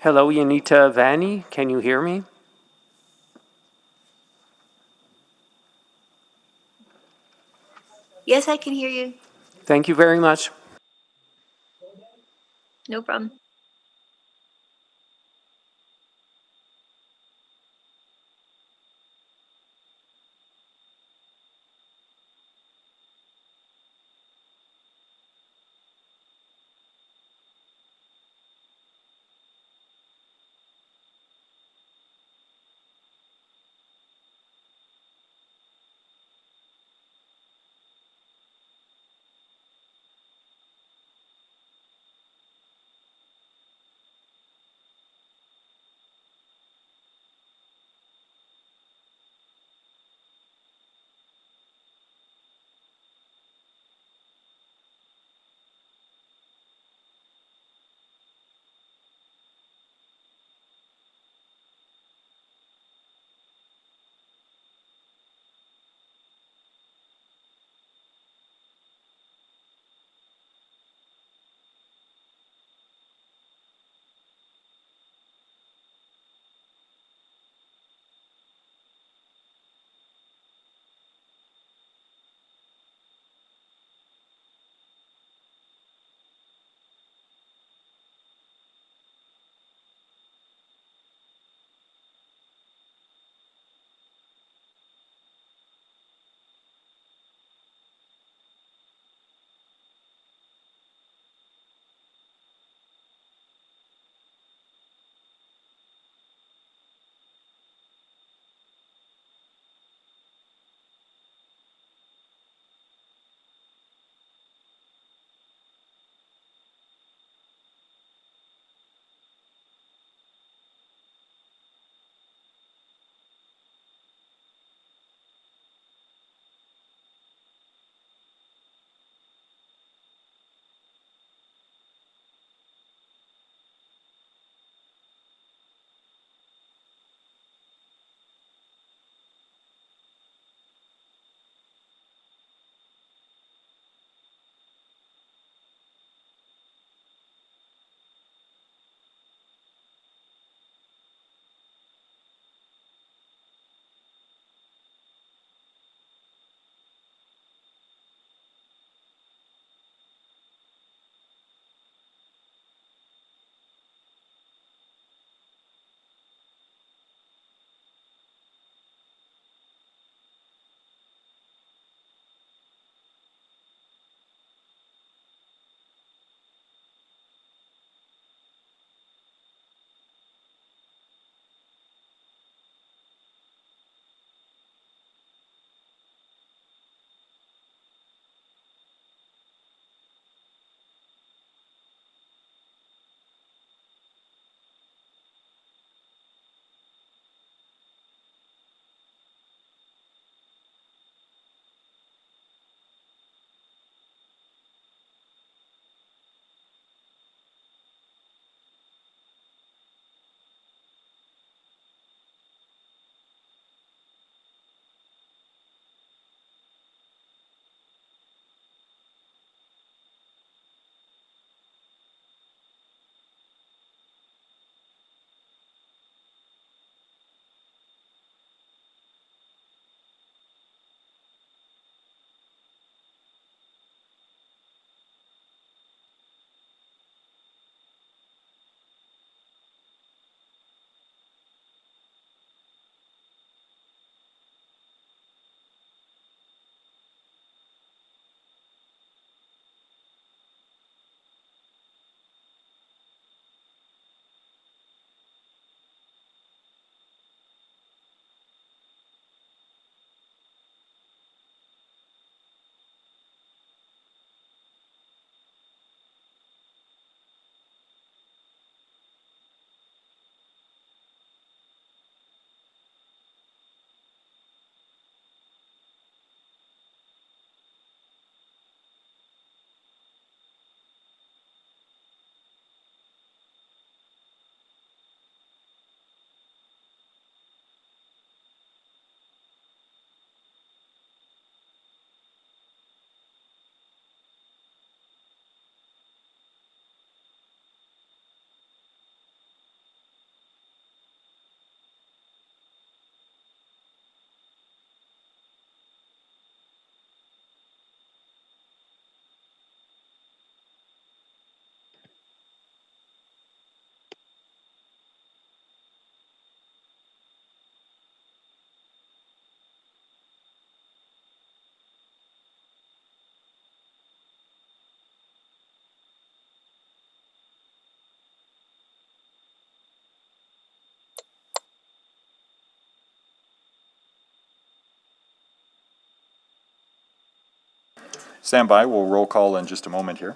Hello, Yanita Vanni. Can you hear me? Yes, I can hear you. Thank you very much. No problem. Stand by, we'll roll call in just a moment here.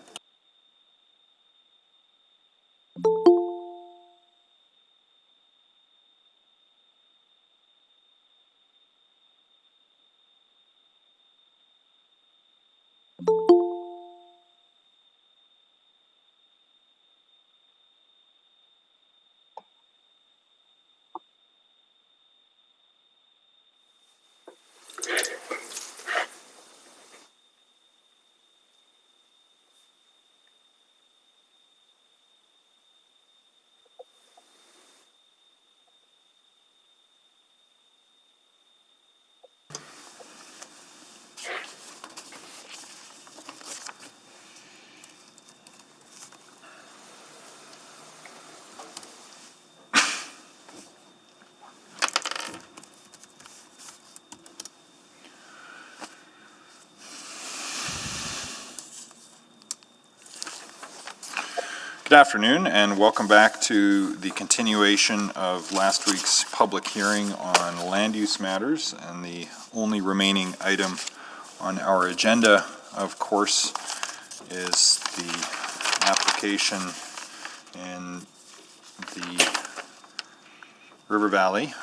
Good afternoon and welcome back to the continuation of last week's public hearing on land use matters, and the only remaining item on our agenda, of course, is the application in the River Valley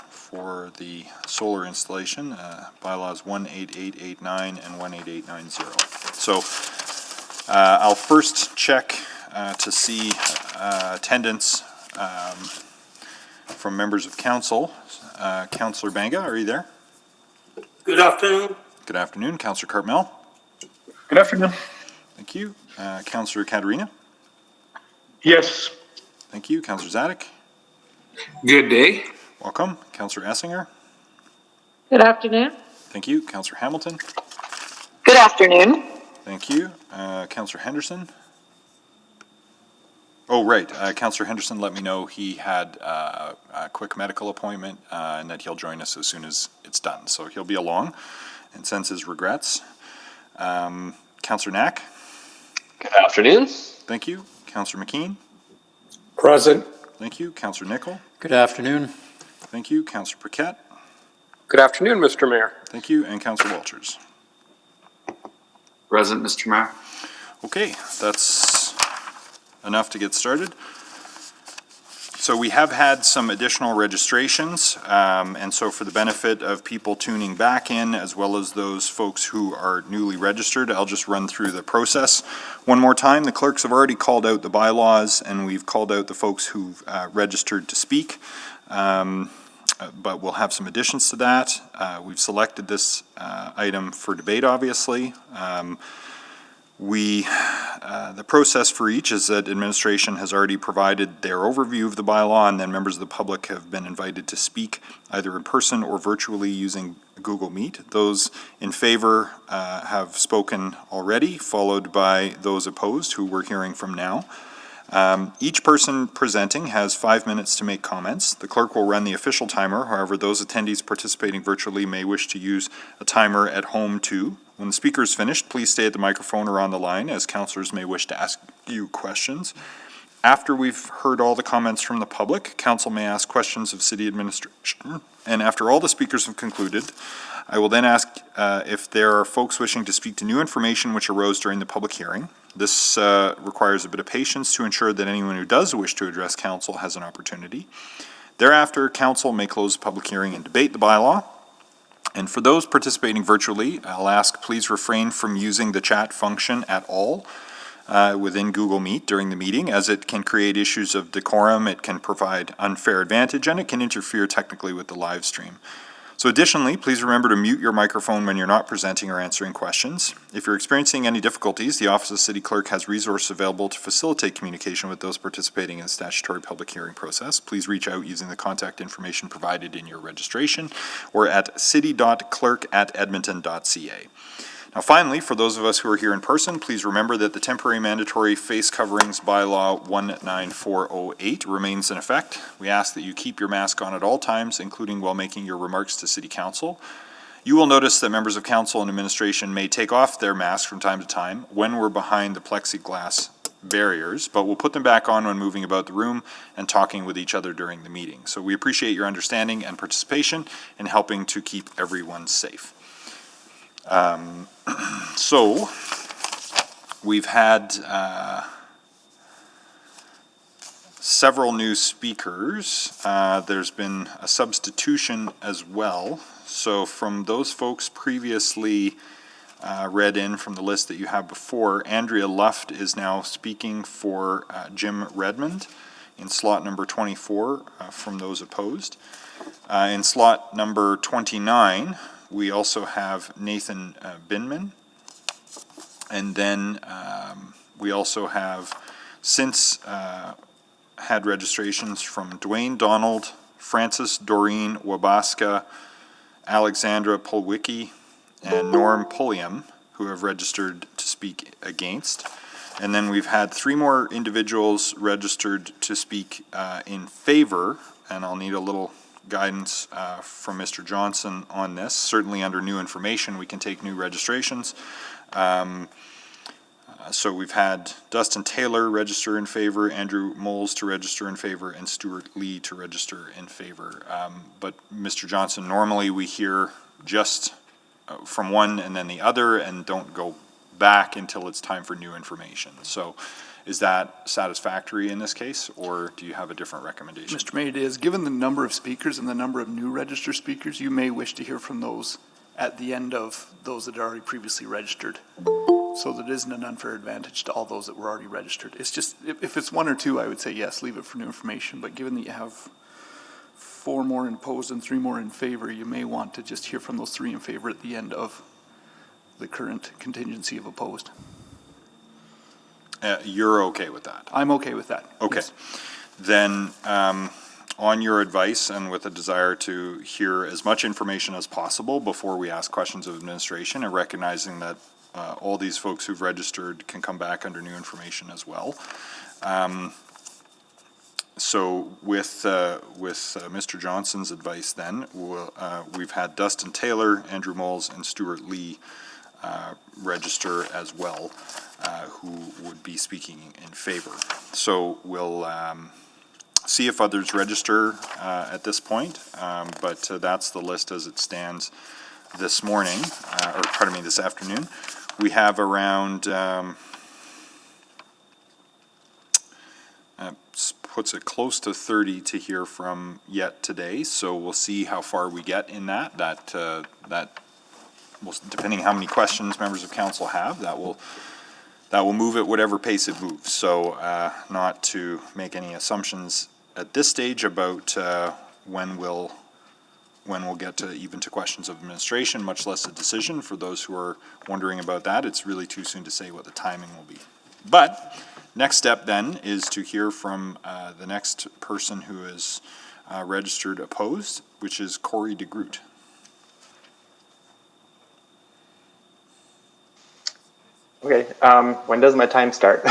for the solar installation, bylaws 18889 and 18890. So I'll first check to see attendance from members of council. Councillor Banga, are you there? Good afternoon. Good afternoon. Councillor Cartmel? Good afternoon. Thank you. Councillor Katerina? Yes. Thank you. Councillor Zadek? Good day. Welcome. Councillor Essinger? Good afternoon. Thank you. Councillor Hamilton? Good afternoon. Thank you. Councillor Henderson? Oh, right. Councillor Henderson let me know he had a quick medical appointment and that he'll join us as soon as it's done. So he'll be along and sends his regrets. Councillor Knack? Good afternoon. Thank you. Councillor McKean? Present. Thank you. Councillor Nickel? Good afternoon. Thank you. Councillor Paquette? Good afternoon, Mr. Mayor. Thank you. And Councillor Walters? Present, Mr. Mayor. Okay, that's enough to get started. So we have had some additional registrations, and so for the benefit of people tuning back in, as well as those folks who are newly registered, I'll just run through the process one more time. The clerks have already called out the bylaws, and we've called out the folks who've registered to speak, but we'll have some additions to that. We've selected this item for debate, obviously. The process for each is that administration has already provided their overview of the bylaw, and then members of the public have been invited to speak either in person or virtually using Google Meet. Those in favor have spoken already, followed by those opposed, who we're hearing from now. Each person presenting has 5 minutes to make comments. The clerk will run the official timer. However, those attendees participating virtually may wish to use a timer at home too. When the speaker is finished, please stay at the microphone or on the line, as councillors may wish to ask you questions. After we've heard all the comments from the public, council may ask questions of city administration. And after all the speakers have concluded, I will then ask if there are folks wishing to speak to new information which arose during the public hearing. This requires a bit of patience to ensure that anyone who does wish to address council has an opportunity. Thereafter, council may close the public hearing and debate the bylaw. And for those participating virtually, I'll ask please refrain from using the chat function at all within Google Meet during the meeting, as it can create issues of decorum, it can provide unfair advantage, and it can interfere technically with the live stream. So additionally, please remember to mute your microphone when you're not presenting or answering questions. If you're experiencing any difficulties, the Office of City Clerk has resources available to facilitate communication with those participating in the statutory public hearing process. Please reach out using the contact information provided in your registration or at city.clerk@edmonton.ca. Now finally, for those of us who are here in person, please remember that the temporary mandatory face coverings bylaw 19408 remains in effect. We ask that you keep your mask on at all times, including while making your remarks to City Council. You will notice that members of council and administration may take off their masks from time to time when we're behind the plexiglass barriers, but we'll put them back on when moving about the room and talking with each other during the meeting. So we appreciate your understanding and participation in helping to keep everyone safe. So We've had several new speakers. There's been a substitution as well. So from those folks previously read in from the list that you have before, Andrea Luft is now speaking for Jim Redmond in slot number 24 from those opposed. In slot number 29, we also have Nathan Binman. And then we also have since had registrations from Dwayne Donald, Francis Doreen Wabasca, Alexandra Polwicki, and Norm Pulliam, who have registered to speak against. And then we've had 3 more individuals registered to speak in favor, and I'll need a little guidance from Mr. Johnson on this. Certainly under new information, we can take new registrations. So we've had Dustin Taylor register in favor, Andrew Moles to register in favor, and Stuart Lee to register in favor. But Mr. Johnson, normally we hear just from one and then the other and don't go back until it's time for new information. So is that satisfactory in this case, or do you have a different recommendation? Mr. Mayor, it is. Given the number of speakers and the number of new registered speakers, you may wish to hear from those at the end of those that are already previously registered. So that isn't an unfair advantage to all those that were already registered. It's just, if it's 1 or 2, I would say yes, leave it for new information. But given that you have 4 more opposed and 3 more in favor, you may want to just hear from those 3 in favor at the end of the current contingency of opposed. You're okay with that? I'm okay with that. Okay. Yes. Then on your advice and with a desire to hear as much information as possible before we ask questions of administration, and recognizing that all these folks who've registered can come back under new information as well. So with Mr. Johnson's advice then, we've had Dustin Taylor, Andrew Moles, and Stuart Lee register as well, who would be speaking in favor. So we'll see if others register at this point, but that's the list as it stands this morning, or pardon me, this afternoon. We have around, puts it close to 30 to hear from yet today, so we'll see how far we get in that. That will, depending how many questions members of council have, that will move at whatever pace it moves. So not to make any assumptions at this stage about when we'll get to even to questions of administration, much less a decision. For those who are wondering about that, it's really too soon to say what the timing will be. But next step then is to hear from the next person who is registered opposed, which is Corey Degroot. Okay, when does my time start?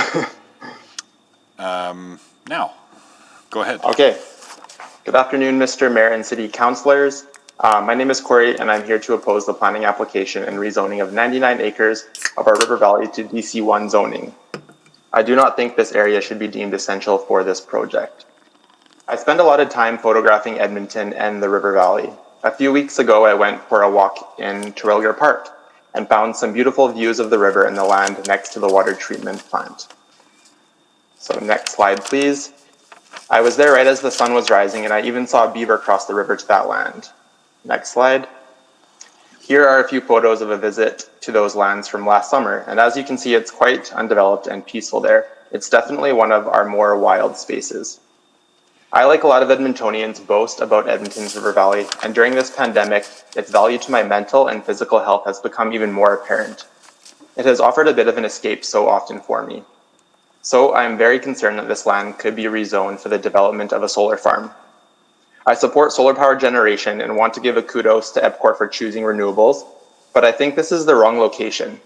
Now, go ahead. Okay. Good afternoon, Mr. Mayor and City Councilors. My name is Corey, and I'm here to oppose the planning application and rezoning of 99 acres of our river valley to DC1 zoning. I do not think this area should be deemed essential for this project. I spend a lot of time photographing Edmonton and the river valley. A few weeks ago, I went for a walk in Terrelgar Park and found some beautiful views of the river and the land next to the water treatment plant. So next slide, please. I was there right as the sun was rising, and I even saw a beaver cross the river to that land. Next slide. Here are a few photos of a visit to those lands from last summer, and as you can see, it's quite undeveloped and peaceful there. It's definitely one of our more wild spaces. I, like a lot of Edmontonians, boast about Edmonton's river valley, and during this pandemic, its value to my mental and physical health has become even more apparent. It has offered a bit of an escape so often for me. So I am very concerned that this land could be rezoned for the development of a solar farm. I support solar power generation and want to give a kudos to EPCOR for choosing renewables, but I think this is the wrong location.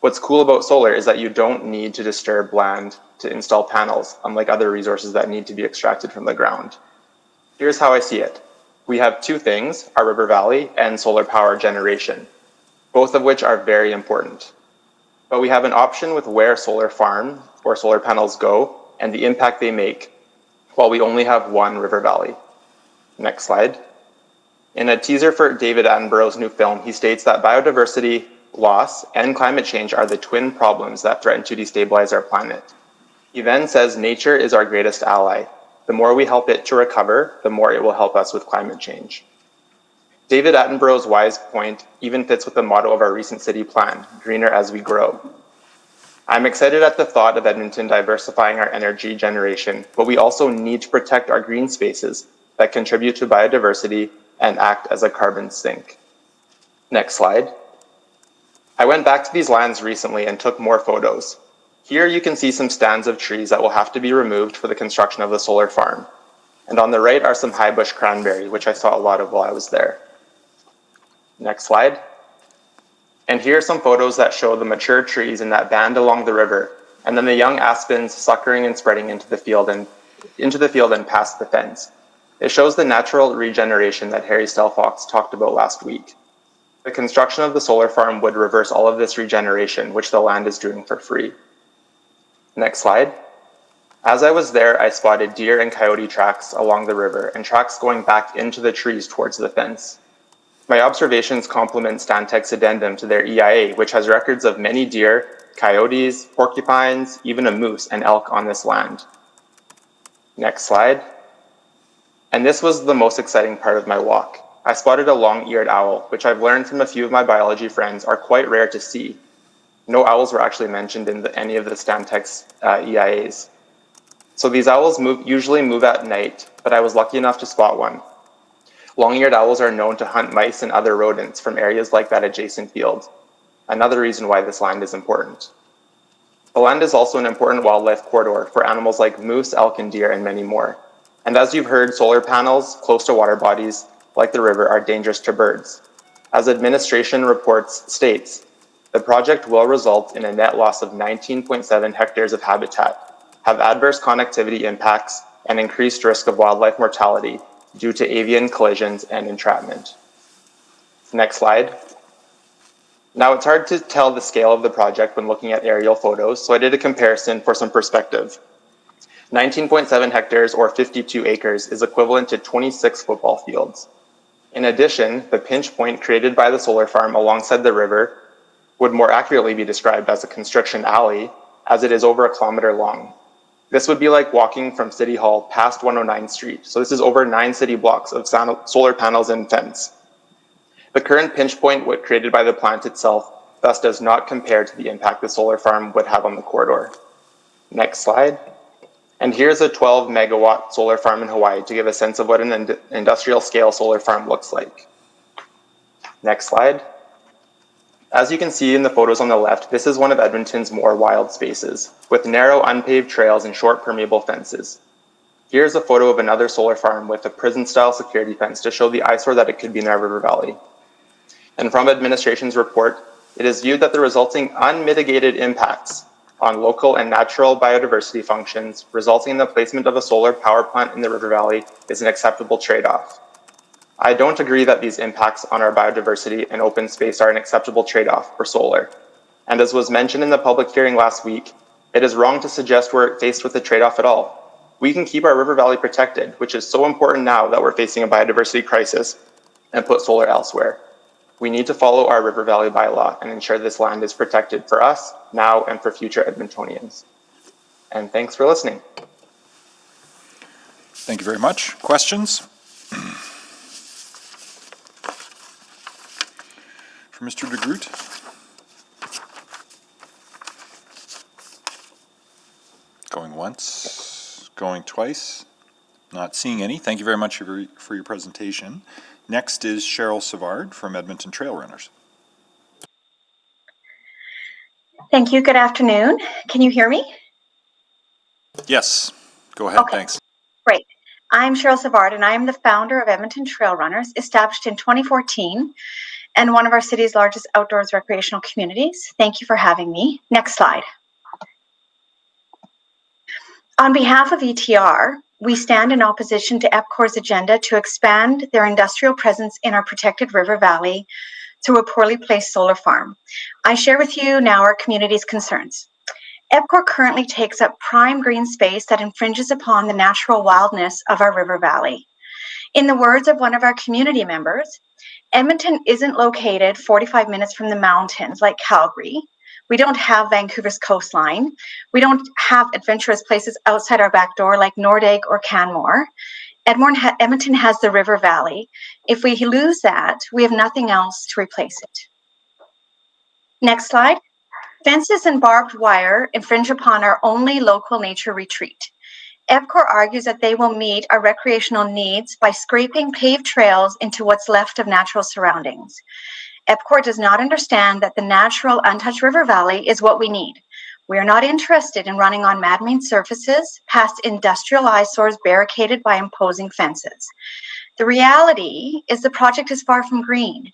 What's cool about solar is that you don't need to disturb land to install panels, unlike other resources that need to be extracted from the ground. Here's how I see it. We have 2 things, our river valley and solar power generation, both of which are very important. But we have an option with where solar farm or solar panels go and the impact they make, while we only have 1 river valley. Next slide. In a teaser for David Attenborough's new film, he states that biodiversity loss, and climate change are the twin problems that threaten to destabilize our planet. He then says nature is our greatest ally. The more we help it to recover, the more it will help us with climate change. David Attenborough's wise point even fits with the motto of our recent city plan, greener as we grow. I'm excited at the thought of Edmonton diversifying our energy generation, but we also need to protect our green spaces that contribute to biodiversity and act as a carbon sink. Next slide. I went back to these lands recently and took more photos. Here you can see some stands of trees that will have to be removed for the construction of the solar farm. And on the right are some high bush cranberry, which I saw a lot of while I was there. Next slide. And here are some photos that show the mature trees in that band along the river, and then the young aspens suckering and spreading into the field and past the fence. It shows the natural regeneration that Harry Stelfox talked about last week. The construction of the solar farm would reverse all of this regeneration, which the land is doing for free. Next slide. As I was there, I spotted deer and coyote tracks along the river and tracks going back into the trees towards the fence. My observations complement Stantec's addendum to their EIA, which has records of many deer, coyotes, porcupines, even a moose and elk on this land. Next slide. And this was the most exciting part of my walk. I spotted a long-eared owl, which I've learned from a few of my biology friends are quite rare to see. No owls were actually mentioned in any of the Stantec's EIAs. So these owls usually move at night, but I was lucky enough to spot one. Long-eared owls are known to hunt mice and other rodents from areas like that adjacent field. Another reason why this land is important. The land is also an important wildlife corridor for animals like moose, elk, and deer, and many more. And as you've heard, solar panels close to water bodies like the river are dangerous to birds. As administration reports states, the project will result in a net loss of 19.7 hectares of habitat, have adverse connectivity impacts, and increased risk of wildlife mortality due to avian collisions and entrapment. Next slide. Now it's hard to tell the scale of the project when looking at aerial photos, so I did a comparison for some perspective. 19.7 hectares or 52 acres is equivalent to 26 football fields. In addition, the pinch point created by the solar farm alongside the river would more accurately be described as a construction alley, as it is over 1 kilometer long. This would be like walking from City Hall past 109th Street. So this is over 9 city blocks of solar panels and fence. The current pinch point created by the plant itself thus does not compare to the impact the solar farm would have on the corridor. Next slide. And here's a 12 megawatt solar farm in Hawaii to give a sense of what an industrial scale solar farm looks like. Next slide. As you can see in the photos on the left, this is one of Edmonton's more wild spaces, with narrow unpaved trails and short permeable fences. Here's a photo of another solar farm with a prison-style security fence to show the eyesore that it could be in our river valley. And from administration's report, it is viewed that the resulting unmitigated impacts on local and natural biodiversity functions resulting in the placement of a solar power plant in the river valley is an acceptable trade-off. I don't agree that these impacts on our biodiversity and open space are an acceptable trade-off for solar. And as was mentioned in the public hearing last week, it is wrong to suggest we're faced with a trade-off at all. We can keep our river valley protected, which is so important now that we're facing a biodiversity crisis, and put solar elsewhere. We need to follow our river valley bylaw and ensure this land is protected for us now and for future Edmontonians. And thanks for listening. Thank you very much. Questions? For Mr. Degroot? Going once, going twice, not seeing any. Thank you very much for your presentation. Next is Cheryl Savard from Edmonton Trail Runners. Thank you. Good afternoon. Can you hear me? Yes, go ahead. Okay. Thanks. Great. I'm Cheryl Savard, and I am the founder of Edmonton Trail Runners, established in 2014 and one of our city's largest outdoors recreational communities. Thank you for having me. Next slide. On behalf of ETR, we stand in opposition to EPCOR's agenda to expand their industrial presence in our protected river valley through a poorly placed solar farm. I share with you now our community's concerns. EPCOR currently takes up prime green space that infringes upon the natural wildness of our river valley. In the words of one of our community members, Edmonton isn't located 45 minutes from the mountains like Calgary. We don't have Vancouver's coastline. We don't have adventurous places outside our back door like Nordegg or Canmore. Edmonton has the River Valley. If we lose that, we have nothing else to replace it. Next slide. Fences and barbed wire infringe upon our only local nature retreat. EPCOR argues that they will meet our recreational needs by scraping paved trails into what's left of natural surroundings. EPCOR does not understand that the natural untouched river valley is what we need. We are not interested in running on man-made surfaces past industrial eyesores barricaded by imposing fences. The reality is the project is far from green.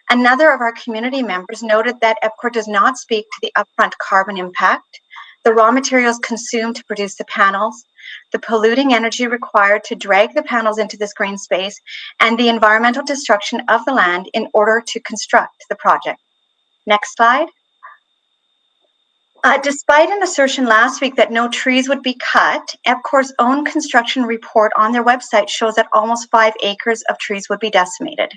Another of our community members noted that EPCOR does not speak to the upfront carbon impact, the raw materials consumed to produce the panels, the polluting energy required to drag the panels into this green space, and the environmental destruction of the land in order to construct the project. Next slide. Despite an assertion last week that no trees would be cut, EPCOR's own construction report on their website shows that almost 5 acres of trees would be decimated.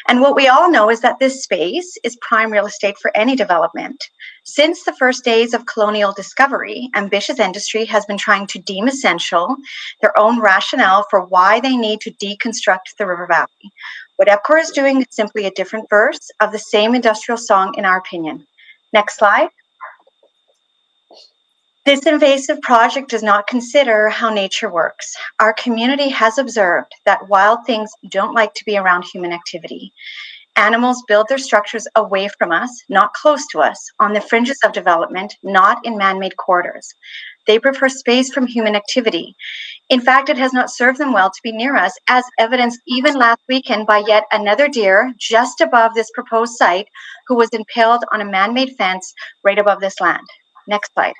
And what we all know is that this space is prime real estate for any development. Since the first days of colonial discovery, ambitious industry has been trying to deem essential their own rationale for why they need to deconstruct the River Valley. What EPCOR is doing is simply a different verse of the same industrial song, in our opinion. Next slide. This invasive project does not consider how nature works. Our community has observed that wild things don't like to be around human activity. Animals build their structures away from us, not close to us, on the fringes of development, not in man-made corridors. They prefer space from human activity. In fact, it has not served them well to be near us, as evidenced even last weekend by yet another deer just above this proposed site who was impaled on a man-made fence right above this land. Next slide.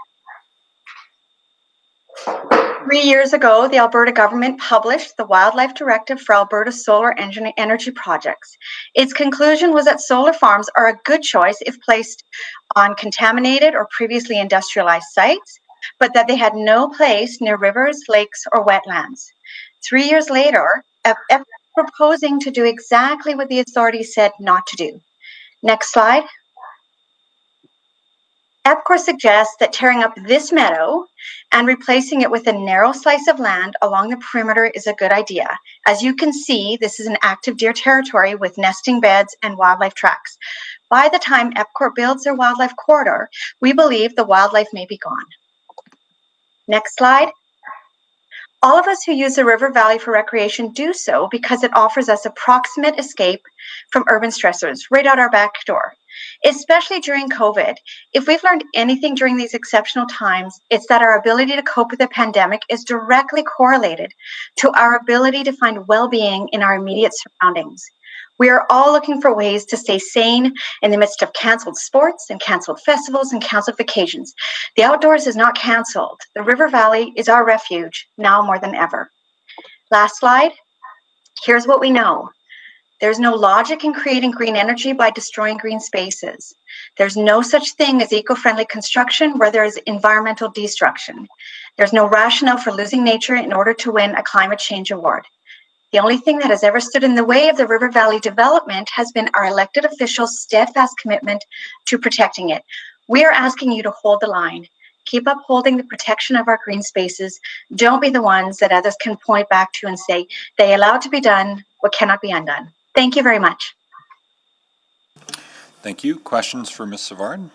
3 years ago, the Alberta government published the Wildlife Directive for Alberta solar energy projects. Its conclusion was that solar farms are a good choice if placed on contaminated or previously industrialized sites, but that they had no place near rivers, lakes, or wetlands. 3 years later, EPCOR proposing to do exactly what the authorities said not to do. Next slide. EPCOR suggests that tearing up this meadow and replacing it with a narrow slice of land along the perimeter is a good idea. As you can see, this is an active deer territory with nesting beds and wildlife tracks. By the time EPCOR builds their wildlife corridor, we believe the wildlife may be gone. Next slide. All of us who use the River Valley for recreation do so because it offers us a proximate escape from urban stressors right out our back door. Especially during COVID, if we've learned anything during these exceptional times, it's that our ability to cope with the pandemic is directly correlated to our ability to find well-being in our immediate surroundings. We are all looking for ways to stay sane in the midst of canceled sports and canceled festivals and canceled vacations. The outdoors is not canceled. The River Valley is our refuge now more than ever. Last slide. Here's what we know. There's no logic in creating green energy by destroying green spaces. There's no such thing as eco-friendly construction where there is environmental destruction. There's no rationale for losing nature in order to win a climate change award. The only thing that has ever stood in the way of the River Valley development has been our elected officials' steadfast commitment to protecting it. We are asking you to hold the line. Keep upholding the protection of our green spaces. Don't be the ones that others can point back to and say, they allowed to be done what cannot be undone. Thank you very much. Thank you. Questions for Ms. Savard?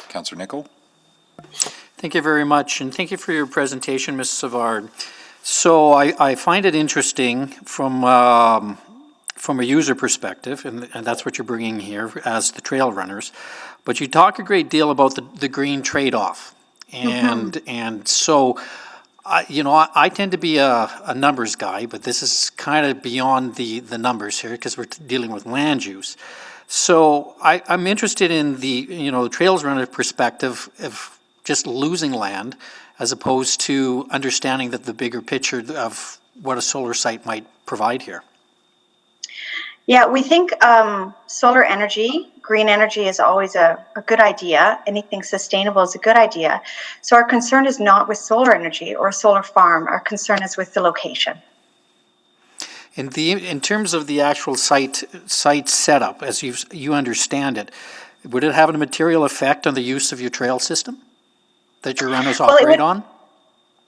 Councillor Nicol? Thank you very much, and thank you for your presentation, Ms. Savard. So I find it interesting from a user perspective, and that's what you're bringing here as the trail runners, but you talk a great deal about the green trade-off. And so, I tend to be a numbers guy, but this is kind of beyond the numbers here because we're dealing with land use. So I'm interested in the trails runner perspective of just losing land as opposed to understanding that the bigger picture of what a solar site might provide here. Yeah, we think solar energy, green energy is always a good idea. Anything sustainable is a good idea. So our concern is not with solar energy or a solar farm. Our concern is with the location. In terms of the actual site setup, as you understand it, would it have a material effect on the use of your trail system that your runners operate on?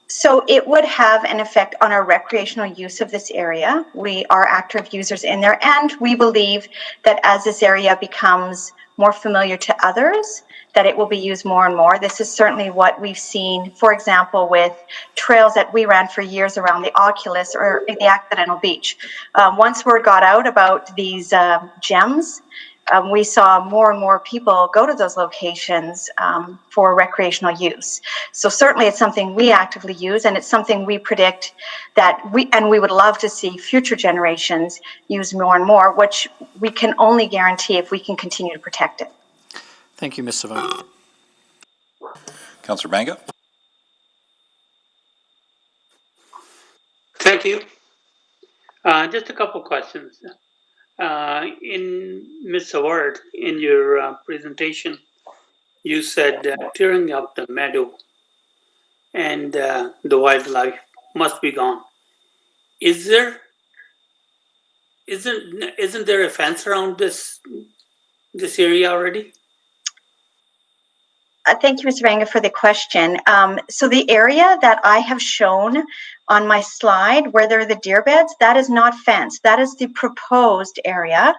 So it would have an effect on our recreational use of this area. We are active users in there, and we believe that as this area becomes more familiar to others, that it will be used more and more. This is certainly what we've seen, for example, with trails that we ran for years around the Oculus or the Accidental Beach. Once word got out about these gems, we saw more and more people go to those locations for recreational use. So certainly it's something we actively use, and it's something we predict that we would love to see future generations use more and more, which we can only guarantee if we can continue to protect it. Thank you, Ms. Savard. Councillor Banga? Thank you. Just a couple questions. In Ms. Savard, in your presentation, you said tearing up the meadow and the wildlife must be gone. Isn't there a fence around this area already? Thank you, Mr. Vanga, for the question. So the area that I have shown on my slide where there are the deer beds, that is not fenced. That is the proposed area.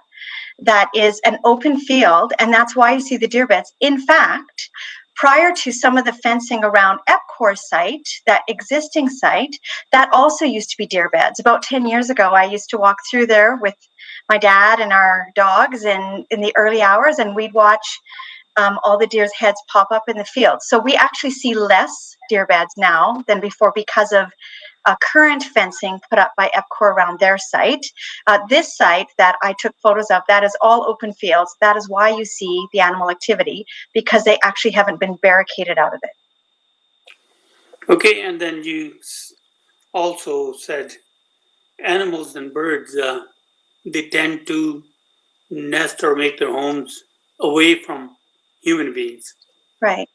That is an open field, and that's why you see the deer beds. In fact, prior to some of the fencing around EPCOR's site, that existing site, that also used to be deer beds. About 10 years ago, I used to walk through there with my dad and our dogs in the early hours, and we'd watch all the deer's heads pop up in the field. So we actually see less deer beds now than before because of current fencing put up by EPCOR around their site. This site that I took photos of, that is all open fields. That is why you see the animal activity, because they actually haven't been barricaded out of it. Okay, and then you also said animals and birds, they tend to nest or make their homes away from human beings. Right.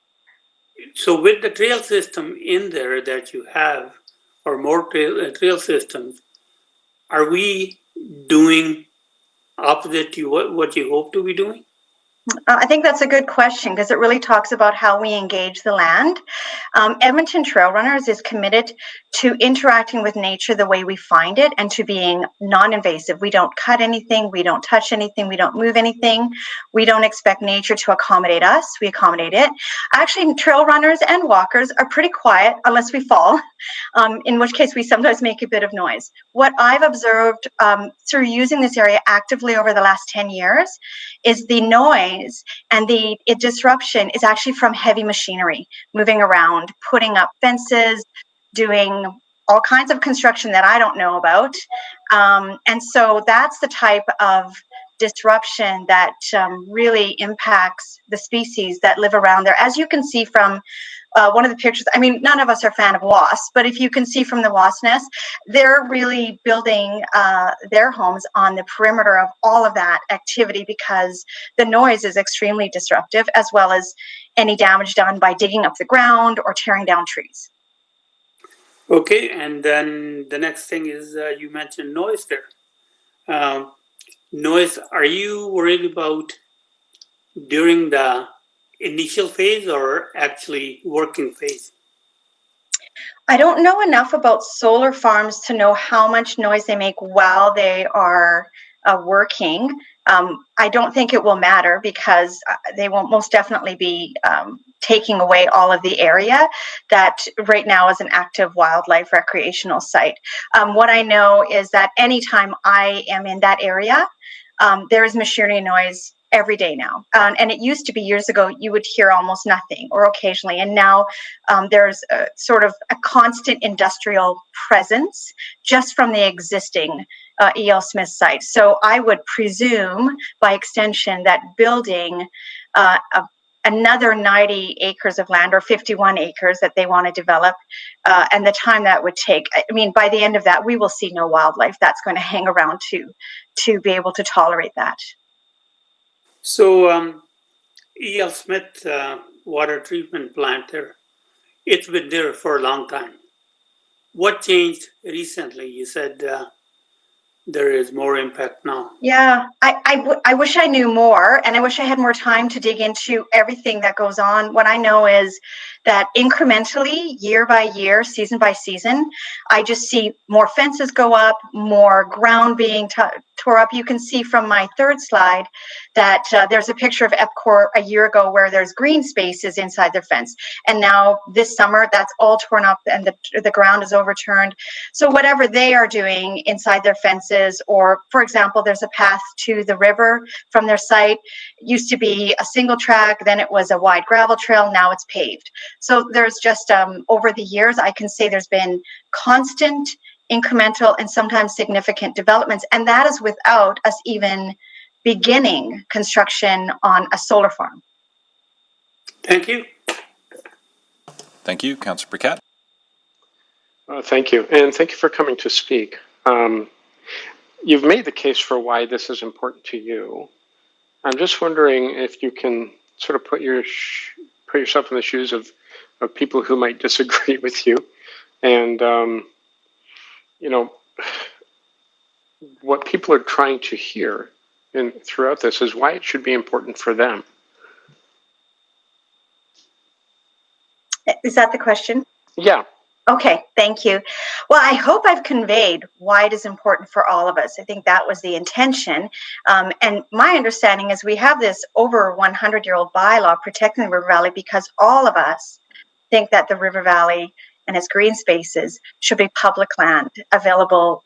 So with the trail system in there that you have, or more trail systems, are we doing opposite to what you hope to be doing? I think that's a good question because it really talks about how we engage the land. Edmonton Trail Runners is committed to interacting with nature the way we find it and to being non-invasive. We don't cut anything, we don't touch anything, we don't move anything. We don't expect nature to accommodate us, we accommodate it. Actually, trail runners and walkers are pretty quiet unless we fall, in which case we sometimes make a bit of noise. What I've observed through using this area actively over the last 10 years is the noise and the disruption is actually from heavy machinery moving around, putting up fences, doing all kinds of construction that I don't know about. And so that's the type of disruption that really impacts the species that live around there. As you can see from one of the pictures, I mean, none of us are a fan of wasps, but if you can see from the wasp nest, they're really building their homes on the perimeter of all of that activity because the noise is extremely disruptive, as well as any damage done by digging up the ground or tearing down trees. Okay, and then the next thing is you mentioned noise there. Noise, are you worried about during the initial phase or actually working phase? I don't know enough about solar farms to know how much noise they make while they are working. I don't think it will matter because they will most definitely be taking away all of the area that right now is an active wildlife recreational site. What I know is that anytime I am in that area, there is machinery noise every day now. And it used to be years ago, you would hear almost nothing or occasionally. And now there's a sort of a constant industrial presence just from the existing E.L. Smith site. So I would presume by extension that building another 90 acres of land or 51 acres that they want to develop and the time that would take, I mean, by the end of that, we will see no wildlife that's going to hang around to be able to tolerate that. So E.L. Smith water treatment plant there, it's been there for a long time. What changed recently? You said there is more impact now? Yeah, I wish I knew more, and I wish I had more time to dig into everything that goes on. What I know is that incrementally, year by year, season by season, I just see more fences go up, more ground being tore up. You can see from my third slide that there's a picture of EPCOR a year ago where there's green spaces inside their fence. And now this summer, that's all torn up and the ground is overturned. So whatever they are doing inside their fences, or for example, there's a path to the river from their site. It used to be a single track, then it was a wide gravel trail, now it's paved. So there's just, over the years, I can say there's been constant, incremental, and sometimes significant developments. And that is without us even beginning construction on a solar farm. Thank you. Thank you, Councillor Briquette. Thank you, and thank you for coming to speak. You've made the case for why this is important to you. I'm just wondering if you can sort of put yourself in the shoes of people who might disagree with you, and you know, what people are trying to hear throughout this is why it should be important for them. Is that the question? Yeah. Okay, thank you. Well, I hope I've conveyed why it is important for all of us. I think that was the intention. And my understanding is we have this over 100-year-old bylaw protecting the River Valley because all of us think that the River Valley and its green spaces should be public land available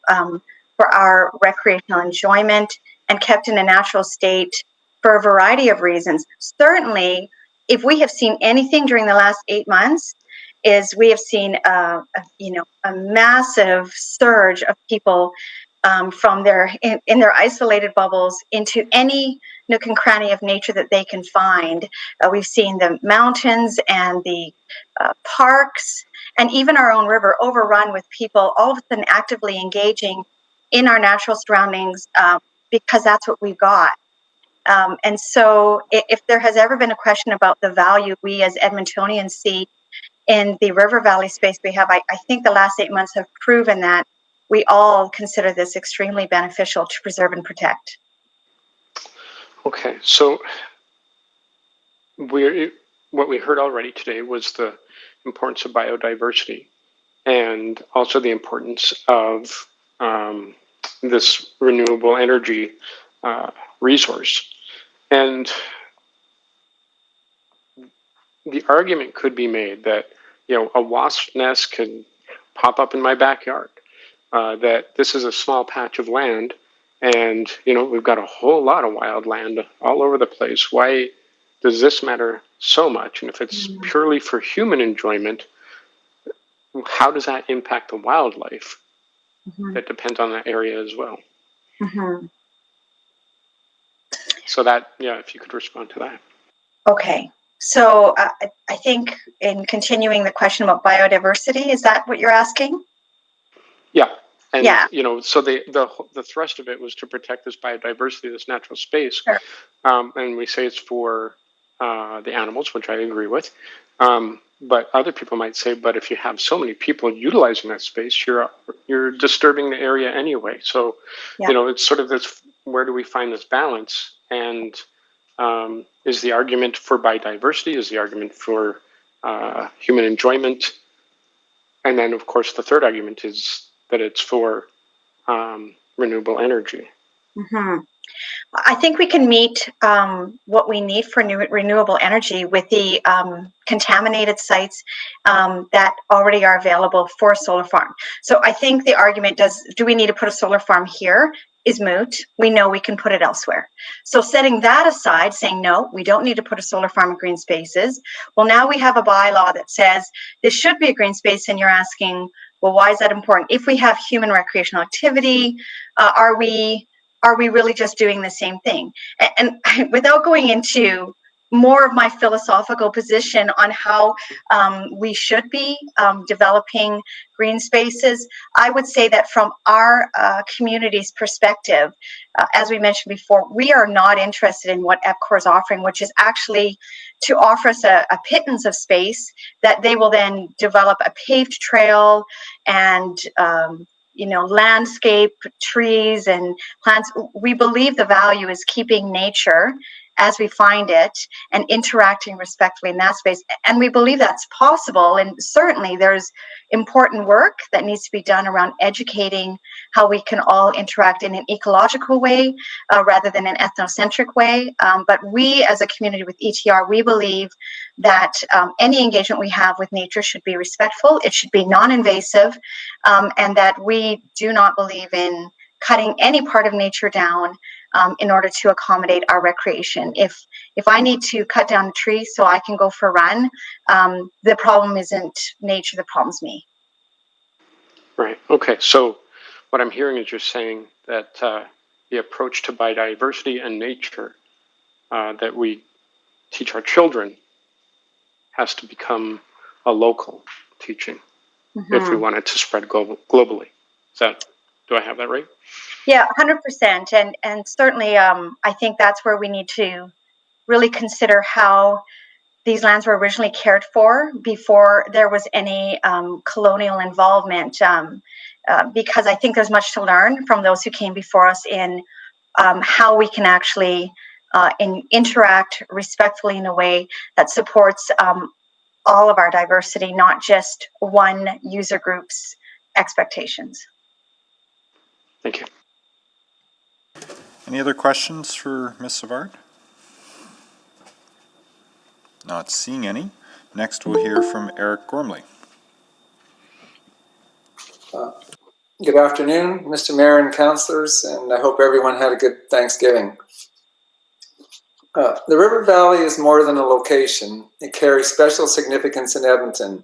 for our recreational enjoyment and kept in a natural state for a variety of reasons. Certainly, if we have seen anything during the last 8 months, is we have seen a massive surge of people from in their isolated bubbles into any nook and cranny of nature that they can find. We've seen the mountains and the parks and even our own river overrun with people all of a sudden actively engaging in our natural surroundings because that's what we've got. And so if there has ever been a question about the value we as Edmontonians see in the River Valley space we have, I think the last 8 months have proven that we all consider this extremely beneficial to preserve and protect. Okay, so what we heard already today was the importance of biodiversity and also the importance of this renewable energy resource. And the argument could be made that, a wasp nest could pop up in my backyard, that this is a small patch of land, and, we've got a whole lot of wild land all over the place. Why does this matter so much? And if it's purely for human enjoyment, how does that impact the wildlife that depends on that area as well? So that, if you could respond to that. Okay. So I think in continuing the question about biodiversity, is that what you're asking? Yeah. And, yeah. So the thrust of it was to protect this biodiversity, this natural space. Sure. And we say it's for the animals, which I agree with. But other people might say, but if you have so many people utilizing that space, you're disturbing the area anyway. So, it's sort of this, where do we find this balance? And is the argument for biodiversity, is the argument for human enjoyment? And then, of course, the third argument is that it's for renewable energy. I think we can meet what we need for renewable energy with the contaminated sites that already are available for a solar farm. So I think the argument do we need to put a solar farm here is moot. We know we can put it elsewhere. So setting that aside, saying no, we don't need to put a solar farm in green spaces. Well, now we have a bylaw that says this should be a green space, and you're asking, well, why is that important? If we have human recreational activity, are we really just doing the same thing? And without going into more of my philosophical position on how we should be developing green spaces, I would say that from our community's perspective, as we mentioned before, we are not interested in what EPCOR is offering, which is actually to offer us a pittance of space that they will then develop a paved trail and landscape, trees and plants. We believe the value is keeping nature as we find it and interacting respectfully in that space. And we believe that's possible. And certainly there's important work that needs to be done around educating how we can all interact in an ecological way rather than an ethnocentric way. But we as a community with ETR, we believe that any engagement we have with nature should be respectful, it should be non-invasive, and that we do not believe in cutting any part of nature down in order to accommodate our recreation. If I need to cut down a tree so I can go for a run, the problem isn't nature, the problem's me. Right. Okay. So what I'm hearing is you're saying that the approach to biodiversity and nature that we teach our children has to become a local teaching if we want it to spread globally. Do I have that right? Yeah, 100%. And certainly, I think that's where we need to really consider how these lands were originally cared for before there was any colonial involvement, because I think there's much to learn from those who came before us in how we can actually interact respectfully in a way that supports all of our diversity, not just one user group's expectations. Thank you. Any other questions for Ms. Savard? Not seeing any. Next, we'll hear from Eric Gormley. Good afternoon, Mr. Mayor and councillors, and I hope everyone had a good Thanksgiving. The River Valley is more than a location. It carries special significance in Edmonton.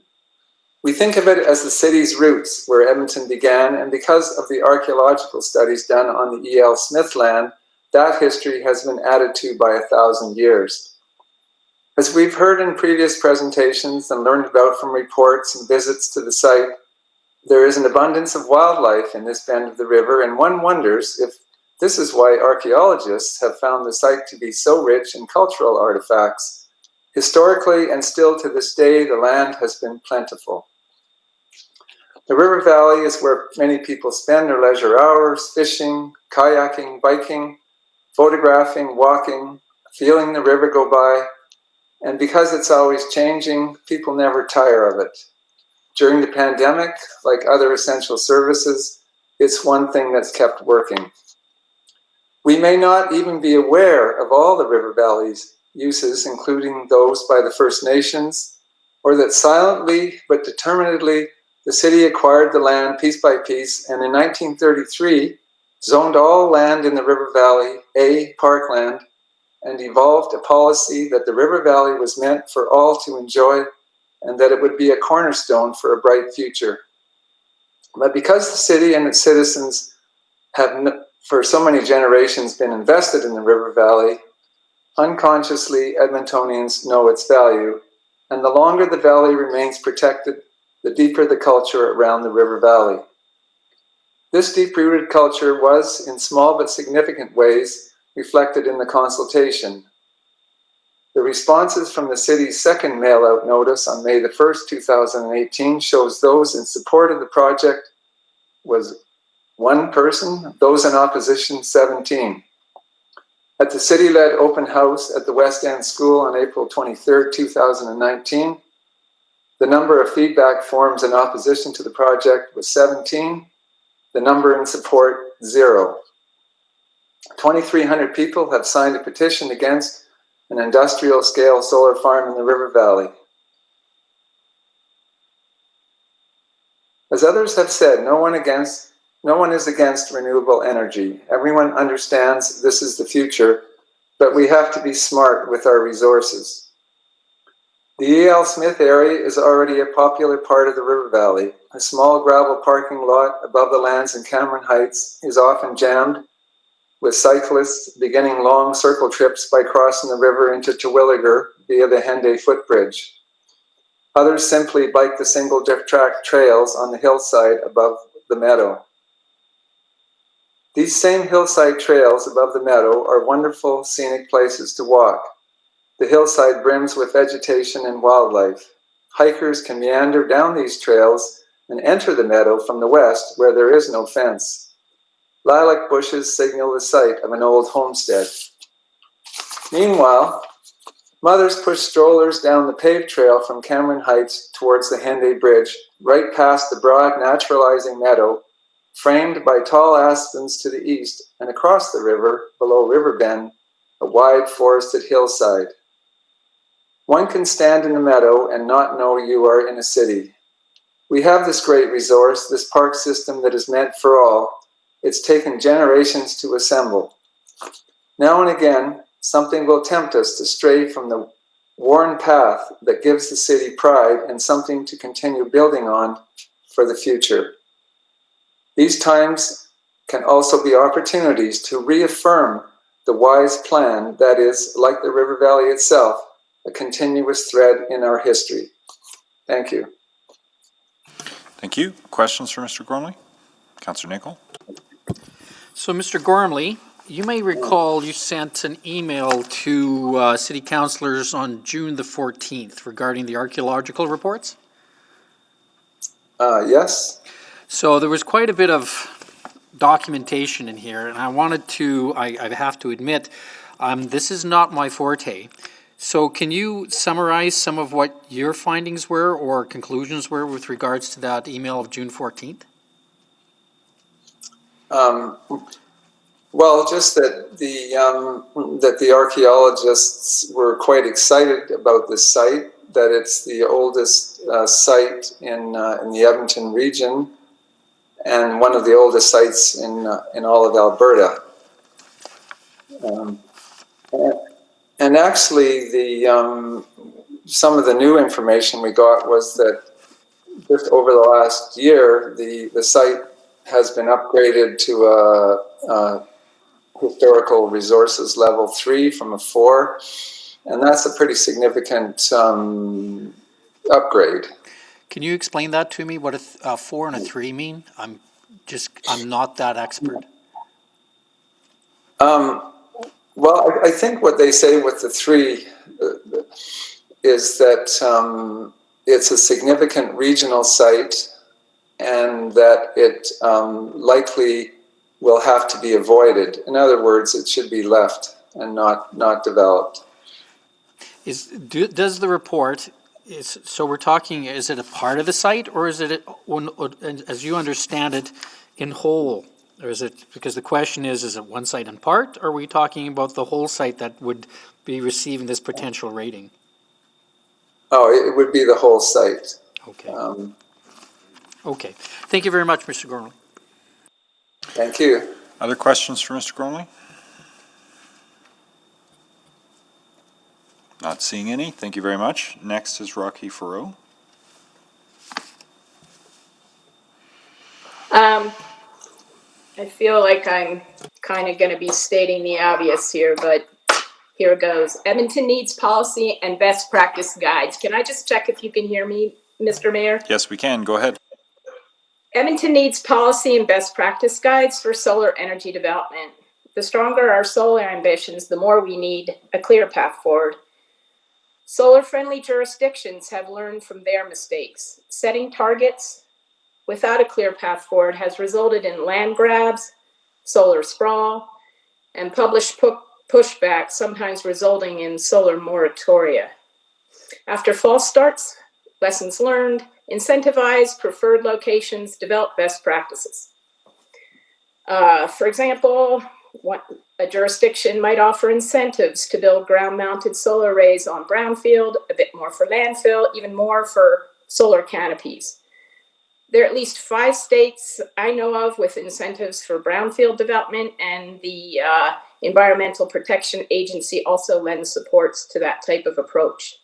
We think of it as the city's roots, where Edmonton began, and because of the archaeological studies done on the E.L. Smith land, that history has been added to by 1,000 years. As we've heard in previous presentations and learned about from reports and visits to the site, there is an abundance of wildlife in this bend of the river, and one wonders if this is why archaeologists have found the site to be so rich in cultural artifacts. Historically, and still to this day, the land has been plentiful. The River Valley is where many people spend their leisure hours, fishing, kayaking, biking, photographing, walking, feeling the river go by, and because it's always changing, people never tire of it. During the pandemic, like other essential services, it's one thing that's kept working. We may not even be aware of all the River Valley's uses, including those by the First Nations, or that silently but determinedly the city acquired the land piece by piece, and in 1933 zoned all land in the River Valley A parkland and evolved a policy that the River Valley was meant for all to enjoy and that it would be a cornerstone for a bright future. But because the city and its citizens have for so many generations been invested in the River Valley, unconsciously Edmontonians know its value, and the longer the valley remains protected, the deeper the culture around the River Valley. This deep-rooted culture was, in small but significant ways, reflected in the consultation. The responses from the city's second mail-out notice on May the 1st, 2018 shows those in support of the project was 1 person, those in opposition 17. At the city-led open house at the West End School on April 23rd, 2019, the number of feedback forms in opposition to the project was 17, the number in support 0. 2,300 people have signed a petition against an industrial-scale solar farm in the River Valley. As others have said, no one is against renewable energy. Everyone understands this is the future, but we have to be smart with our resources. The E.L. Smith area is already a popular part of the River Valley. A small gravel parking lot above the lands in Cameron Heights is often jammed, with cyclists beginning long circle trips by crossing the river into Terwilliger via the Henday footbridge. Others simply bike the single track trails on the hillside above the meadow. These same hillside trails above the meadow are wonderful scenic places to walk. The hillside brims with vegetation and wildlife. Hikers can meander down these trails and enter the meadow from the west where there is no fence. Lilac bushes signal the site of an old homestead. Meanwhile, mothers push strollers down the paved trail from Cameron Heights towards the Henday Bridge, right past the broad naturalizing meadow, framed by tall aspens to the east, and across the river, below River Bend, a wide forested hillside. One can stand in the meadow and not know you are in a city. We have this great resource, this park system that is meant for all. It's taken generations to assemble. Now and again, something will tempt us to stray from the worn path that gives the city pride and something to continue building on for the future. These times can also be opportunities to reaffirm the wise plan that is, like the River Valley itself, a continuous thread in our history. Thank you. Thank you. Questions for Mr. Gormley? Councillor Nicol? So, Mr. Gormley, you may recall you sent an email to city councillors on June the 14th regarding the archaeological reports? Yes. So there was quite a bit of documentation in here, and I wanted to, I have to admit, this is not my forte. So can you summarize some of what your findings were or conclusions were with regards to that email of June 14th? Well, just that the archaeologists were quite excited about this site, that it's the oldest site in the Edmonton region, and one of the oldest sites in all of Alberta. And actually, some of the new information we got was that just over the last year, the site has been upgraded to a historical resources level 3 from a 4, and that's a pretty significant upgrade. Can you explain that to me, what a 4 and a 3 mean? I'm not that expert. Well, I think what they say with the 3 is that it's a significant regional site and that it likely will have to be avoided. In other words, it should be left and not developed. Does the report, so we're talking, is it a part of the site or is it, as you understand it, in whole? Or is it, because the question is it one site in part, or are we talking about the whole site that would be receiving this potential rating? Oh, it would be the whole site. Okay. Okay. Thank you very much, Mr. Gormley. Thank you. Other questions for Mr. Gormley? Not seeing any. Thank you very much. Next is Rocky Farrow. I feel like I'm kind of going to be stating the obvious here, but here goes. Edmonton needs policy and best practice guides. Can I just check if you can hear me, Mr. Mayor? Yes, we can. Go ahead. Edmonton needs policy and best practice guides for solar energy development. The stronger our solar ambitions, the more we need a clear path forward. Solar-friendly jurisdictions have learned from their mistakes. Setting targets without a clear path forward has resulted in land grabs, solar sprawl, and published pushback, sometimes resulting in solar moratoria. After false starts, lessons learned, incentivize preferred locations, develop best practices. For example, a jurisdiction might offer incentives to build ground-mounted solar arrays on brownfield, a bit more for landfill, even more for solar canopies. There are at least 5 states I know of with incentives for brownfield development, and the Environmental Protection Agency also lends supports to that type of approach.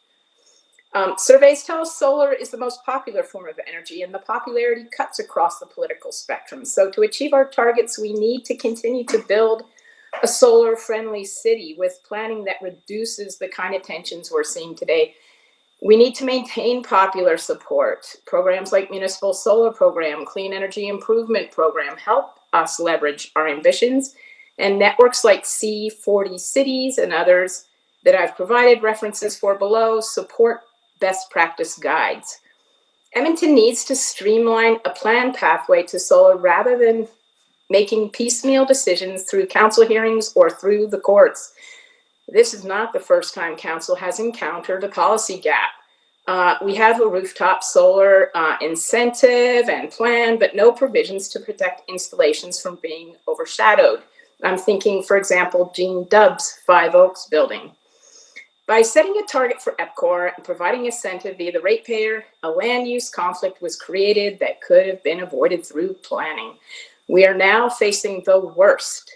Surveys tell us solar is the most popular form of energy, and the popularity cuts across the political spectrum. So to achieve our targets, we need to continue to build a solar-friendly city with planning that reduces the kind of tensions we're seeing today. We need to maintain popular support. Programs like Municipal Solar Program, Clean Energy Improvement Program help us leverage our ambitions, and networks like C40 Cities and others that I've provided references for below support best practice guides. Edmonton needs to streamline a planned pathway to solar rather than making piecemeal decisions through council hearings or through the courts. This is not the first time council has encountered a policy gap. We have a rooftop solar incentive and plan, but no provisions to protect installations from being overshadowed. I'm thinking, for example, Jean Dubb's 5 Oaks building. By setting a target for EPCOR and providing incentive via the ratepayer, a land use conflict was created that could have been avoided through planning. We are now facing the worst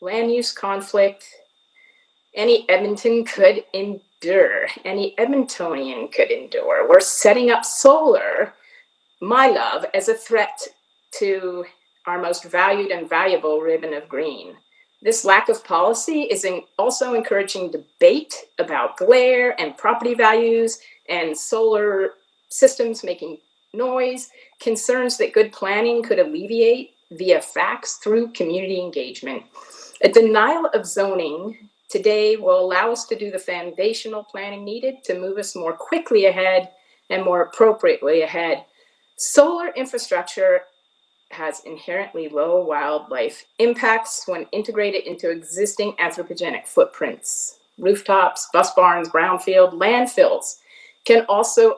land use conflict any Edmonton could endure, any Edmontonian could endure. We're setting up solar, my love, as a threat to our most valued and valuable ribbon of green. This lack of policy is also encouraging debate about glare and property values and solar systems making noise, concerns that good planning could alleviate via facts through community engagement. A denial of zoning today will allow us to do the foundational planning needed to move us more quickly ahead and more appropriately ahead. Solar infrastructure has inherently low wildlife impacts when integrated into existing anthropogenic footprints. Rooftops, bus barns, brownfield, landfills can also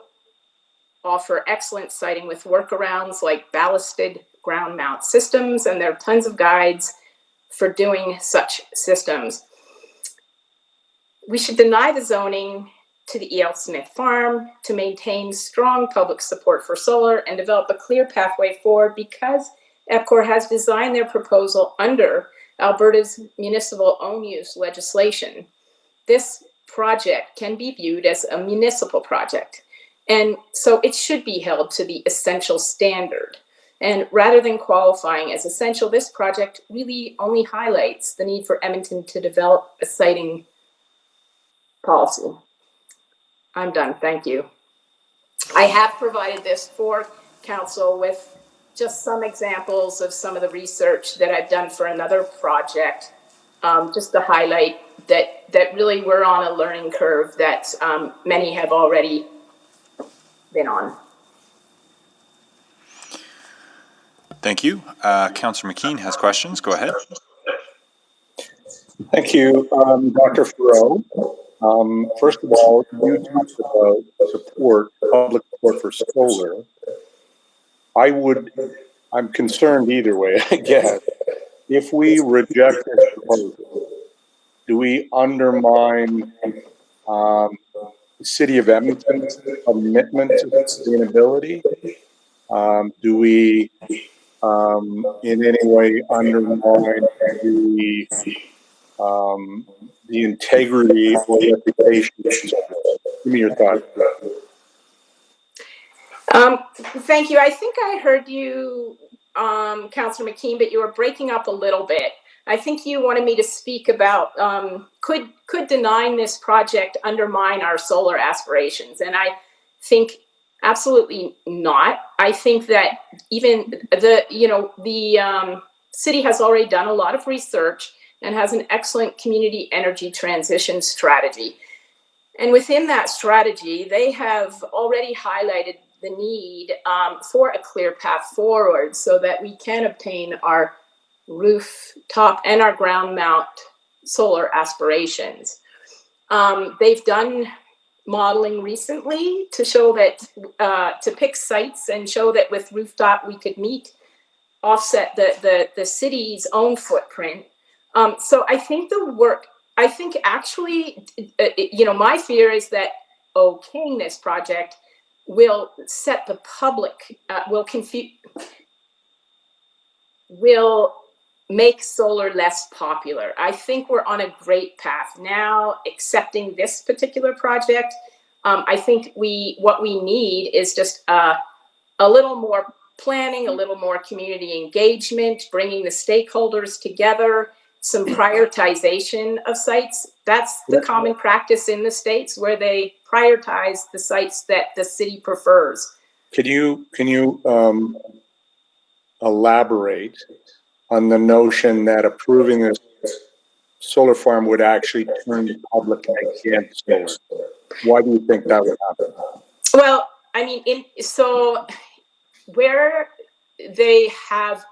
offer excellent siting with workarounds like ballasted ground mount systems, and there are tons of guides for doing such systems. We should deny the zoning to the E.L. Smith Farm to maintain strong public support for solar and develop a clear pathway forward because EPCOR has designed their proposal under Alberta's municipal own use legislation. This project can be viewed as a municipal project, and so it should be held to the essential standard. And rather than qualifying as essential, this project really only highlights the need for Edmonton to develop a siting policy. I'm done, thank you. I have provided this for council with just some examples of some of the research that I've done for another project, just to highlight that really we're on a learning curve that many have already been on. Thank you. Councillor McKean has questions. Go ahead. Thank you, Dr. Farrow. First of all, you talked about public support for solar. I'm concerned either way, I guess. If we reject this proposal, do we undermine the City of Edmonton's commitment to sustainability? Do we in any way undermine the integrity or reputation? Give me your thoughts. Thank you. I think I heard you, Councillor McKean, but you were breaking up a little bit. I think you wanted me to speak about could denying this project undermine our solar aspirations, and I think absolutely not. I think that even the city has already done a lot of research and has an excellent community energy transition strategy. And within that strategy, they have already highlighted the need for a clear path forward so that we can obtain our rooftop and our ground mount solar aspirations. They've done modeling recently to show that, to pick sites and show that with rooftop we could offset the city's own footprint. So I think actually, my fear is that okaying this project will set the public, will make solar less popular. I think we're on a great path now, accepting this particular project. I think what we need is just a little more planning, a little more community engagement, bringing the stakeholders together, some prioritization of sites. That's the common practice in the States, where they prioritize the sites that the city prefers. Can you elaborate on the notion that approving this solar farm would actually turn the public against solar? Why do you think that would happen? Well, I mean, so where they have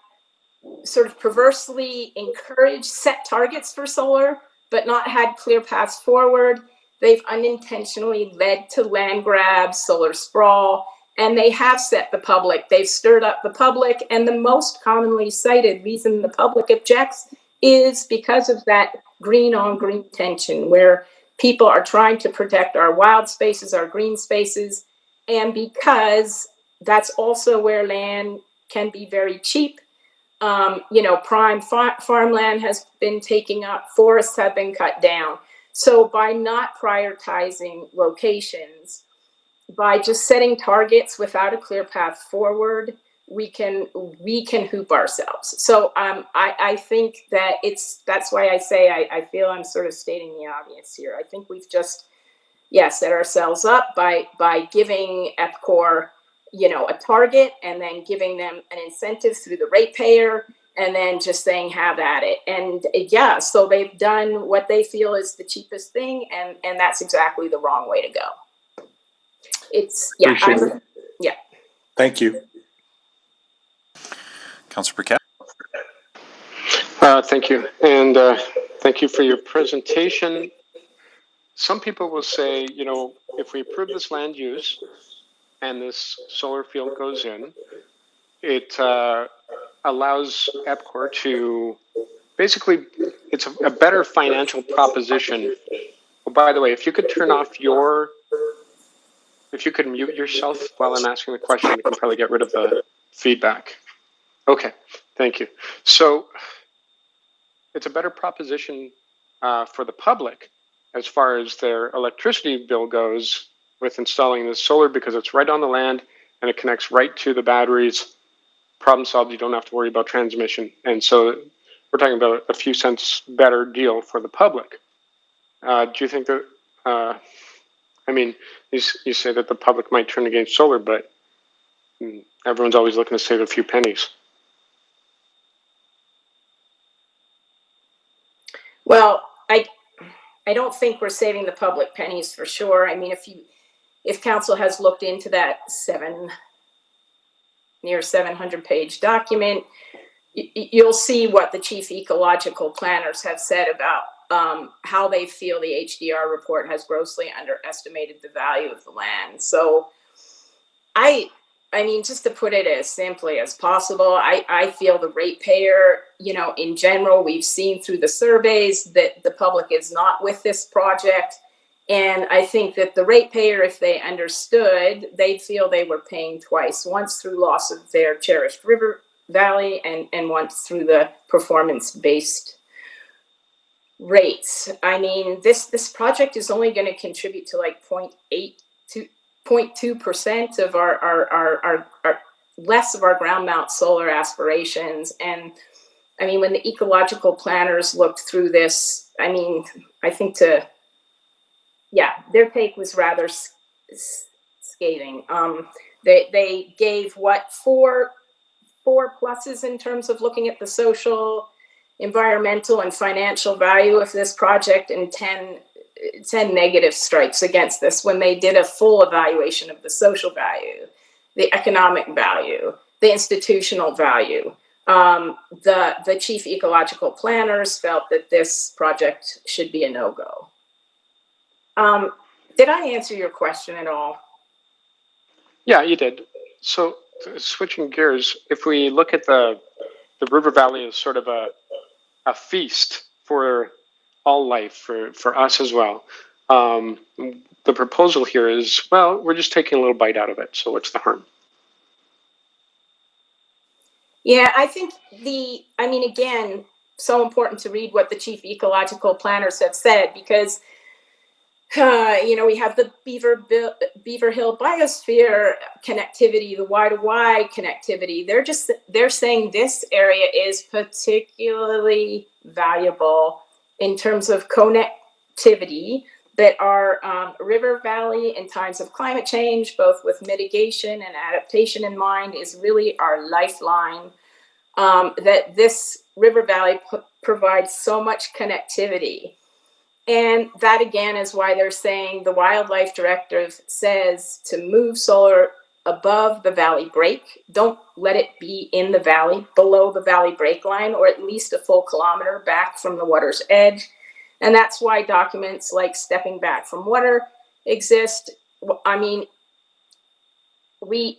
sort of perversely encouraged set targets for solar, but not had clear paths forward, they've unintentionally led to land grabs, solar sprawl, and they have set the public. They've stirred up the public, and the most commonly cited reason the public objects is because of that green on green tension, where people are trying to protect our wild spaces, our green spaces, and because that's also where land can be very cheap. Prime farmland has been taken up, forests have been cut down. So by not prioritizing locations, by just setting targets without a clear path forward, we can hoop ourselves. So I think that that's why I say I feel I'm sort of stating the obvious here. I think we've just set ourselves up by giving EPCOR a target and then giving them an incentive through the ratepayer and then just saying have at it. And so they've done what they feel is the cheapest thing, and that's exactly the wrong way to go. It's Thank you. Councillor Paquette? Thank you. And thank you for your presentation. Some people will say, if we approve this land use and this solar field goes in, it allows EPCOR to basically, it's a better financial proposition. Oh, by the way, if you could turn off if you could mute yourself while I'm asking the question, we can probably get rid of the feedback. Okay, thank you. So it's a better proposition for the public as far as their electricity bill goes with installing this solar, because it's right on the land and it connects right to the batteries. Problem solved, you don't have to worry about transmission. And so we're talking about a few cents better deal for the public. Do you think that, you say that the public might turn against solar, but everyone's always looking to save a few pennies. Well, I don't think we're saving the public pennies for sure. I mean, if council has looked into that near 700-page document, you'll see what the chief ecological planners have said about how they feel the HDR report has grossly underestimated the value of the land. So I mean, just to put it as simply as possible, I feel the ratepayer, in general, we've seen through the surveys that the public is not with this project. And I think that the ratepayer, if they understood, they'd feel they were paying twice, once through loss of their cherished river valley and once through the performance-based rates. I mean, this project is only going to contribute to like 0.2% of our less of our ground mount solar aspirations. And I mean, when the ecological planners looked through this, I mean, I think their take was rather scathing. They gave four pluses in terms of looking at the social, environmental, and financial value of this project, and 10 negative strikes against this when they did a full evaluation of the social value, the economic value, the institutional value. The chief ecological planners felt that this project should be a no-go. Did I answer your question at all? Yeah, you did. So switching gears, if we look at the river valley as sort of a feast for all life, for us as well. The proposal here is, well, we're just taking a little bite out of it. So what's the harm? Yeah, I think again, so important to read what the chief ecological planners have said, because we have the Beaver Hill biosphere connectivity, the Y-to-Y connectivity. They're saying this area is particularly valuable in terms of connectivity, that our river valley in times of climate change, both with mitigation and adaptation in mind, is really our lifeline. That this river valley provides so much connectivity And that again is why they're saying the wildlife directive says to move solar above the valley break. Don't let it be in the valley, below the valley break line, or at least a full kilometer back from the water's edge. And that's why documents like stepping back from water exist. I mean, the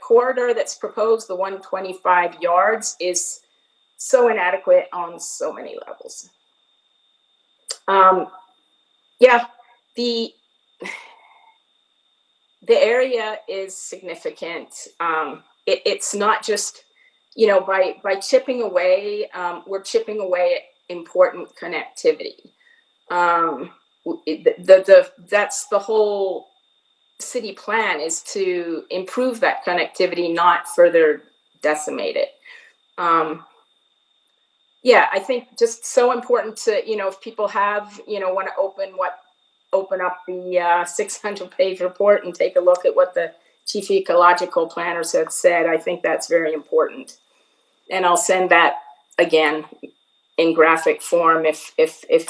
corridor that's proposed, the 125 yards, is so inadequate on so many levels. The area is significant. It's not just, by chipping away, we're chipping away at important connectivity. That's the whole city plan, is to improve that connectivity, not further decimate it. I think just so important to, if people have, want to open up the 600-page report and take a look at what the chief ecological planners have said. I think that's very important. And I'll send that again in graphic form if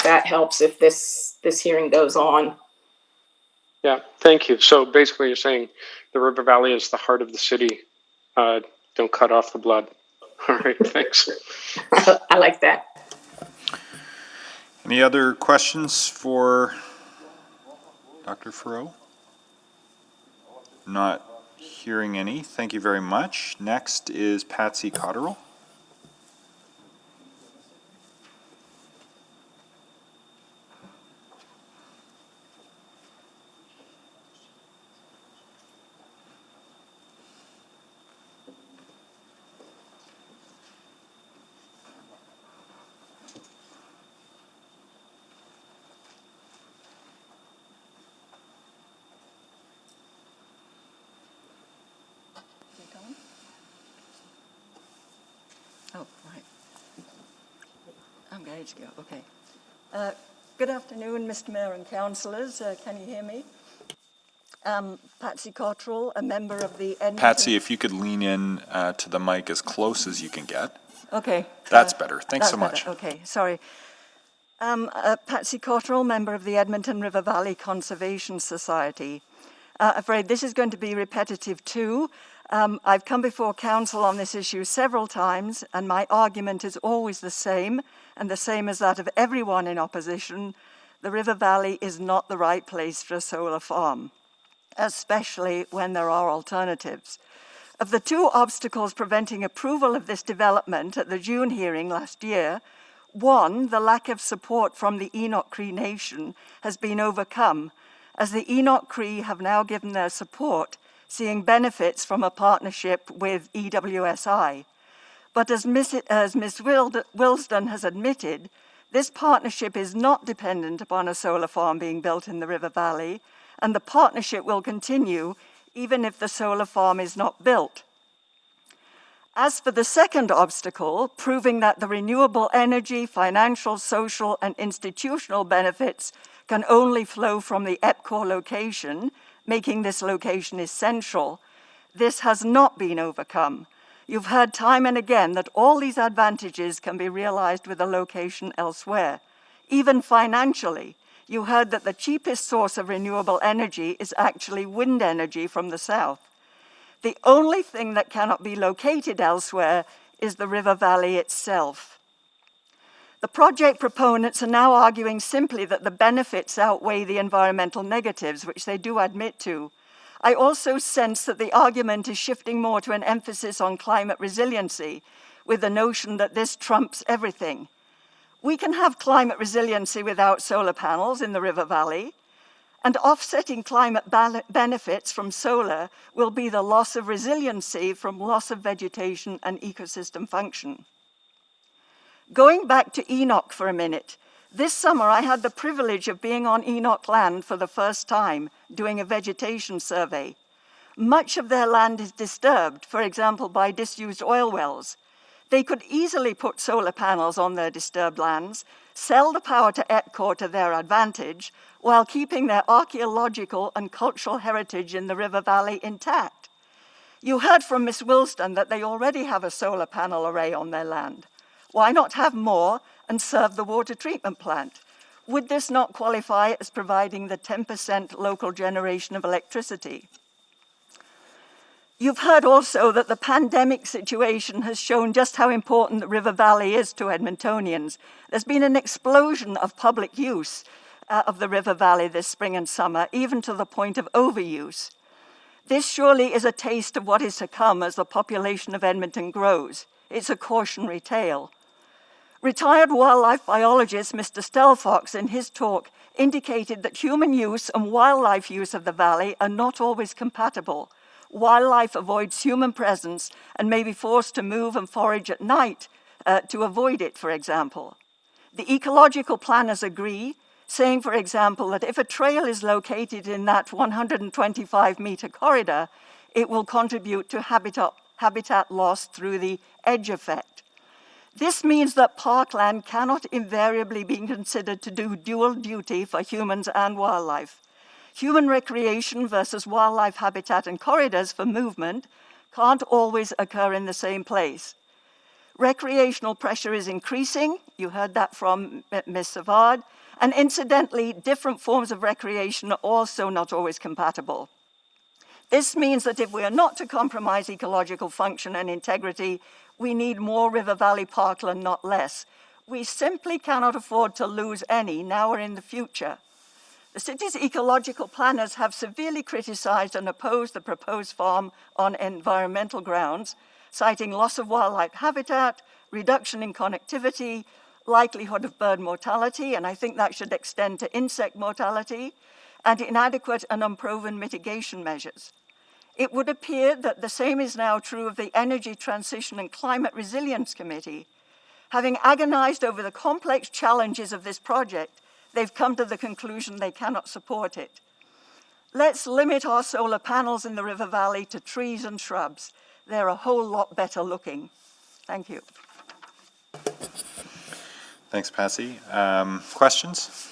that helps, if this hearing goes on. Yeah, thank you. So basically you're saying the river valley is the heart of the city. Don't cut off the blood. All right, thanks. I like that. Any other questions for Dr. Farrow? Not hearing any. Thank you very much. Next is Patsy Cotterell. Oh, right. I'm ready to go. Okay. Good afternoon, Mr. Mayor and councillors. Can you hear me? Patsy Cotterell, a member of the Edmonton... Patsy, if you could lean in to the mic as close as you can get. Okay. That's better. Thanks so much. Better. Okay, sorry. Patsy Cotterell, member of the Edmonton River Valley Conservation Society. Afraid this is going to be repetitive too. I've come before council on this issue several times, and my argument is always the same, and the same as that of everyone in opposition. The River Valley is not the right place for a solar farm, especially when there are alternatives. Of the two obstacles preventing approval of this development at the June hearing last year, one, the lack of support from the Enoch Cree Nation, has been overcome, as the Enoch Cree have now given their support, seeing benefits from a partnership with EWSI. But as Ms. Wilsden has admitted, this partnership is not dependent upon a solar farm being built in the River Valley, and the partnership will continue even if the solar farm is not built. As for the second obstacle, proving that the renewable energy, financial, social, and institutional benefits can only flow from the EPCOR location, making this location essential, this has not been overcome. You've heard time and again that all these advantages can be realized with a location elsewhere. Even financially, you heard that the cheapest source of renewable energy is actually wind energy from the south. The only thing that cannot be located elsewhere is the river valley itself. The project proponents are now arguing simply that the benefits outweigh the environmental negatives, which they do admit to. I also sense that the argument is shifting more to an emphasis on climate resiliency, with the notion that this trumps everything. We can have climate resiliency without solar panels in the river valley, and offsetting climate benefits from solar will be the loss of resiliency from loss of vegetation and ecosystem function. Going back to Enoch for a minute, this summer I had the privilege of being on Enoch land for the first time, doing a vegetation survey. Much of their land is disturbed, for example, by disused oil wells. They could easily put solar panels on their disturbed lands, sell the power to EPCOR to their advantage, while keeping their archaeological and cultural heritage in the river valley intact. You heard from Ms. Wilsden that they already have a solar panel array on their land. Why not have more and serve the water treatment plant. Would this not qualify as providing the 10% local generation of electricity? You've heard also that the pandemic situation has shown just how important the River Valley is to Edmontonians. There's been an explosion of public use of the River Valley this spring and summer, even to the point of overuse. This surely is a taste of what is to come as the population of Edmonton grows. It's a cautionary tale. Retired wildlife biologist Mr. Stelfox, in his talk, indicated that human use and wildlife use of the valley are not always compatible. Wildlife avoids human presence and may be forced to move and forage at night to avoid it, for example. The ecological planners agree, saying, for example, that if a trail is located in that 125-meter corridor, it will contribute to habitat loss through the edge effect. This means that parkland cannot invariably be considered to do dual duty for humans and wildlife. Human recreation versus wildlife habitat and corridors for movement can't always occur in the same place. Recreational pressure is increasing, you heard that from Ms. Savard, and incidentally, different forms of recreation are also not always compatible. This means that if we are not to compromise ecological function and integrity, we need more River Valley parkland, not less. We simply cannot afford to lose any now or in the future. The city's ecological planners have severely criticized and opposed the proposed farm on environmental grounds, citing loss of wildlife habitat, reduction in connectivity, likelihood of bird mortality, and I think that should extend to insect mortality, and inadequate and unproven mitigation measures. It would appear that the same is now true of the Energy Transition and Climate Resilience Committee. Having agonized over the complex challenges of this project, they've come to the conclusion they cannot support it. Let's limit our solar panels in the River Valley to trees and shrubs. They're a whole lot better looking. Thank you. Thanks, Patsy. Questions?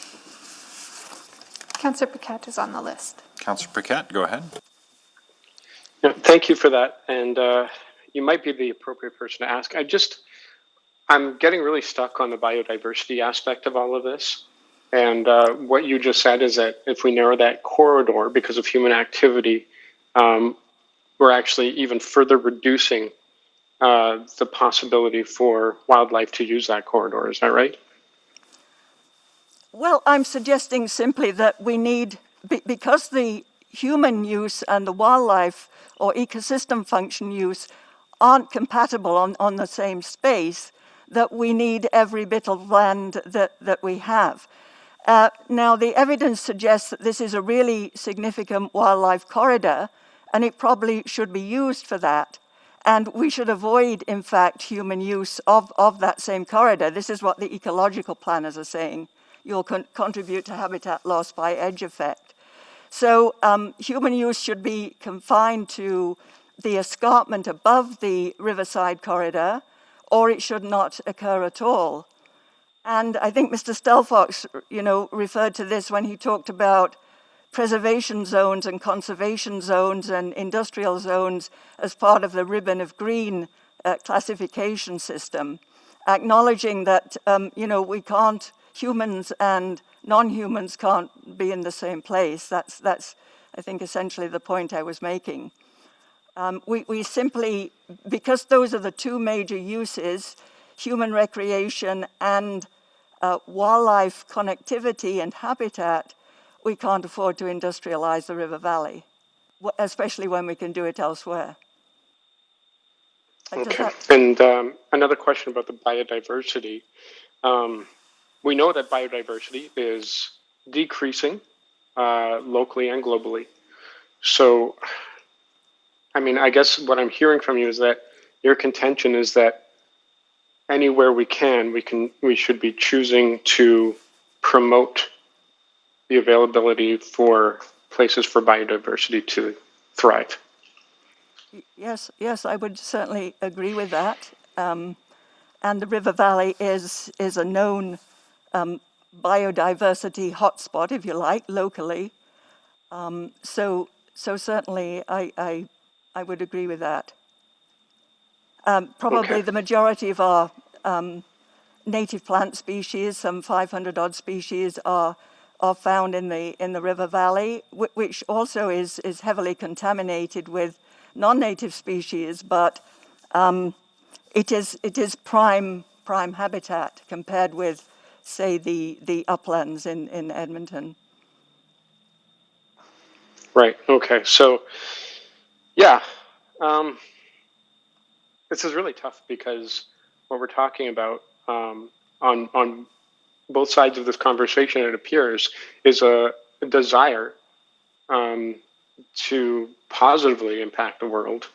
Councillor Paquette is on the list. Councillor Paquette, go ahead. Yeah, thank you for that. And you might be the appropriate person to ask. I'm getting really stuck on the biodiversity aspect of all of this. And what you just said is that if we narrow that corridor because of human activity, we're actually even further reducing the possibility for wildlife to use that corridor. Is that right? Well, I'm suggesting simply that we need, because the human use and the wildlife or ecosystem function use aren't compatible on the same space, that we need every bit of land that we have. Now, the evidence suggests that this is a really significant wildlife corridor, and it probably should be used for that. And we should avoid, in fact, human use of that same corridor. This is what the ecological planners are saying. You'll contribute to habitat loss by edge effect. So human use should be confined to the escarpment above the riverside corridor, or it should not occur at all. And I think Mr. Stelfox, referred to this when he talked about preservation zones and conservation zones and industrial zones as part of the ribbon of green classification system, acknowledging that, we can't, humans and non-humans can't be in the same place. That's I think, essentially the point I was making. We simply, because those are the two major uses, human recreation and wildlife connectivity and habitat, we can't afford to industrialize the River Valley, especially when we can do it elsewhere. Okay, and another question about the biodiversity. We know that biodiversity is decreasing locally and globally. So, I guess what I'm hearing from you is that your contention is that anywhere we should be choosing to promote the availability for places for biodiversity to thrive. Yes, I would certainly agree with that. And the River Valley is a known biodiversity hotspot, if you like, locally. So certainly I would agree with that. Probably the majority of our native plant species, some 500 odd species are found in the river valley, which also is heavily contaminated with non-native species, but it is prime habitat compared with, say, the uplands in Edmonton. Right. Okay. So, yeah, this is really tough because what we're talking about on both sides of this conversation, it appears, is a desire to positively impact the world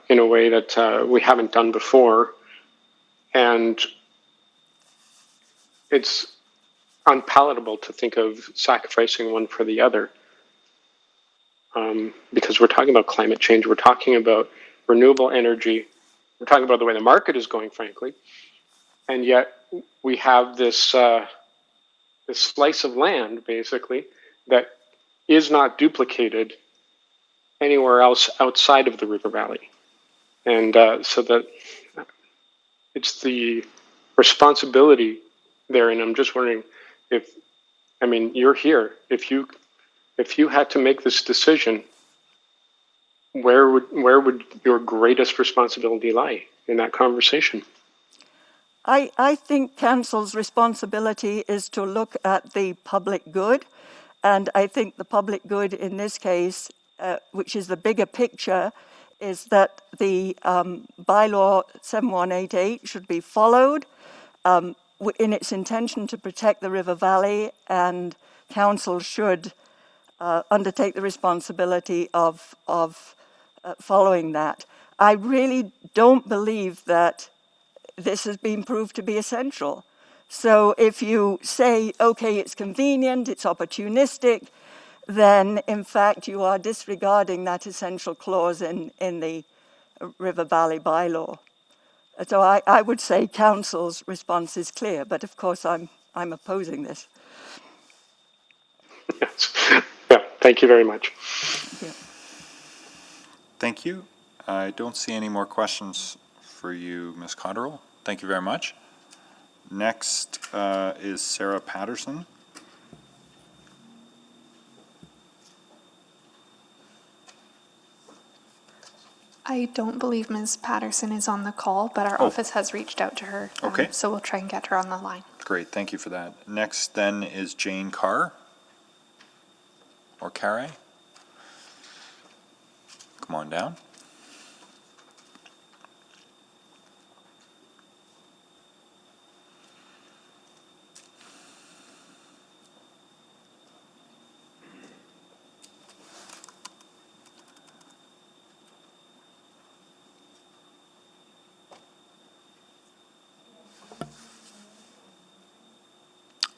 in a way that we haven't done before, and it's unpalatable to think of sacrificing one for the other. Because we're talking about climate change, we're talking about renewable energy, we're talking about the way the market is going, frankly, and yet we have this this slice of land, basically, that is not duplicated anywhere else outside of the river valley, and so that it's the responsibility there. And I'm just wondering if, I mean, you're here, if you had to make this decision, where would your greatest responsibility lie in that conversation? I think council's responsibility is to look at the public good, and I think the public good in this case, which is the bigger picture, is that the bylaw 7188 should be followed in its intention to protect the river valley, and council should undertake the responsibility of following that. I really don't believe that this has been proved to be essential. So if you say, okay, it's convenient, it's opportunistic, then in fact you are disregarding that essential clause in the River Valley bylaw. So I would say council's response is clear, but of course I'm opposing this. Yes. Yeah, thank you very much. Thank you. I don't see any more questions for you, Ms. Cotterell. Thank you very much. Next is Sarah Patterson. I don't believe Ms. Patterson is on the call, but our office has reached out to her. Okay. So we'll try and get her on the line. Great, thank you for that. Next then is Jane Carr, or Carre. Come on down.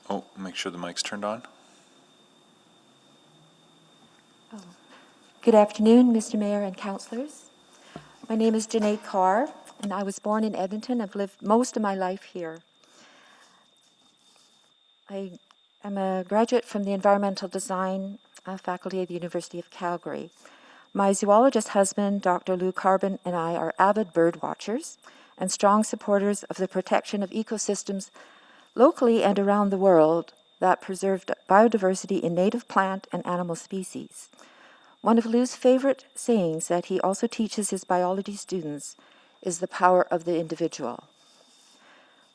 Oh, make sure the mic's turned on. Good afternoon, Mr. Mayor and councillors. My name is Janae Carr, and I was born in Edmonton. I've lived most of my life here. I am a graduate from the Environmental Design faculty of the University of Calgary. My zoologist husband, Dr. Lou Carbon, and I are avid bird watchers and strong supporters of the protection of ecosystems locally and around the world that preserve biodiversity in native plant and animal species. One of Lou's favorite sayings that he also teaches his biology students is the power of the individual.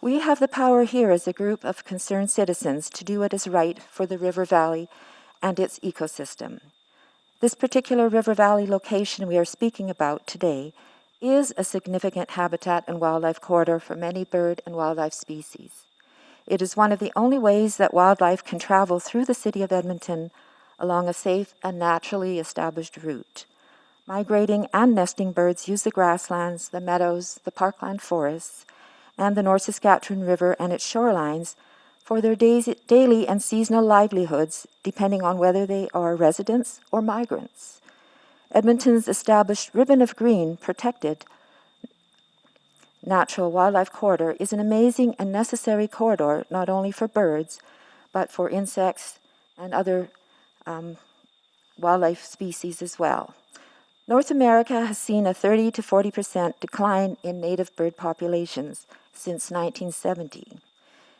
We have the power here as a group of concerned citizens to do what is right for the river valley and its ecosystem. This particular river valley location we are speaking about today is a significant habitat and wildlife corridor for many bird and wildlife species. It is one of the only ways that wildlife can travel through the city of Edmonton along a safe and naturally established route. Migrating and nesting birds use the grasslands, the meadows, the parkland forests, and the North Saskatchewan River and its shorelines for their daily and seasonal livelihoods, depending on whether they are residents or migrants. Edmonton's established ribbon of green protected natural wildlife corridor is an amazing and necessary corridor not only for birds, but for insects and other wildlife species as well. North America has seen a 30 to 40% decline in native bird populations since 1970.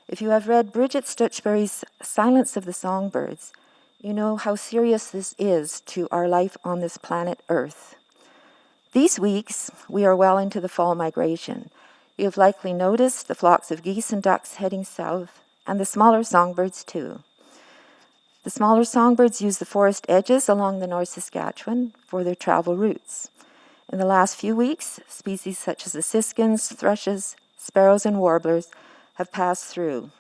If you have read Bridget Stutchbury's Silence of the Songbirds, you know how serious this is to our life on this planet Earth. These weeks, we are well into the fall migration. You have likely noticed the flocks of geese and ducks heading south, and the smaller songbirds too. The smaller songbirds use the forest edges along the North Saskatchewan for their travel routes. In the last few weeks, species such as the siskins, thrushes, sparrows, and warblers have passed through.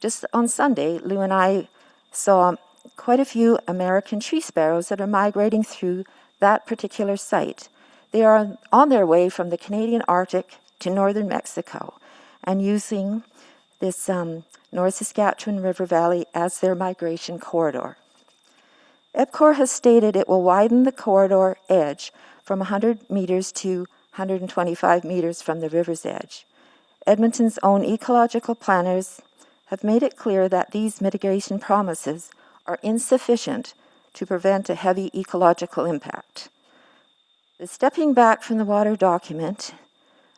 Just on Sunday, Lou and I saw quite a few American tree sparrows that are migrating through that particular site. They are on their way from the Canadian Arctic to northern Mexico and using this North Saskatchewan River Valley as their migration corridor. EPCOR has stated it will widen the corridor edge from 100 meters to 125 meters from the river's edge. Edmonton's own ecological planners have made it clear that these mitigation promises are insufficient to prevent a heavy ecological impact. The Stepping Back from the Water document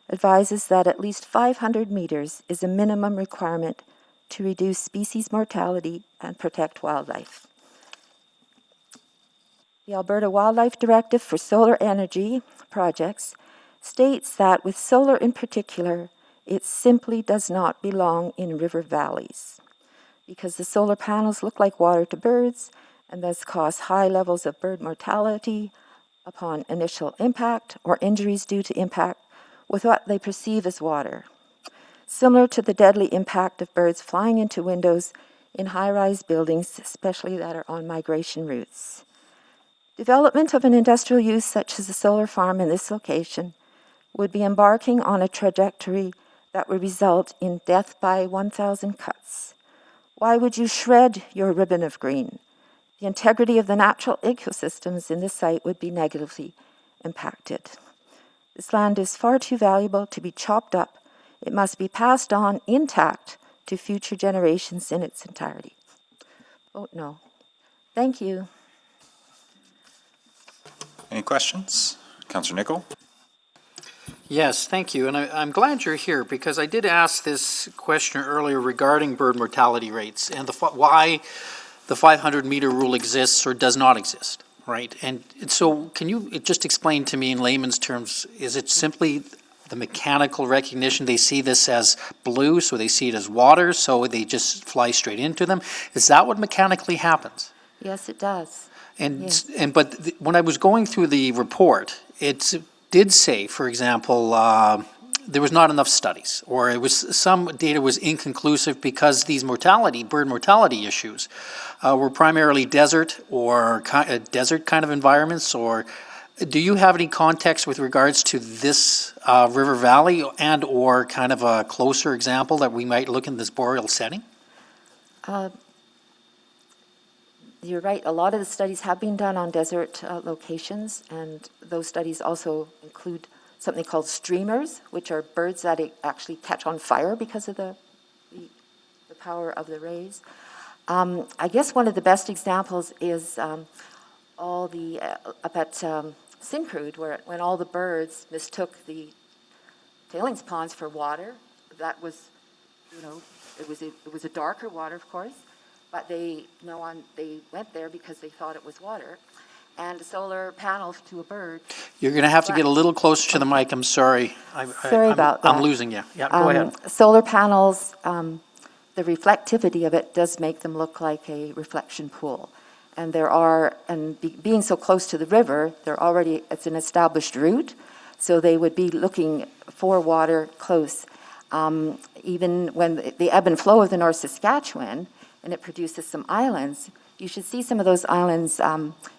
advises that at least 500 meters is a minimum requirement to reduce species mortality and protect wildlife. The Alberta Wildlife Directive for Solar Energy Projects states that with solar in particular, it simply does not belong in river valleys because the solar panels look like water to birds and thus cause high levels of bird mortality upon initial impact or injuries due to impact with what they perceive as water, similar to the deadly impact of birds flying into windows in high-rise buildings, especially that are on migration routes. Development of an industrial use such as a solar farm in this location would be embarking on a trajectory that would result in death by 1,000 cuts. Why would you shred your ribbon of green? The integrity of the natural ecosystems in this site would be negatively impacted. This land is far too valuable to be chopped up. It must be passed on intact to future generations in its entirety. Vote no. Thank you. Any questions? Councillor Nicol? Yes, thank you. And I'm glad you're here because I did ask this question earlier regarding bird mortality rates and why the 500-meter rule exists or does not exist, right? And so can you just explain to me in layman's terms, is it simply the mechanical recognition? They see this as blue, so they see it as water, so they just fly straight into them? Is that what mechanically happens? Yes, it does. But when I was going through the report, it did say, for example, there was not enough studies, or it was some data was inconclusive because these bird mortality issues were primarily desert or desert kind of environments. Or do you have any context with regards to this river valley and or kind of a closer example that we might look in this boreal setting? You're right. A lot of the studies have been done on desert locations, and those studies also include something called streamers, which are birds that actually catch on fire because of the power of the rays. I guess one of the best examples is up at Syncrude, when all the birds mistook the tailings ponds for water. That was, it was a darker water, of course, but they went there because they thought it was water. And a solar panel to a bird. You're going to have to get a little closer to the mic. I'm sorry. Sorry about that. I'm losing you. Yeah, go ahead. Solar panels, the reflectivity of it does make them look like a reflection pool. And being so close to the river, it's an established route, so they would be looking for water close. Even when the ebb and flow of the North Saskatchewan, and it produces some islands, you should see some of those islands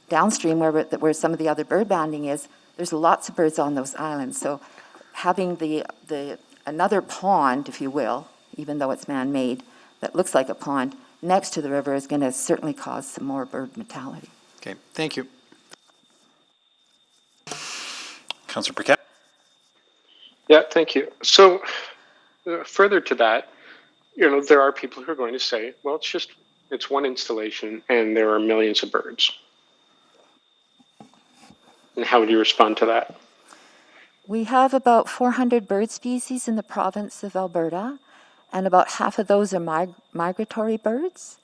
downstream where some of the other bird banding is. There's lots of birds on those islands. So having another pond, if you will, even though it's man-made, that looks like a pond next to the river is going to certainly cause some more bird mortality. Okay, thank you. Councillor Briquette? Yeah, thank you. So further to that, there are people who are going to say, well, it's one installation and there are millions of birds. And how would you respond to that? We have about 400 bird species in the province of Alberta, and about half of those are migratory birds,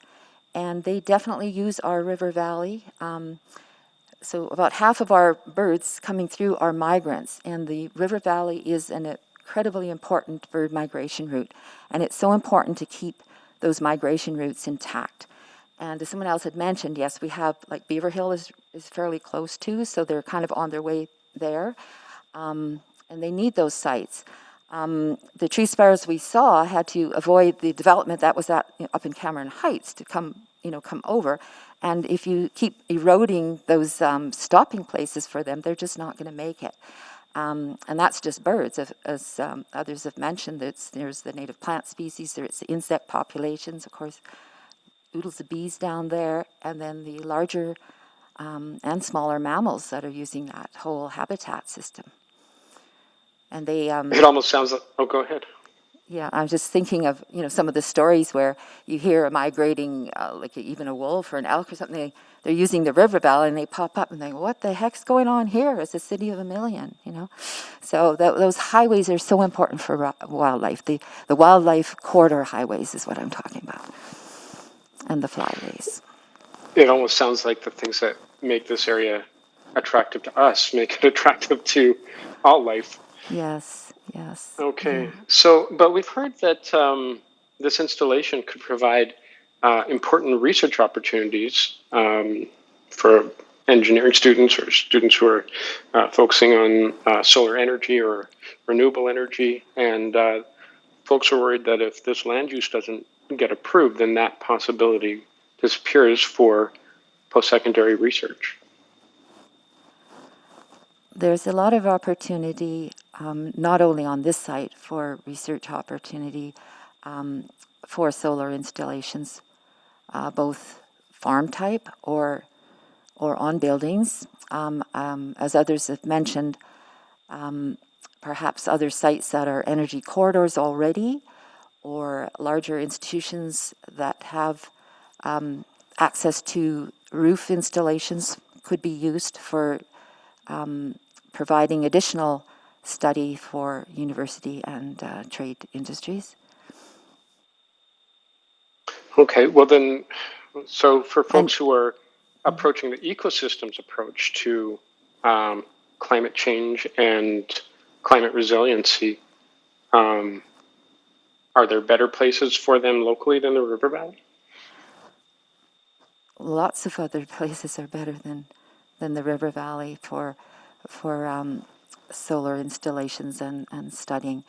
and they definitely use our river valley. So about half of our birds coming through are migrants, and the river valley is an incredibly important bird migration route, and it's so important to keep those migration routes intact. And as someone else had mentioned, yes, we have, like Beaver Hill is fairly close too, so they're kind of on their way there, and they need those sites. The tree sparrows we saw had to avoid the development that was up in Cameron Heights to come over. And if you keep eroding those stopping places for them, they're just not going to make it. And that's just birds. As others have mentioned, there's the native plant species, there's the insect populations, of course, oodles of bees down there, and then the larger and smaller mammals that are using that whole habitat system. And they... it almost sounds like... Oh, go ahead. Yeah, I'm just thinking of, some of the stories where you hear a migrating, like even a wolf or an elk or something, they're using the river valley and they pop up and they go, what the heck's going on here? It's a city of a million, So those highways are so important for wildlife. The wildlife corridor highways is what I'm talking about. And the flyways. It almost sounds like the things that make this area attractive to us make it attractive to all life. Yes. Okay. Yeah. So, but we've heard that this installation could provide important research opportunities for engineering students or students who are focusing on solar energy or renewable energy. And folks are worried that if this land use doesn't get approved, then that possibility disappears for post-secondary research. There's a lot of opportunity, not only on this site for research opportunity for solar installations, both farm type or on buildings. As others have mentioned, perhaps other sites that are energy corridors already, or larger institutions that have access to roof installations could be used for providing additional study for university and trade industries. Okay, well then, so for folks who are approaching the ecosystems approach to climate change and climate resiliency, are there better places for them locally than the river valley? Lots of other places are better than the river valley for solar installations and studying.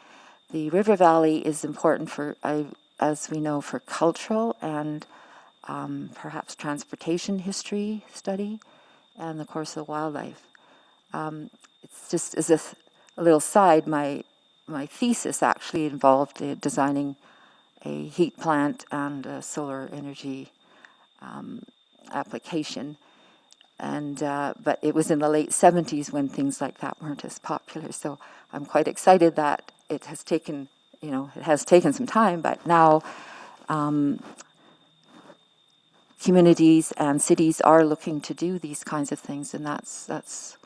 The river valley is important for, as we know, for cultural and perhaps transportation history study, and of course the wildlife. It's just as a little side, my thesis actually involved designing a heat plant and a solar energy application. And but it was in the late 70s when things like that weren't as popular. So I'm quite excited that it has taken, some time, but now communities and cities are looking to do these kinds of things, and that's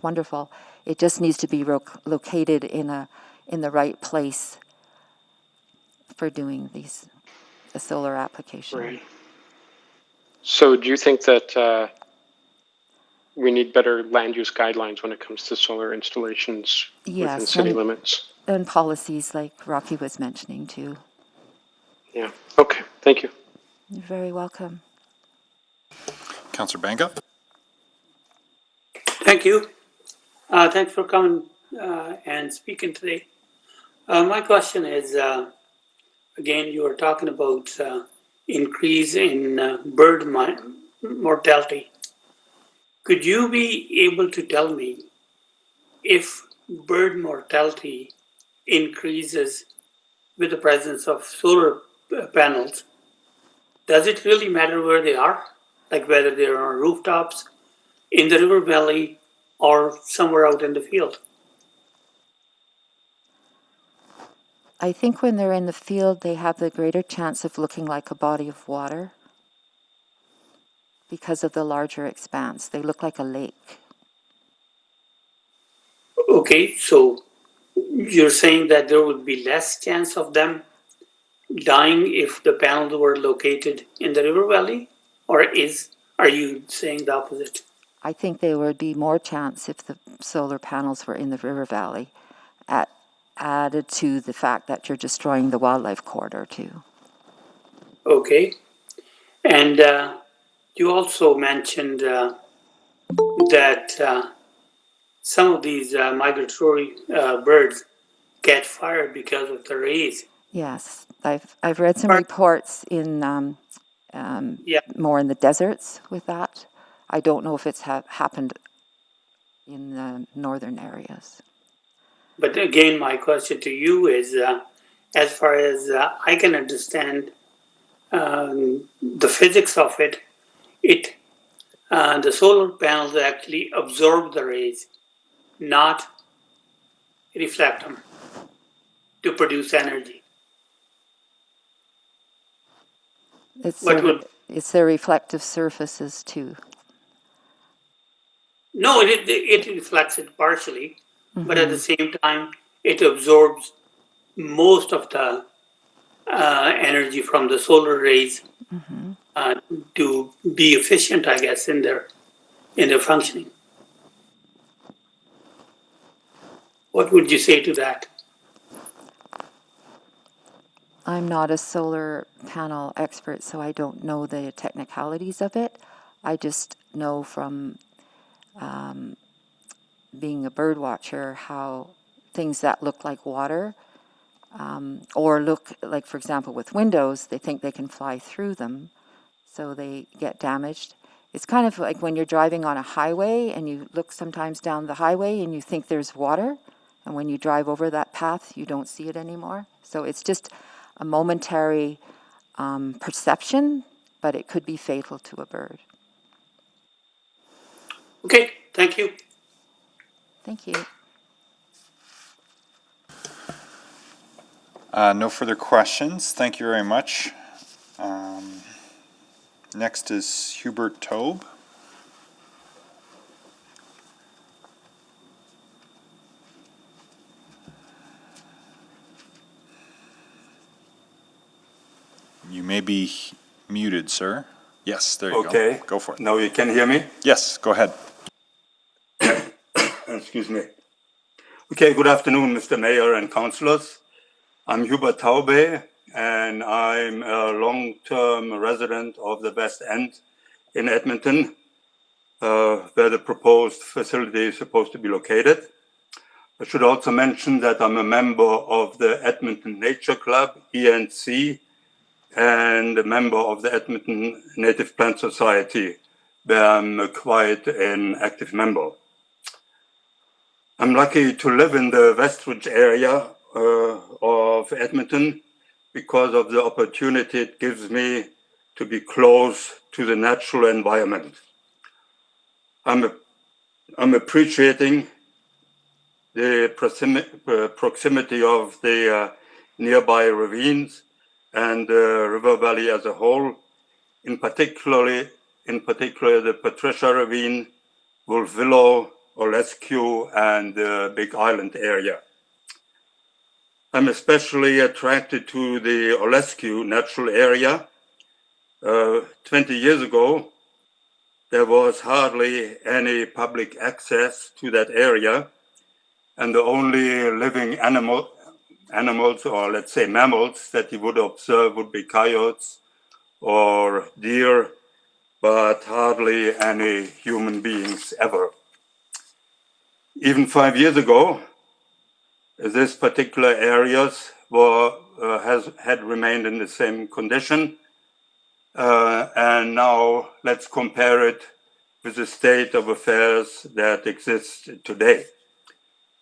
wonderful. It just needs to be located in the right place for doing the solar application. Right. So do you think that we need better land use guidelines when it comes to solar installations within city limits? And policies like Rocky was mentioning too. Yeah, okay, thank you. You're very welcome. Councillor Banga. Thank you. Thanks for coming and speaking today. My question is, again, you were talking about increase in bird mortality. Could you be able to tell me if bird mortality increases with the presence of solar panels? Does it really matter where they are? Like whether they're on rooftops, in the river valley, or somewhere out in the field? I think when they're in the field, they have the greater chance of looking like a body of water because of the larger expanse. They look like a lake. Okay, so you're saying that there would be less chance of them dying if the panels were located in the river valley, or are you saying the opposite? I think there would be more chance if the solar panels were in the river valley, added to the fact that you're destroying the wildlife corridor too. Okay, and you also mentioned that some of these migratory birds get fired because of the rays. Yes, I've read some reports in more in the deserts with that. I don't know if it's happened in the northern areas. But again, my question to you is, as far as I can understand the physics of it, the solar panels actually absorb the rays, not reflect them to produce energy. It's their reflective surfaces too. No, it reflects it partially, but at the same time, it absorbs most of the energy from the solar rays to be efficient, I guess, in their functioning. What would you say to that? I'm not a solar panel expert, so I don't know the technicalities of it. I just know from being a bird watcher how things that look like water or look like, for example, with windows, they think they can fly through them, so they get damaged. It's kind of like when you're driving on a highway and you look sometimes down the highway and you think there's water, and when you drive over that path, you don't see it anymore. So it's just a momentary perception, but it could be fatal to a bird. Okay, thank you. Thank you. No further questions. Thank you very much. Next is Hubert Vogt. You may be muted, sir. Yes, there you go. Okay. Go for it. Now you can hear me? Yes, go ahead. Excuse me. Okay, good afternoon, Mr. Mayor and councillors. I'm Hubert Vogt, and I'm a long-term resident of the West End in Edmonton, where the proposed facility is supposed to be located. I should also mention that I'm a member of the Edmonton Nature Club, ENC, and a member of the Edmonton Native Plant Society, where I'm quite an active member. I'm lucky to live in the Westridge area of Edmonton because of the opportunity it gives me to be close to the natural environment. I'm appreciating the proximity of the nearby ravines and the river valley as a whole, in particular the Patricia Ravine, Wolf Willow, Olescu, and the Big Island area. I'm especially attracted to the Olescu natural area. 20 years ago, there was hardly any public access to that area, and the only living animals, or let's say mammals, that you would observe would be coyotes or deer, but hardly any human beings ever. Even 5 years ago, this particular areas had remained in the same condition, and now let's compare it with the state of affairs that exists today.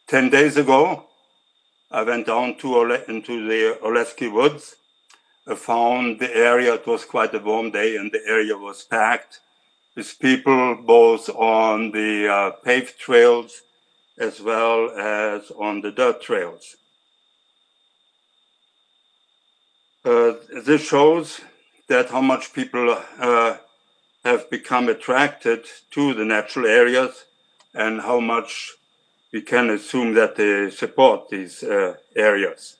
10 days ago, I went down into the Olescu Woods. I found the area, it was quite a warm day, and the area was packed with people both on the paved trails as well as on the dirt trails. This shows that how much people have become attracted to the natural areas and how much we can assume that they support these areas.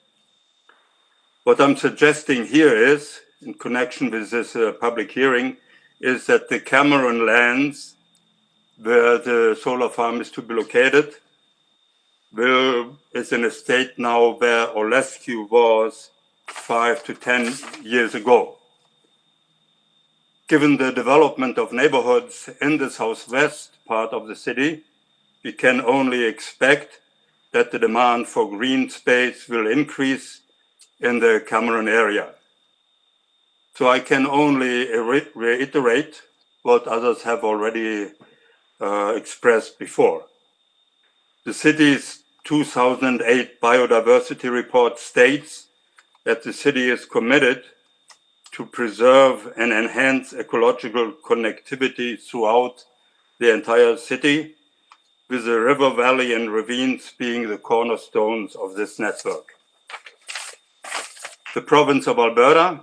What I'm suggesting here is, in connection with this public hearing, is that the Cameron lands where the solar farm is to be located is in a state now where Olescu was 5 to 10 years ago. Given the development of neighborhoods in the southwest part of the city, we can only expect that the demand for green space will increase in the Cameron area. So I can only reiterate what others have already expressed before. The city's 2008 biodiversity report states that the city is committed to preserve and enhance ecological connectivity throughout the entire city, with the river valley and ravines being the cornerstones of this network. The province of Alberta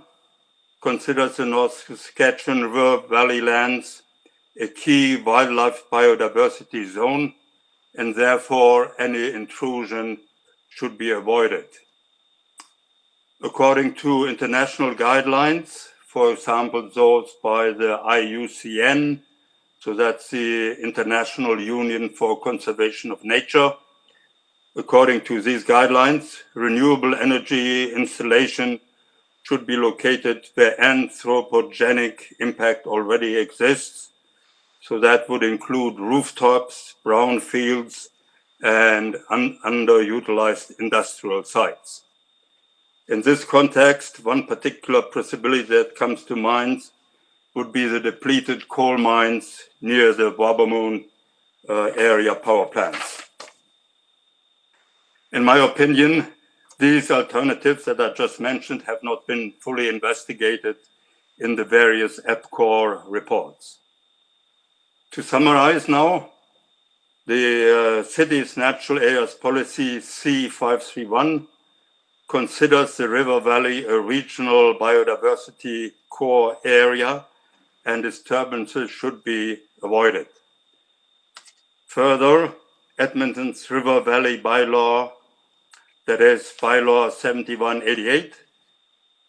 considers the North Saskatchewan River Valley lands a key wildlife biodiversity zone, and therefore any intrusion should be avoided. According to international guidelines, for example, those by the IUCN, so that's the International Union for Conservation of Nature, according to these guidelines, renewable energy installation should be located where anthropogenic impact already exists. So that would include rooftops, brownfields, and underutilized industrial sites. In this context, one particular possibility that comes to mind would be the depleted coal mines near the Wabamun area power plants. In my opinion, these alternatives that I just mentioned have not been fully investigated in the various EPCOR reports. To summarize now, the city's natural areas policy C531 considers the river valley a regional biodiversity core area, and disturbances should be avoided. Further, Edmonton's river valley bylaw, that is bylaw 7188,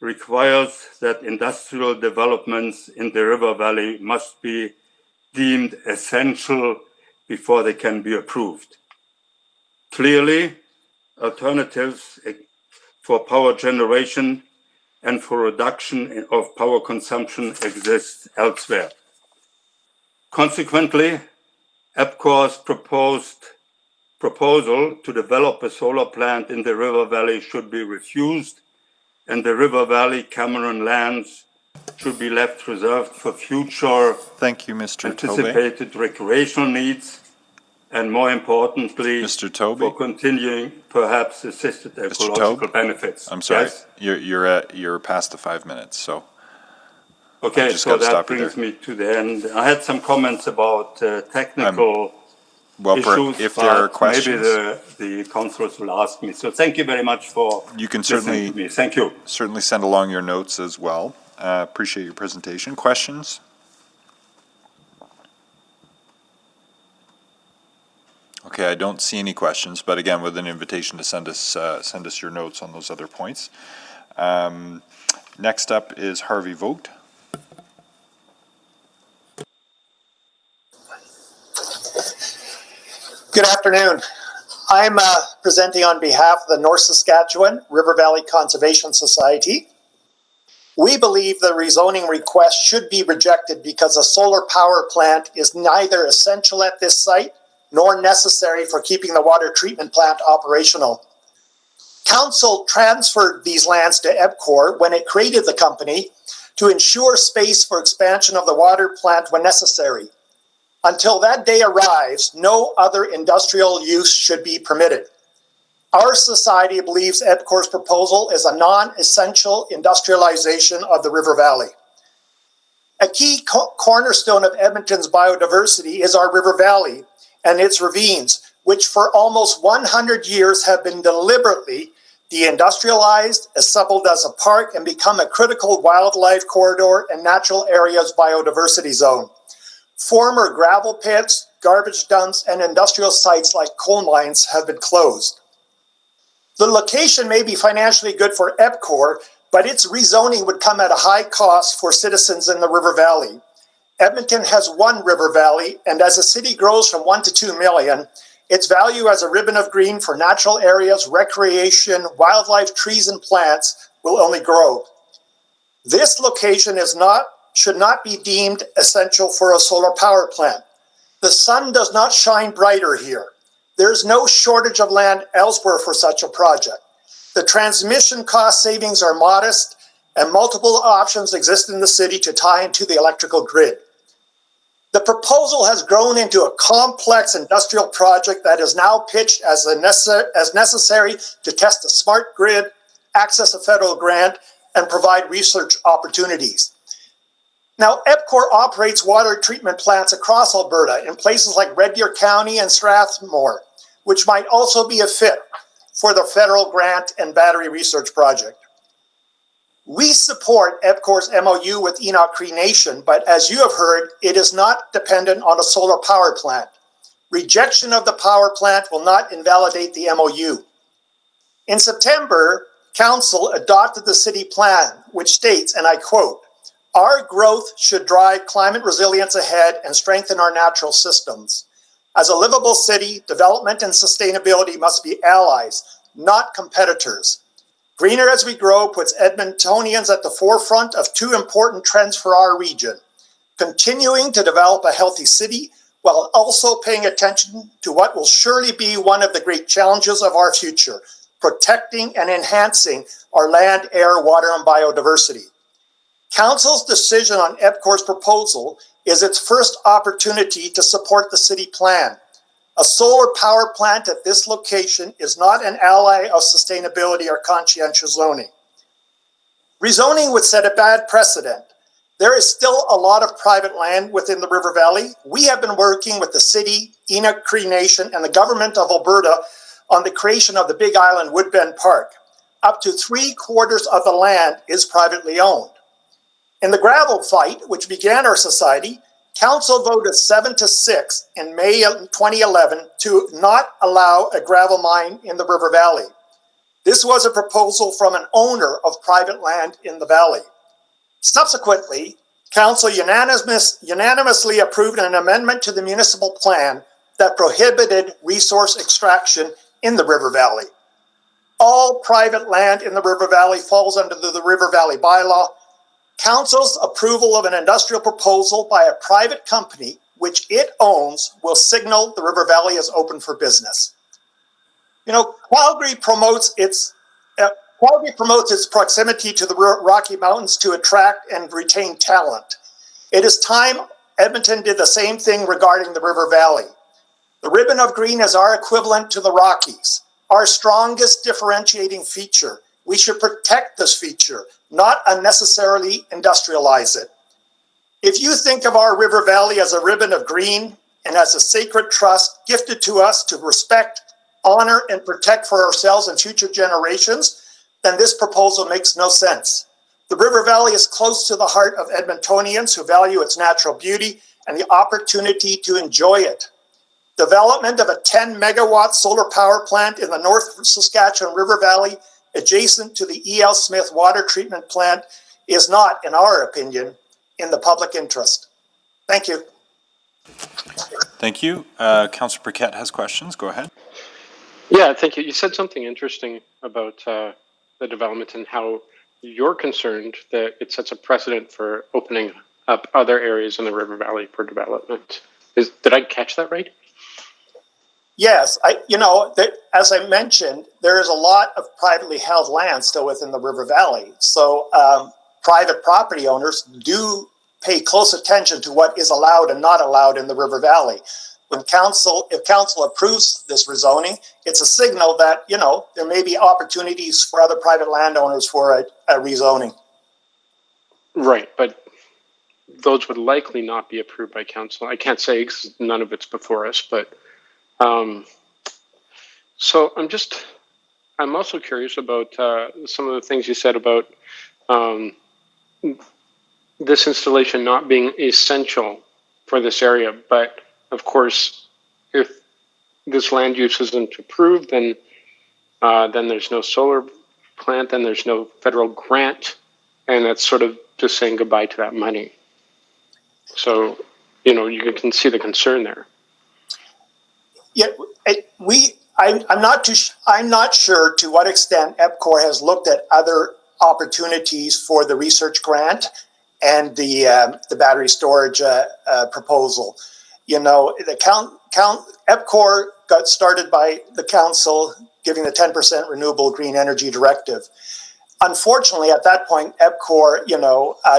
requires that industrial developments in the river valley must be deemed essential before they can be approved. Clearly, alternatives for power generation and for reduction of power consumption exist elsewhere. Consequently, EPCOR's proposal to develop a solar plant in the river valley should be refused, and the river valley Cameron lands should be left reserved for future anticipated recreational needs, and more importantly, for continuing perhaps assisted ecological benefits. I'm sorry, yes? you're past the 5 minutes, so. Okay, so that brings me to the end. I had some comments about technical issues, if there are questions, maybe the councillors will ask me. So thank you very much for you can listening to me. Thank you. Certainly send along your notes as well. Appreciate your presentation. Questions? Okay, I don't see any questions, but again, with an invitation to send us your notes on those other points. Next up is Harvey Vogt. Good afternoon. I'm presenting on behalf of the North Saskatchewan River Valley Conservation Society. We believe the rezoning request should be rejected because a solar power plant is neither essential at this site nor necessary for keeping the water treatment plant operational. Council transferred these lands to EPCOR when it created the company to ensure space for expansion of the water plant when necessary. Until that day arrives, no other industrial use should be permitted. Our society believes EPCOR's proposal is a non-essential industrialization of the river valley. A key cornerstone of Edmonton's biodiversity is our river valley and its ravines, which for almost 100 years have been deliberately deindustrialized, assembled as a park, and become a critical wildlife corridor and natural areas biodiversity zone. Former gravel pits, garbage dumps, and industrial sites like coal mines have been closed. The location may be financially good for EPCOR, but its rezoning would come at a high cost for citizens in the River Valley. Edmonton has one river valley, and as the city grows from 1 to 2 million, its value as a ribbon of green for natural areas, recreation, wildlife, trees, and plants will only grow. This location should not be deemed essential for a solar power plant. The sun does not shine brighter here. There's no shortage of land elsewhere for such a project. The transmission cost savings are modest, and multiple options exist in the city to tie into the electrical grid. The proposal has grown into a complex industrial project that is now pitched as necessary to test a smart grid, access a federal grant, and provide research opportunities. Now, EPCOR operates water treatment plants across Alberta in places like Red Deer County and Strathmore, which might also be a fit for the federal grant and battery research project. We support EPCOR's MOU with Enoch Cree Nation, but as you have heard, it is not dependent on a solar power plant. Rejection of the power plant will not invalidate the MOU. In September, Council adopted the city plan, which states, and I quote, "Our growth should drive climate resilience ahead and strengthen our natural systems. As a livable city, development and sustainability must be allies, not competitors. Greener as we grow puts Edmontonians at the forefront of two important trends for our region: continuing to develop a healthy city while also paying attention to what will surely be one of the great challenges of our future, protecting and enhancing our land, air, water, and biodiversity." Council's decision on EPCOR's proposal is its first opportunity to support the city plan. A solar power plant at this location is not an ally of sustainability or conscientious zoning. Rezoning would set a bad precedent. There is still a lot of private land within the River Valley. We have been working with the city, Enoch Cree Nation, and the government of Alberta on the creation of the Big Island Woodbend Park. Up to 3/4 of the land is privately owned. In the gravel fight, which began our society, Council voted 7-6 in May 2011 to not allow a gravel mine in the River Valley. This was a proposal from an owner of private land in the valley. Subsequently, Council unanimously approved an amendment to the municipal plan that prohibited resource extraction in the River Valley. All private land in the River Valley falls under the River Valley bylaw. Council's approval of an industrial proposal by a private company, which it owns, will signal the River Valley is open for business. You know, Calgary promotes its proximity to the Rocky Mountains to attract and retain talent. It is time Edmonton did the same thing regarding the River Valley. The ribbon of green is our equivalent to the Rockies, our strongest differentiating feature. We should protect this feature, not unnecessarily industrialize it. If you think of our River Valley as a ribbon of green and as a sacred trust gifted to us to respect, honor, and protect for ourselves and future generations, then this proposal makes no sense. The River Valley is close to the heart of Edmontonians who value its natural beauty and the opportunity to enjoy it. Development of a 10-megawatt solar power plant in the North Saskatchewan River Valley adjacent to the E.L. Smith water treatment plant is not, in our opinion, in the public interest. Thank you. Thank you. Councillor Paquette has questions. Go ahead. Yeah, thank you. You said something interesting about the development and how you're concerned that it sets a precedent for opening up other areas in the River Valley for development. Did I catch that right? Yes, as I mentioned, there is a lot of privately held land still within the River Valley. So private property owners do pay close attention to what is allowed and not allowed in the River Valley. If council approves this rezoning, it's a signal that, there may be opportunities for other private landowners for a rezoning. Right, but those would likely not be approved by council. I can't say because none of it's before us, but so I'm also curious about some of the things you said about this installation not being essential for this area, but of course, if this land use isn't approved, then there's no solar plant, then there's no federal grant, and that's sort of just saying goodbye to that money. So, you can see the concern there. Yeah, I'm not sure to what extent EPCOR has looked at other opportunities for the research grant and the battery storage proposal. The EPCOR got started by the council giving the 10% renewable green energy directive. Unfortunately, at that point, EPCOR,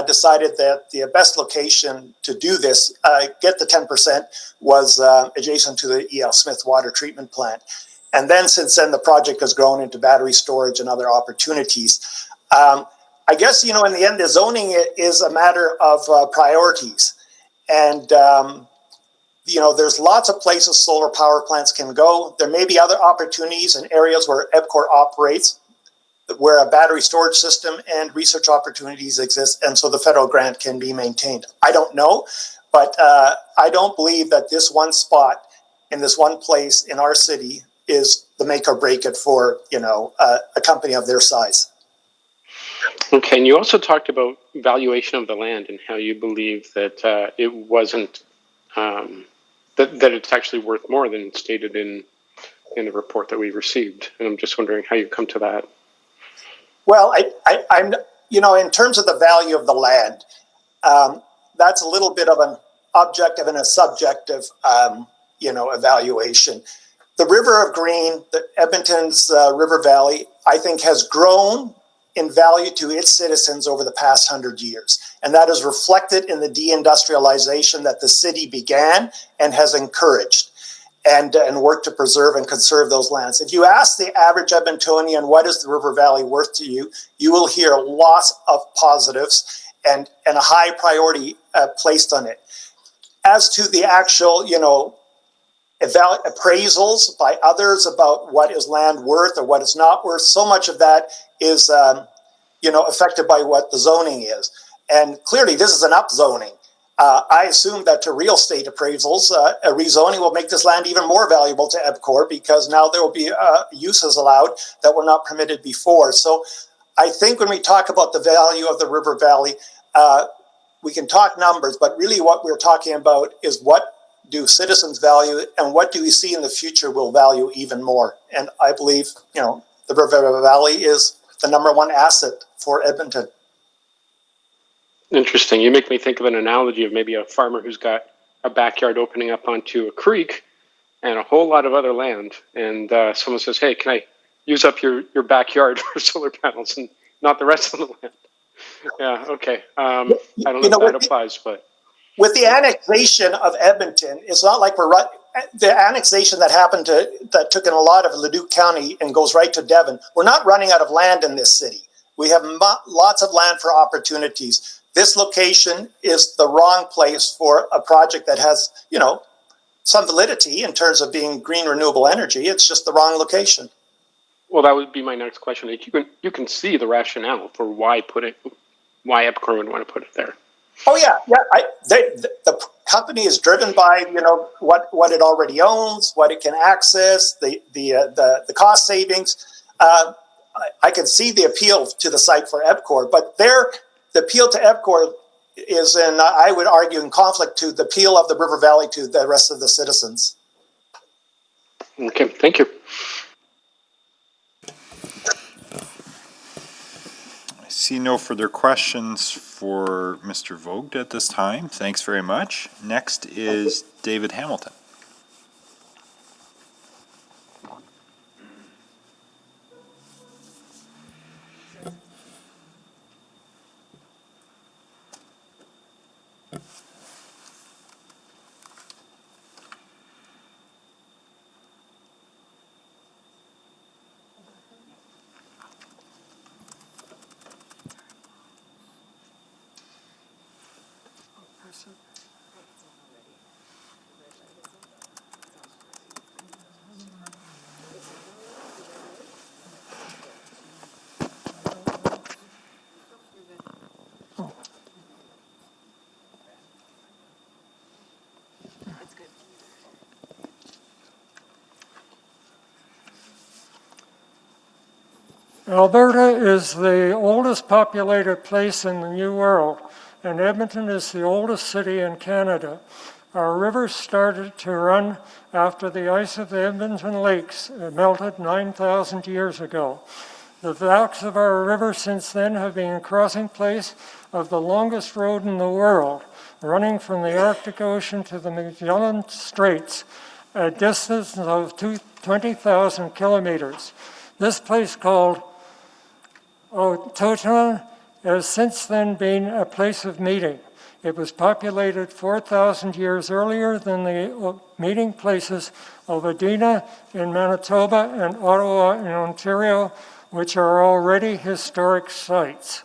decided that the best location to do this, get the 10%, was adjacent to the E.L. Smith water treatment plant. And then since then, the project has grown into battery storage and other opportunities. I guess, in the end, the zoning is a matter of priorities. And, there's lots of places solar power plants can go. There may be other opportunities in areas where EPCOR operates, where a battery storage system and research opportunities exist, and so the federal grant can be maintained. I don't know, but I don't believe that this one spot in this one place in our city is the make or break it for, a company of their size. Okay, and you also talked about valuation of the land and how you believe that it wasn't, that it's actually worth more than it's stated in the report that we received. And I'm just wondering how you come to that. Well, I'm, in terms of the value of the land, that's a little bit of an objective and a subjective, evaluation. The River of Green, Edmonton's River Valley, I think has grown in value to its citizens over the past 100 years. And that is reflected in the deindustrialization that the city began and has encouraged and worked to preserve and conserve those lands. If you ask the average Edmontonian, what is the River Valley worth to you, you will hear lots of positives and a high priority placed on it. As to the actual, appraisals by others about what is land worth or what it's not worth, so much of that is, affected by what the zoning is. And clearly this is an upzoning. I assume that to real estate appraisals, a rezoning will make this land even more valuable to EPCOR because now there will be uses allowed that were not permitted before. So I think when we talk about the value of the River Valley, we can talk numbers, but really what we're talking about is what do citizens value and what do we see in the future will value even more. And I believe, the River Valley is the #1 asset for Edmonton. Interesting. You make me think of an analogy of maybe a farmer who's got a backyard opening up onto a creek and a whole lot of other land. And someone says, hey, can I use up your backyard for solar panels and not the rest of the land? Yeah, okay. I don't know if that applies, but. With the annexation of Edmonton, it's not like the annexation that happened that took in a lot of Leduc County and goes right to Devon. We're not running out of land in this city. We have lots of land for opportunities. This location is the wrong place for a project that has, some validity in terms of being green renewable energy. It's just the wrong location. Well, that would be my next question. You can see the rationale for why EPCOR would want to put it there. Oh yeah. The company is driven by what it already owns, what it can access, the cost savings. I can see the appeal to the site for EPCOR, but the appeal to EPCOR is, I would argue, in conflict to the appeal of the River Valley to the rest of the citizens. Okay, thank you. I see no further questions for Mr. Vogt at this time. Thanks very much. Next is David Hamilton. Alberta is the oldest populated place in the New World, and Edmonton is the oldest city in Canada. Our rivers started to run after the ice of the Edmonton Lakes melted 9,000 years ago. The backs of our river since then have been a crossing place of the longest road in the world, running from the Arctic Ocean to the Magellan Straits, a distance of 20,000 kilometers. This place called Ototoan has since then been a place of meeting. It was populated 4,000 years earlier than the meeting places of Adena in Manitoba and Ottawa in Ontario, which are already historic sites.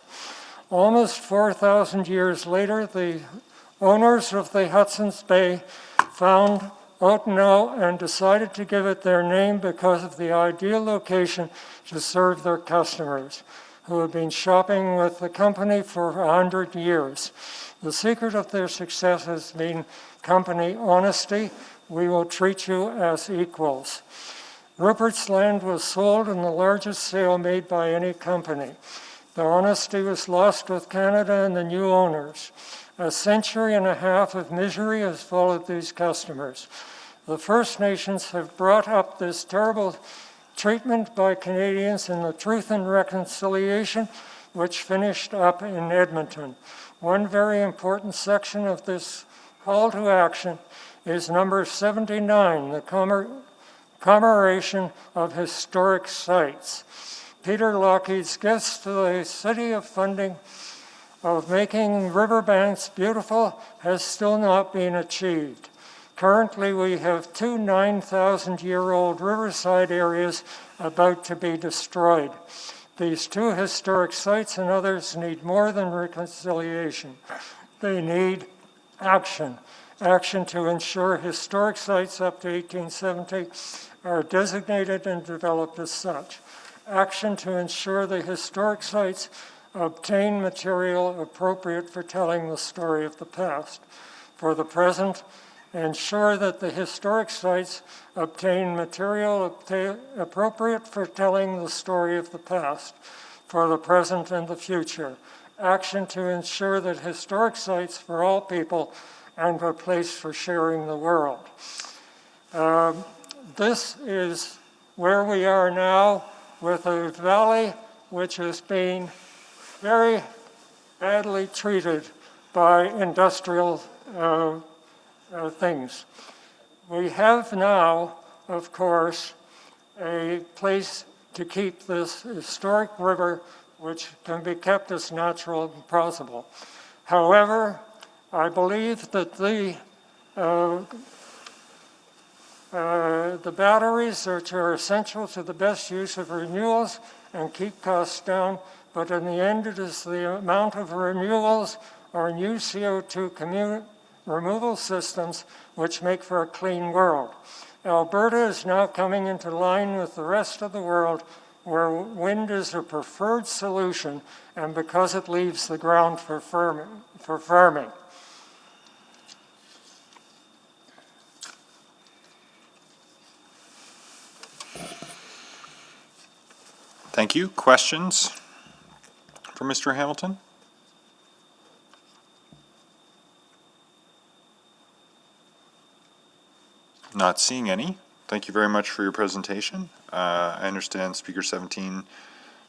Almost 4,000 years later, the owners of the Hudson's Bay found Otono and decided to give it their name because of the ideal location to serve their customers, who had been shopping with the company for 100 years. The secret of their success has been company honesty. We will treat you as equals. Rupert's Land was sold in the largest sale made by any company. The honesty was lost with Canada and the new owners. A century and a half of misery has followed these customers. The First Nations have brought up this terrible treatment by Canadians in the Truth and Reconciliation, which finished up in Edmonton. One very important section of this call to action is number 79, the commemoration of historic sites. Peter Lockheed's gifts to the city of funding of making riverbanks beautiful has still not been achieved. Currently, we have two 9,000-year-old riverside areas about to be destroyed. These two historic sites and others need more than reconciliation. They need action. Action to ensure historic sites up to 1870 are designated and developed as such. Action to ensure the historic sites obtain material appropriate for telling the story of the past. For the present, ensure that the historic sites obtain material appropriate for telling the story of the past, for the present and the future. Action to ensure that historic sites for all people and a place for sharing the world. This is where we are now with a valley which has been very badly treated by industrial things. We have now, of course, a place to keep this historic river which can be kept as natural as possible. However, I believe that the batteries which are essential to the best use of renewals and keep costs down, but in the end it is the amount of renewals or new CO2 removal systems which make for a clean world. Alberta is now coming into line with the rest of the world where wind is a preferred solution and because it leaves the ground for farming. Thank you. Questions for Mr. Hamilton? Not seeing any. Thank you very much for your presentation. I understand Speaker 17,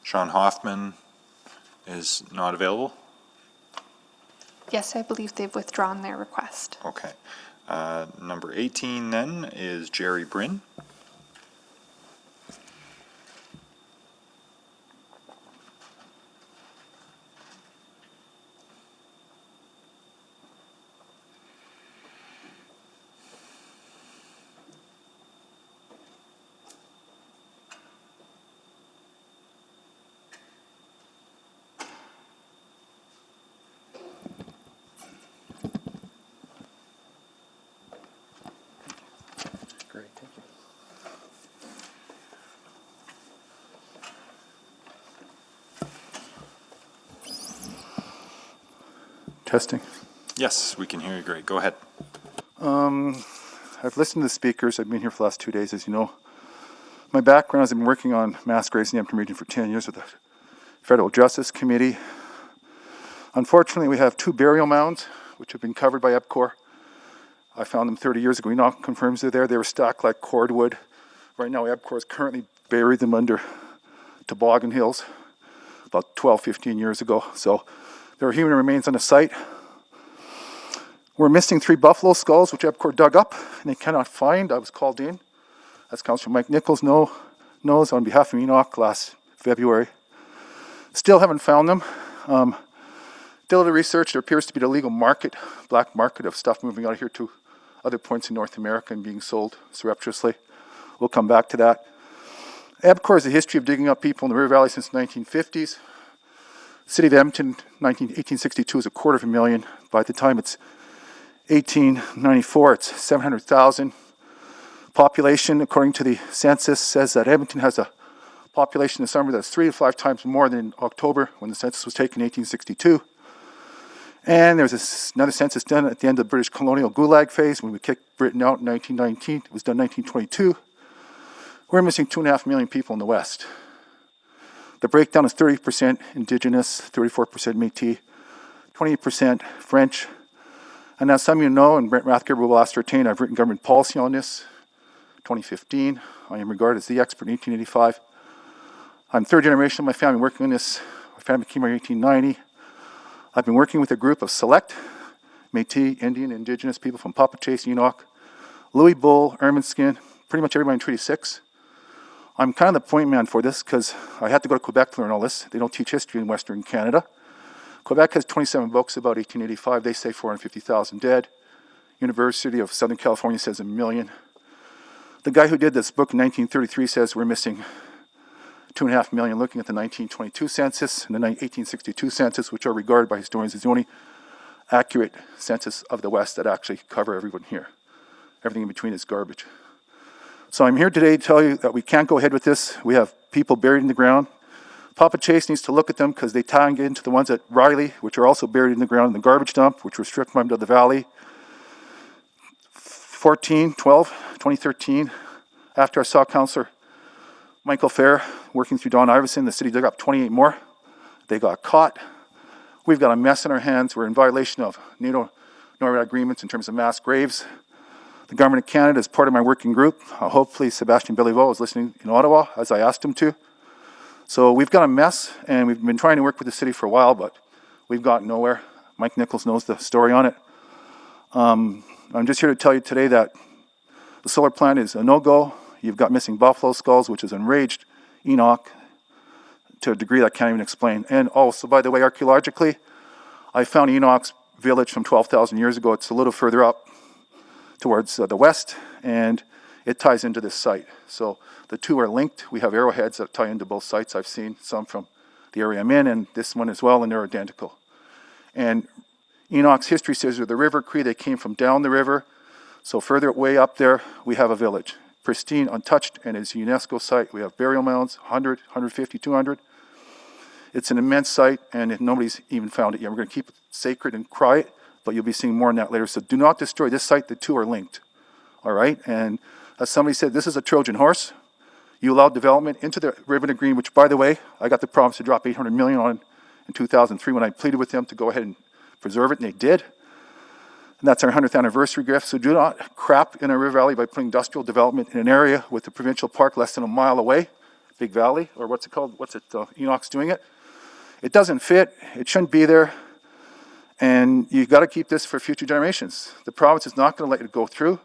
Sean Hoffman, is not available. Yes, I believe they've withdrawn their request. Okay. Number 18 then is Jerry Brynn. Great, thank you. Testing. Yes, we can hear you great. Go ahead. I've listened to the speakers. I've been here for the last 2 days, as you know. My background is I've been working on mass graves in the Edmonton region for 10 years with the Federal Justice Committee. Unfortunately, we have 2 burial mounds, which have been covered by EPCOR. I found them 30 years ago. ENOC confirms they're there. They were stacked like cordwood. Right now, EPCOR has currently buried them under toboggan hills about 12, 15 years ago. So there are human remains on the site. We're missing 3 buffalo skulls, which EPCOR dug up, and they cannot find. I was called in, as Councillor Mike Nichols knows, on behalf of ENOC last February. Still haven't found them. Still the research, there appears to be the legal market, black market of stuff moving out of here to other points in North America and being sold surreptitiously. We'll come back to that. EPCOR has a history of digging up people in the River Valley since the 1950s. The city of Edmonton, 1862, is 250,000. By the time it's 1894, it's 700,000. Population, according to the census, says that Edmonton has a population in the summer that's 3 to 5 times more than in October when the census was taken in 1862. And there's another census done at the end of the British colonial Gulag phase when we kicked Britain out in 1919. It was done in 1922. We're missing 2.5 million people in the West. The breakdown is 30% Indigenous, 34% Métis, 28% French. And as some of you know, and Brent Rathgeber will ascertain, I've written government policy on this, 2015. I am regarded as the expert in 1885. I'm third generation of my family working on this. My family came here in 1890. I've been working with a group of select Métis, Indian, Indigenous people from Papachase, Enoch, Louis Bull, Ermineskin, pretty much everybody in Treaty 6. I'm kind of the point man for this because I had to go to Quebec to learn all this. They don't teach history in Western Canada. Quebec has 27 books about 1885. They say 450,000 dead. University of Southern California says 1 million. The guy who did this book in 1933 says we're missing 2.5 million, looking at the 1922 census and the 1862 census, which are regarded by historians as the only accurate census of the West that actually cover everyone here. Everything in between is garbage. So I'm here today to tell you that we can't go ahead with this. We have people buried in the ground. Papachase needs to look at them because they tie into the ones at Riley, which are also buried in the ground in the garbage dump, which were stripped from under the valley. 2013, after I saw Councillor Michael Fair working through Don Iverson, the city dug up 28 more. They got caught. We've got a mess in our hands. We're in violation of NATO-NORAD agreements in terms of mass graves. The Government of Canada is part of my working group. Hopefully Sébastien Béliveau is listening in Ottawa, as I asked him to. So we've got a mess, and we've been trying to work with the city for a while, but we've gotten nowhere. Mike Nichols knows the story on it. I'm just here to tell you today that the solar plant is a no-go. You've got missing buffalo skulls, which has enraged Enoch to a degree that I can't even explain. And also, by the way, archaeologically, I found Enoch's village from 12,000 years ago. It's a little further up towards the west, and it ties into this site. So the two are linked. We have arrowheads that tie into both sites. I've seen some from the area I'm in, and this one as well, and they're identical. And Enoch's history says they're the River Cree. They came from down the river. So further way up there, we have a village. Pristine, untouched, and it's a UNESCO site. We have burial mounds, 100, 150, 200. It's an immense site, and nobody's even found it yet. We're going to keep it sacred and quiet, but you'll be seeing more on that later. So do not destroy this site. The two are linked. All right? And as somebody said, this is a Trojan horse. You allowed development into the Ribbon of Green, which, by the way, I got the promise to drop $800 million on in 2003 when I pleaded with them to go ahead and preserve it, and they did. And that's our 100th anniversary gift. So do not crap in our River Valley by putting industrial development in an area with the provincial park less than a mile away, Big Valley, or what's it called? Enoch's doing it. It doesn't fit. It shouldn't be there. And you've got to keep this for future generations. The province is not going to let it go through.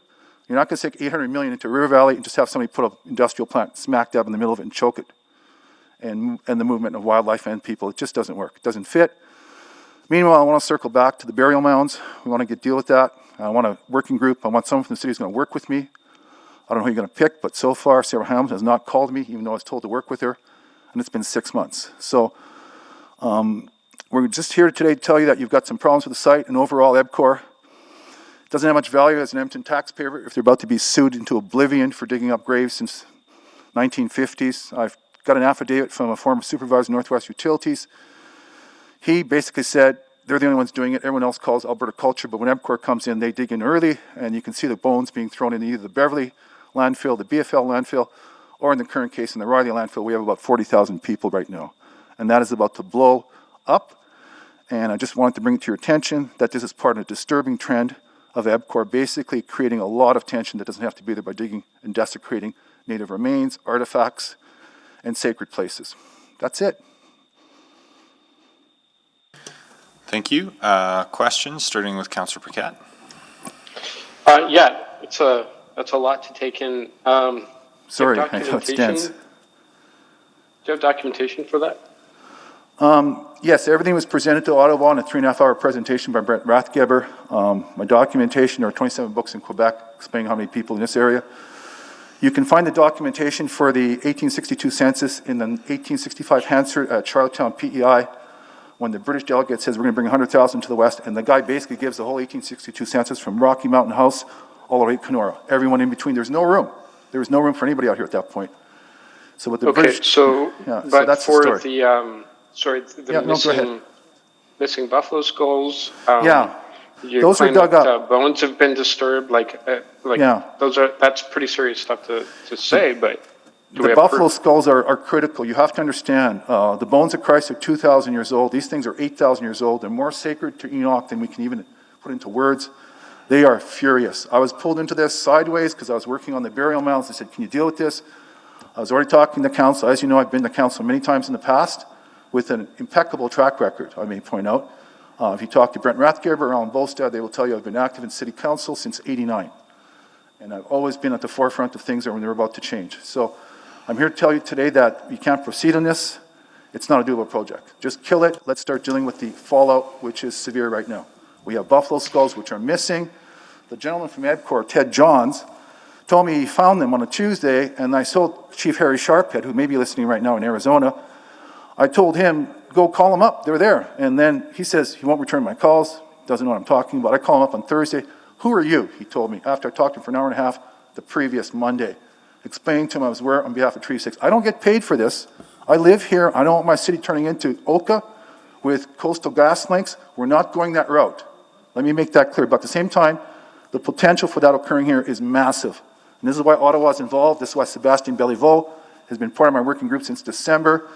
You're not going to take $800 million into River Valley and just have somebody put an industrial plant smack dab in the middle of it and choke it. And the movement of wildlife and people. It just doesn't work. It doesn't fit. Meanwhile, I want to circle back to the burial mounds. We want to deal with that. I want a working group. I want someone from the city who's going to work with me. I don't know who you're going to pick, but so far, Sarah Hamilton has not called me, even though I was told to work with her. And it's been 6 months. So we're just here today to tell you that you've got some problems with the site. And overall, EBCOR doesn't have much value as an Edmonton taxpayer if they're about to be sued into oblivion for digging up graves since 1950s. I've got an affidavit from a former supervisor of Northwest Utilities. He basically said they're the only ones doing it. Everyone else calls Alberta culture, but when EBCOR comes in, they dig in early, and you can see the bones being thrown into either the Beverly landfill, the BFL landfill, or in the current case in the Riley landfill, we have about 40,000 people right now. And that is about to blow up. And I just wanted to bring it to your attention that this is part of a disturbing trend of EBCOR basically creating a lot of tension that doesn't have to be there by digging and desecrating native remains, artifacts, and sacred places. That's it. Thank you. Questions, starting with Councillor Paquette. Yeah, that's a lot to take in. Sorry, I know it's dense. Do you have documentation for that? Yes, everything was presented to Ottawa in a 3.5-hour presentation by Brent Rathgeber. My documentation, there are 27 books in Quebec explaining how many people in this area. You can find the documentation for the 1862 census in the 1865 Hansard at Charlottetown PEI when the British delegate says we're going to bring 100,000 to the west, and the guy basically gives the whole 1862 census from Rocky Mountain House all the way to Kenora. Everyone in between. There's no room. There was no room for anybody out here at that point. So with the British, so yeah, but so that's for the story. missing buffalo skulls. Yeah, you those are claim dug that, up. Bones have been disturbed. Yeah. That's pretty serious stuff to say. But the buffalo skulls are critical. You have to understand, the bones of Christ are 2,000 years old. These things are 8,000 years old. They're more sacred to Enoch than we can even put into words. They are furious. I was pulled into this sideways because I was working on the burial mounds. They said, can you deal with this? I was already talking to council. As you know, I've been to council many times in the past with an impeccable track record, I may point out. If you talk to Brent Rathgeber or Alan Bolstad, they will tell you I've been active in city council since '89. And I've always been at the forefront of things when they're about to change. So I'm here to tell you today that you can't proceed on this. It's not a doable project. Just kill it. Let's start dealing with the fallout, which is severe right now. We have buffalo skulls, which are missing. The gentleman from EBCOR, Ted Johns, told me he found them on a Tuesday, and I told Chief Harry Sharphead, who may be listening right now in Arizona, I told him, go call them up, they're there. And then he says, he won't return my calls, doesn't know what I'm talking about. I call him up on Thursday. Who are you? He told me, after I talked to him for an hour and a half the previous Monday, explaining to him I was where on behalf of Treaty 6. I don't get paid for this. I live here. I don't want my city turning into Oka with coastal gas links. We're not going that route. Let me make that clear. But at the same time, the potential for that occurring here is massive. And this is why Ottawa is involved. This is why Sébastien Béliveau has been part of my working group since December.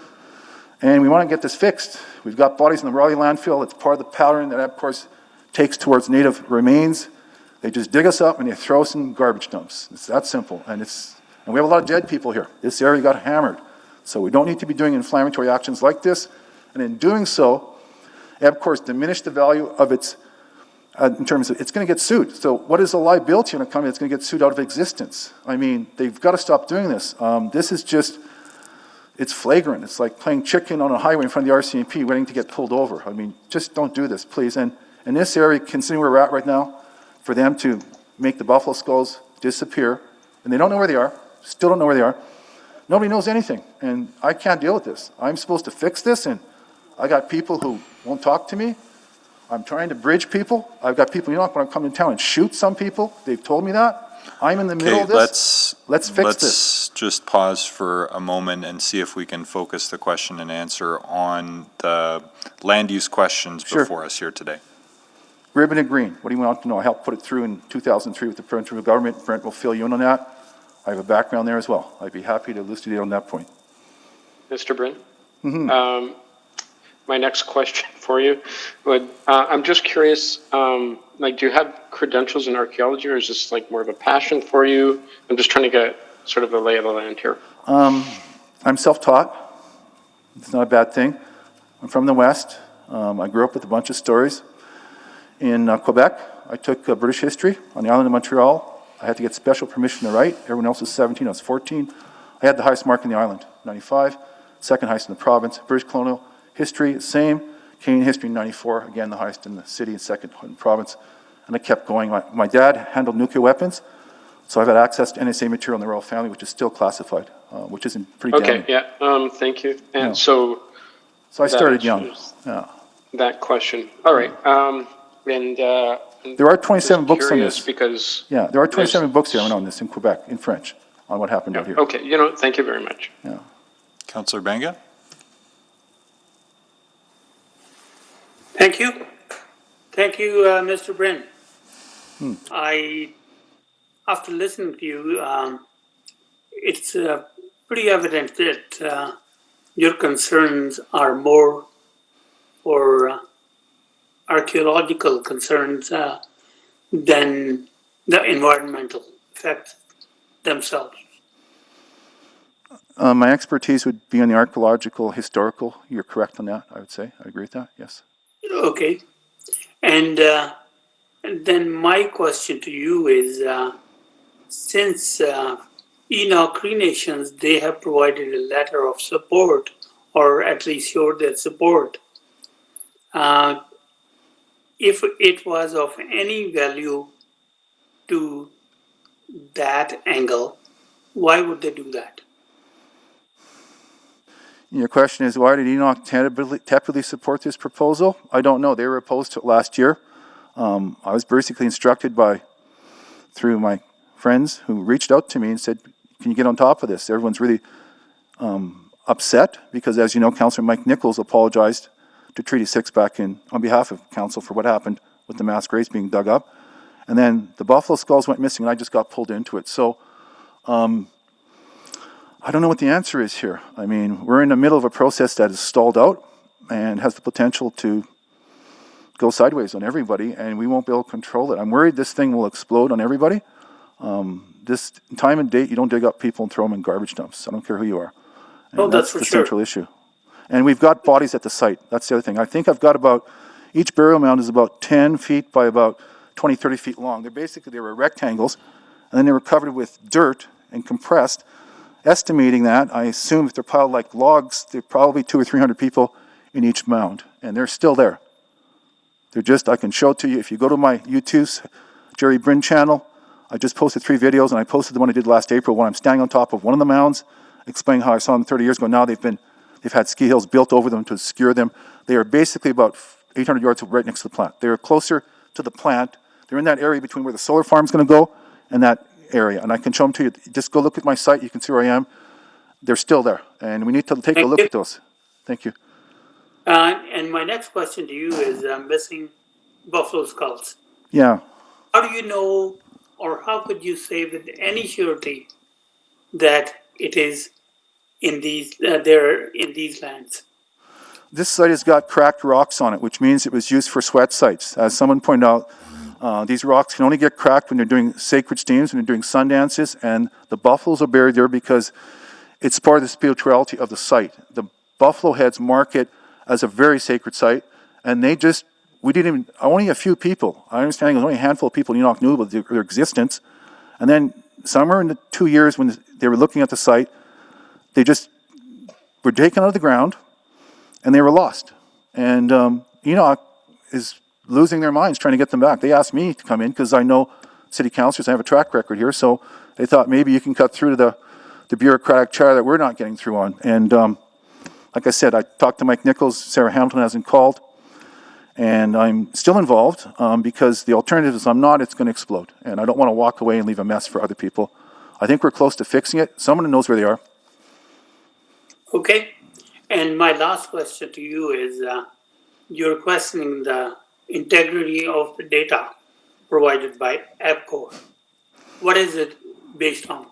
And we want to get this fixed. We've got bodies in the Raleigh landfill. It's part of the pattern that, of course, takes towards native remains. They just dig us up and they throw us in garbage dumps. It's that simple. And we have a lot of dead people here. This area got hammered. So we don't need to be doing inflammatory actions like this. And in doing so, of course, diminish the value of its, in terms of, it's going to get sued. So what is the liability on a company that's going to get sued out of existence? I mean, they've got to stop doing this. This is just, it's flagrant. It's like playing chicken on a highway in front of the RCMP waiting to get pulled over. I mean, just don't do this, please. And in this area, considering where we're at right now, for them to make the buffalo skulls disappear, and they don't know where they are, still don't know where they are, nobody knows anything, and I can't deal with this. I'm supposed to fix this, and I got people who won't talk to me. I'm trying to bridge people. I've got people, you know, when I come in town and shoot some people, they've told me that. I'm in the middle of this. Let's fix this. Let's just pause for a moment and see if we can focus the question and answer on the land use questions before us here today. Ribbon and green, what do you want to know? I helped put it through in 2003 with the provincial government. Brent will fill you in on that. I have a background there as well. I'd be happy to elucidate on that point. Mr. Brynn? My next question for you would, I'm just curious, like, do you have credentials in archaeology, or is this like more of a passion for you? I'm just trying to get sort of the lay of the land here. I'm self-taught. It's not a bad thing. I'm from the West. I grew up with a bunch of stories. In Quebec, I took British history on the island of Montreal. I had to get special permission to write. Everyone else was 17, I was 14. I had the highest mark in the island, 95. Second highest in the province. British colonial history, same. Canadian history, 94. Again, the highest in the city and second in the province. And I kept going. My dad handled nuclear weapons, so I've had access to NSA material in the royal family, which is still classified, which is pretty damning. Okay, yeah, thank you. And so I started young. Yeah. That question. All right. There are 27 books on this. Because yeah, there are 27 books here on this in Quebec, in French, on what happened out here. Okay, thank you very much. Yeah. Councillor Banga? Thank you. Thank you, Mr. Brynn. After listening to you, it's pretty evident that your concerns are more for archaeological concerns than the environmental effects themselves. My expertise would be on the archaeological, historical. You're correct on that, I would say. I agree with that, yes. Okay. And then my question to you is, since Enoch Cree Nations, they have provided a letter of support, or at least showed their support. If it was of any value to that angle, why would they do that? Your question is, why did Enoch tepidly support this proposal? I don't know. They were opposed to it last year. I was basically instructed through my friends who reached out to me and said, can you get on top of this? Everyone's really upset because, as you know, Councillor Mike Nichols apologized to Treaty 6 back on behalf of Council for what happened with the mass graves being dug up. And then the buffalo skulls went missing and I just got pulled into it. So I don't know what the answer is here. I mean, we're in the middle of a process that is stalled out and has the potential to go sideways on everybody, and we won't be able to control it. I'm worried this thing will explode on everybody. This time and date, you don't dig up people and throw them in garbage dumps. I don't care who you are. And that's for the sure. central issue. And we've got bodies at the site. That's the other thing. I think I've got each burial mound is about 10 feet by about 20, 30 feet long. They were rectangles, and then they were covered with dirt and compressed. Estimating that, I assume if they're piled like logs, there are probably 200 or 300 people in each mound, and they're still there. I can show it to you. If you go to my YouTube's Jerry Brynn channel, I just posted 3 videos, and I posted the one I did last April when I'm standing on top of one of the mounds, explaining how I saw them 30 years ago. Now they've had ski hills built over them to obscure them. They are basically about 800 yards right next to the plant. They're closer to the plant. They're in that area between where the solar farm's going to go and that area, and I can show them to you. Just go look at my site. You can see where I am. They're still there, and we need to take a look at those. Thank you. And my next question to you is missing buffalo skulls. Yeah. How do you know, or how could you say with any surety that it is in these they're in these lands? This site has got cracked rocks on it, which means it was used for sweat sites. As someone pointed out, these rocks can only get cracked when they're doing sacred steams, when they're doing sun dances, and the buffaloes are buried there because it's part of the spirituality of the site. The buffalo heads mark it as a very sacred site, and only a few people, I understand only a handful of people in Enoch knew about their existence, and then somewhere in the 2 years when they were looking at the site, they just were taken out of the ground, and they were lost. And Enoch is losing their minds trying to get them back. They asked me to come in because I know city councillors, I have a track record here, so they thought maybe you can cut through to the bureaucratic chair that we're not getting through on. And like I said, I talked to Mike Nichols, Sarah Hamilton hasn't called, and I'm still involved because the alternative is I'm not, it's going to explode. And I don't want to walk away and leave a mess for other people. I think we're close to fixing it. Someone knows where they are. Okay. And my last question to you is, you're questioning the integrity of the data provided by EPCOR. What is it based on?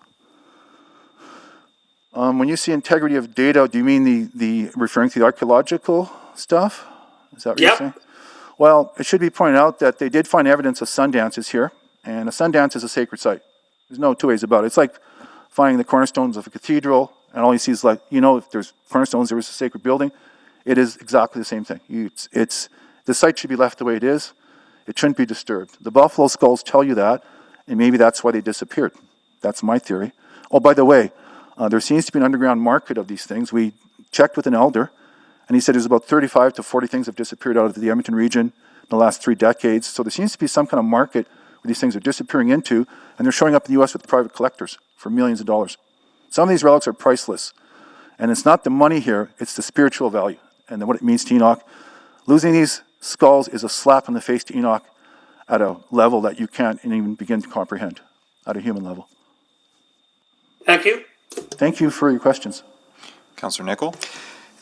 When you see integrity of data, do you mean the referring to the archaeological stuff? Is that what you're saying? Well, it should be pointed out that they did find evidence of sun dances here, and a sun dance is a sacred site. There's no two ways about it. It's like finding the cornerstones of a cathedral, and all you see is if there's cornerstones, there was a sacred building. It is exactly the same thing. The site should be left the way it is. It shouldn't be disturbed. The buffalo skulls tell you that, and maybe that's why they disappeared. That's my theory. Oh, by the way, there seems to be an underground market of these things. We checked with an elder, and he said there's about 35 to 40 things have disappeared out of the Edmonton region in the last 3 decades. So there seems to be some kind of market where these things are disappearing into, and they're showing up in the U.S. with private collectors for millions of dollars. Some of these relics are priceless. And it's not the money here, it's the spiritual value and what it means to Enoch. Losing these skulls is a slap in the face to Enoch at a level that you can't even begin to comprehend at a human level. Thank you. Thank you for your questions. Councillor Nicol.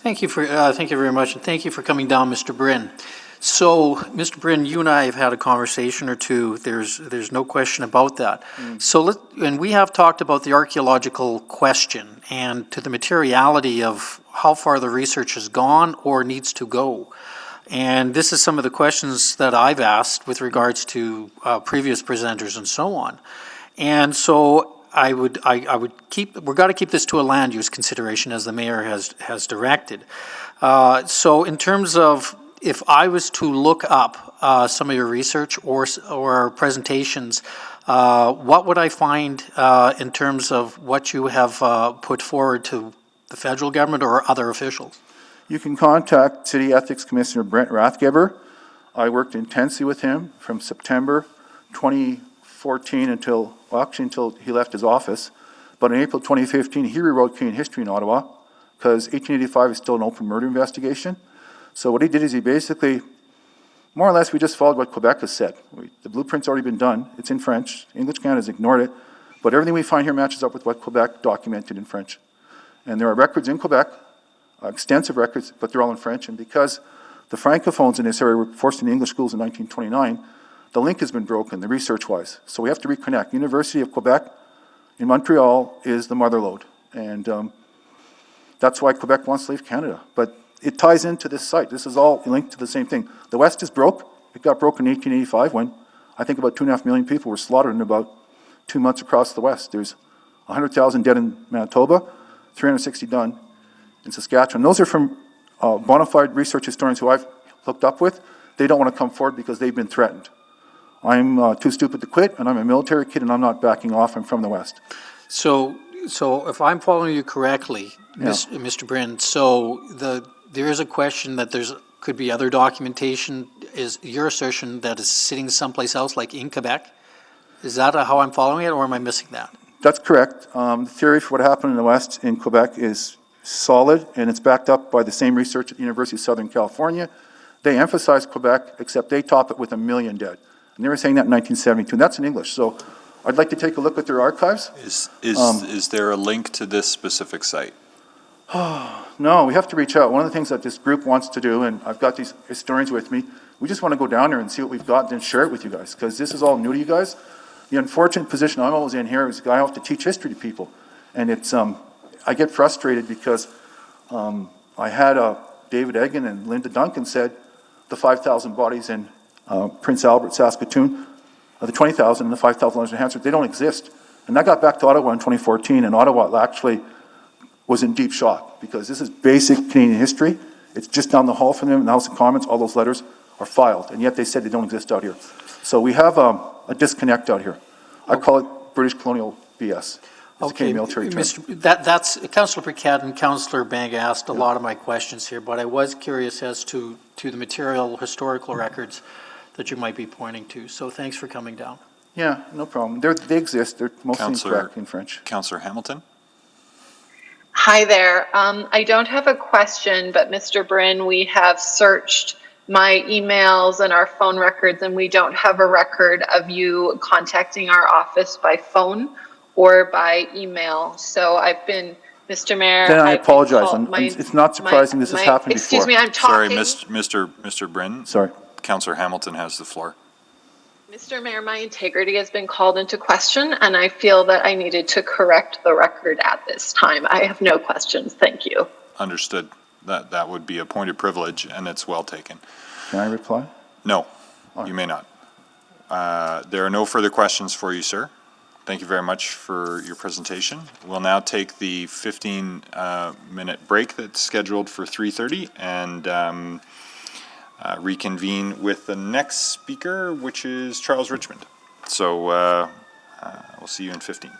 Thank you very much, and thank you for coming down, Mr. Brynn. So, Mr. Brynn, you and I have had a conversation or two. There's no question about that. So, and we have talked about the archaeological question and to the materiality of how far the research has gone or needs to go. And this is some of the questions that I've asked with regards to previous presenters and so on. And so I would keep, we've got to keep this to a land use consideration as the mayor has directed. So in terms of, if I was to look up some of your research or presentations, what would I find in terms of what you have put forward to the federal government or other officials? You can contact City Ethics Commissioner Brent Rathgeber. I worked intensely with him from September 2014 until he left his office. But in April 2015, he rewrote Canadian history in Ottawa because 1885 is still an open murder investigation. So what he did is he basically, more or less, we just followed what Quebec has said. The blueprint's already been done. It's in French. English Canada's ignored it. But everything we find here matches up with what Quebec documented in French. And there are records in Quebec, extensive records, but they're all in French. And because the Francophones in this area were forced into English schools in 1929, the link has been broken, the research-wise. So we have to reconnect. University of Quebec in Montreal is the mother lode. And that's why Quebec wants to leave Canada. But it ties into this site. This is all linked to the same thing. The West is broke. It got broken in 1885 when I think about 2.5 million people were slaughtered in about 2 months across the West. There's 100,000 dead in Manitoba, 360 done in Saskatchewan. Those are from bona fide research historians who I've hooked up with. They don't want to come forward because they've been threatened. I'm too stupid to quit, and I'm a military kid, and I'm not backing off. I'm from the West. So if I'm following you correctly, Yeah. Mr. Brynn, so there is a question that could be other documentation. Is your assertion that it's sitting someplace else, like in Quebec? Is that how I'm following it, or am I missing that? That's correct. The theory for what happened in the West in Quebec is solid, and it's backed up by the same research at the University of Southern California. They emphasize Quebec, except they top it with 1 million dead. And they were saying that in 1972, and that's in English. So I'd like to take a look at their archives. Is there a link to this specific site? No, we have to reach out. One of the things that this group wants to do, and I've got these historians with me, we just want to go down there and see what we've got and then share it with you guys, because this is all new to you guys. The unfortunate position I'm always in here is I have to teach history to people. And it's, I get frustrated because I had David Eggen and Linda Duncan said the 5,000 bodies in Prince Albert, Saskatoon, the 20,000 and the 5,000 in Hansford, they don't exist. And I got back to Ottawa in 2014, and Ottawa actually was in deep shock because this is basic Canadian history. It's just down the hall from them in the House of Commons. All those letters are filed, and yet they said they don't exist out here. So we have a disconnect out here. I call it British colonial BS. It's a Canadian military term. That's Councillor Briquette and Councillor Bang asked a lot of my questions here, but I was curious as to the material historical records that you might be pointing to. So thanks for coming down. Yeah, no problem. They exist. They're mostly in French. Councillor Hamilton? Hi there. I don't have a question, but Mr. Brynn, we have searched my emails and our phone records, and we don't have a record of you contacting our office by phone or by email. So I've been, Mr. Mayor. Then I apologize. It's not surprising this has happened before. Excuse me, I'm talking. Sorry, Mr. Brynn. Sorry. Councillor Hamilton has the floor. Mr. Mayor, my integrity has been called into question, and I feel that I needed to correct the record at this time. I have no questions. Thank you. Understood. That would be a point of privilege, and it's well taken. Can I reply? No, you may not. There are no further questions for you, sir. Thank you very much for your presentation. We'll now take the 15-minute break that's scheduled for 3:30 and reconvene with the next speaker, which is Charles Richmond. So we'll see you in 15.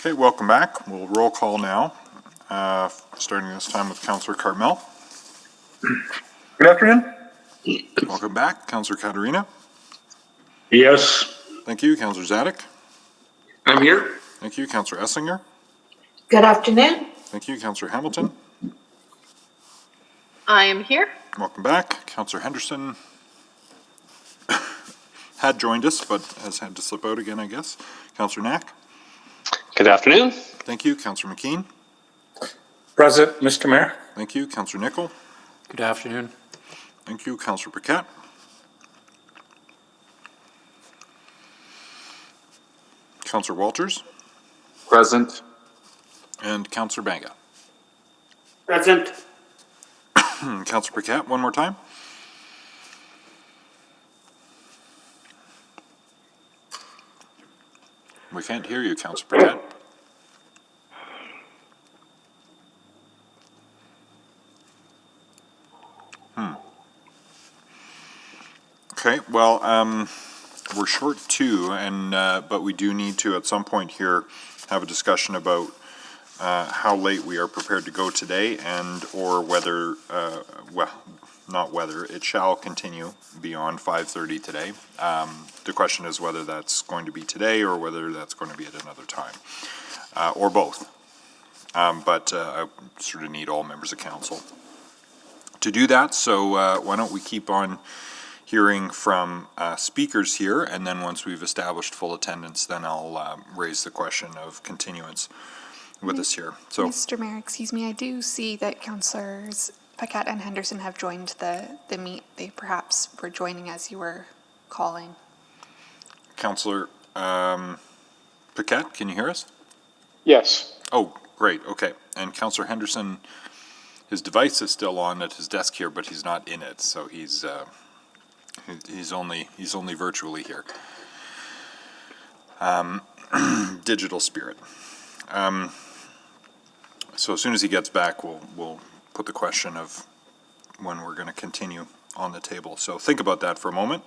Okay, welcome back. We'll roll call now, starting this time with Councillor Carmel. Good afternoon. Welcome back. Councillor Katarina. Yes. Thank you. Councillor Zadek. I'm here. Thank you. Councillor Essinger. Good afternoon. Thank you. Councillor Hamilton. I am here. Welcome back. Councillor Henderson had joined us, but has had to slip out again, I guess. Councillor Knack. Good afternoon. Thank you. Councillor McKean. Present, Mr. Mayor. Thank you. Councillor Nickel. Good afternoon. Thank you. Councillor Paquette. Councillor Walters. Present. And Councillor Banga. Present. Councillor Paquette, one more time. We can't hear you, Councillor Paquette. Okay, well, we're short two, and but we do need to, at some point here, have a discussion about how late we are prepared to go today, and or whether, well, not whether, it shall continue beyond 5:30 today. The question is whether that's going to be today or whether that's going to be at another time, or both. But I sort of need all members of council to do that, so why don't we keep on hearing from speakers here, and then once we've established full attendance, then I'll raise the question of continuance with us here. So, Mr. Mayor, excuse me, I do see that Councillors Paquette and Henderson have joined the meet. They perhaps were joining as you were calling. Councillor Paquette, can you hear us? Yes. Oh, great, okay. And Councillor Henderson, his device is still on at his desk here, but he's not in it, so he's only virtually here. Digital spirit. So as soon as he gets back, we'll put the question of when we're going to continue on the table. So think about that for a moment.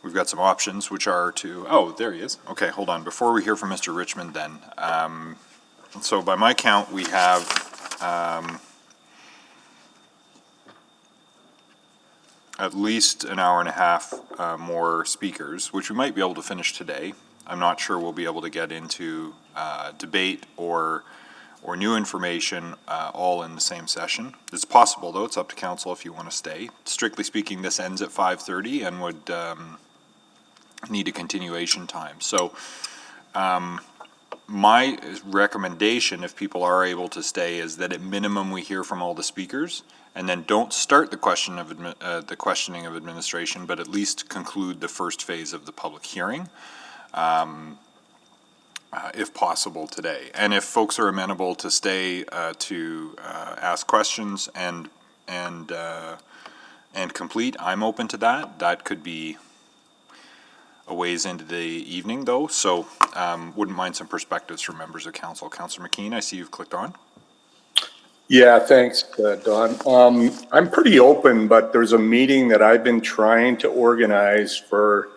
We've got some options, which are to, oh, there he is. Okay, hold on. Before we hear from Mr. Richmond then, so by my count, we have at least an hour and a half more speakers, which we might be able to finish today. I'm not sure we'll be able to get into debate or new information all in the same session. It's possible, though. It's up to council if you want to stay. Strictly speaking, this ends at 5:30 and would need a continuation time. So my recommendation, if people are able to stay, is that at minimum we hear from all the speakers, and then don't start the questioning of administration, but at least conclude the first phase of the public hearing, if possible today. And if folks are amenable to stay to ask questions and complete, I'm open to that. That could be a ways into the evening, though, so wouldn't mind some perspectives from members of council. Councillor McKean, I see you've clicked on. Yeah, thanks, Don. I'm pretty open, but there's a meeting that I've been trying to organize for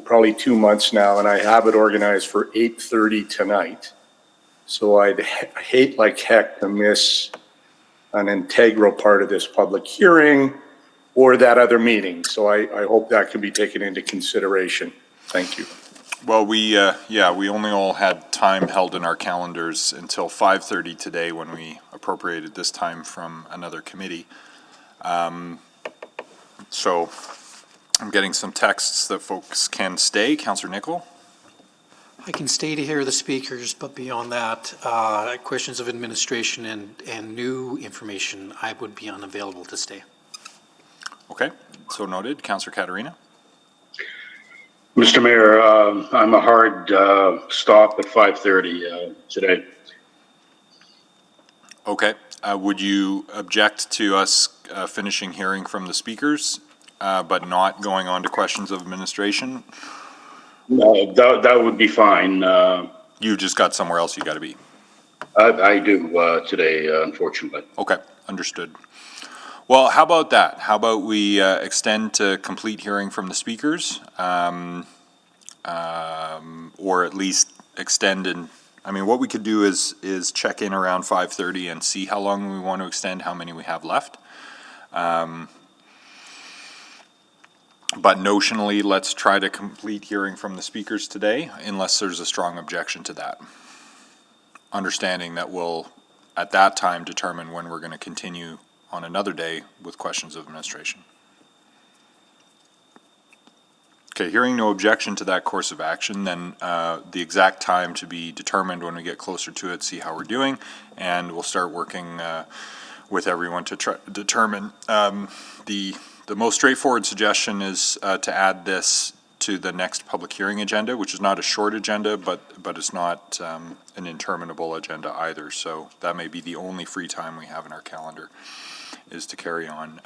probably 2 months now, and I have it organized for 8:30 tonight. So I'd hate like heck to miss an integral part of this public hearing or that other meeting. So I hope that can be taken into consideration. Thank you. Well, we only all had time held in our calendars until 5:30 today when we appropriated this time from another committee. So I'm getting some texts that folks can stay. Councillor Nickel? I can stay to hear the speakers, but beyond that, questions of administration and new information, I would be unavailable to stay. Okay, so noted. Councillor Katarina? Mr. Mayor, I'm a hard stop at 5:30 today. Okay. Would you object to us finishing hearing from the speakers, but not going on to questions of administration? No, that would be fine. You just got somewhere else you got to be. I do today, unfortunately. Okay, understood. Well, how about that? How about we extend to complete hearing from the speakers, or at least extend and, I mean, what we could do is check in around 5:30 and see how long we want to extend, how many we have left. But notionally, let's try to complete hearing from the speakers today, unless there's a strong objection to that. Understanding that we'll, at that time, determine when we're going to continue on another day with questions of administration. Okay, hearing no objection to that course of action, then the exact time to be determined when we get closer to it, see how we're doing, and we'll start working with everyone to try determine. The most straightforward suggestion is to add this to the next public hearing agenda, which is not a short agenda, but it's not an interminable agenda either. So that may be the only free time we have in our calendar, is to carry on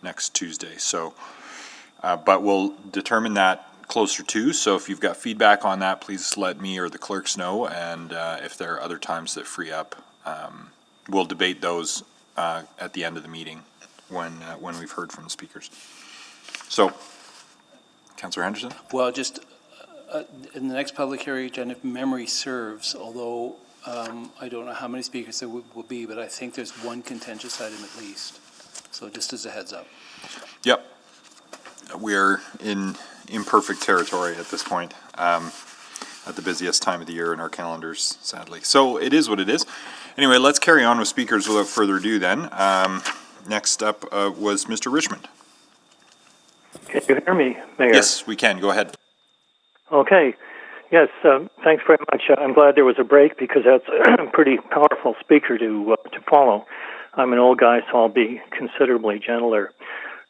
next Tuesday. So, but we'll determine that closer to. So if you've got feedback on that, please let me or the clerks know. And if there are other times that free up, we'll debate those at the end of the meeting when we've heard from the speakers. So, Councillor Henderson? Well, just in the next public hearing agenda, if memory serves, although I don't know how many speakers there will be, but I think there's one contentious item at least. So just as a heads up. Yep. We're in imperfect territory at this point, at the busiest time of the year in our calendars, sadly. So it is what it is. Anyway, let's carry on with speakers without further ado then. Next up was Mr. Richmond. Can you hear me, Mayor? Yes, we can. Go ahead. Okay. Yes, thanks very much. I'm glad there was a break because that's a pretty powerful speaker to follow. I'm an old guy, so I'll be considerably gentler.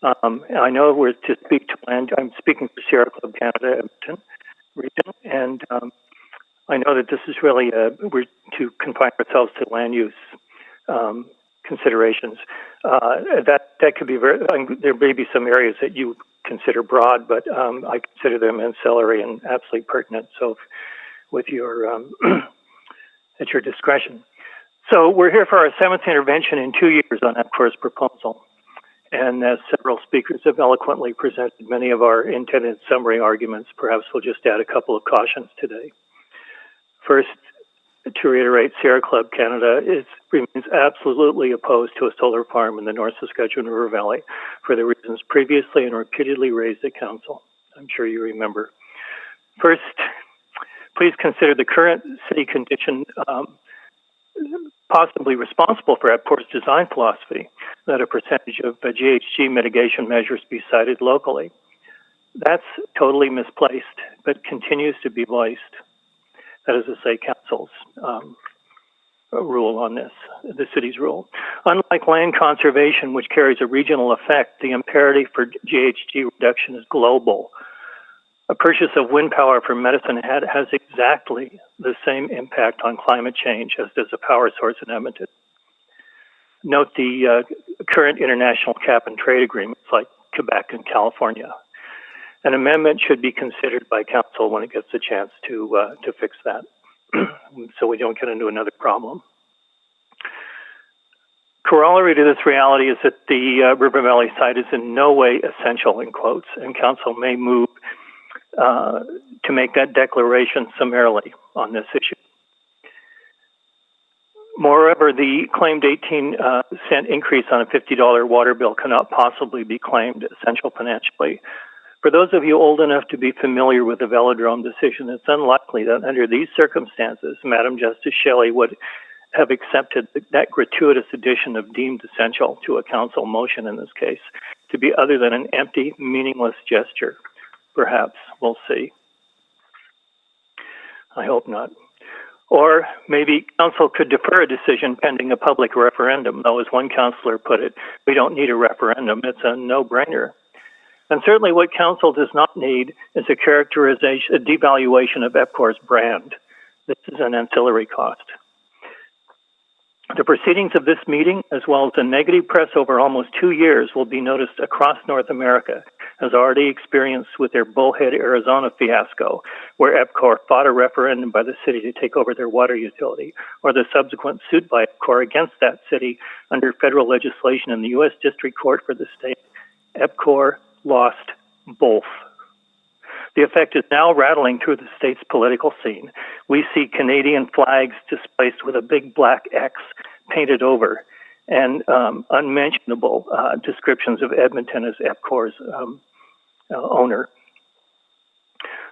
I know we're to speak to land. I'm speaking for Sierra Club Canada Edmonton region, and I know that this is really we're to confine ourselves to land use considerations. That could be very. There may be some areas that you consider broad, but I consider them ancillary and absolutely pertinent. So, with your at your discretion. So we're here for our 7th intervention in 2 years on EPCOR's proposal. And as several speakers have eloquently presented many of our intended summary arguments, perhaps we'll just add a couple of cautions today. First, to reiterate, Sierra Club Canada remains absolutely opposed to a solar farm in the North Saskatchewan River Valley for the reasons previously and repeatedly raised at Council. I'm sure you remember. First, please consider the current city condition possibly responsible for EPCOR's design philosophy, that a percentage of GHG mitigation measures be cited locally. That's totally misplaced, but continues to be voiced. That is to say, Council's rule on this, the city's rule. Unlike land conservation, which carries a regional effect, the imperative for GHG reduction is global. A purchase of wind power for Medicine Hat has exactly the same impact on climate change as does a power source in Edmonton. Note the current international cap and trade agreements like Quebec and California. An amendment should be considered by Council when it gets a chance to fix that, so we don't get into another problem. Corollary to this reality is that the River Valley site is in no way essential, in quotes, and Council may move to make that declaration summarily on this issue. Moreover, the claimed 18-cent increase on a $50 water bill cannot possibly be claimed essential financially. For those of you old enough to be familiar with the Velodrome decision, it's unlikely that under these circumstances, Madam Justice Shelley would have accepted that gratuitous addition of deemed essential to a Council motion in this case to be other than an empty, meaningless gesture. Perhaps, we'll see. I hope not. Or maybe Council could defer a decision pending a public referendum, though as one councillor put it, we don't need a referendum, it's a no-brainer. And certainly what Council does not need is a characterization, a devaluation of EPCOR's brand. This is an ancillary cost. The proceedings of this meeting, as well as the negative press over almost 2 years, will be noticed across North America, as already experienced with their Bullhead, Arizona fiasco, where EPCOR fought a referendum by the city to take over their water utility, or the subsequent suit by EPCOR against that city under federal legislation in the U.S. District Court for the state. EPCOR lost both. The effect is now rattling through the state's political scene. We see Canadian flags displaced with a big black X painted over, and unmentionable descriptions of Edmonton as EPCOR's owner.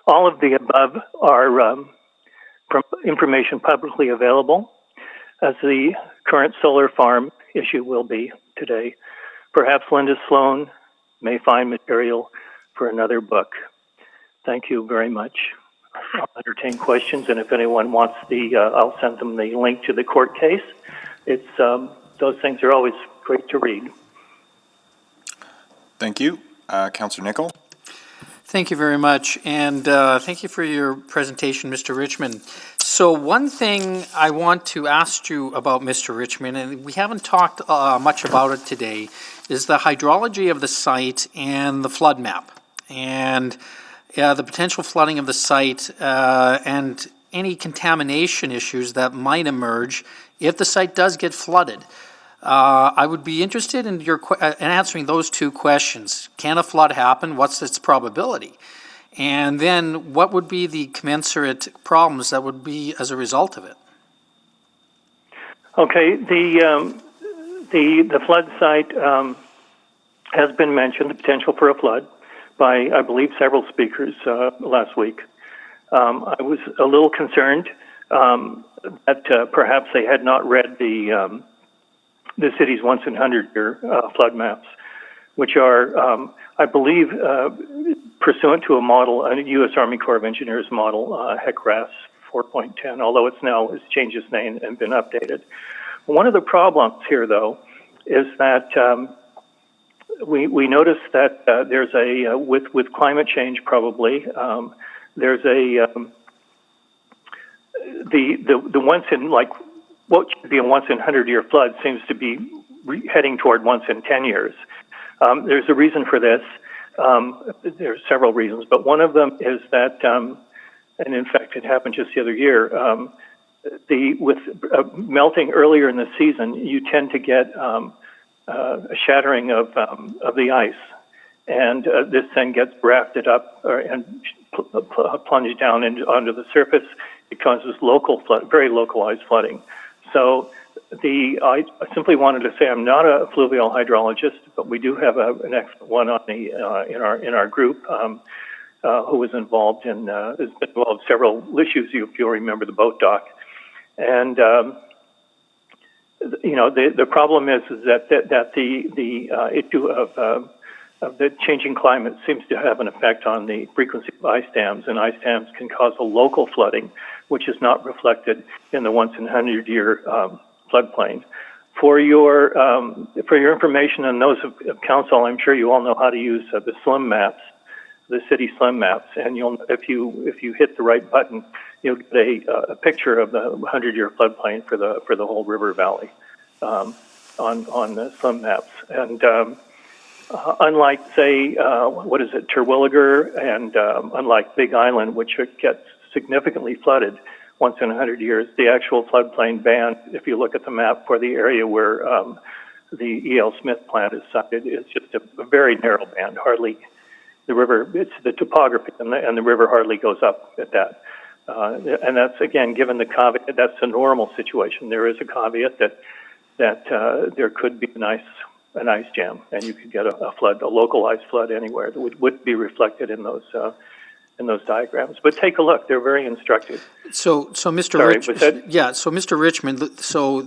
All of the above are information publicly available, as the current solar farm issue will be today. Perhaps Linda Sloan may find material for another book. Thank you very much. I'll entertain questions, and if anyone wants I'll send them the link to the court case. It's those things are always great to read. Thank you. Councillor Nicol. Thank you very much, and thank you for your presentation, Mr. Richmond. So one thing I want to ask you about, Mr. Richmond, and we haven't talked much about it today, is the hydrology of the site and the flood map, and the potential flooding of the site and any contamination issues that might emerge if the site does get flooded. I would be interested in in answering those two questions. Can a flood happen? What's its probability? And then what would be the commensurate problems that would be as a result of it? Okay, the flood site has been mentioned, the potential for a flood, by, I believe, several speakers last week. I was a little concerned that perhaps they had not read the city's once in 100-year flood maps, which are, I believe, pursuant to a model, a U.S. Army Corps of Engineers model, HECRAS 4.10, although it's changed its name and been updated. One of the problems here, though, is that we noticed that there's a, with climate change probably, there's a, the once in, like, what should be a once in 100-year flood seems to be heading toward once in 10 years. There's a reason for this. There's several reasons, but one of them is that, and in fact it happened just the other year, with melting earlier in the season, you tend to get a shattering of the ice, and this then gets rafted up and plunged down onto the surface. It causes local flood, very localized flooding. So I simply wanted to say I'm not a fluvial hydrologist, but we do have an excellent one on in our group who was involved in has been involved in several issues. If you'll remember the boat dock, and the problem is that the issue of the changing climate seems to have an effect on the frequency of ice dams, and ice dams can cause a local flooding, which is not reflected in the once in 100-year floodplain. For your information and those of council, I'm sure you all know how to use the SLIM maps, the city SLIM maps, and if you hit the right button, you'll get a picture of the 100-year floodplain for the whole river valley on the SLIM maps. And unlike, say, Terwilliger, and unlike Big Island, which gets significantly flooded once in 100 years, the actual floodplain band, if you look at the map for the area where the E.L. Smith plant is sited, is just a very narrow band. Hardly the river, it's the topography, and the river hardly goes up at that. And that's, again, given the caveat, that's a normal situation. There is a caveat that there could be an ice jam, and you could get a flood, a localized flood anywhere that would be reflected in those diagrams. But take a look; they're very instructive. So Mr. Mr. Richmond, so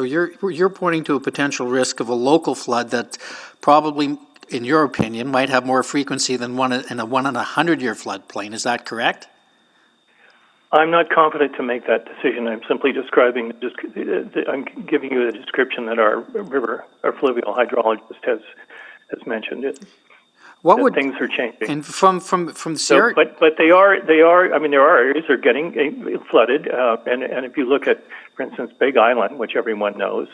you're pointing to a potential risk of a local flood that probably, in your opinion, might have more frequency than one in a 100-year floodplain. Is that correct? I'm not confident to make that decision. I'm simply describing. I'm giving you the description that our fluvial hydrologist has mentioned. Things are changing? And from Sierra, but they are. I mean, there are areas that are getting flooded, and if you look at, for instance, Big Island, which everyone knows,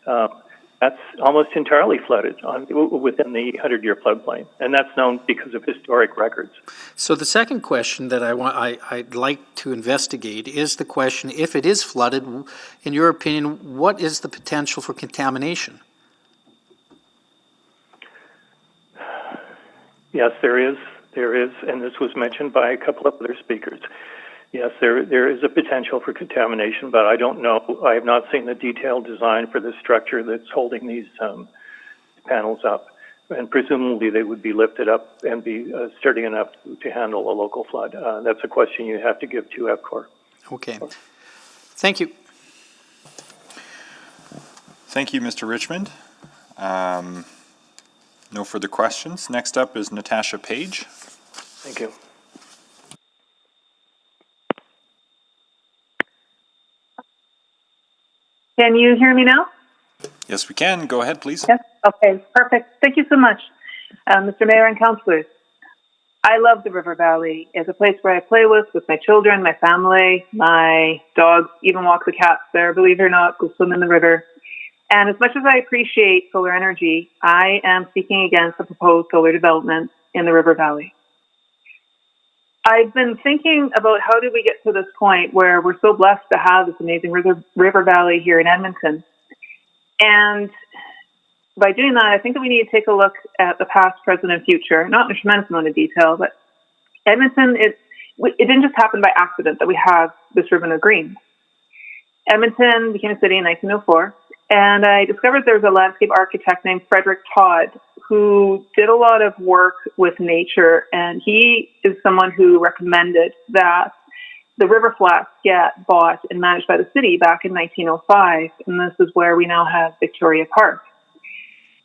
that's almost entirely flooded within the 100-year floodplain, and that's known because of historic records. So the second question that I'd like to investigate is the question: if it is flooded, in your opinion, what is the potential for contamination? Yes, there is there is, and this was mentioned by a couple of other speakers, yes, there is a potential for contamination, but I don't know. I have not seen the detailed design for the structure that's holding these panels up. And presumably they would be lifted up and be sturdy enough to handle a local flood. That's a question you have to give to EPCOR. Okay. Thank you. Thank you, Mr. Richmond. No further questions. Next up is Natasha Page. Thank you. Can you hear me now? Yes, we can. Go ahead, please. Yes. Okay, perfect. Thank you so much, Mr. Mayor and councillors. I love the River Valley. It's a place where I play with my children, my family, my dogs, even walk the cats there, believe it or not, go swim in the river. And as much as I appreciate solar energy, I am speaking against the proposed solar development in the River Valley. I've been thinking about how did we get to this point where we're so blessed to have this amazing river valley here in Edmonton. And by doing that, I think that we need to take a look at the past, present, and future, not in a tremendous amount of detail, but Edmonton, it didn't just happen by accident that we have this ribbon of green. Edmonton became a city in 1904, and I discovered there was a landscape architect named Frederick Todd who did a lot of work with nature, and he is someone who recommended that the river flats get bought and managed by the city back in 1905, and this is where we now have Victoria Park.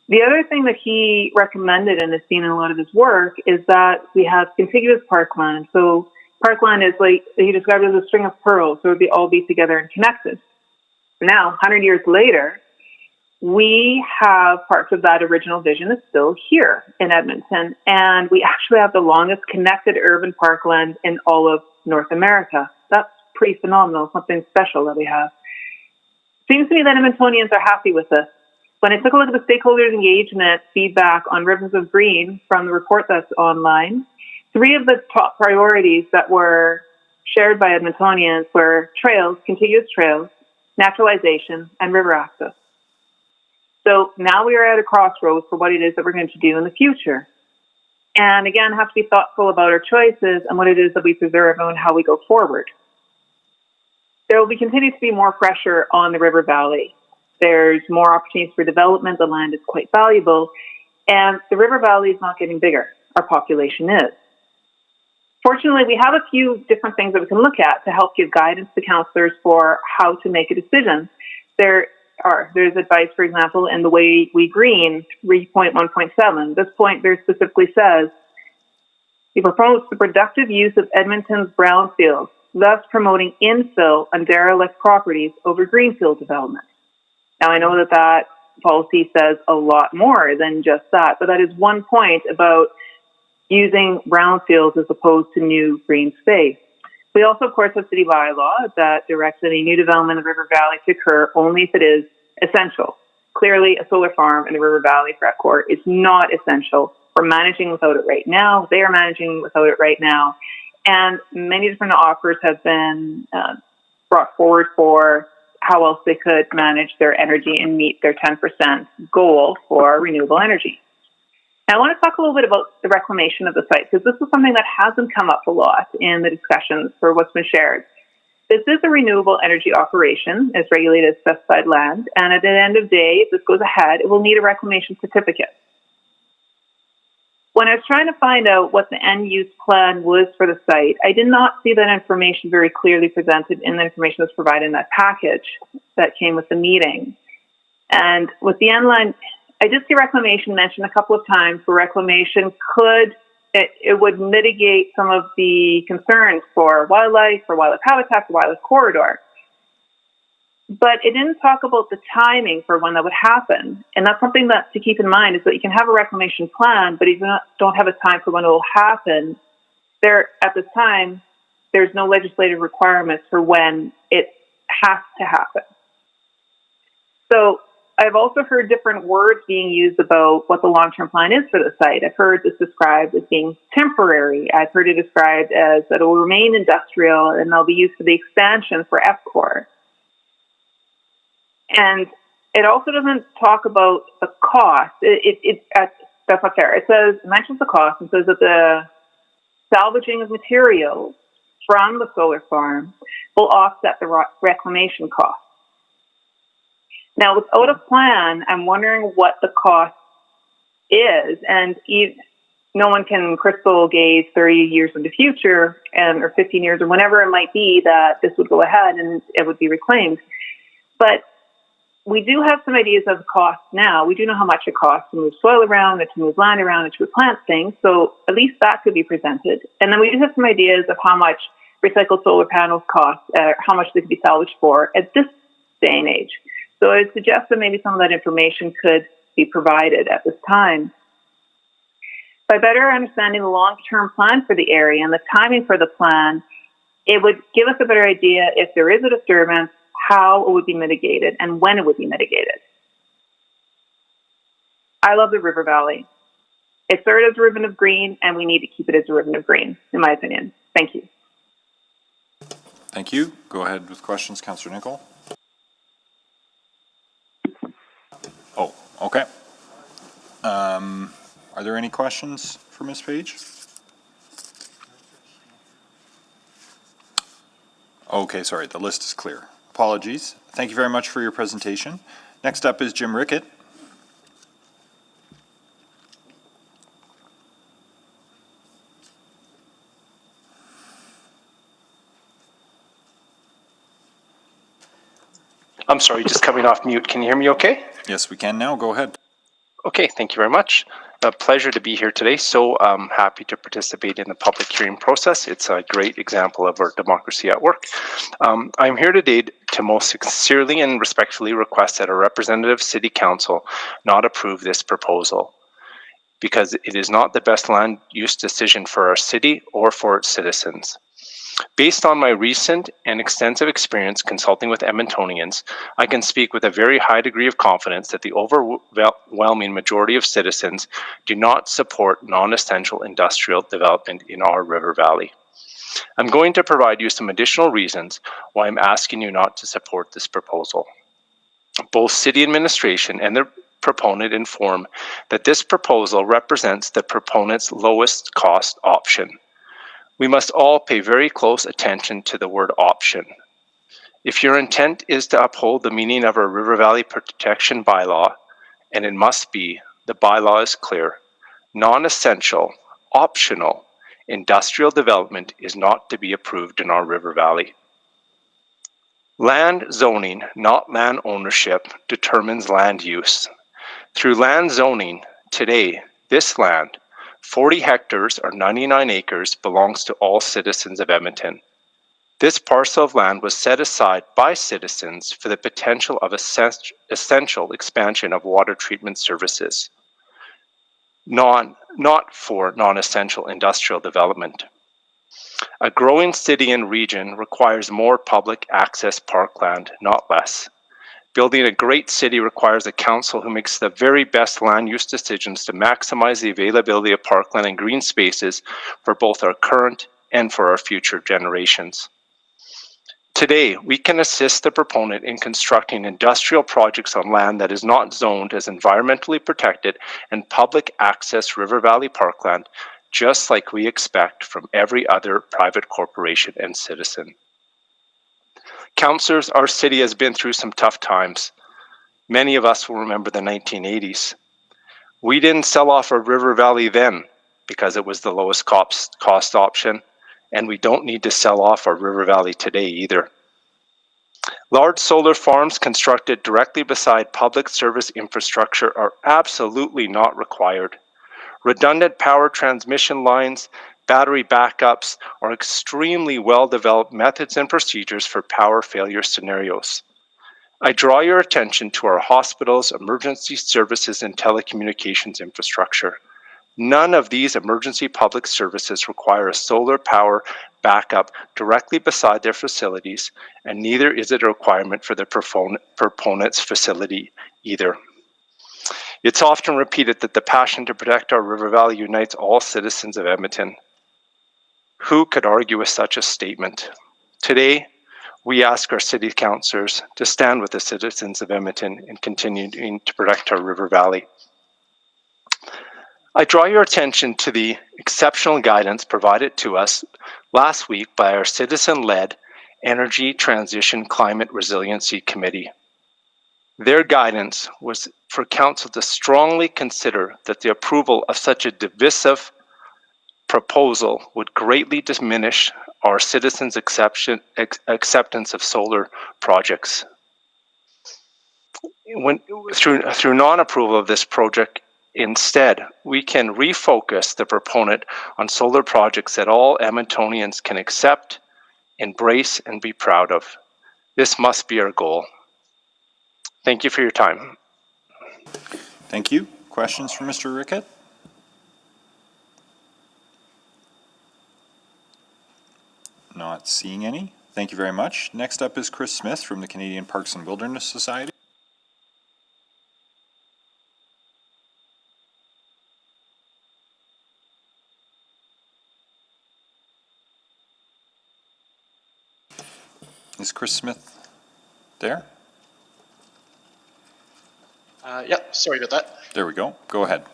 The other thing that he recommended and is seen in a lot of his work is that we have contiguous parkland. So parkland is like, he described it as a string of pearls, so it would all be together and connected. Now, 100 years later, we have parts of that original vision is still here in Edmonton, and we actually have the longest connected urban parkland in all of North America. That's pretty phenomenal, something special that we have. Seems to me that Edmontonians are happy with this. When I took a look at the stakeholders' engagement feedback on Rivers of Green from the report that's online, 3 of the top priorities that were shared by Edmontonians were trails, contiguous trails, naturalization, and river access. So now we are at a crossroads for what it is that we're going to do in the future. And again, have to be thoughtful about our choices and what it is that we preserve and how we go forward. There will continue to be more pressure on the river valley. There's more opportunities for development. The land is quite valuable. And the river valley is not getting bigger. Our population is. Fortunately, we have a few different things that we can look at to help give guidance to councillors for how to make a decision. There's advice, for example, in the Way We Green 3.1.7. This point very specifically says, we propose the productive use of Edmonton's brownfields, thus promoting infill on derelict properties over greenfield development. Now, I know that that policy says a lot more than just that, but that is one point about using brownfields as opposed to new green space. We also, of course, have city bylaw that directs any new development in the River Valley to occur only if it is essential. Clearly, a solar farm in the River Valley for EPCOR is not essential. We're managing without it right now. They are managing without it right now. And many different offers have been brought forward for how else they could manage their energy and meet their 10% goal for renewable energy. Now, I want to talk a little bit about the reclamation of the site, because this is something that hasn't come up a lot in the discussions for what's been shared. This is a renewable energy operation. It's regulated as specified land, and at the end of the day, if this goes ahead, it will need a reclamation certificate. When I was trying to find out what the end use plan was for the site, I did not see that information very clearly presented in the information that's provided in that package that came with the meeting. And with the end line, I did see reclamation mentioned a couple of times where reclamation it would mitigate some of the concerns for wildlife habitat, for wildlife corridor. But it didn't talk about the timing for when that would happen. And that's something that to keep in mind is that you can have a reclamation plan, but if you don't have a time for when it will happen, at this time, there's no legislative requirements for when it has to happen. So I've also heard different words being used about what the long-term plan is for the site. I've heard this described as being temporary. I've heard it described as that it will remain industrial and they'll be used for the expansion for EPCOR. And it also doesn't talk about the cost. That's not fair. It mentions the cost and says that salvaging of materials from the solar farm will offset the reclamation cost. Now, without a plan, I'm wondering what the cost is, and no one can crystal gaze 30 years in the future or 15 years or whenever it might be that this would go ahead and it would be reclaimed. But we do have some ideas of the cost now. We do know how much it costs to move soil around and to move land around and to replant things. So at least that could be presented. And then we do have some ideas of how much recycled solar panels cost, how much they could be salvaged for at this day and age. So I would suggest that maybe some of that information could be provided at this time. By better understanding the long-term plan for the area and the timing for the plan, it would give us a better idea if there is a disturbance, how it would be mitigated and when it would be mitigated. I love the river valley. It started as a ribbon of green, and we need to keep it as a ribbon of green, in my opinion. Thank you. Thank you. Go ahead with questions, Councillor Nicol. Oh, okay. Are there any questions for Ms. Page? Okay, sorry, the list is clear. Apologies. Thank you very much for your presentation. Next up is Jim Rickett. I'm sorry, just coming off mute. Can you hear me okay? Yes, we can now. Go ahead. Okay, thank you very much. A pleasure to be here today. So happy to participate in the public hearing process. It's a great example of our democracy at work. I'm here today to most sincerely and respectfully request that a representative city council not approve this proposal, because it is not the best land use decision for our city or for its citizens. Based on my recent and extensive experience consulting with Edmontonians, I can speak with a very high degree of confidence that the overwhelming majority of citizens do not support non-essential industrial development in our river valley. I'm going to provide you some additional reasons why I'm asking you not to support this proposal. Both city administration and the proponent inform that this proposal represents the proponent's lowest cost option. We must all pay very close attention to the word option. If your intent is to uphold the meaning of our River Valley Protection Bylaw, and it must be, the bylaw is clear, non-essential, optional, industrial development is not to be approved in our river valley. Land zoning, not land ownership, determines land use. Through land zoning, today, this land, 40 hectares or 99 acres, belongs to all citizens of Edmonton. This parcel of land was set aside by citizens for the potential of essential expansion of water treatment services, not for non-essential industrial development. A growing city and region requires more public access parkland, not less. Building a great city requires a council who makes the very best land use decisions to maximize the availability of parkland and green spaces for both our current and for our future generations. Today, we can assist the proponent in constructing industrial projects on land that is not zoned as environmentally protected and public access river valley parkland, just like we expect from every other private corporation and citizen. Councillors, our city has been through some tough times. Many of us will remember the 1980s. We didn't sell off our river valley then because it was the lowest cost option, and we don't need to sell off our river valley today either. Large solar farms constructed directly beside public service infrastructure are absolutely not required. Redundant power transmission lines, battery backups are extremely well-developed methods and procedures for power failure scenarios. I draw your attention to our hospitals, emergency services, and telecommunications infrastructure. None of these emergency public services require a solar power backup directly beside their facilities, and neither is it a requirement for the proponent's facility either. It's often repeated that the passion to protect our river valley unites all citizens of Edmonton. Who could argue with such a statement? Today, we ask our city councillors to stand with the citizens of Edmonton and continue to protect our river valley. I draw your attention to the exceptional guidance provided to us last week by our citizen-led Energy Transition Climate Resiliency Committee. Their guidance was for Council to strongly consider that the approval of such a divisive proposal would greatly diminish our citizens' acceptance of solar projects. Through non-approval of this project, instead, we can refocus the proponent on solar projects that all Edmontonians can accept, embrace, and be proud of. This must be our goal. Thank you for your time. Thank you. Questions for Mr. Rickett? Not seeing any. Thank you very much. Next up is Chris Smith from the Canadian Parks and Wilderness Society. Is Chris Smith there? Yep, sorry about that. There we go. Go ahead.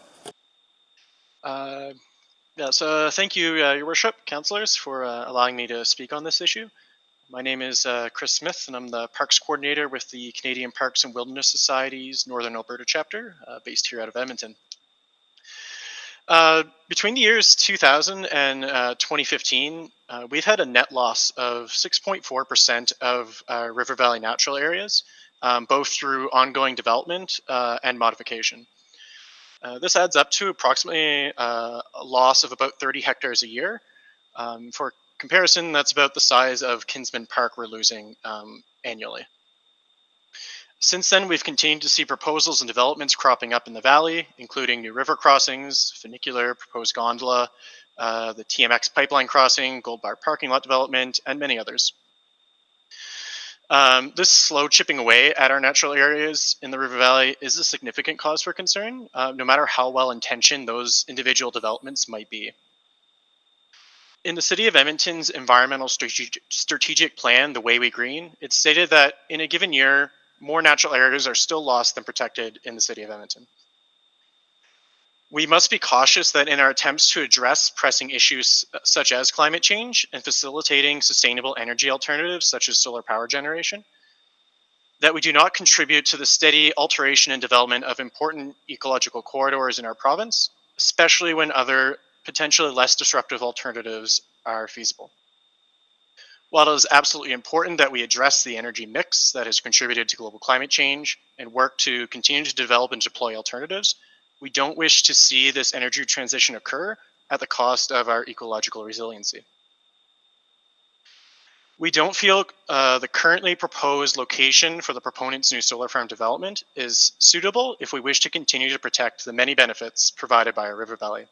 So thank you, Your Worship, councillors, for allowing me to speak on this issue. My name is Chris Smith, and I'm the Parks Coordinator with the Canadian Parks and Wilderness Society's Northern Alberta chapter, based here out of Edmonton. Between the years 2000 and 2015, we've had a net loss of 6.4% of River Valley natural areas, both through ongoing development and modification. This adds up to approximately a loss of about 30 hectares a year. For comparison, that's about the size of Kinsman Park we're losing annually. Since then, we've continued to see proposals and developments cropping up in the valley, including new river crossings, funicular, proposed gondola, the TMX pipeline crossing, Gold Bar parking lot development, and many others. This slow chipping away at our natural areas in the River Valley is a significant cause for concern, no matter how well-intentioned those individual developments might be. In the City of Edmonton's environmental strategic plan, The Way We Green, it's stated that in a given year, more natural areas are still lost than protected in the City of Edmonton. We must be cautious that in our attempts to address pressing issues such as climate change and facilitating sustainable energy alternatives such as solar power generation, that we do not contribute to the steady alteration and development of important ecological corridors in our province, especially when other potentially less disruptive alternatives are feasible. While it is absolutely important that we address the energy mix that has contributed to global climate change and work to continue to develop and deploy alternatives, we don't wish to see this energy transition occur at the cost of our ecological resiliency. We don't feel the currently proposed location for the proponent's new solar farm development is suitable if we wish to continue to protect the many benefits provided by our river valley.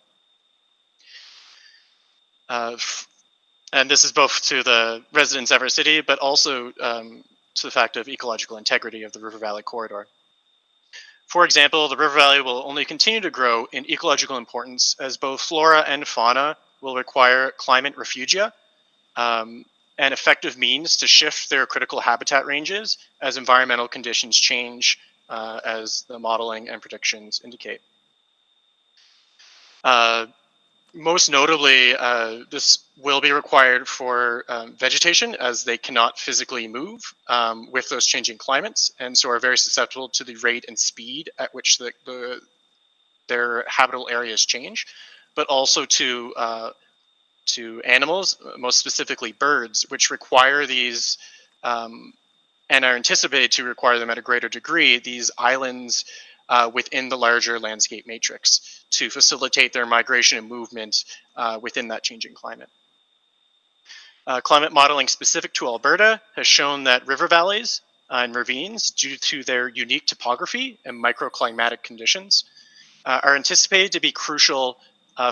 And this is both to the residents of our city, but also to the fact of ecological integrity of the River Valley corridor. For example, the River Valley will only continue to grow in ecological importance as both flora and fauna will require climate refugia and effective means to shift their critical habitat ranges as environmental conditions change, as the modeling and predictions indicate. Most notably, this will be required for vegetation as they cannot physically move with those changing climates, and so are very susceptible to the rate and speed at which their habitable areas change, but also to animals, most specifically birds, which require these and are anticipated to require them at a greater degree, these islands within the larger landscape matrix to facilitate their migration and movement within that changing climate. Climate modeling specific to Alberta has shown that river valleys and ravines, due to their unique topography and microclimatic conditions, are anticipated to be crucial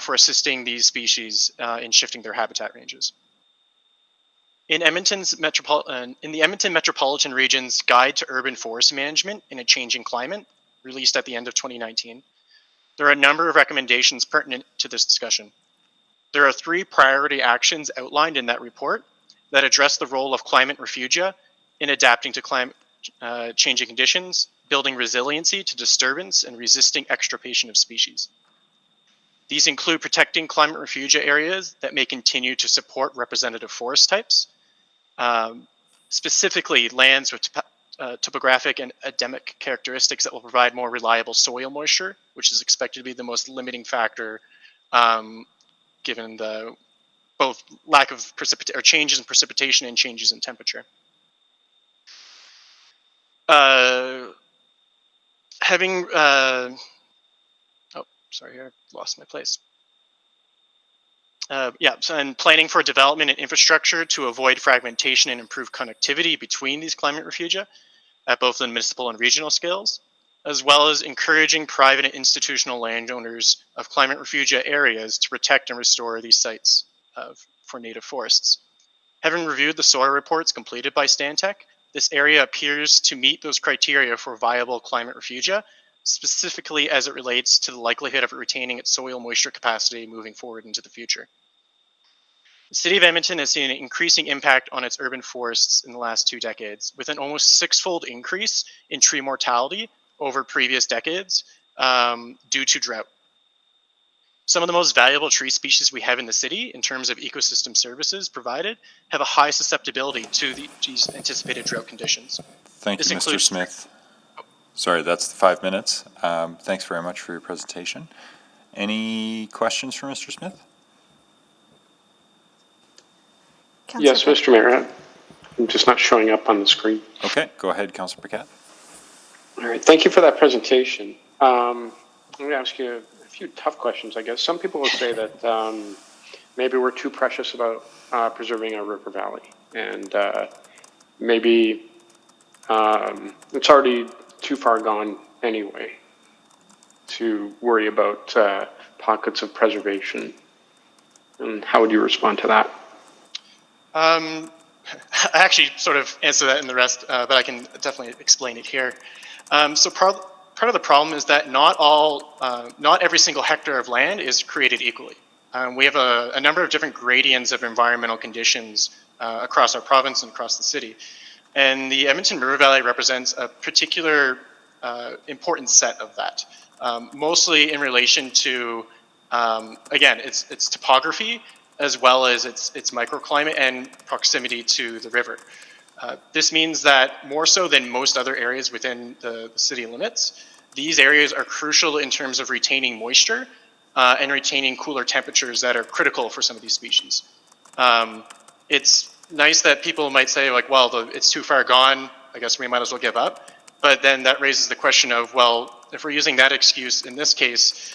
for assisting these species in shifting their habitat ranges. In the Edmonton Metropolitan Region's Guide to Urban Forest Management in a Changing Climate, released at the end of 2019, there are a number of recommendations pertinent to this discussion. There are 3 priority actions outlined in that report that address the role of climate refugia in adapting to climate changing conditions, building resiliency to disturbance, and resisting extirpation of species. These include protecting climate refugia areas that may continue to support representative forest types, specifically lands with topographic and endemic characteristics that will provide more reliable soil moisture, which is expected to be the most limiting factor given the both lack of precipitation or changes in precipitation and changes in temperature. Sorry, here, I lost my place. And planning for development and infrastructure to avoid fragmentation and improve connectivity between these climate refugia at both the municipal and regional scales, as well as encouraging private and institutional landowners of climate refugia areas to protect and restore these sites for native forests. Having reviewed the soil reports completed by Stantec, this area appears to meet those criteria for viable climate refugia, specifically as it relates to the likelihood of it retaining its soil moisture capacity moving forward into the future. The City of Edmonton has seen an increasing impact on its urban forests in the last 2 decades, with an almost 6-fold increase in tree mortality over previous decades due to drought. Some of the most valuable tree species we have in the city in terms of ecosystem services provided have a high susceptibility to these anticipated drought conditions. Thank you, Mr. Smith. Sorry, that's the 5 minutes. Thanks very much for your presentation. Any questions for Mr. Smith? Yes, Mr. Mayor. I'm just not showing up on the screen. Okay, go ahead, Councillor Paquette. All right, thank you for that presentation. I'm going to ask you a few tough questions, I guess. Some people will say that maybe we're too precious about preserving our river valley, and maybe it's already too far gone anyway to worry about pockets of preservation. And how would you respond to that? I actually sort of answer that in the rest, but I can definitely explain it here. So part of the problem is that not every single hectare of land is created equally. We have a number of different gradients of environmental conditions across our province and across the city. And the Edmonton River Valley represents a particular important set of that, mostly in relation to, again, its topography, as well as its microclimate and proximity to the river. This means that more so than most other areas within the city limits, these areas are crucial in terms of retaining moisture and retaining cooler temperatures that are critical for some of these species. It's nice that people might say, like, well, it's too far gone, I guess we might as well give up. But then that raises the question of, well, if we're using that excuse in this case,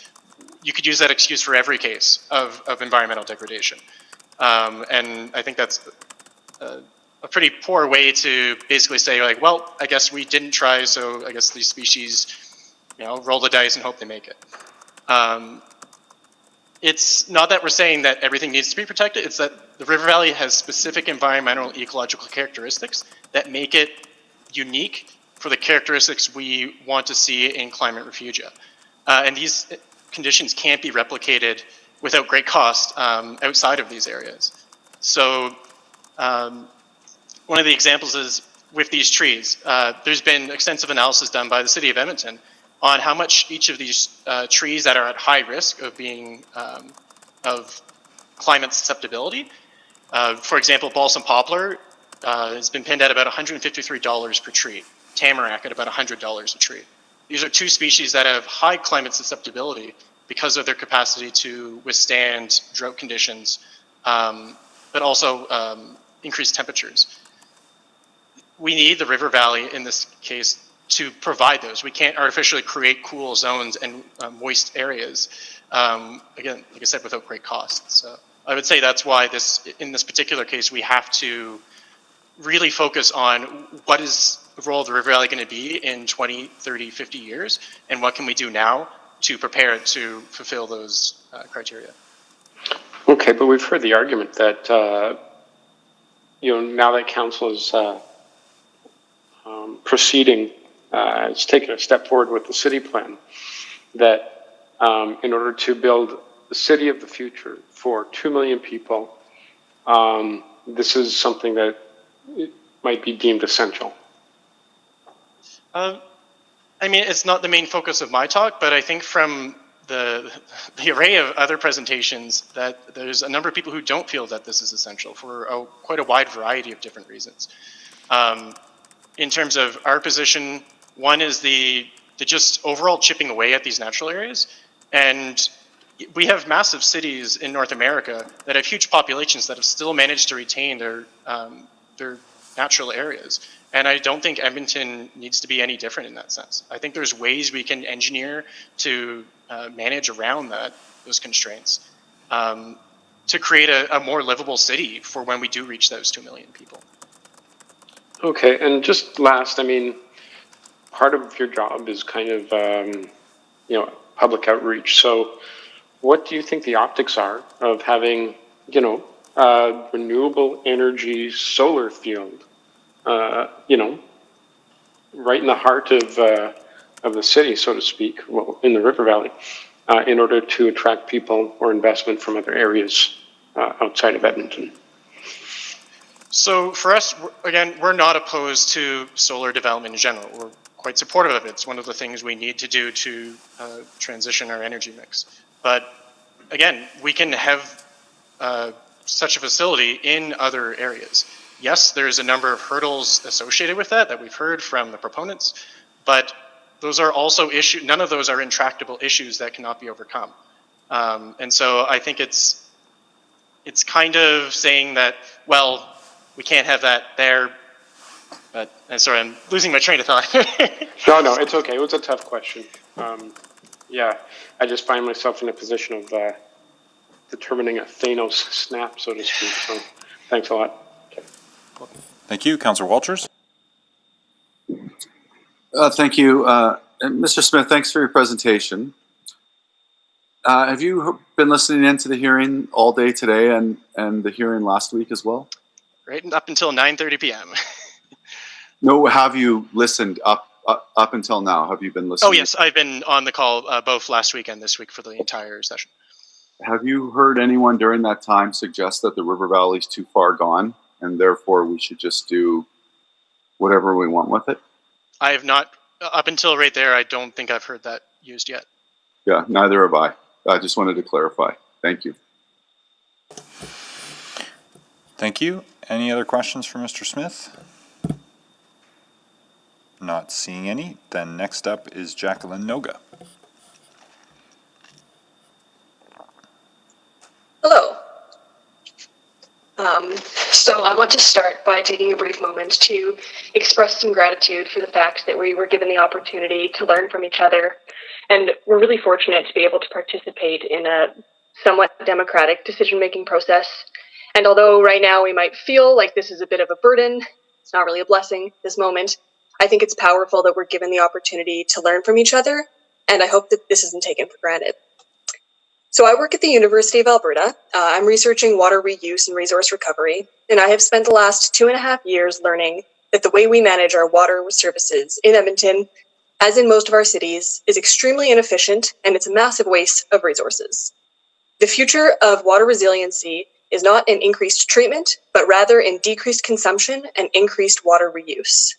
you could use that excuse for every case of environmental degradation. And I think that's a pretty poor way to basically say, like, well, I guess we didn't try, so I guess these species, roll the dice and hope they make it. It's not that we're saying that everything needs to be protected, it's that the River Valley has specific environmental ecological characteristics that make it unique for the characteristics we want to see in climate refugia. And these conditions can't be replicated without great cost outside of these areas. So one of the examples is with these trees. There's been extensive analysis done by the City of Edmonton on how much each of these trees that are at high risk of being of climate susceptibility. For example, balsam poplar has been pinned at about $153 per tree. Tamarack at about $100 a tree. These are two species that have high climate susceptibility because of their capacity to withstand drought conditions, but also increased temperatures. We need the river valley in this case to provide those. We can't artificially create cool zones and moist areas, again, like I said, without great cost. So I would say that's why in this particular case, we have to really focus on what is the role of the river valley going to be in 20, 30, 50 years, and what can we do now to prepare it to fulfill those criteria. Okay, but we've heard the argument that, now that council is proceeding, it's taken a step forward with the city plan, that in order to build the city of the future for 2 million people, this is something that might be deemed essential. I mean, it's not the main focus of my talk, but I think from the array of other presentations that there's a number of people who don't feel that this is essential for quite a wide variety of different reasons. In terms of our position, one is the just overall chipping away at these natural areas. And we have massive cities in North America that have huge populations that have still managed to retain their natural areas. And I don't think Edmonton needs to be any different in that sense. I think there's ways we can engineer to manage around those constraints to create a more livable city for when we do reach those 2 million people. Okay, and just last, I mean, part of your job is kind of, public outreach. So what do you think the optics are of having, a renewable energy solar field, right in the heart of the city, so to speak, well, in the River Valley, in order to attract people or investment from other areas outside of Edmonton? So for us, again, we're not opposed to solar development in general. We're quite supportive of it. It's one of the things we need to do to transition our energy mix. But again, we can have such a facility in other areas. Yes, there's a number of hurdles associated with that we've heard from the proponents, but those are also issues. None of those are intractable issues that cannot be overcome. And so I think it's kind of saying that, well, we can't have that there. But sorry, I'm losing my train of thought. No, it's okay. It was a tough question. I just find myself in a position of determining a Thanos snap, so to speak. So thanks a lot. Okay. Thank you. Councillor Walters. Thank you. Mr. Smith, thanks for your presentation. Have you been listening in to the hearing all day today and the hearing last week as well? Right up until 9:30 p.m. No, have you listened up until now? Have you been listening? Oh, yes. I've been on the call both last week and this week for the entire session. Have you heard anyone during that time suggest that the River Valley is too far gone and therefore we should just do whatever we want with it? I have not, up until right there, I don't think I've heard that used yet. Yeah, neither have I. I just wanted to clarify. Thank you. Thank you. Any other questions for Mr. Smith? Not seeing any. Then next up is Jacqueline Noga. Hello. So I want to start by taking a brief moment to express some gratitude for the fact that we were given the opportunity to learn from each other. And we're really fortunate to be able to participate in a somewhat democratic decision-making process. And although right now we might feel like this is a bit of a burden, it's not really a blessing this moment, I think it's powerful that we're given the opportunity to learn from each other, and I hope that this isn't taken for granted. So I work at the University of Alberta. I'm researching water reuse and resource recovery, and I have spent the last 2.5 years learning that the way we manage our water services in Edmonton, as in most of our cities, is extremely inefficient, and it's a massive waste of resources. The future of water resiliency is not in increased treatment, but rather in decreased consumption and increased water reuse.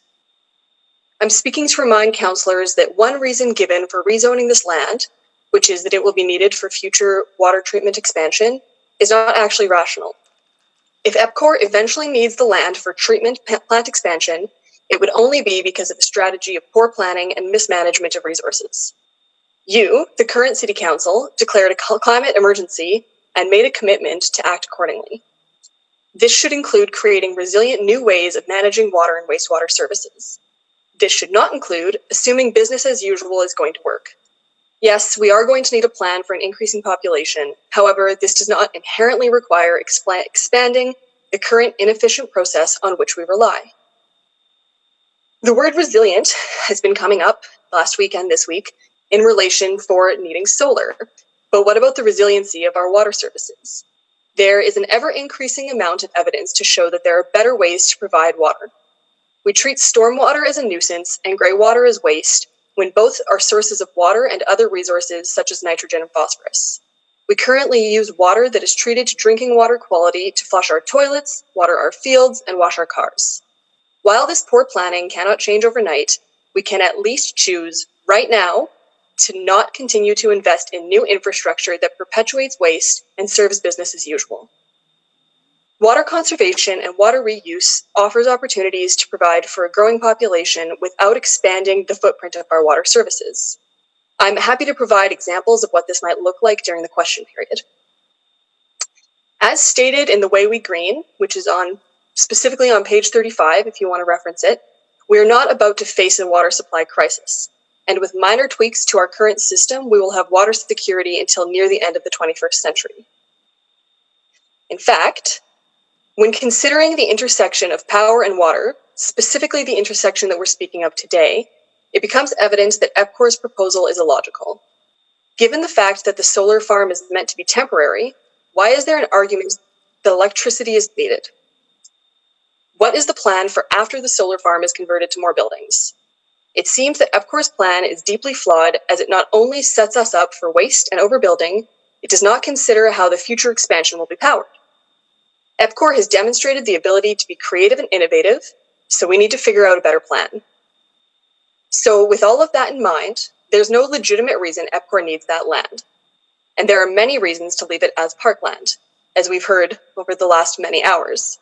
I'm speaking to remind councillors that one reason given for rezoning this land, which is that it will be needed for future water treatment expansion, is not actually rational. If EPCOR eventually needs the land for treatment plant expansion, it would only be because of a strategy of poor planning and mismanagement of resources. You, the current City Council, declared a climate emergency and made a commitment to act accordingly. This should include creating resilient new ways of managing water and wastewater services. This should not include assuming business as usual is going to work. Yes, we are going to need a plan for an increasing population. However, this does not inherently require expanding the current inefficient process on which we rely. The word resilient has been coming up last week and this week in relation for needing solar. But what about the resiliency of our water services? There is an ever-increasing amount of evidence to show that there are better ways to provide water. We treat stormwater as a nuisance and grey water as waste, when both are sources of water and other resources such as nitrogen and phosphorus. We currently use water that is treated to drinking water quality to flush our toilets, water our fields, and wash our cars. While this poor planning cannot change overnight, we can at least choose, right now, to not continue to invest in new infrastructure that perpetuates waste and serves business as usual. Water conservation and water reuse offers opportunities to provide for a growing population without expanding the footprint of our water services. I'm happy to provide examples of what this might look like during the question period. As stated in The Way We Green, which is specifically on page 35 if you want to reference it, we are not about to face a water supply crisis. And with minor tweaks to our current system, we will have water security until near the end of the 21st century. In fact, when considering the intersection of power and water, specifically the intersection that we're speaking of today, it becomes evident that EPCOR's proposal is illogical. Given the fact that the solar farm is meant to be temporary, why is there an argument that electricity is needed? What is the plan for after the solar farm is converted to more buildings? It seems that EPCOR's plan is deeply flawed, as it not only sets us up for waste and overbuilding, it does not consider how the future expansion will be powered. EPCOR has demonstrated the ability to be creative and innovative, so we need to figure out a better plan. So with all of that in mind, there's no legitimate reason EPCOR needs that land. And there are many reasons to leave it as parkland, as we've heard over the last many hours.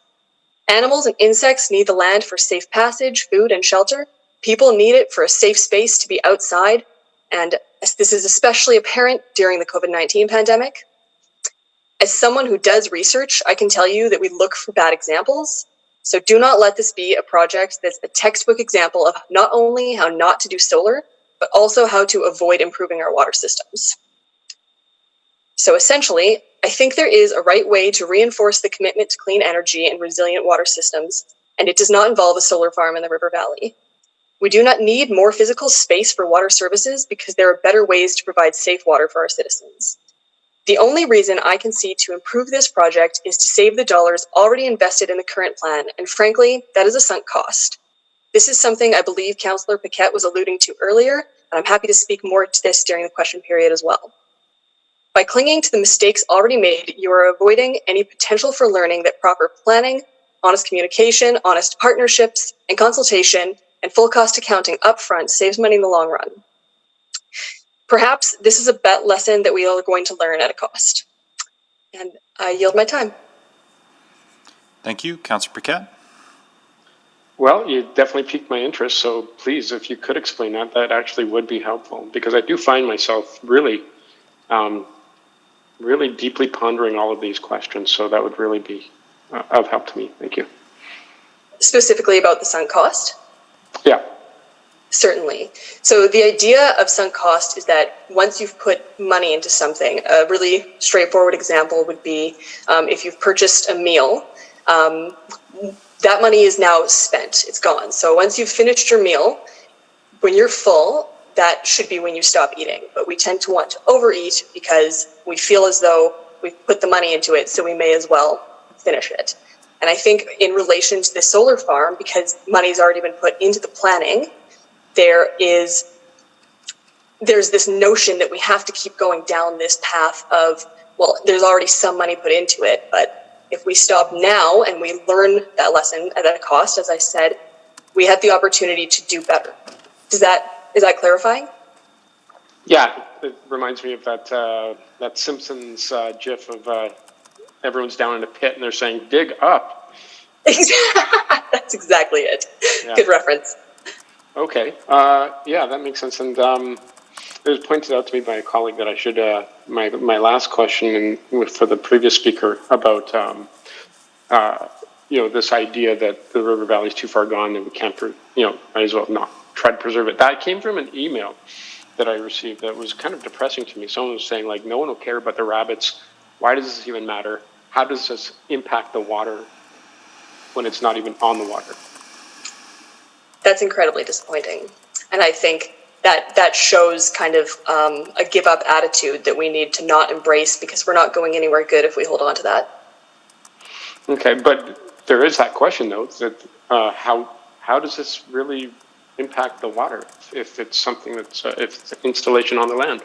Animals and insects need the land for safe passage, food, and shelter. People need it for a safe space to be outside, and this is especially apparent during the COVID-19 pandemic. As someone who does research, I can tell you that we look for bad examples, so do not let this be a project that's a textbook example of not only how not to do solar, but also how to avoid improving our water systems. So essentially, I think there is a right way to reinforce the commitment to clean energy and resilient water systems, and it does not involve a solar farm in the River Valley. We do not need more physical space for water services because there are better ways to provide safe water for our citizens. The only reason I can see to improve this project is to save the dollars already invested in the current plan, and frankly, that is a sunk cost. This is something I believe Councillor Paquette was alluding to earlier, and I'm happy to speak more to this during the question period as well. By clinging to the mistakes already made, you are avoiding any potential for learning that proper planning, honest communication, honest partnerships, and consultation, and full cost accounting upfront saves money in the long run. Perhaps this is a lesson that we are going to learn at a cost. And I yield my time. Thank you. Councillor Paquette. Well, you definitely piqued my interest, so please, if you could explain that, that actually would be helpful, because I do find myself really deeply pondering all of these questions, so that would really be of help to me. Thank you. Specifically about the sunk cost? Yeah. Certainly. So the idea of sunk cost is that once you've put money into something, a really straightforward example would be if you've purchased a meal, that money is now spent, it's gone. So once you've finished your meal, when you're full, that should be when you stop eating. But we tend to want to overeat because we feel as though we've put the money into it, so we may as well finish it. And I think in relation to the solar farm, because money's already been put into the planning, there's this notion that we have to keep going down this path of, well, there's already some money put into it, but if we stop now and we learn that lesson at a cost, as I said, we have the opportunity to do better. Is that clarifying? Yeah, it reminds me of that Simpsons gif of everyone's down in a pit and they're saying, dig up. That's exactly it. Yeah. Good reference. Okay. Yeah, that makes sense. And it was pointed out to me by a colleague that I should, my last question for the previous speaker about, this idea that the River Valley is too far gone and we can't, might as well not try to preserve it. That came from an email that I received that was kind of depressing to me. Someone was saying, like, no one will care about the rabbits. Why does this even matter? How does this impact the water when it's not even on the water? That's incredibly disappointing. And I think that shows kind of a give up attitude that we need to not embrace, because we're not going anywhere good if we hold on to that. Okay, but there is that question though, that how does this really impact the water if it's something that's if it's an installation on the land?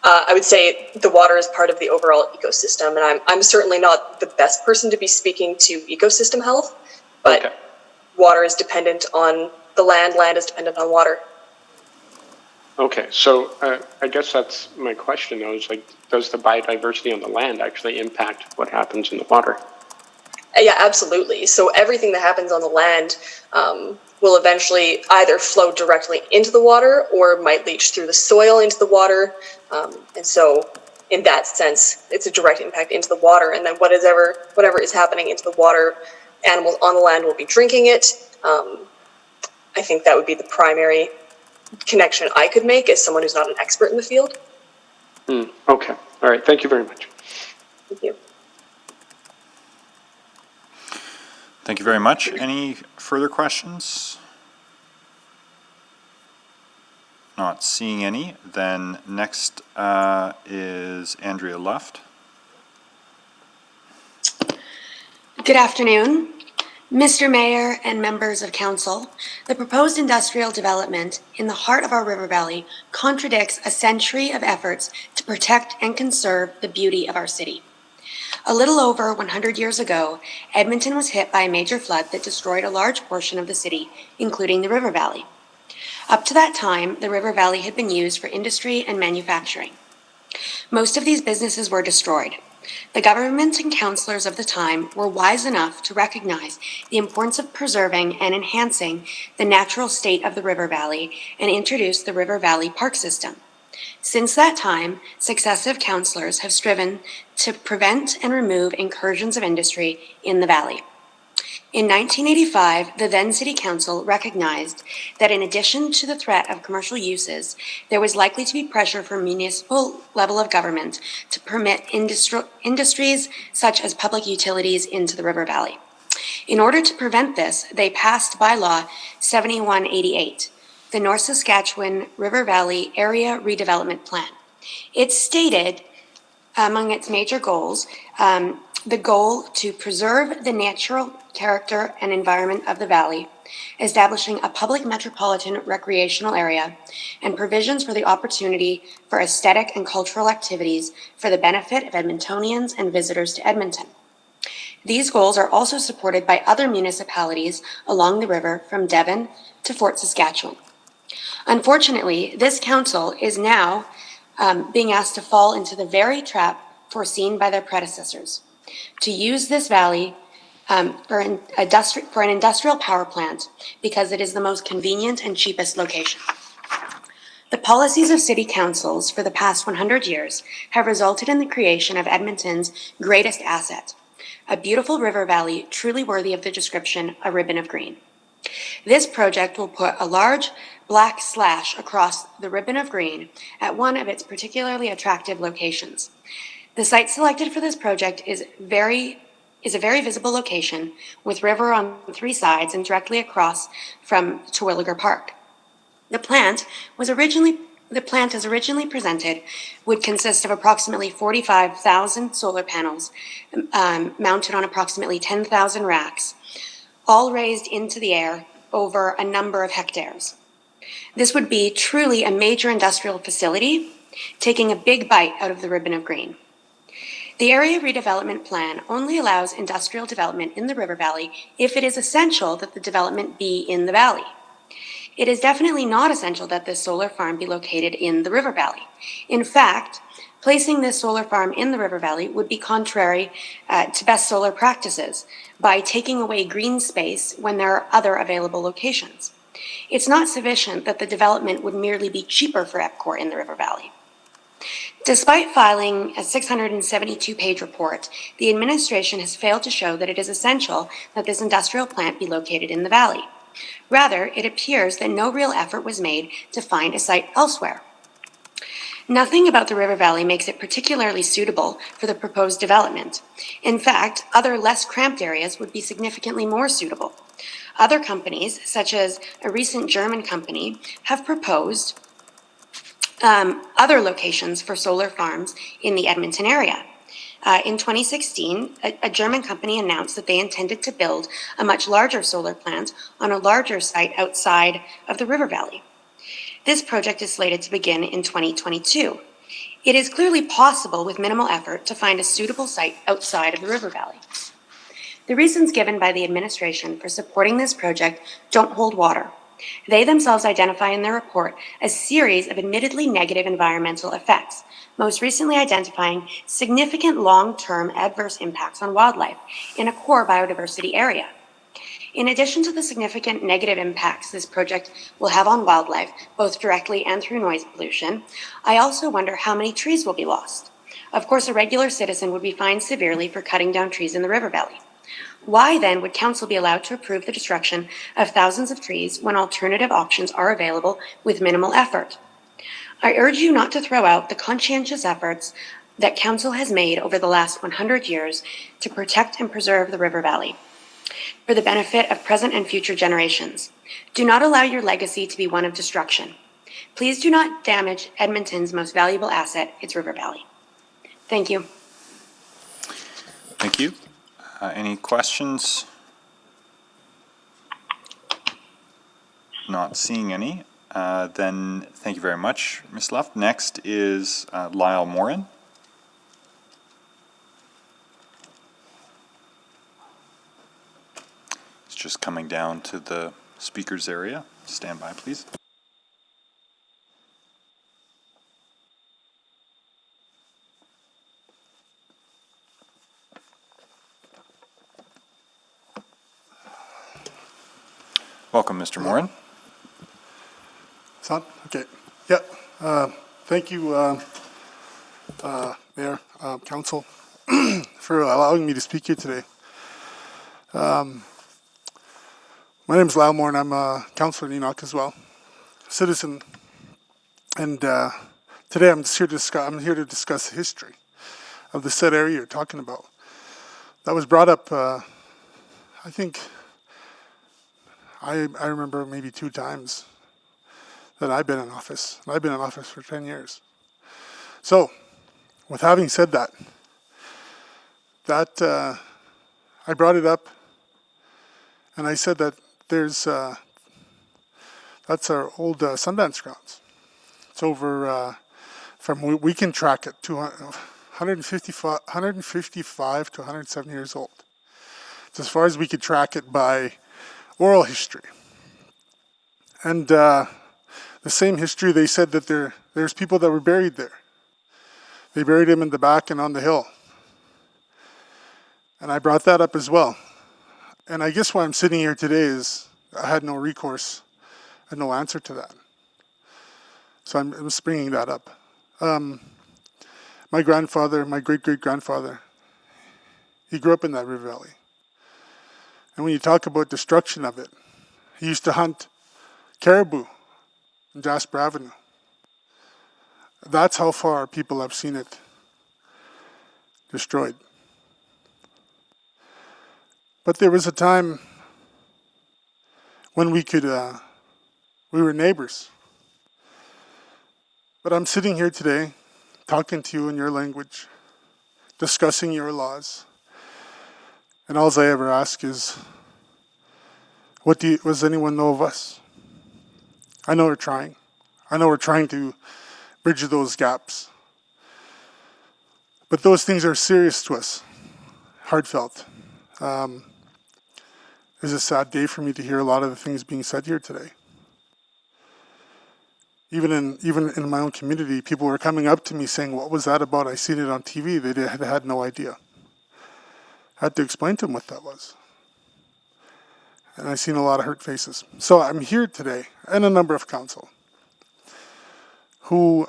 I would say the water is part of the overall ecosystem, and I'm certainly not the best person to be speaking to ecosystem health, but water is dependent on the land is dependent on water. Okay, so I guess that's my question though, is like, does the biodiversity on the land actually impact what happens in the water? Yeah, absolutely. So everything that happens on the land will eventually either flow directly into the water or might leach through the soil into the water. And so in that sense, it's a direct impact into the water. And then whatever is happening into the water, animals on the land will be drinking it. I think that would be the primary connection I could make as someone who's not an expert in the field. Okay, all right, thank you very much. Thank you. Thank you very much. Any further questions? Not seeing any. Then next is Andrea Luft. Good afternoon, Mr. Mayor and members of council. The proposed industrial development in the heart of our river valley contradicts a century of efforts to protect and conserve the beauty of our city. A little over 100 years ago, Edmonton was hit by a major flood that destroyed a large portion of the city, including the river valley. Up to that time, the river valley had been used for industry and manufacturing. Most of these businesses were destroyed. The government and councillors of the time were wise enough to recognize the importance of preserving and enhancing the natural state of the river valley and introduced the River Valley Park System. Since that time, successive councillors have striven to prevent and remove incursions of industry in the valley. In 1985, the then City Council recognized that in addition to the threat of commercial uses, there was likely to be pressure from municipal level of government to permit industries such as public utilities into the river valley. In order to prevent this, they passed bylaw 7188, the North Saskatchewan River Valley Area Redevelopment Plan. It stated, among its major goals, the goal to preserve the natural character and environment of the valley, establishing a public metropolitan recreational area, and provisions for the opportunity for aesthetic and cultural activities for the benefit of Edmontonians and visitors to Edmonton. These goals are also supported by other municipalities along the river from Devon to Fort Saskatchewan. Unfortunately, this council is now being asked to fall into the very trap foreseen by their predecessors, to use this valley for an industrial power plant because it is the most convenient and cheapest location. The policies of city councils for the past 100 years have resulted in the creation of Edmonton's greatest asset, a beautiful river valley truly worthy of the description, a ribbon of green. This project will put a large black slash across the ribbon of green at one of its particularly attractive locations. The site selected for this project is a very visible location with river on 3 sides and directly across from Terwilliger Park. The plant as originally presented would consist of approximately 45,000 solar panels mounted on approximately 10,000 racks, all raised into the air over a number of hectares. This would be truly a major industrial facility, taking a big bite out of the ribbon of green. The Area Redevelopment Plan only allows industrial development in the river valley if it is essential that the development be in the valley. It is definitely not essential that this solar farm be located in the river valley. In fact, placing this solar farm in the river valley would be contrary to best solar practices by taking away green space when there are other available locations. It's not sufficient that the development would merely be cheaper for EPCOR in the river valley. Despite filing a 672-page report, the administration has failed to show that it is essential that this industrial plant be located in the valley. Rather, it appears that no real effort was made to find a site elsewhere. Nothing about the river valley makes it particularly suitable for the proposed development. In fact, other less cramped areas would be significantly more suitable. Other companies, such as a recent German company, have proposed other locations for solar farms in the Edmonton area. In 2016, a German company announced that they intended to build a much larger solar plant on a larger site outside of the river valley. This project is slated to begin in 2022. It is clearly possible with minimal effort to find a suitable site outside of the river valley. The reasons given by the administration for supporting this project don't hold water. They themselves identify in their report a series of admittedly negative environmental effects, most recently identifying significant long-term adverse impacts on wildlife in a core biodiversity area. In addition to the significant negative impacts this project will have on wildlife, both directly and through noise pollution, I also wonder how many trees will be lost. Of course, a regular citizen would be fined severely for cutting down trees in the river valley. Why then would council be allowed to approve the destruction of thousands of trees when alternative options are available with minimal effort? I urge you not to throw out the conscientious efforts that council has made over the last 100 years to protect and preserve the river valley for the benefit of present and future generations. Do not allow your legacy to be one of destruction. Please do not damage Edmonton's most valuable asset, its river valley. Thank you. Thank you. Any questions? Not seeing any. Then thank you very much, Ms. Luft. Next is Lyle Morin. It's just coming down to the speakers area. Stand by, please. Welcome, Mr. Morin. Son? Okay. Yeah. Thank you, Mayor, Council, for allowing me to speak here today. My name is Lyle Moore, and I'm a councillor in Enoch as well, citizen. And today I'm here to discuss the history of the said area you're talking about. That was brought up, I think, I remember maybe 2 times that I've been in office. And I've been in office for 10 years. So, with having said that, I brought it up and I said that that's our old Sundance grounds. It's over, we can track it to 155 to 170 years old. It's as far as we could track it by oral history. And the same history, they said that there's people that were buried there. They buried him in the back and on the hill. And I brought that up as well. And I guess why I'm sitting here today is I had no recourse and no answer to that. So I'm just bringing that up. My grandfather, my great-great-grandfather, he grew up in that river valley. And when you talk about destruction of it, he used to hunt caribou in Jasper Avenue. That's how far people have seen it destroyed. But there was a time when we were neighbors. But I'm sitting here today, talking to you in your language, discussing your laws. And all I ever ask is, does anyone know of us? I know we're trying. I know we're trying to bridge those gaps. But those things are serious to us, heartfelt. It's a sad day for me to hear a lot of the things being said here today. Even in my own community, people were coming up to me saying, "What was that about? I seen it on TV." They had no idea. I had to explain to them what that was. And I've seen a lot of hurt faces. So I'm here today, and a number of council, who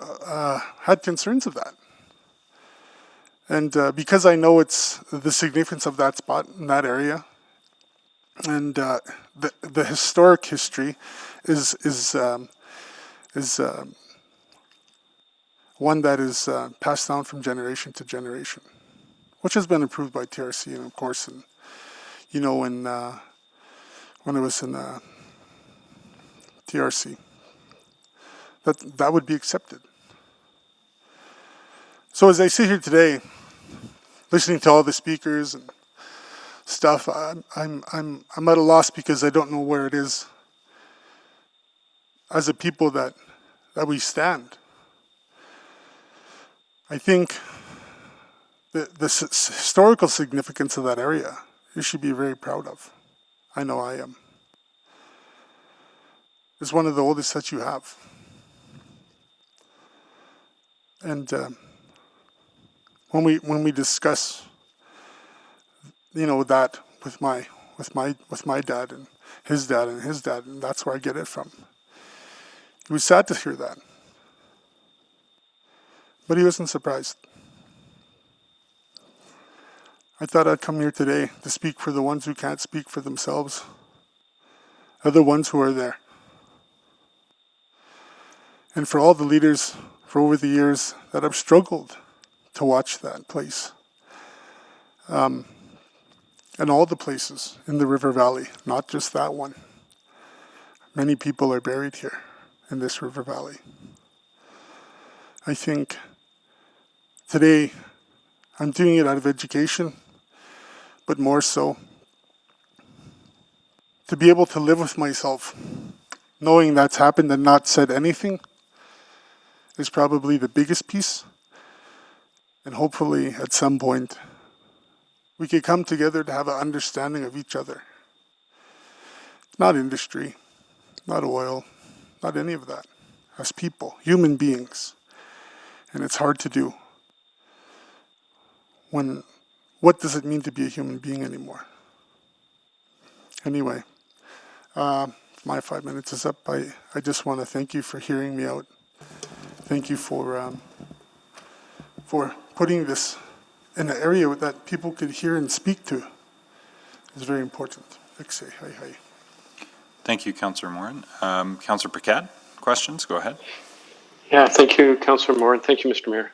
had concerns of that. And because I know it's the significance of that spot in that area, and the historic history is one that is passed down from generation to generation, which has been approved by TRC, and of course, when it was in TRC, that would be accepted. So as I sit here today, listening to all the speakers and stuff, I'm at a loss because I don't know where it is as a people that we stand. I think the historical significance of that area, you should be very proud of. I know I am. is one of the oldest that you have. And when we discuss, that with my dad and his dad and his dad, and that's where I get it from. He was sad to hear that, but he wasn't surprised. I thought I'd come here today to speak for the ones who can't speak for themselves, the ones who are there, and for all the leaders for over the years that have struggled to watch that place. And all the places in the River Valley, not just that one. Many people are buried here in this River Valley. I think today I'm doing it out of education, but more so to be able to live with myself, knowing that's happened and not said anything, is probably the biggest piece. And hopefully at some point we could come together to have an understanding of each other. Not industry, not oil, not any of that. As people, human beings. And it's hard to do. What does it mean to be a human being anymore? Anyway, my 5 minutes is up. I just want to thank you for hearing me out. Thank you for putting this in an area that people could hear and speak to. It's very important. Hi. Thank you, Councillor Morin. Councillor Paquette, questions? Go ahead. Yeah, thank you, Councillor Morin. Thank you, Mr. Mayor.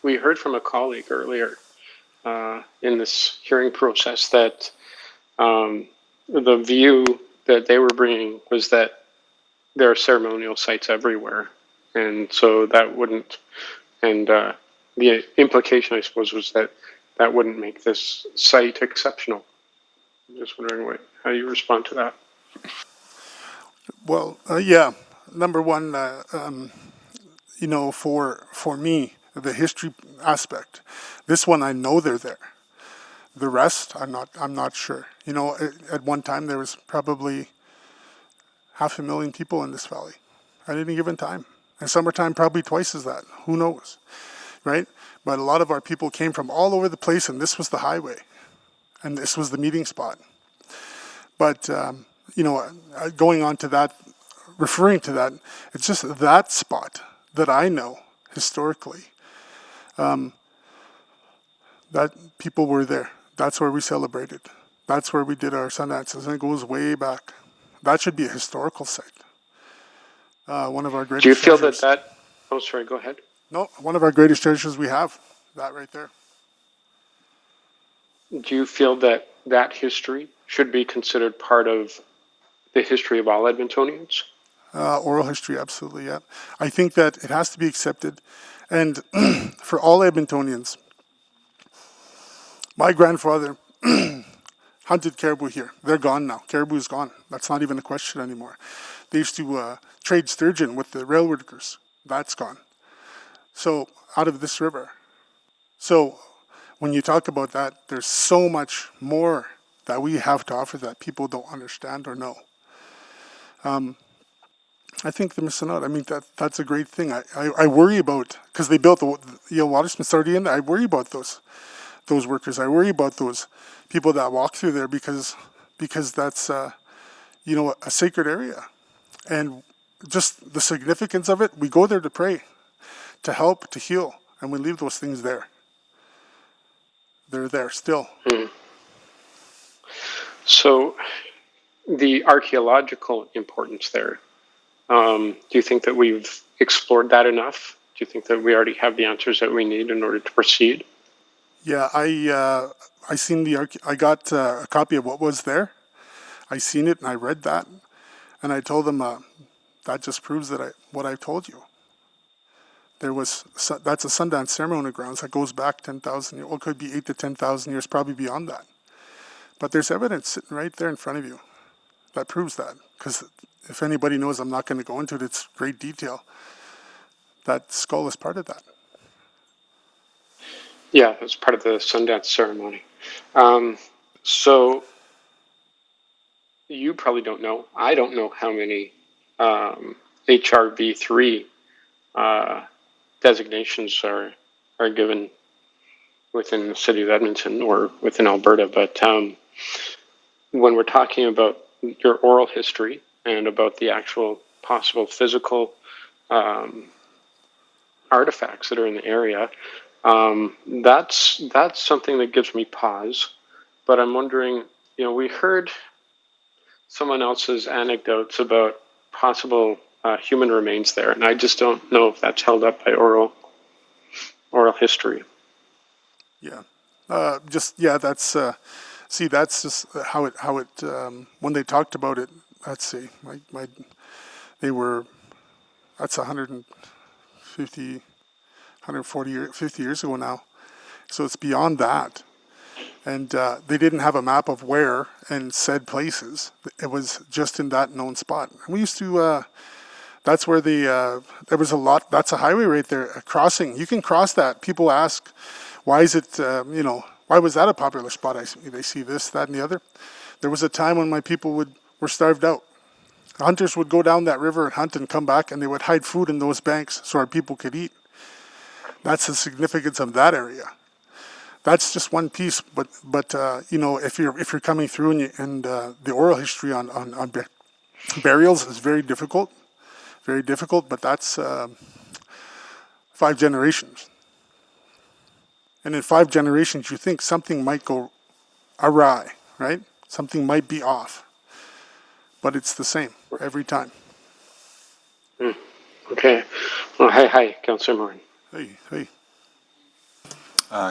We heard from a colleague earlier in this hearing process that the view that they were bringing was that there are ceremonial sites everywhere. And so that wouldn't, and the implication, I suppose, was that that wouldn't make this site exceptional. I'm just wondering how you respond to that. Well, yeah. Number one, for me, the history aspect, this one I know they're there. The rest, I'm not sure. At one time there was probably 500,000 people in this valley at any given time. And summertime probably twice as that. Who knows, right? But a lot of our people came from all over the place, and this was the highway, and this was the meeting spot. But going on to that, referring to that, it's just that spot that I know historically. That people were there. That's where we celebrated. That's where we did our Sundances, and it goes way back. That should be a historical site. One of our greatest. Do you feel treasures. that? Oh, sorry. Go ahead. No, one of our greatest treasures we have. That right there. Do you feel that that history should be considered part of the history of all Edmontonians? Oral history, absolutely, yeah. I think that it has to be accepted. And for all Edmontonians, my grandfather hunted caribou here. They're gone now. Caribou's gone. That's not even a question anymore. They used to trade sturgeon with the railroad workers. That's gone. So, out of this river. So, when you talk about that, there's so much more that we have to offer that people don't understand or know. I think they're missing out. I mean, that's a great thing. I worry about, because they built the Watersmith's already in there. I worry about those workers. I worry about those people that walk through there because that's a sacred area, and just the significance of it. We go there to pray, to help, to heal, and we leave those things there. They're there still. Mm. So, the archaeological importance there. Do you think that we've explored that enough? Do you think that we already have the answers that we need in order to proceed? Yeah, I seen I got a copy of what was there. I seen it and I read that, and I told them that just proves that what I told you. That's a Sundance ceremony grounds that goes back 10,000 years. Well, it could be 8,000 to 10,000 years, probably beyond that. But there's evidence sitting right there in front of you that proves that. Because if anybody knows, I'm not going to go into it. It's great detail. That skull is part of that. Yeah, it's part of the Sundance ceremony. So you probably don't know. I don't know how many HRV3 designations are given within the city of Edmonton or within Alberta. But when we're talking about your oral history and about the actual possible physical artifacts that are in the area, that's something that gives me pause. But I'm wondering, we heard someone else's anecdotes about possible human remains there, and I just don't know if that's held up by oral history. Yeah, that's see, that's just how it when they talked about it. Let's see, that's 150, 140, 50 years ago now, so it's beyond that. And they didn't have a map of where and said places. It was just in that known spot. And we used to, that's where there was a lot, that's a highway right there, a crossing. You can cross that. People ask, why is it, why was that a popular spot? They see this, that, and the other. There was a time when my people were starved out. Hunters would go down that river and hunt and come back, and they would hide food in those banks so our people could eat. That's the significance of that area. That's just one piece, but if you're coming through and the oral history on burials is very difficult, but that's 5 generations. And in 5 generations, you think something might go awry, right? Something might be off, but it's the same every time. Okay. Well, hi, Councillor Morin. Hey.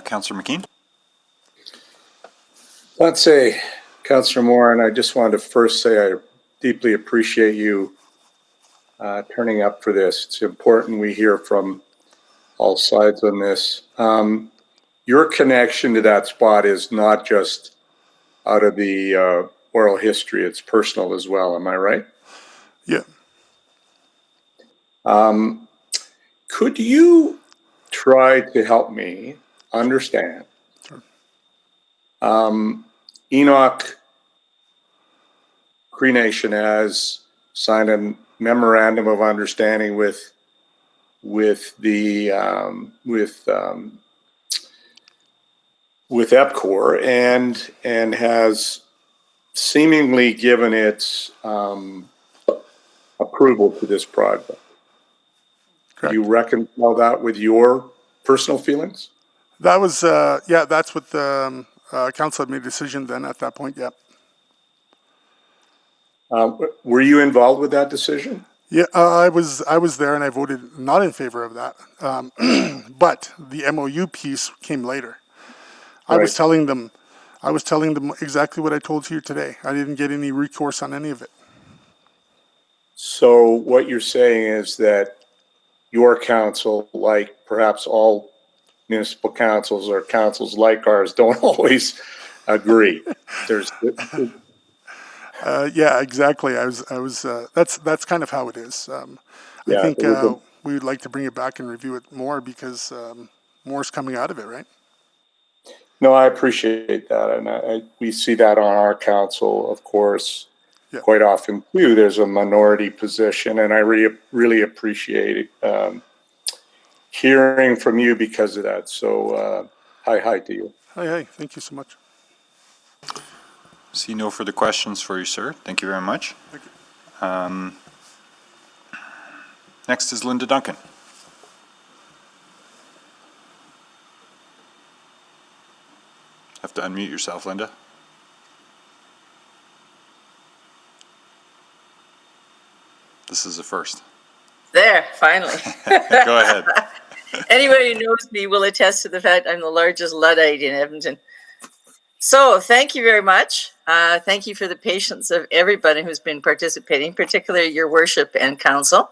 Councillor McKean? Let's say, Councillor Morin, I just wanted to first say I deeply appreciate you turning up for this. It's important we hear from all sides on this. Your connection to that spot is not just out of the oral history, it's personal as well, am I right? Yeah. Could you try to help me understand? Sure. Enoch Cree Nation has signed a memorandum of understanding with EPCOR and has seemingly given its approval to this project. Could you reconcile that with your personal feelings? That was that's what the council had made a decision then at that point. Yeah. Were you involved with that decision? Yeah, I was there and I voted not in favor of that. But the MOU piece came later. I was telling them exactly what I told you today. I didn't get any recourse on any of it. So what you're saying is that your council, like perhaps all municipal councils or councils like ours, don't always agree. Yeah, exactly. I was. That's kind of how it is. I think we would like to bring it back and review it more because more is coming out of it, right? No, I appreciate that, and we see that on our council, of course, quite often too. There's a minority position, and I really appreciate hearing from you because of that. So, hi to you. Hi, thank you so much. See no further questions for you, sir. Thank you very much. Thank you. Next is Linda Duncan. Have to unmute yourself, Linda. This is a first. There, finally. Go ahead. Anybody who knows me will attest to the fact I'm the largest Luddite in Edmonton. So thank you very much. Thank you for the patience of everybody who's been participating, particularly your worship and council.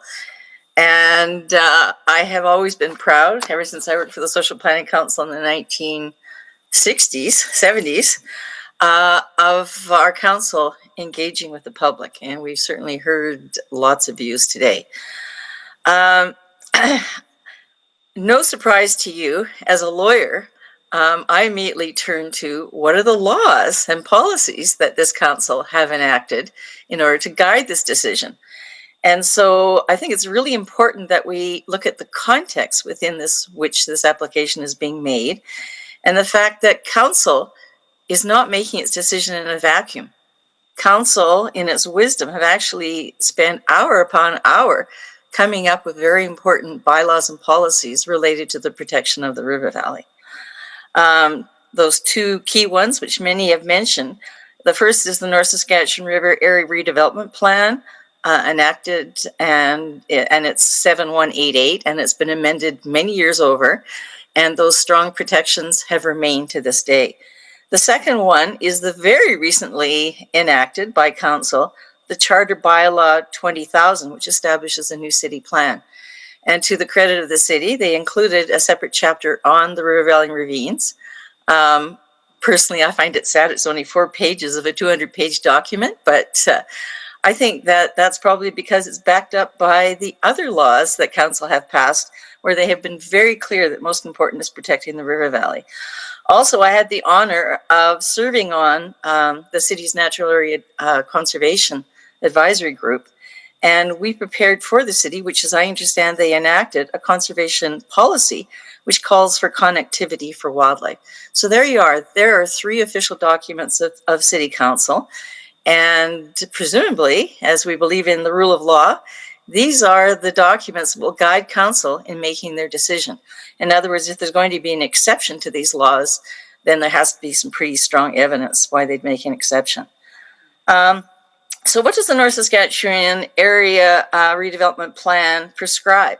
And I have always been proud, ever since I worked for the Social Planning Council in the 1960s, 70s, of our council engaging with the public. And we've certainly heard lots of views today. No surprise to you, as a lawyer, I immediately turned to what are the laws and policies that this council have enacted in order to guide this decision. And so I think it's really important that we look at the context within which this application is being made, and the fact that council is not making its decision in a vacuum. Council, in its wisdom, have actually spent hour upon hour coming up with very important bylaws and policies related to the protection of the river valley. Those two key ones, which many have mentioned, the first is the North Saskatchewan River Area Redevelopment Plan, enacted, and it's 7188, and it's been amended many years over, and those strong protections have remained to this day. The second one is the very recently enacted by Council, the Charter Bylaw 20,000, which establishes a new city plan. And to the credit of the city, they included a separate chapter on the river valley ravines. Personally, I find it sad it's only 4 pages of a 200-page document, but I think that that's probably because it's backed up by the other laws that council have passed, where they have been very clear that most important is protecting the river valley. Also, I had the honor of serving on the city's natural area conservation advisory group, and we prepared for the city, which, as I understand, they enacted a conservation policy which calls for connectivity for wildlife. So there you are. There are 3 official documents of City Council, and presumably, as we believe in the rule of law, these are the documents that will guide council in making their decision. In other words, if there's going to be an exception to these laws, then there has to be some pretty strong evidence why they'd make an exception. So what does the North Saskatchewan Area Redevelopment Plan prescribe?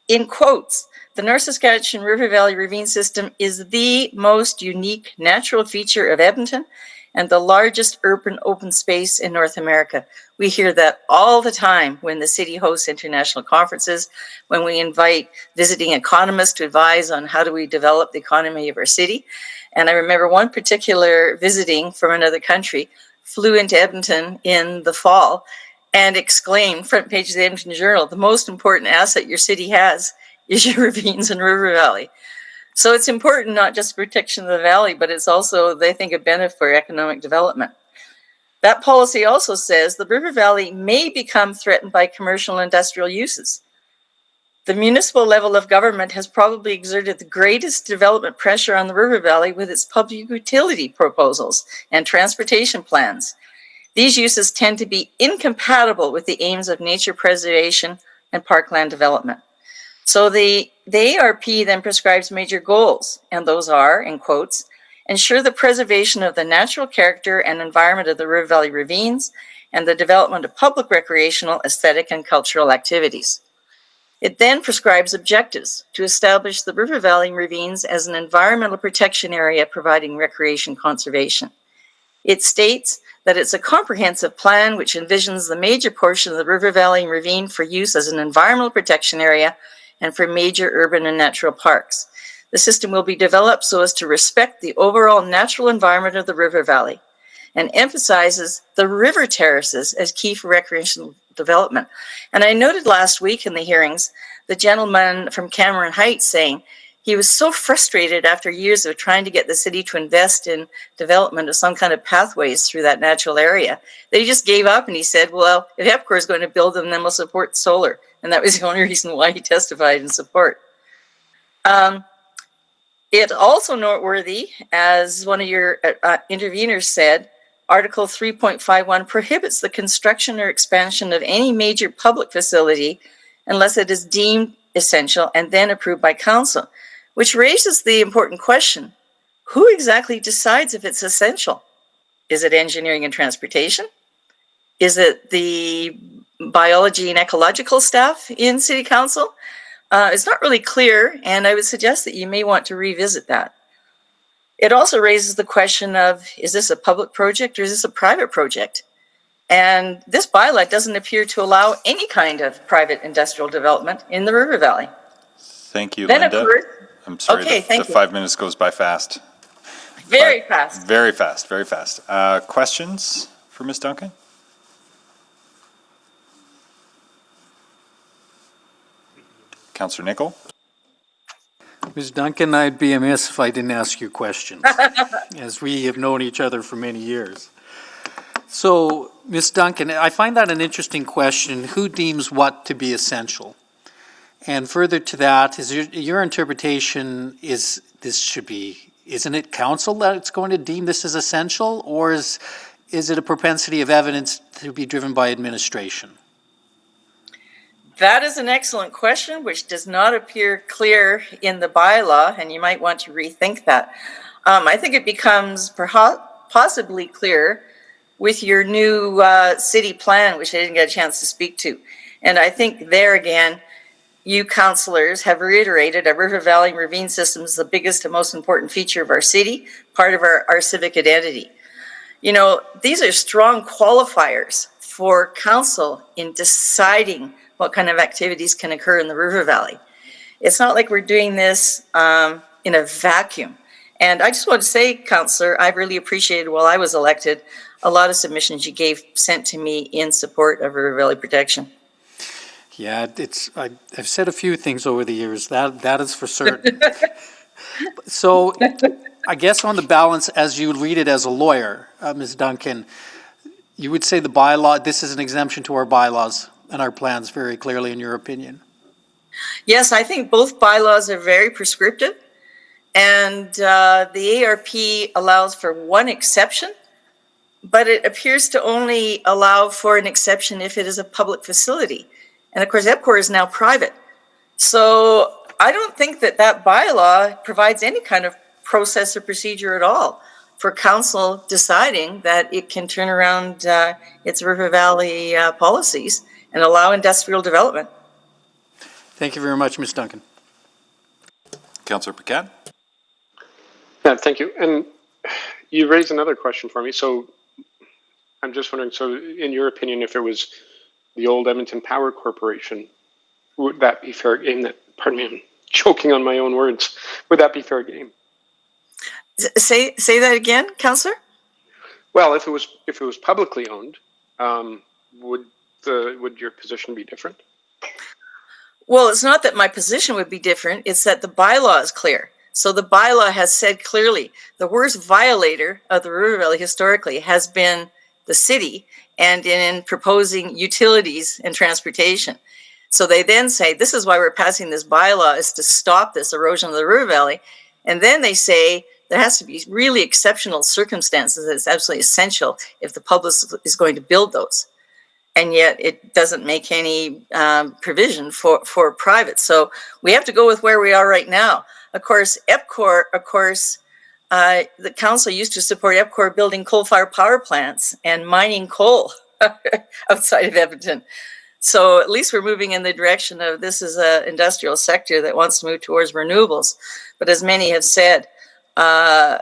In quotes, the North Saskatchewan River Valley Ravine System is the most unique natural feature of Edmonton and the largest urban open space in North America. We hear that all the time when the city hosts international conferences, when we invite visiting economists to advise on how do we develop the economy of our city. And I remember one particular visiting from another country flew into Edmonton in the fall and exclaimed, front page of the Edmonton Journal, the most important asset your city has is your ravines and river valley. So it's important, not just protection of the valley, but it's also, they think, a benefit for economic development. That policy also says the river valley may become threatened by commercial and industrial uses. The municipal level of government has probably exerted the greatest development pressure on the river valley with its public utility proposals and transportation plans. These uses tend to be incompatible with the aims of nature preservation and parkland development. So the ARP then prescribes major goals, and those are, in quotes, ensure the preservation of the natural character and environment of the river valley ravines and the development of public recreational, aesthetic, and cultural activities. It then prescribes objectives to establish the river valley ravines as an environmental protection area providing recreation conservation. It states that it's a comprehensive plan which envisions the major portion of the river valley and ravine for use as an environmental protection area and for major urban and natural parks. The system will be developed so as to respect the overall natural environment of the river valley and emphasizes the river terraces as key for recreational development. And I noted last week in the hearings, the gentleman from Cameron Heights saying he was so frustrated after years of trying to get the city to invest in development of some kind of pathways through that natural area that he just gave up and he said, well, if EPCOR is going to build them, then we'll support solar. And that was the only reason why he testified in support. It's also noteworthy, as one of your interveners said, Article 3.51 prohibits the construction or expansion of any major public facility unless it is deemed essential and then approved by council, which raises the important question, who exactly decides if it's essential? Is it engineering and transportation? Is it the biology and ecological staff in City Council? It's not really clear, and I would suggest that you may want to revisit that. It also raises the question of, is this a public project or is this a private project? And this bylaw doesn't appear to allow any kind of private industrial development in the river valley. Thank you, Then, Linda. of course, I'm sorry, okay, the 5 minutes goes by fast. Very fast. Very fast, very fast. Questions for Ms. Duncan? Councillor Nicol? Ms. Duncan, I'd be amiss if I didn't ask you questions, as we have known each other for many years. So, Ms. Duncan, I find that an interesting question. Who deems what to be essential? And further to that, is your interpretation is this should be, isn't it council that's going to deem this as essential, or is it a propensity of evidence to be driven by administration? That is an excellent question, which does not appear clear in the bylaw, and you might want to rethink that. I think it becomes possibly clear with your new city plan, which I didn't get a chance to speak to. And I think there again, you councillors have reiterated a river valley ravine system is the biggest and most important feature of our city, part of our civic identity. You know, these are strong qualifiers for council in deciding what kind of activities can occur in the river valley. It's not like we're doing this in a vacuum. And I just want to say, councillor, I've really appreciated while I was elected a lot of submissions you sent to me in support of river valley protection. Yeah, I've said a few things over the years, that is for certain. So I guess on the balance, as you read it as a lawyer, Ms. Duncan, you would say the bylaw, this is an exemption to our bylaws and our plans very clearly in your opinion? Yes, I think both bylaws are very prescriptive, and the ARP allows for one exception, but it appears to only allow for an exception if it is a public facility. And of course, EPCOR is now private. So I don't think that bylaw provides any kind of process or procedure at all for council deciding that it can turn around its River Valley policies and allow industrial development. Thank you very much, Ms. Duncan. Councillor Paquette? Yeah, thank you. And you raised another question for me. So I'm just wondering, so in your opinion, if it was the old Edmonton Power Corporation, would that be fair game? Pardon me, I'm choking on my own words. Would that be fair game? Say that again, councillor? Well, if it was publicly owned, would your position be different? Well, it's not that my position would be different. It's that the bylaw is clear. So the bylaw has said clearly the worst violator of the River Valley historically has been the city, and in proposing utilities and transportation. So they then say, this is why we're passing this bylaw, is to stop this erosion of the River Valley. And then they say there has to be really exceptional circumstances. It's absolutely essential if the public is going to build those. And yet it doesn't make any provision for private. So we have to go with where we are right now. Of course, EPCOR, the council used to support EPCOR building coal-fired power plants and mining coal outside of Edmonton. So at least we're moving in the direction of this is an industrial sector that wants to move towards renewables. But as many have said, it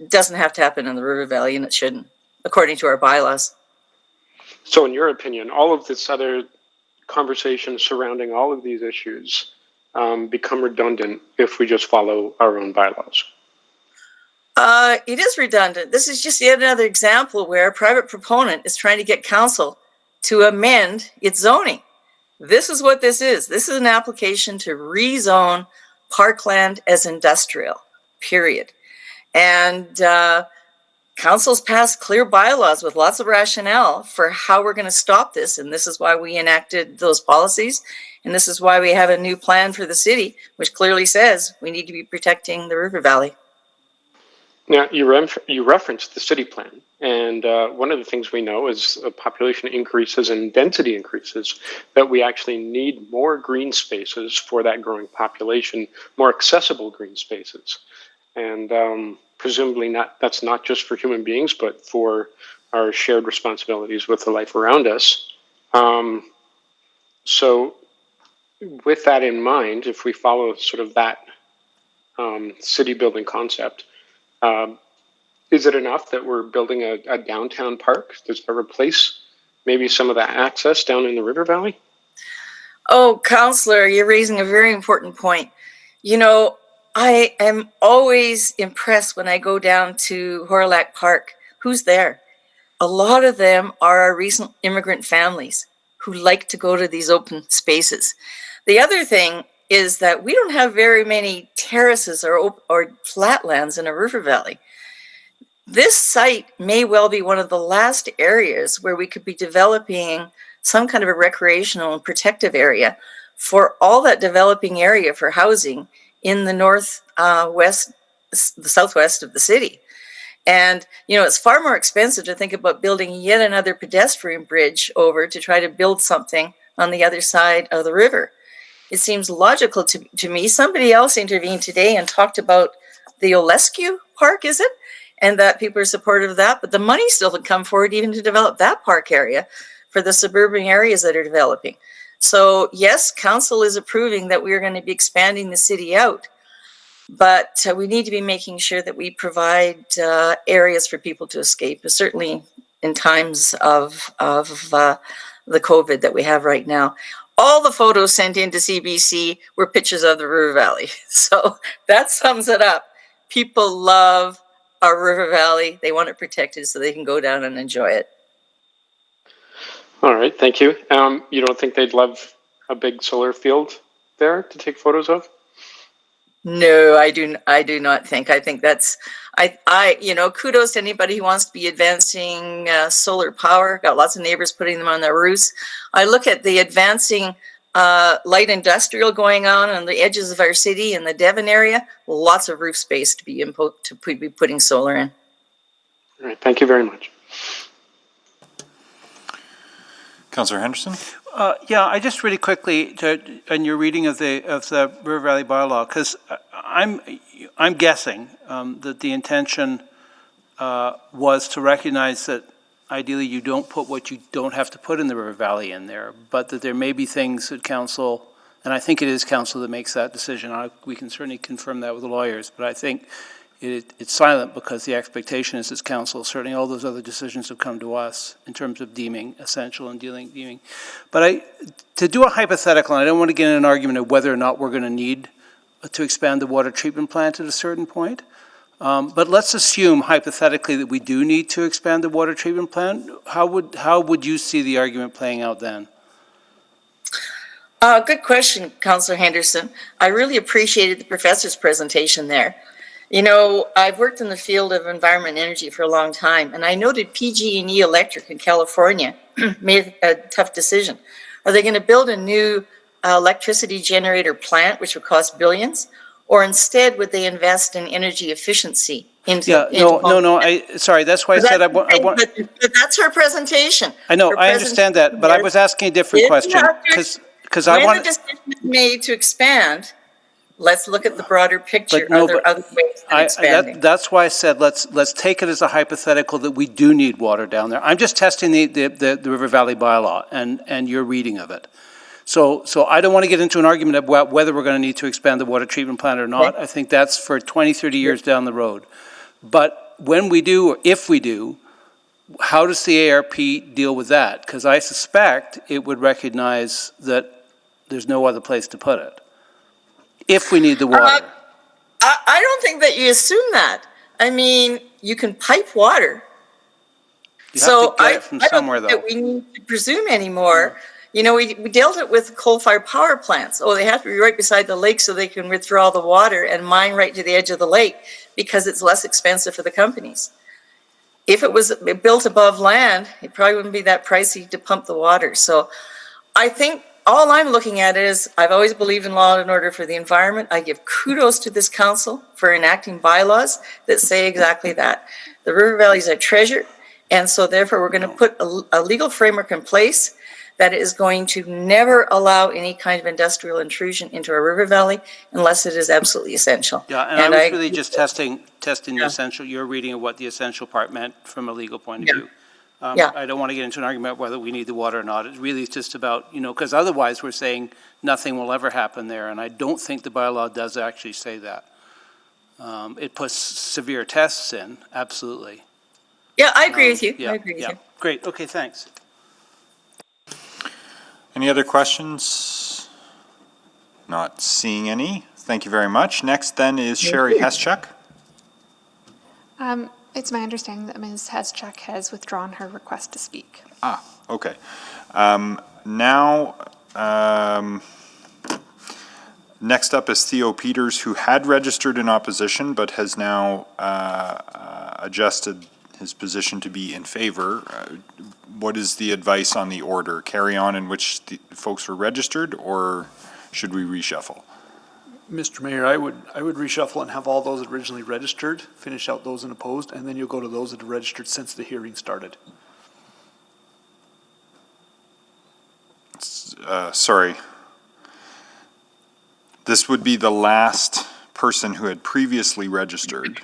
doesn't have to happen in the River Valley, and it shouldn't, according to our bylaws. So in your opinion, all of this other conversation surrounding all of these issues become redundant if we just follow our own bylaws? It is redundant. This is just yet another example where a private proponent is trying to get council to amend its zoning. This is what this is. This is an application to rezone parkland as industrial, period. And council's passed clear bylaws with lots of rationale for how we're going to stop this. And this is why we enacted those policies. And this is why we have a new plan for the city, which clearly says we need to be protecting the River Valley. Now, you referenced the city plan, and one of the things we know is population increases and density increases, that we actually need more green spaces for that growing population, more accessible green spaces. And presumably that's not just for human beings, but for our shared responsibilities with the life around us. So with that in mind, if we follow sort of that city building concept, is it enough that we're building a downtown park? Does that replace maybe some of that access down in the River Valley? Oh, councillor, you're raising a very important point. You know, I am always impressed when I go down to Horilac Park. Who's there? A lot of them are our recent immigrant families who like to go to these open spaces. The other thing is that we don't have very many terraces or flatlands in a river valley. This site may well be one of the last areas where we could be developing some kind of a recreational and protective area for all that developing area for housing in the the southwest of the city. And, you know, it's far more expensive to think about building yet another pedestrian bridge over to try to build something on the other side of the river. It seems logical to me. Somebody else intervened today and talked about the Olescu Park, is it? And that people are supportive of that, but the money still would come forward even to develop that park area for the suburban areas that are developing. So yes, council is approving that we are going to be expanding the city out, but we need to be making sure that we provide areas for people to escape, certainly in times of the COVID that we have right now. All the photos sent into CBC were pictures of the river valley. So that sums it up. People love our river valley. They want it protected so they can go down and enjoy it. All right, thank you. You don't think they'd love a big solar field there to take photos of? No, I do not think. I think that's, you know, kudos to anybody who wants to be advancing solar power. Got lots of neighbors putting them on their roofs. I look at the advancing light industrial going on the edges of our city in the Devon area. Lots of roof space to be putting solar in. All right, thank you very much. Councillor Henderson? Yeah, I just really quickly, on your reading of the River Valley bylaw, because I'm guessing that the intention was to recognize that ideally you don't put what you don't have to put in the River Valley in there, but that there may be things that council, and I think it is council that makes that decision. We can certainly confirm that with the lawyers, but I think it's silent because the expectation is it's council. Certainly all those other decisions have come to us in terms of deeming essential and deeming. But to do a hypothetical, and I don't want to get in an argument of whether or not we're going to need to expand the water treatment plant at a certain point. But let's assume hypothetically that we do need to expand the water treatment plant. How would you see the argument playing out then? Good question, Councillor Henderson. I really appreciated the professor's presentation there. You know, I've worked in the field of environment and energy for a long time, and I noted PG&E Electric in California made a tough decision. Are they going to build a new electricity generator plant, which would cost billions, or instead would they invest in energy efficiency? Sorry, that's why I said I want. But that's her presentation. I know, I understand that, but I was asking a different question because I want. When the decision is made to expand, let's look at the broader picture. Are there other ways of expanding? That's why I said let's take it as a hypothetical that we do need water down there. I'm just testing the River Valley bylaw and your reading of it. So I don't want to get into an argument about whether we're going to need to expand the water treatment plant or not. Okay. I think that's for 20, 30 years down the road. But when we do, or if we do, how does the ARP deal with that? Because I suspect it would recognize that there's no other place to put it. If we need the water. I don't think that you assume that. I mean, you can pipe water. You have to get it from somewhere, I don't think that we need to presume anymore. You know, we dealt it with coal-fired power plants. Oh, they have to be right beside the lake so they can withdraw the water and mine right to the edge of the lake because it's less expensive for the companies. If it was built above land, it probably wouldn't be that pricey to pump the water. So I think all I'm looking at is I've always believed in law and order for the environment. I give kudos to this council for enacting bylaws that say exactly that. The river valley is a treasure, and so therefore we're going to put a legal framework in place that is going to never allow any kind of industrial intrusion into our river valley unless it is absolutely essential. Yeah, and I was really just testing the essential, your reading of what the essential part meant from a legal point of view. I don't want to get into an argument whether we need the water or not. It really is just about, you know, because otherwise we're saying nothing will ever happen there, and I don't think the bylaw does actually say that. It puts severe tests in, absolutely. Yeah, I agree with you. Yeah, I agree with you. Great, okay, thanks. Any other questions? Not seeing any. Thank you very much. Next then is Sherry Heschuk. It's my understanding that Ms. Heschuk has withdrawn her request to speak. Okay. Now, Next up is Theo Peters, who had registered in opposition but has now adjusted his position to be in favor. What is the advice on the order? Carry on in which the folks were registered, or should we reshuffle? Mr. Mayor, I would reshuffle and have all those originally registered, finish out those in opposed, and then you'll go to those that have registered since the hearing started. Sorry. This would be the last person who had previously registered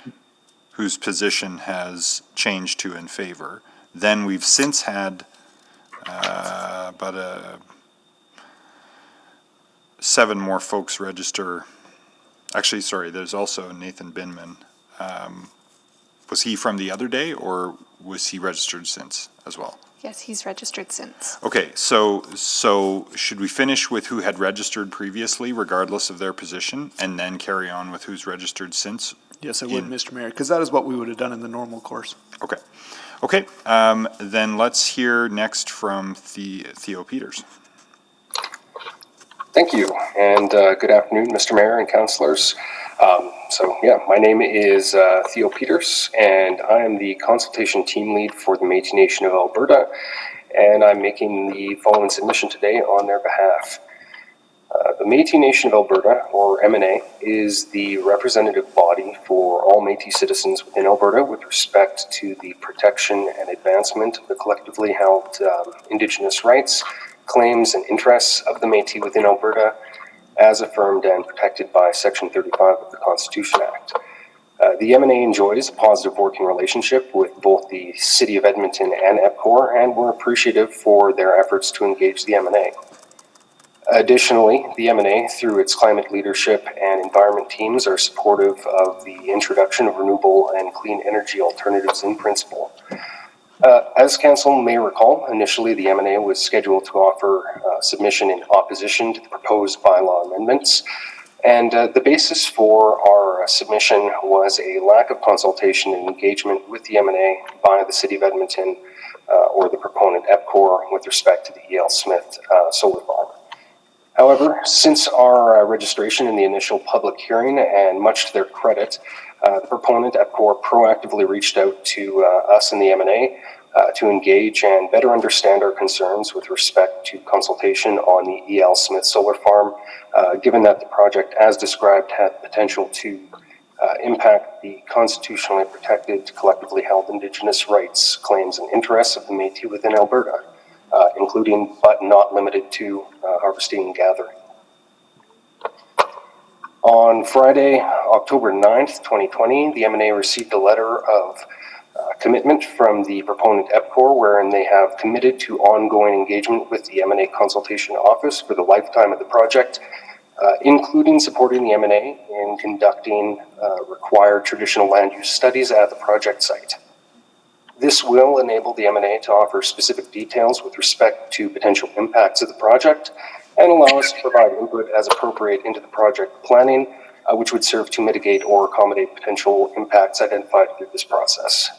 whose position has changed to in favor. Then we've since had about 7 more folks register. Actually, sorry, there's also Nathan Binman. Was he from the other day, or was he registered since as well? Yes, he's registered since. Okay, so should we finish with who had registered previously, regardless of their position, and then carry on with who's registered since? Yes, I would, Mr. Mayor, because that is what we would have done in the normal course. Okay. Okay, then let's hear next from Theo Peters. Thank you, and good afternoon, Mr. Mayor and councillors. My name is Theo Peters, and I am the consultation team lead for the Métis Nation of Alberta, and I'm making the following submission today on their behalf. The Métis Nation of Alberta, or MNA, is the representative body for all Métis citizens within Alberta with respect to the protection and advancement of the collectively held Indigenous rights, claims, and interests of the Métis within Alberta, as affirmed and protected by Section 35 of the Constitution Act. The MNA enjoys a positive working relationship with both the City of Edmonton and EPCOR, and we're appreciative for their efforts to engage the MNA. Additionally, the MNA, through its climate leadership and environment teams, are supportive of the introduction of renewable and clean energy alternatives in principle. As Council may recall, initially the MNA was scheduled to offer submission in opposition to the proposed bylaw amendments, and the basis for our submission was a lack of consultation and engagement with the MNA by the City of Edmonton or the proponent EPCOR with respect to the E.L. Smith solar farm. However, since our registration in the initial public hearing, and much to their credit, the proponent EPCOR proactively reached out to us in the MNA to engage and better understand our concerns with respect to consultation on the E.L. Smith solar farm, given that the project, as described, had potential to impact the constitutionally protected, collectively held Indigenous rights, claims, and interests of the Métis within Alberta, including but not limited to harvesting and gathering. On Friday, October 9th, 2020, the MNA received a letter of commitment from the proponent EPCOR, wherein they have committed to ongoing engagement with the MNA Consultation Office for the lifetime of the project, including supporting the MNA in conducting required traditional land use studies at the project site. This will enable the MNA to offer specific details with respect to potential impacts of the project and allow us to provide input as appropriate into the project planning, which would serve to mitigate or accommodate potential impacts identified through this process.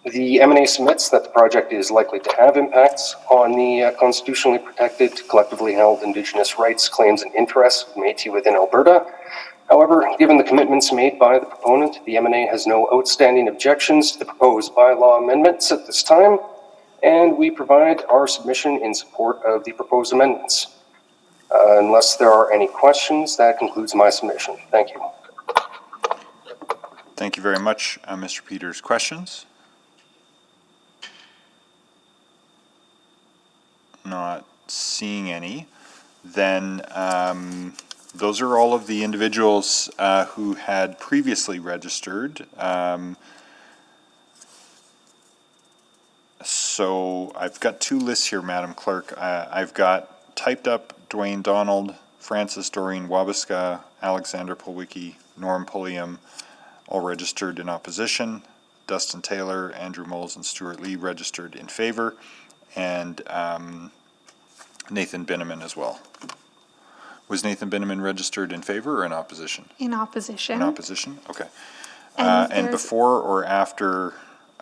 The MNA submits that the project is likely to have impacts on the constitutionally protected, collectively held Indigenous rights, claims, and interests of Métis within Alberta. However, given the commitments made by the proponent, the MNA has no outstanding objections to the proposed bylaw amendments at this time, and we provide our submission in support of the proposed amendments. Unless there are any questions, that concludes my submission. Thank you. Thank you very much, Mr. Peters. Questions? Not seeing any. Then those are all of the individuals who had previously registered. So I've got 2 lists here, Madam Clerk. I've got typed up Dwayne Donald, Francis Doreen Wabasca, Alexander Polwicki, Norm Pulliam, all registered in opposition. Dustin Taylor, Andrew Moles, and Stuart Lee registered in favor, and Nathan Binneman as well. Was Nathan Binneman registered in favor or in opposition? In opposition. In opposition? Okay. And and before or after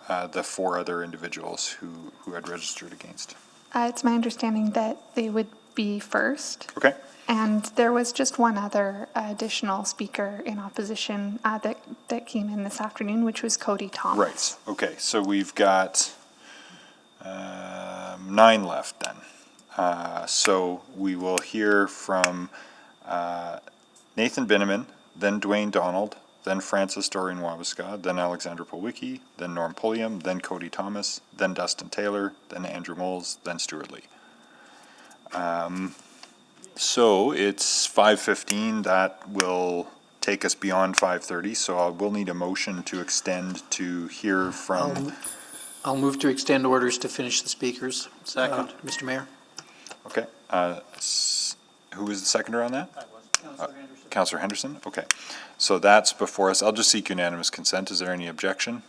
the 4 other individuals who had registered against? It's my understanding that they would be first. Okay. And there was just one other additional speaker in opposition that came in this afternoon, which was Cody Thomas. Right, okay, so we've got 9 left then. So we will hear from Nathan Binneman, then Dwayne Donald, then Francis Doreen Wabasca, then Alexandra Polwicki, then Norm Pulliam, then Cody Thomas, then Dustin Taylor, then Andrew Moles, then Stuart Lee. So it's 5:15. That will take us beyond 5:30. So I will need a motion to extend to hear from. I'll move to extend orders to finish the speakers. Second. Mr. Mayor. Okay. Who was the seconder on that? I was. Councillor Henderson. Okay. So that's before us. I'll just seek unanimous consent. Is there any objection?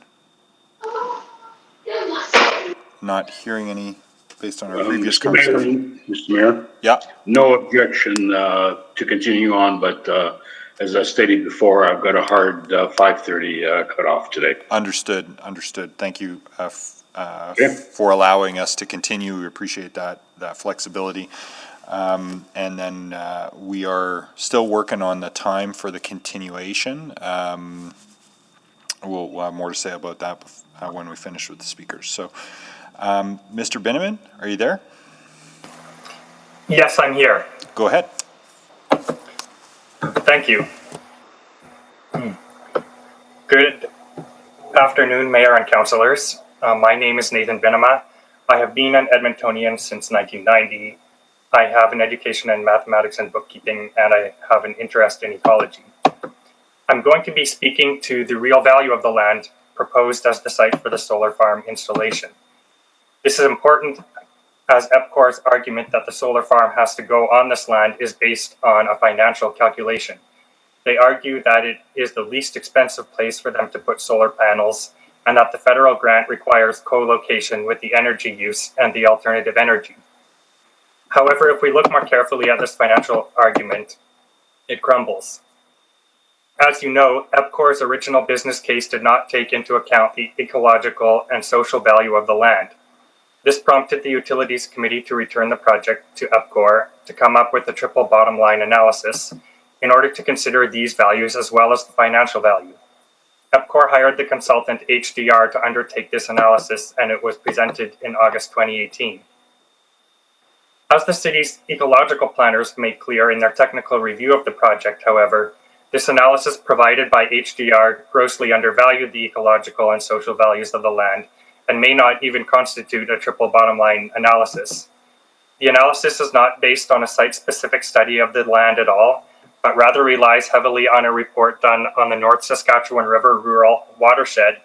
Not hearing any based on our previous conversation. Mr. Mayor? Yeah. No objection to continue on, but as I stated before, I've got a hard 5:30 cutoff today. Understood. Thank you for allowing us to continue. We appreciate that flexibility. And then we are still working on the time for the continuation. We'll have more to say about that when we finish with the speakers. So, Mr. Binneman, are you there? Yes, I'm here. Go ahead. Thank you. Good afternoon, Mayor and Councillors. My name is Nathan Binema. I have been an Edmontonian since 1990. I have an education in mathematics and bookkeeping, and I have an interest in ecology. I'm going to be speaking to the real value of the land proposed as the site for the solar farm installation. This is important as EPCOR's argument that the solar farm has to go on this land is based on a financial calculation. They argue that it is the least expensive place for them to put solar panels and that the federal grant requires co-location with the energy use and the alternative energy. However, if we look more carefully at this financial argument, it crumbles. As you know, EPCOR's original business case did not take into account the ecological and social value of the land. This prompted the Utilities Committee to return the project to EPCOR to come up with a triple bottom line analysis in order to consider these values as well as the financial value. EPCOR hired the consultant HDR to undertake this analysis, and it was presented in August 2018. As the city's ecological planners made clear in their technical review of the project, however, this analysis provided by HDR grossly undervalued the ecological and social values of the land and may not even constitute a triple bottom line analysis. The analysis is not based on a site-specific study of the land at all, but rather relies heavily on a report done on the North Saskatchewan River Rural Watershed,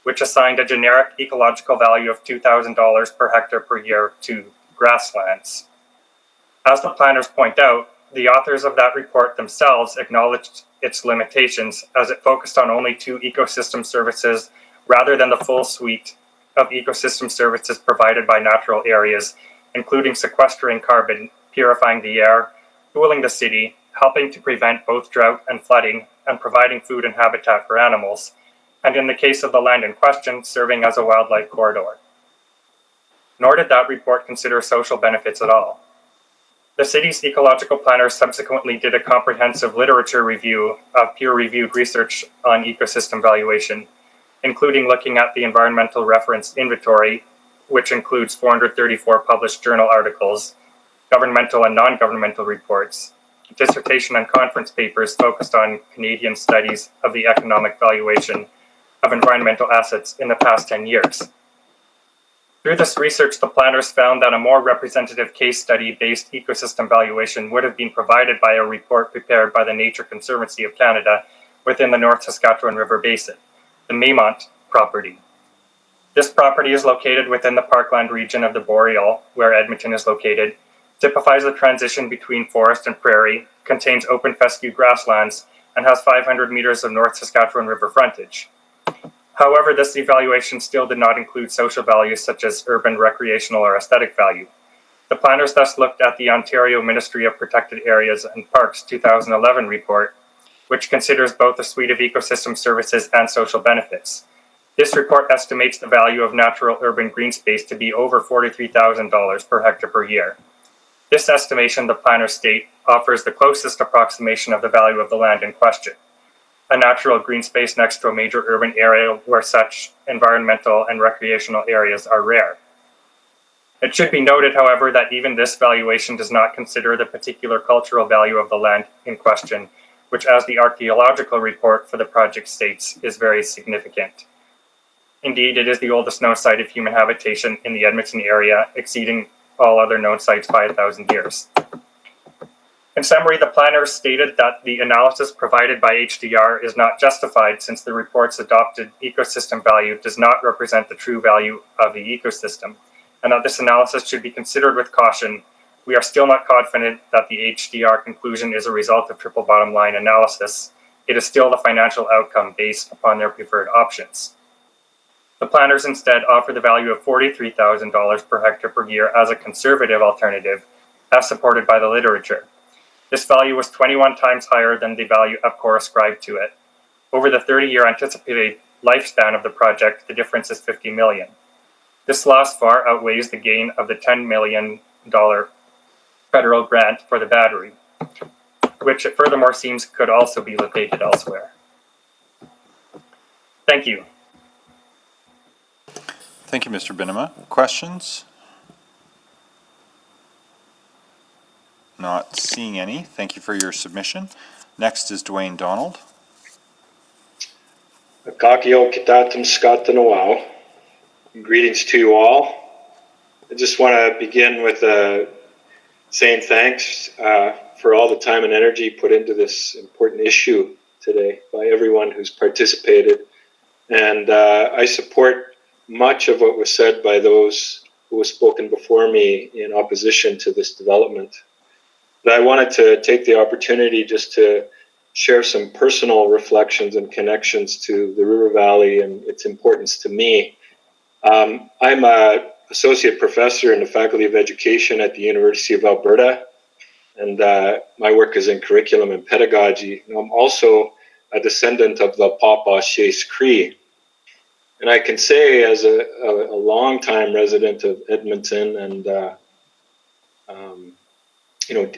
which assigned a generic ecological value of $2,000 per hectare per year to grasslands. As the planners point out, the authors of that report themselves acknowledged its limitations as it focused on only 2 ecosystem services rather than the full suite of ecosystem services provided by natural areas, including sequestering carbon, purifying the air, cooling the city, helping to prevent both drought and flooding, and providing food and habitat for animals, and in the case of the land in question, serving as a wildlife corridor. Nor did that report consider social benefits at all. The city's ecological planners subsequently did a comprehensive literature review of peer-reviewed research on ecosystem valuation, including looking at the Environmental Reference Inventory, which includes 434 published journal articles, governmental and non-governmental reports, dissertation and conference papers focused on Canadian studies of the economic valuation of environmental assets in the past 10 years. Through this research, the planners found that a more representative case study-based ecosystem valuation would have been provided by a report prepared by the Nature Conservancy of Canada within the North Saskatchewan River Basin, the Maymont property. This property is located within the parkland region of the Boreal, where Edmonton is located, typifies the transition between forest and prairie, contains open fescue grasslands, and has 500 meters of North Saskatchewan River frontage. However, this evaluation still did not include social values such as urban, recreational, or aesthetic value. The planners thus looked at the Ontario Ministry of Protected Areas and Parks 2011 report, which considers both a suite of ecosystem services and social benefits. This report estimates the value of natural urban green space to be over $43,000 per hectare per year. This estimation, the planners state, offers the closest approximation of the value of the land in question, a natural green space next to a major urban area where such environmental and recreational areas are rare. It should be noted, however, that even this valuation does not consider the particular cultural value of the land in question, which, as the archaeological report for the project states, is very significant. Indeed, it is the oldest known site of human habitation in the Edmonton area, exceeding all other known sites by 1,000 years. In summary, the planners stated that the analysis provided by HDR is not justified since the report's adopted ecosystem value does not represent the true value of the ecosystem, and that this analysis should be considered with caution. We are still not confident that the HDR conclusion is a result of triple bottom line analysis. It is still the financial outcome based upon their preferred options. The planners instead offer the value of $43,000 per hectare per year as a conservative alternative, as supported by the literature. This value was 21 times higher than the value EPCOR ascribed to it. Over the 30-year anticipated lifespan of the project, the difference is $50 million. This loss far outweighs the gain of the $10 million federal grant for the battery, which it furthermore seems could also be located elsewhere. Thank you. Thank you, Mr. Binnema. Questions? Not seeing any. Thank you for your submission. Next is Dwayne Donald. Kakio kitatum skatanawao. Greetings to you all. I just want to begin with saying thanks for all the time and energy put into this important issue today by everyone who's participated. And I support much of what was said by those who have spoken before me in opposition to this development. But I wanted to take the opportunity just to share some personal reflections and connections to the River Valley and its importance to me. I'm an associate professor in the Faculty of Education at the University of Alberta, and my work is in curriculum and pedagogy. And I'm also a descendant of the Papa Chase Cree. And I can say, as a long-time resident of Edmonton and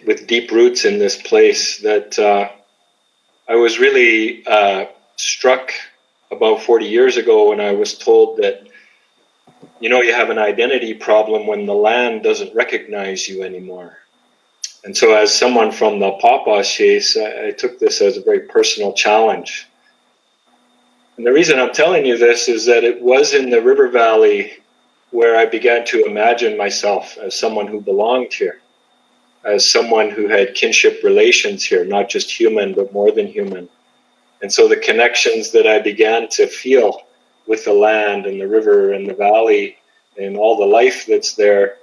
with deep roots in this place, that I was really struck about 40 years ago when I was told that, you have an identity problem when the land doesn't recognize you anymore. And so as someone from the Papa Chase, I took this as a very personal challenge. And the reason I'm telling you this is that it was in the River Valley where I began to imagine myself as someone who belonged here, as someone who had kinship relations here, not just human, but more than human. And so the connections that I began to feel with the land and the river and the valley and all the life that's there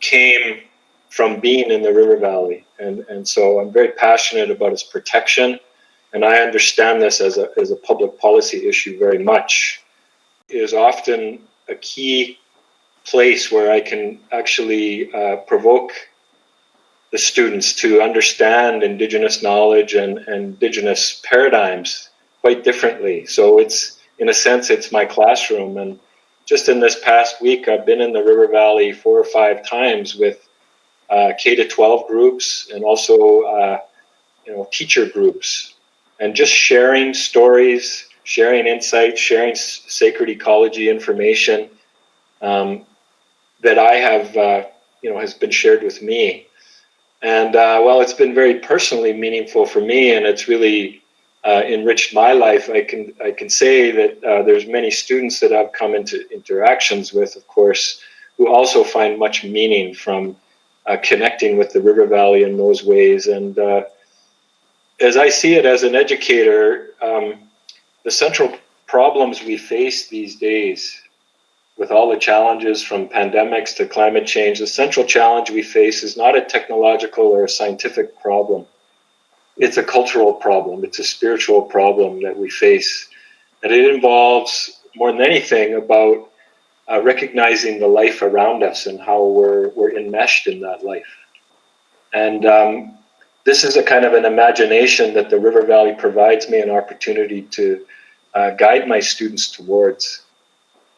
came from being in the River Valley. And so I'm very passionate about its protection. And I understand this as a public policy issue very much. It is often a key place where I can actually provoke the students to understand Indigenous knowledge and Indigenous paradigms quite differently. So in a sense, it's my classroom. And just in this past week, I've been in the River Valley 4 or 5 times with K-12 groups and also teacher groups, and just sharing stories, sharing insights, sharing sacred ecology information that I have, has been shared with me. And it's been very personally meaningful for me, and it's really enriched my life. I can say that there's many students that I've come into interactions with, of course, who also find much meaning from connecting with the River Valley in those ways. And as I see it as an educator, the central problems we face these days, with all the challenges from pandemics to climate change, the central challenge we face is not a technological or a scientific problem. It's a cultural problem. It's a spiritual problem that we face. And it involves, more than anything, about recognizing the life around us and how we're enmeshed in that life. And this is a kind of an imagination that the River Valley provides me an opportunity to guide my students towards.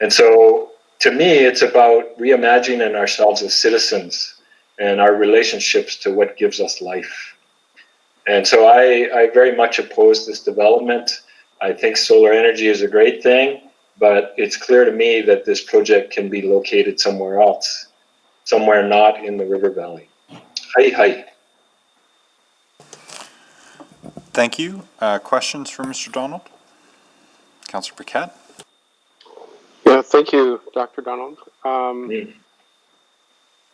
And so, to me, it's about reimagining ourselves as citizens and our relationships to what gives us life. And so I very much oppose this development. I think solar energy is a great thing, but it's clear to me that this project can be located somewhere else, somewhere not in the river valley. Hi, hi. Thank you. Questions for Mr. Donald? Councillor Paquette? Yeah, thank you, Dr. Donald.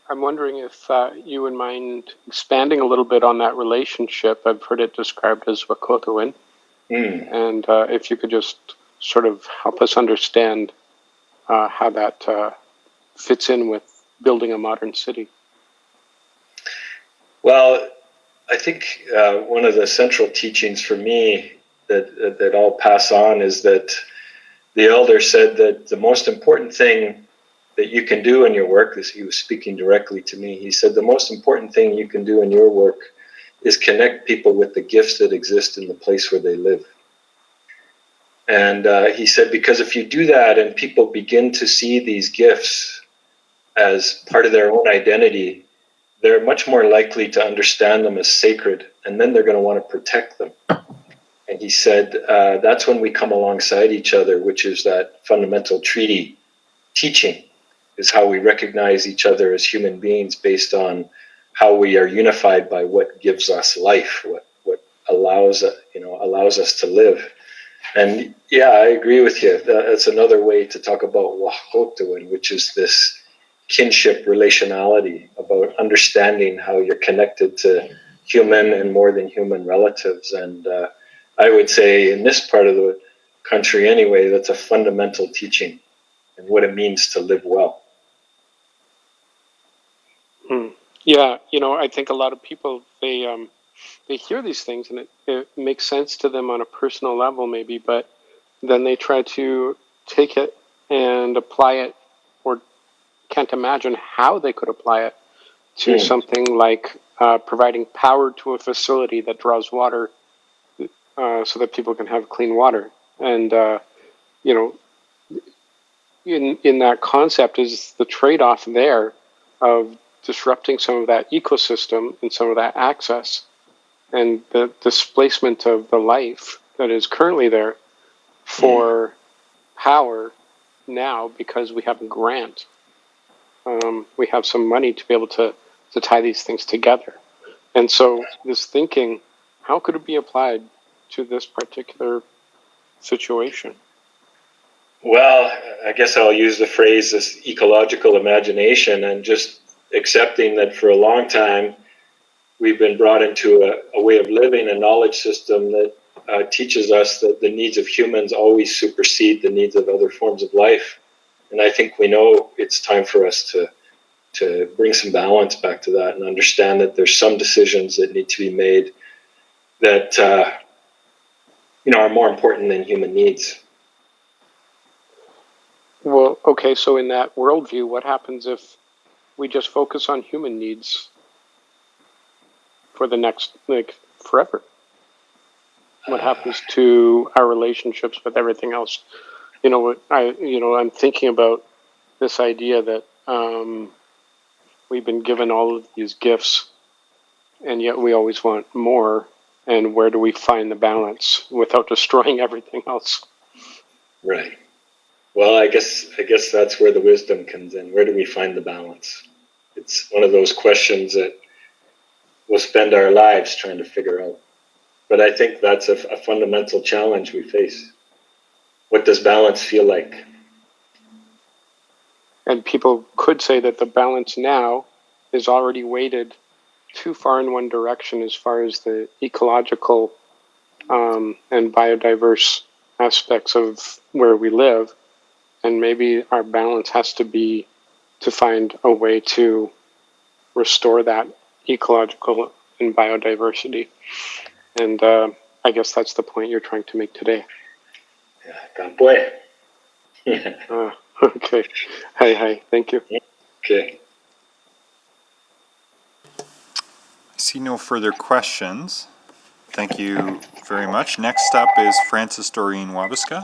I'm wondering if you would mind expanding a little bit on that relationship. I've heard it described as Wakotowin. And if you could just sort of help us understand how that fits in with building a modern city. Well, I think one of the central teachings for me that I'll pass on is that the elder said that the most important thing that you can do in your work, this he was speaking directly to me, he said the most important thing you can do in your work is connect people with the gifts that exist in the place where they live. And he said, because if you do that and people begin to see these gifts as part of their own identity, they're much more likely to understand them as sacred, and then they're going to want to protect them. And he said, that's when we come alongside each other, which is that fundamental treaty teaching, is how we recognize each other as human beings based on how we are unified by what gives us life, what allows us to live. And yeah, I agree with you. That's another way to talk about Wahkotuan, which is this kinship relationality, about understanding how you're connected to human and more than human relatives. And I would say in this part of the country anyway, that's a fundamental teaching and what it means to live well. Yeah, I think a lot of people, they hear these things and it makes sense to them on a personal level maybe, but then they try to take it and apply it, or can't imagine how they could apply it to something like providing power to a facility that draws water so that people can have clean water. And, in that concept is the trade-off there of disrupting some of that ecosystem and some of that access and the displacement of the life that is currently there for power now because we have a grant. We have some money to be able to tie these things together. And so this thinking, how could it be applied to this particular situation? Well, I guess I'll use the phrase this ecological imagination, and just accepting that for a long time we've been brought into a way of living, a knowledge system that teaches us that the needs of humans always supersede the needs of other forms of life. And I think we know it's time for us to bring some balance back to that and understand that there's some decisions that need to be made that are more important than human needs. Well, okay, so in that worldview, what happens if we just focus on human needs for the next, forever? What happens to our relationships with everything else? I'm thinking about this idea that we've been given all of these gifts, and yet we always want more. And where do we find the balance without destroying everything else? Right. Well, I guess that's where the wisdom comes in. Where do we find the balance? It's one of those questions that we'll spend our lives trying to figure out. But I think that's a fundamental challenge we face. What does balance feel like? And people could say that the balance now is already weighted too far in one direction as far as the ecological and biodiverse aspects of where we live. And maybe our balance has to be to find a way to restore that ecological and biodiversity. And I guess that's the point you're trying to make today. Yeah, okay. Hi. Thank you. Okay. I see no further questions. Thank you very much. Next up is Francis Doreen Wabasca.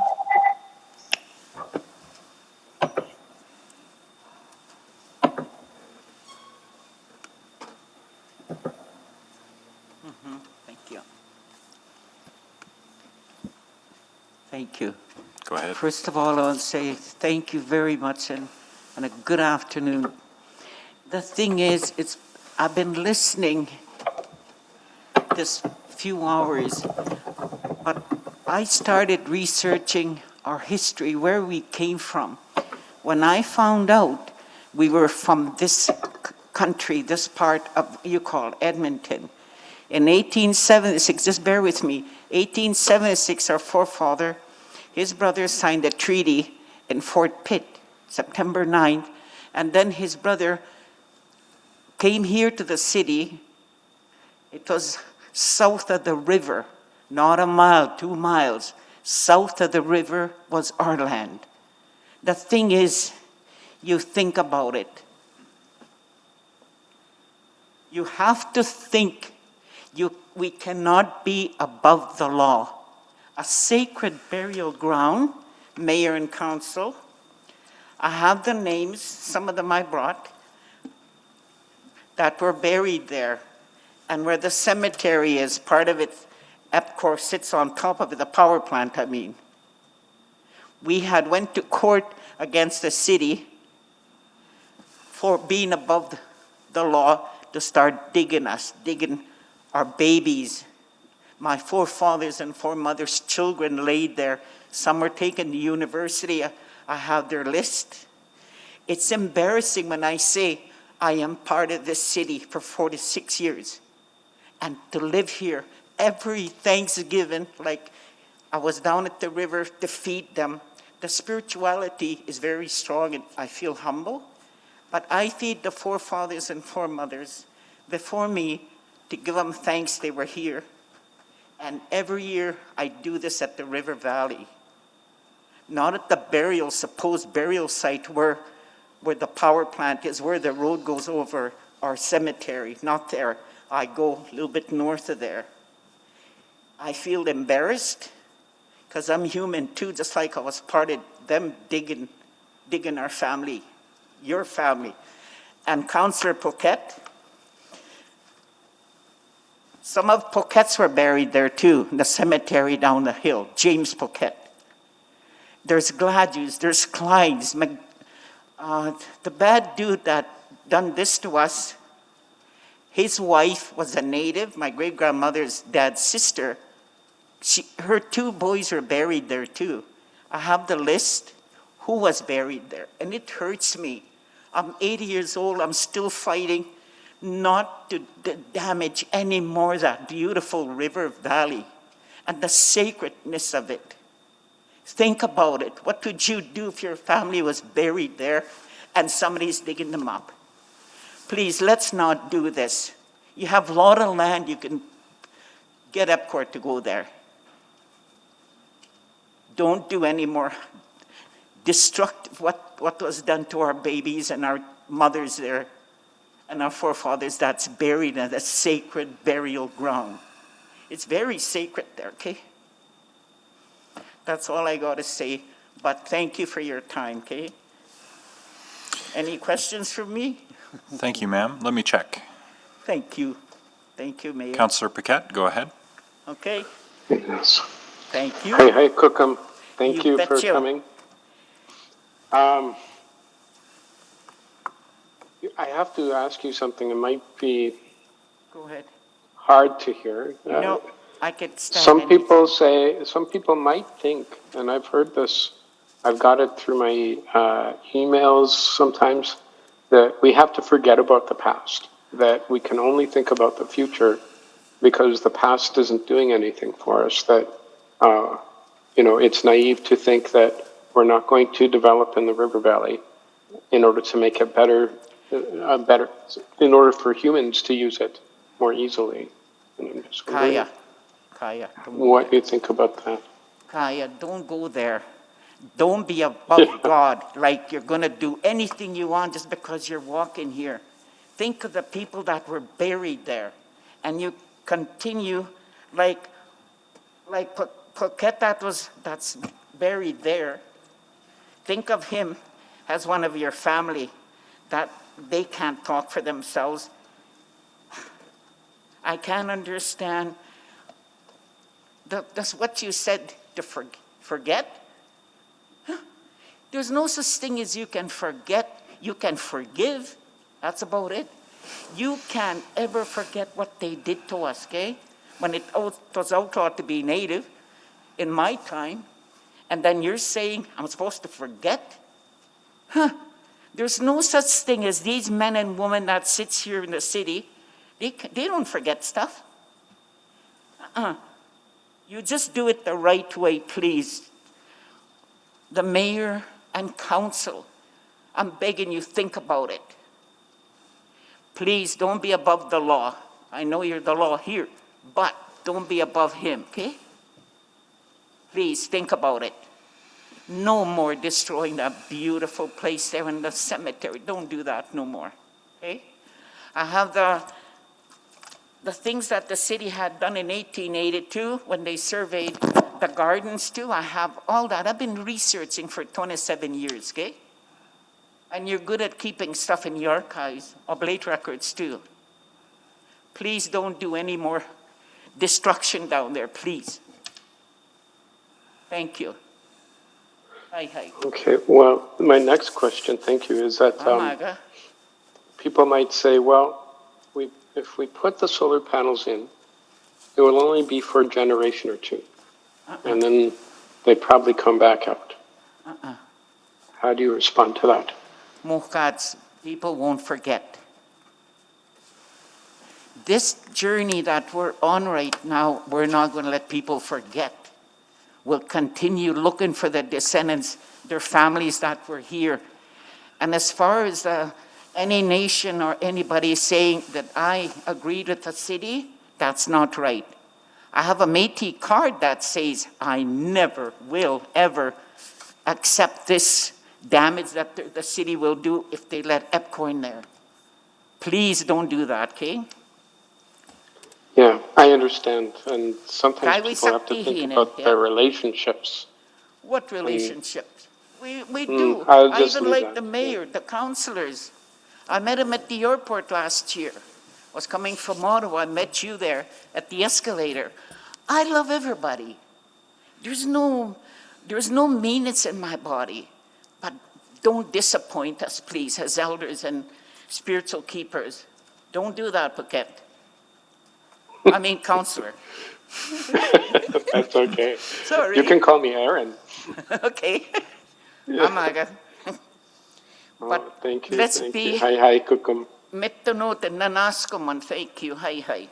Thank you. Go ahead. First of all, I want to say thank you very much and a good afternoon. The thing is, I've been listening this few hours, but I started researching our history, where we came from. When I found out we were from this country, this part of, you call Edmonton, in 1876, just bear with me, 1876, our forefather, his brother signed a treaty in Fort Pitt, September 9th, and then his brother came here to the city. It was south of the river, not a mile, 2 miles. South of the river was our land. The thing is, you think about it. You have to think, we cannot be above the law. A sacred burial ground, mayor and council. I have the names, some of them I brought, that were buried there. And where the cemetery is, part of it, EPCOR sits on top of it, the power plant, I mean. We had went to court against the city for being above the law to start digging us, digging our babies. My forefathers and foremothers' children laid there. Some were taken to university. I have their list. It's embarrassing when I say I am part of this city for 46 years. And to live here every Thanksgiving, like I was down at the river to feed them. The spirituality is very strong and I feel humble. But I feed the forefathers and foremothers before me to give them thanks they were here. And every year I do this at the River Valley. Not at the supposed burial site where the power plant is, where the road goes over our cemetery, not there. I go a little bit north of there. I feel embarrassed because I'm human too, just like I was part of them digging our family, your family. And Councillor Paquette, some of Paquettes were buried there too, in the cemetery down the hill, James Paquette. There's Gladys, there's Clydes. The bad dude that done this to us, his wife was a native, my great-grandmother's dad's sister. Her 2 boys were buried there too. I have the list who was buried there, and it hurts me. I'm 80 years old, I'm still fighting not to damage any more that beautiful river valley and the sacredness of it. Think about it. What would you do if your family was buried there and somebody's digging them up? Please, let's not do this. You have a lot of land, you can get EPCOR to go there. Don't do any more destructive what was done to our babies and our mothers there and our forefathers that's buried in a sacred burial ground. It's very sacred there, okay? That's all I got to say, but thank you for your time, okay? Any questions for me? Thank you, ma'am. Let me check. Thank you. Thank you, Mayor. Councillor Paquette, go ahead. Okay. Yes. Thank you. Hi, Cookham. Thank you for betcha. coming. I have to ask you something. It might be Go ahead. hard to hear. No, I could stand Some anything. people might think, and I've heard this, I've got it through my emails sometimes, that we have to forget about the past, that we can only think about the future because the past isn't doing anything for us, that, it's naive to think that we're not going to develop in the river valley in order to make it better, in order for humans to use it more easily. And I'm just wondering Kaya, what you think about that. Kaya, don't go there. Don't be above God, like you're going to do anything you want just because you're walking here. Think of the people that were buried there. And you continue like Paquette that's buried there. Think of him as one of your family that they can't talk for themselves. I can't understand. That's what you said, to Forget? There's no such thing as you can forget. You can forgive. That's about it. You can't ever forget what they did to us, okay? When it was outlawed to be Native in my time, and then you're saying I'm supposed to forget? There's no such thing as these men and women that sits here in the city. They don't forget stuff. You just do it the right way, please. The mayor and council, I'm begging you, think about it. Please don't be above the law. I know you're the law here, but don't be above him, okay? Please think about it. No more destroying that beautiful place there in the cemetery. Don't do that no more, okay? I have the things that the city had done in 1882 when they surveyed the gardens too. I have all that. I've been researching for 27 years, okay? And you're good at keeping stuff in your archives, oblate records too. Please don't do any more destruction down there, please. Thank you. Hi. Okay, well, my next question, thank you, is that people might say, well, if we put the solar panels in, it will only be for a generation or two. And then they probably come back out. How do you respond to that? Mohkads, people won't forget. This journey that we're on right now, we're not going to let people forget. We'll continue looking for the descendants, their families that were here. And as far as any nation or anybody saying that I agreed with the city, that's not right. I have a Métis card that says I never will ever accept this damage that the city will do if they let EPCOR in there. Please don't do that, okay? Yeah, I understand. And sometimes people have to think about their relationships. What relationships? We do. I'll I just even leave like that. the mayor, the councillors. I met him at the airport last year. I was coming from Ottawa. I met you there at the escalator. I love everybody. There's no meanness in my body. But don't disappoint us, please, as elders and spiritual keepers. Don't do that, Paquette. I mean, counselor. That's okay. Sorry. You can call me Aaron. Okay. Yeah. Amaga. But thank you. let's Thank be- you. Hi, Kukum. Metanote nanaskomon. Thank you. Hi.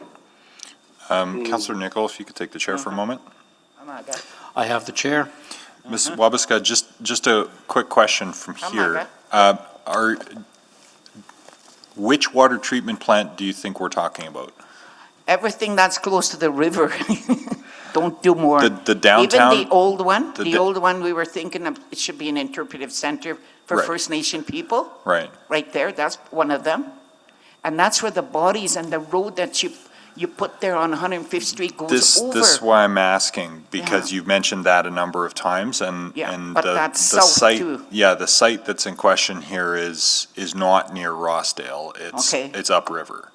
Councillor Nicol, if you could take the chair for a moment. Amaga. I have the chair. Ms. Wabasca, just a quick question from here. Which water treatment plant do you think we're talking about? Everything that's close to the river. Don't do more. The downtown? Even the old one, The old one we were thinking of, it should be an interpretive center for Right. First Nation people. Right. Right there, that's one of them. And that's where the bodies and the road that you put there on 105th Street goes over. This is why I'm asking, because you've mentioned that a number of times, and but the that's the south site, too. the site that's in question here is not near Rossdale. Okay. It's upriver.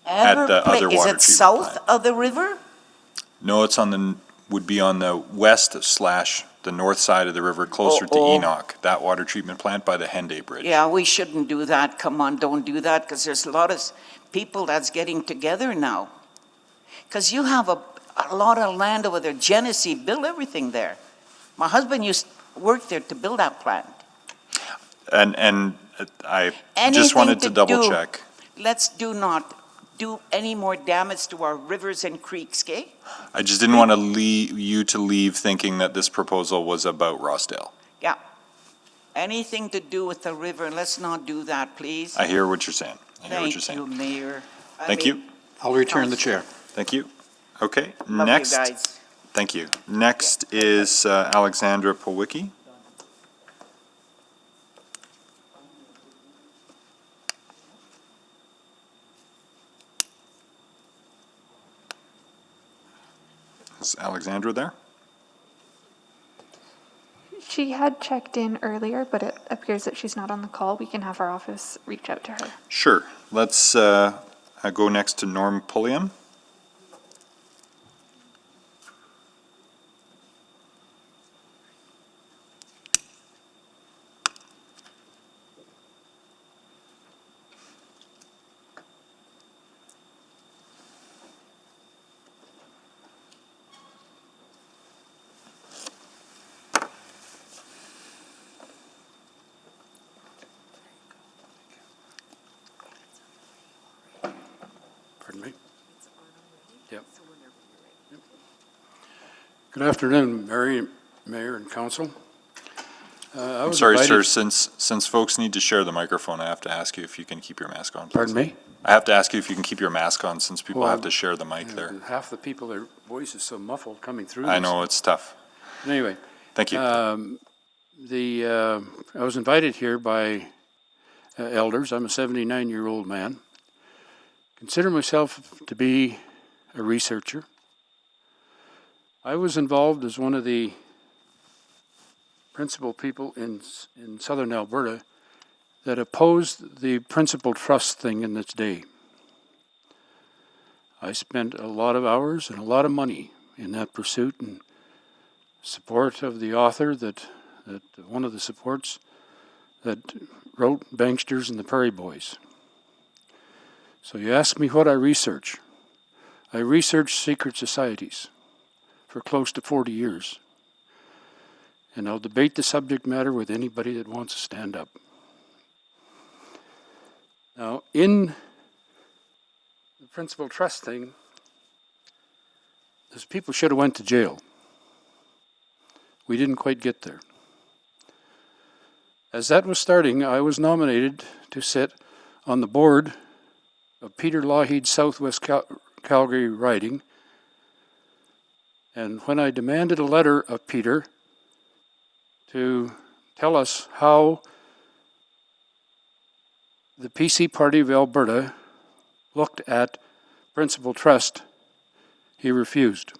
At the other Is water it treatment south plant. of the river? No, it's would be on the west / the north side of the river, closer to Oh. Enoch. That water treatment plant by the Henday Bridge. Yeah, we shouldn't do that. Come on, don't do that, because there's a lot of people that's getting together now. Because you have a lot of land over there. Genesee, build everything there. My husband used to work there to build that plant. And I just Anything wanted to to double do- check. Let's not do any more damage to our rivers and creeks, okay? I just didn't want to you to leave thinking that this proposal was about Rossdale. Yeah. Anything to do with the river, let's not do that, please. I hear what you're saying. I hear what you're Thank saying. you, Mayor. Thank you. I'll return the chair. Thank you. Okay, Love next. you guys. Thank you. Next is Alexandra Polwicki. Is Alexandra there? She had checked in earlier, but it appears that she's not on the call. We can have our office reach out to her. Sure. Let's go next to Norm Pulliam. Yep. Good afternoon, Mayor and Council. I'm sorry, sir, since folks need to share the microphone, I have to ask you if you can keep your mask on, please. Pardon me? I have to ask you if you can keep your mask on since people have to share the mic there. Half the people, their voice is so muffled coming through. I know, it's tough. Anyway. Thank you. I was invited here by elders. I'm a 79-year-old man. Consider myself to be a researcher. I was involved as one of the principal people in southern Alberta that opposed the principal trust thing in its day. I spent a lot of hours and a lot of money in that pursuit and support of the author that one of the supports that wrote Banksters and the Prairie Boys. So you ask me what I research. I researched secret societies for close to 40 years. And I'll debate the subject matter with anybody that wants to stand up. Now, in the principal trust thing, those people should have went to jail. We didn't quite get there. As that was starting, I was nominated to sit on the board of Peter Lougheed's Southwest Calgary riding. And when I demanded a letter of Peter to tell us how the PC Party of Alberta looked at Principal Trust, he refused.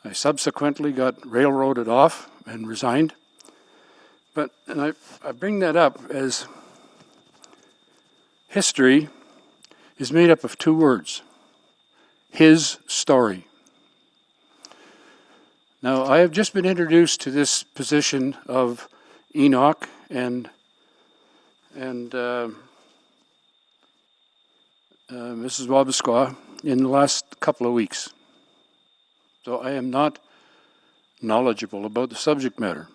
I subsequently got railroaded off and resigned. And I bring that up as history is made up of two words: his story. Now, I have just been introduced to this position of Enoch and Mrs. Wabasca in the last couple of weeks. So I am not knowledgeable about the subject matter.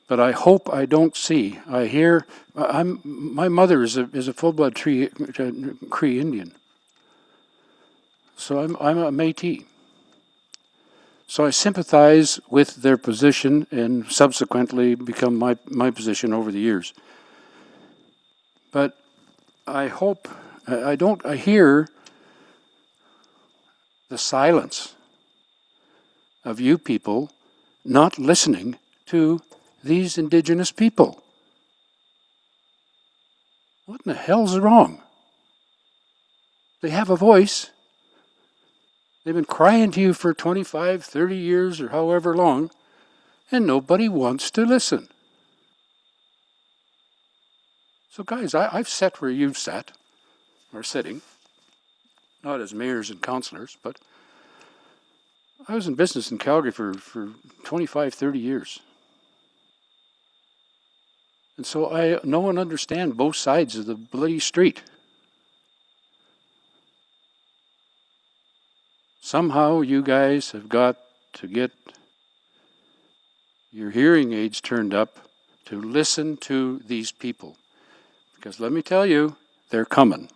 But I hope I don't see. I hear. My mother is a full-blood Cree Indian. So I'm a Métis. So I sympathize with their position and subsequently become my position over the years. But I hope, I hear the silence of you people not listening to these Indigenous people. What in the hell's wrong? They have a voice. They've been crying to you for 25, 30 years or however long, and nobody wants to listen. So guys, I've sat where you've sat, or sitting, not as mayors and councillors, but I was in business in Calgary for 25, 30 years. And so I know and understand both sides of the bloody street. Somehow you guys have got to get your hearing aids turned up to listen to these people. Because let me tell you, they're coming.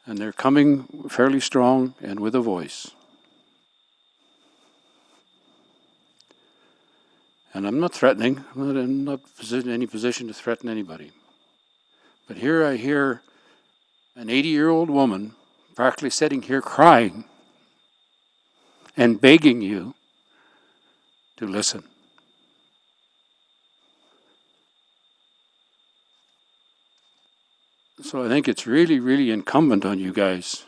And they're coming fairly strong and with a voice. And I'm not threatening. I'm not in any position to threaten anybody. But here I hear an 80-year-old woman practically sitting here crying and begging you to listen. So I think it's really, really incumbent on you guys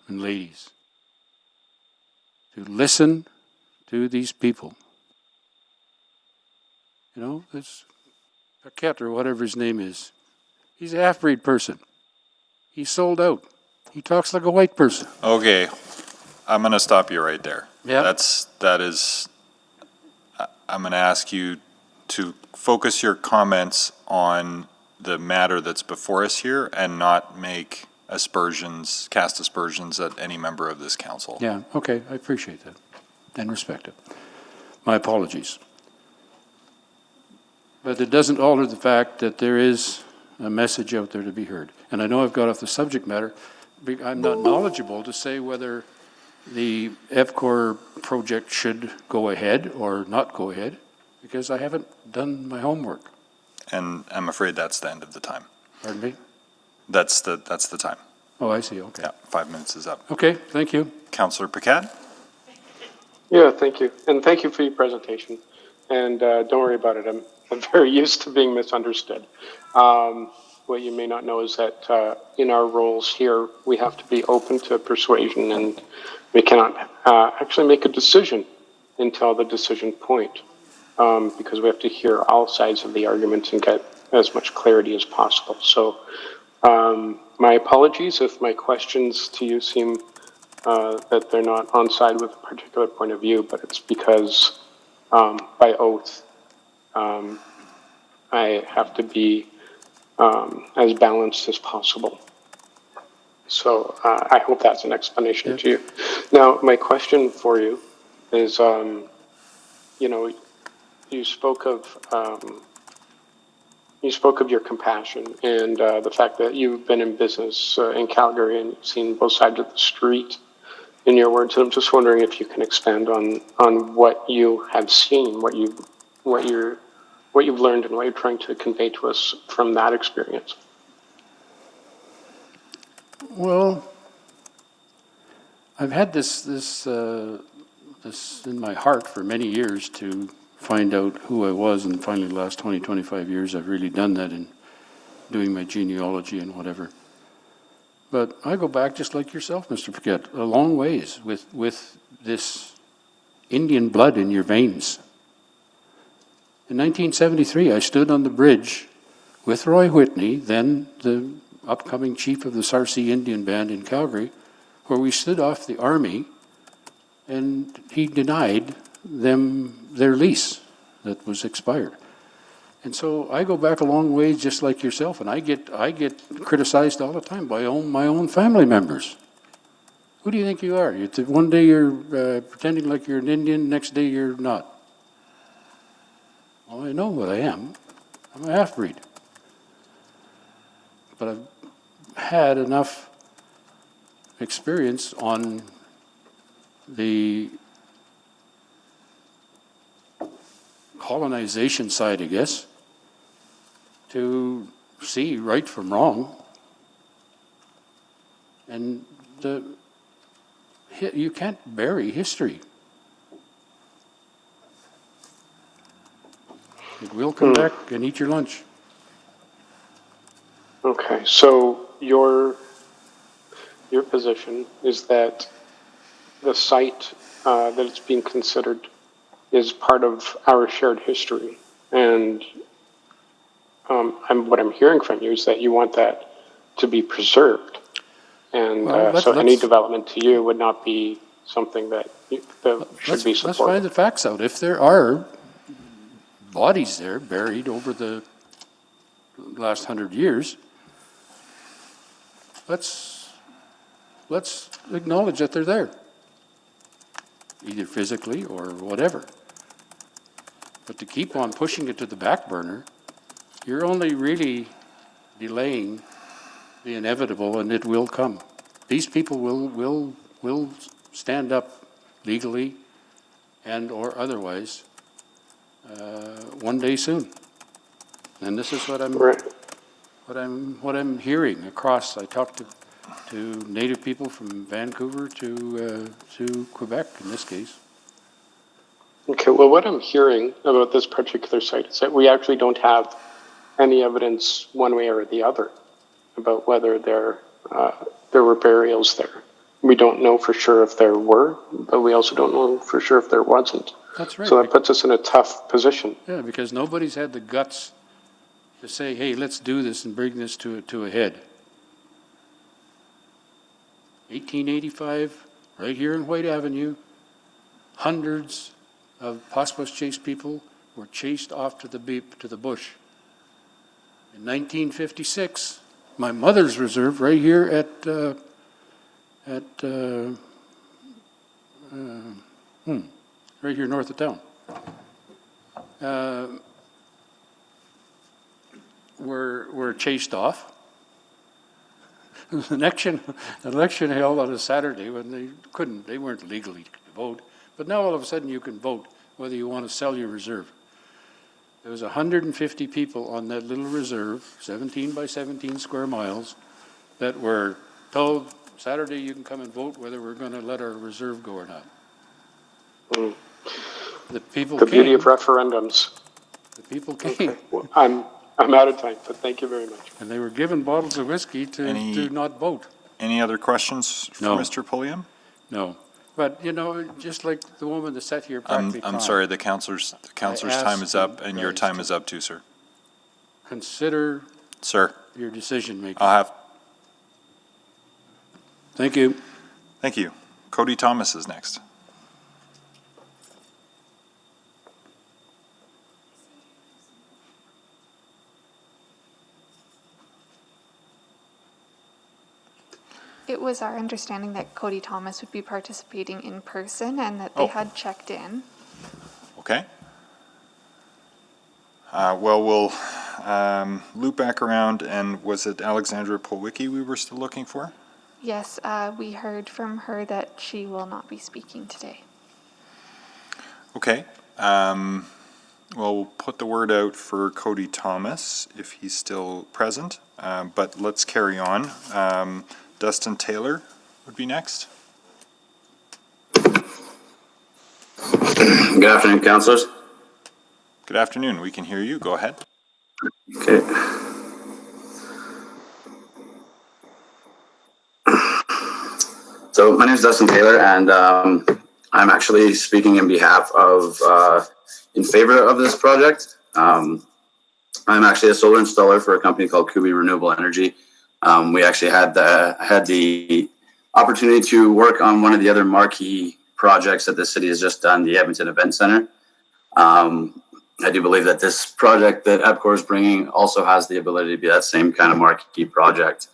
and ladies to listen to these people. You know, this Paquette or whatever his name is, he's a half-breed person. He's sold out. He talks like a white person. Okay, I'm going to stop you right there. Yeah. I'm going to ask you to focus your comments on the matter that's before us here and not cast aspersions at any member of this council. Yeah, okay, I appreciate that and respect it. My apologies. But it doesn't alter the fact that there is a message out there to be heard. And I know I've got off the subject matter. I'm not knowledgeable to say whether the EPCOR project should go ahead or not go ahead, because I haven't done my homework. And I'm afraid that's the end of the time. Pardon me? That's the time. Oh, I see, okay. Yeah, 5 minutes is up. Okay, thank you. Councillor Paquette? Yeah, thank you. And thank you for your presentation. And don't worry about it. I'm very used to being misunderstood. What you may not know is that in our roles here, we have to be open to persuasion, and we cannot actually make a decision until the decision point, because we have to hear all sides of the arguments and get as much clarity as possible. So my apologies if my questions to you seem that they're not on side with a particular point of view, but it's because by oath, I have to be as balanced as possible. So I hope that's an explanation to you. Now, my question for you is, you know, you spoke of your compassion and the fact that you've been in business in Calgary and you've seen both sides of the street, in your words. And I'm just wondering if you can expand on what you have seen, what you've learned, and what you're trying to convey to us from that experience. Well, I've had this in my heart for many years to find out who I was, and finally the last 20, 25 years I've really done that in doing my genealogy and whatever. But I go back just like yourself, Mr. Paquette, a long ways with this Indian blood in your veins. In 1973, I stood on the bridge with Roy Whitney, then the upcoming chief of the Sarcee Indian Band in Calgary, where we stood off the army, and he denied them their lease that was expired. And so I go back a long ways just like yourself, and I get criticized all the time by my own family members. Who do you think you are? One day you're pretending like you're an Indian, next day you're not. Well, I know what I am. I'm a half-breed. But I've had enough experience on the colonization side, I guess, to see right from wrong. And you can't bury history. It will come back and eat your lunch. Okay, so your position is that the site that it's being considered is part of our shared history, and what I'm hearing from you is that you want that to be preserved, and so any development to you would not be something that should be supported. Let's find the facts out. If there are bodies there buried over the last 100 years, let's acknowledge that they're there, either physically or whatever. But to keep on pushing it to the back burner, you're only really delaying the inevitable, and it will come. These people will stand up legally and or otherwise one day soon. And this is what I'm hearing across. I talked to Native people from Vancouver to Quebec in this case. Okay, well, what I'm hearing about this particular site is that we actually don't have any evidence one way or the other about whether there were burials there. We don't know for sure if there were, but we also don't know for sure if there wasn't. That's right. So that puts us in a tough position. Yeah, because nobody's had the guts to say, hey, let's do this and bring this to a head. 1885, right here in White Avenue, hundreds of Paspoise Chase people were chased off to the bush. In 1956, my mother's reserve right here right here north of town. were chased off. The election held on a Saturday when they weren't legally to vote, but now all of a sudden you can vote whether you want to sell your reserve. There was 150 people on that little reserve, 17 by 17 square miles, that were told Saturday you can come and vote whether we're going to let our reserve go or not. Mm. The people The came. beauty of referendums. The people came. Okay. Well, I'm out of time, but thank you very much. And they were given bottles of whiskey to not vote. Any other questions for No. Mr. Pulliam? No. But, you know, just like the woman that sat here practically I'm sorry, the counselor's time is up, and your time is up too, sir. Consider Sir, your decision making. I'll have, Thank you. thank you. Cody Thomas is next. It was our understanding that Cody Thomas would be participating in person and that they had checked in. Okay. Well, we'll loop back around, and was it Alexandra Polwicki we were still looking for? Yes, we heard from her that she will not be speaking today. Okay. Well, we'll put the word out for Cody Thomas if he's still present, but let's carry on. Dustin Taylor would be next. Good afternoon, councilors. Good afternoon. We can hear you. Go ahead. Okay. So my name is Dustin Taylor, and I'm actually speaking in behalf of, in favor of this project. I'm actually a solar installer for a company called Kubi Renewable Energy. We actually had the opportunity to work on one of the other marquee projects that the city has just done, the Edmonton Event Center. I do believe that this project that EPCOR is bringing also has the ability to be that same kind of marquee project.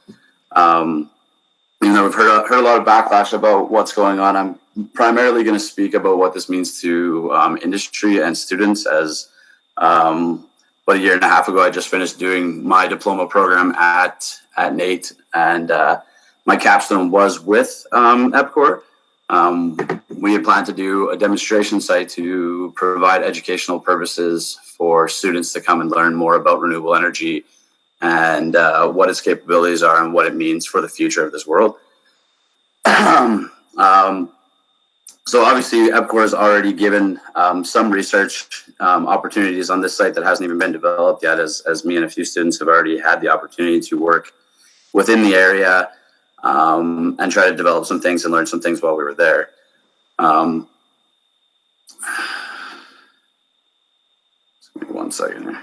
We've heard a lot of backlash about what's going on. I'm primarily going to speak about what this means to industry and students, as about a year and a half ago, I just finished doing my diploma program at NAIT, and my capstone was with EPCOR. We had planned to do a demonstration site to provide educational purposes for students to come and learn more about renewable energy and what its capabilities are and what it means for the future of this world. So obviously EPCOR has already given some research opportunities on this site that hasn't even been developed yet, as me and a few students have already had the opportunity to work within the area and try to develop some things and learn some things while we were there. Give me 1 second here.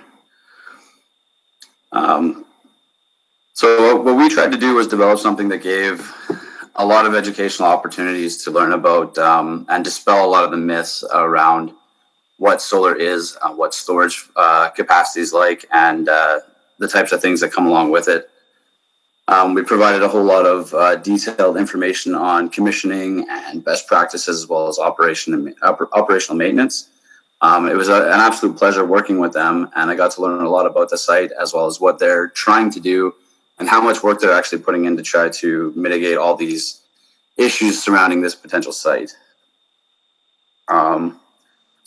So what we tried to do was develop something that gave a lot of educational opportunities to learn about and dispel a lot of the myths around what solar is, what storage capacity is like, and the types of things that come along with it. We provided a whole lot of detailed information on commissioning and best practices, as well as operational maintenance. It was an absolute pleasure working with them, and I got to learn a lot about the site, as well as what they're trying to do and how much work they're actually putting in to try to mitigate all these issues surrounding this potential site. So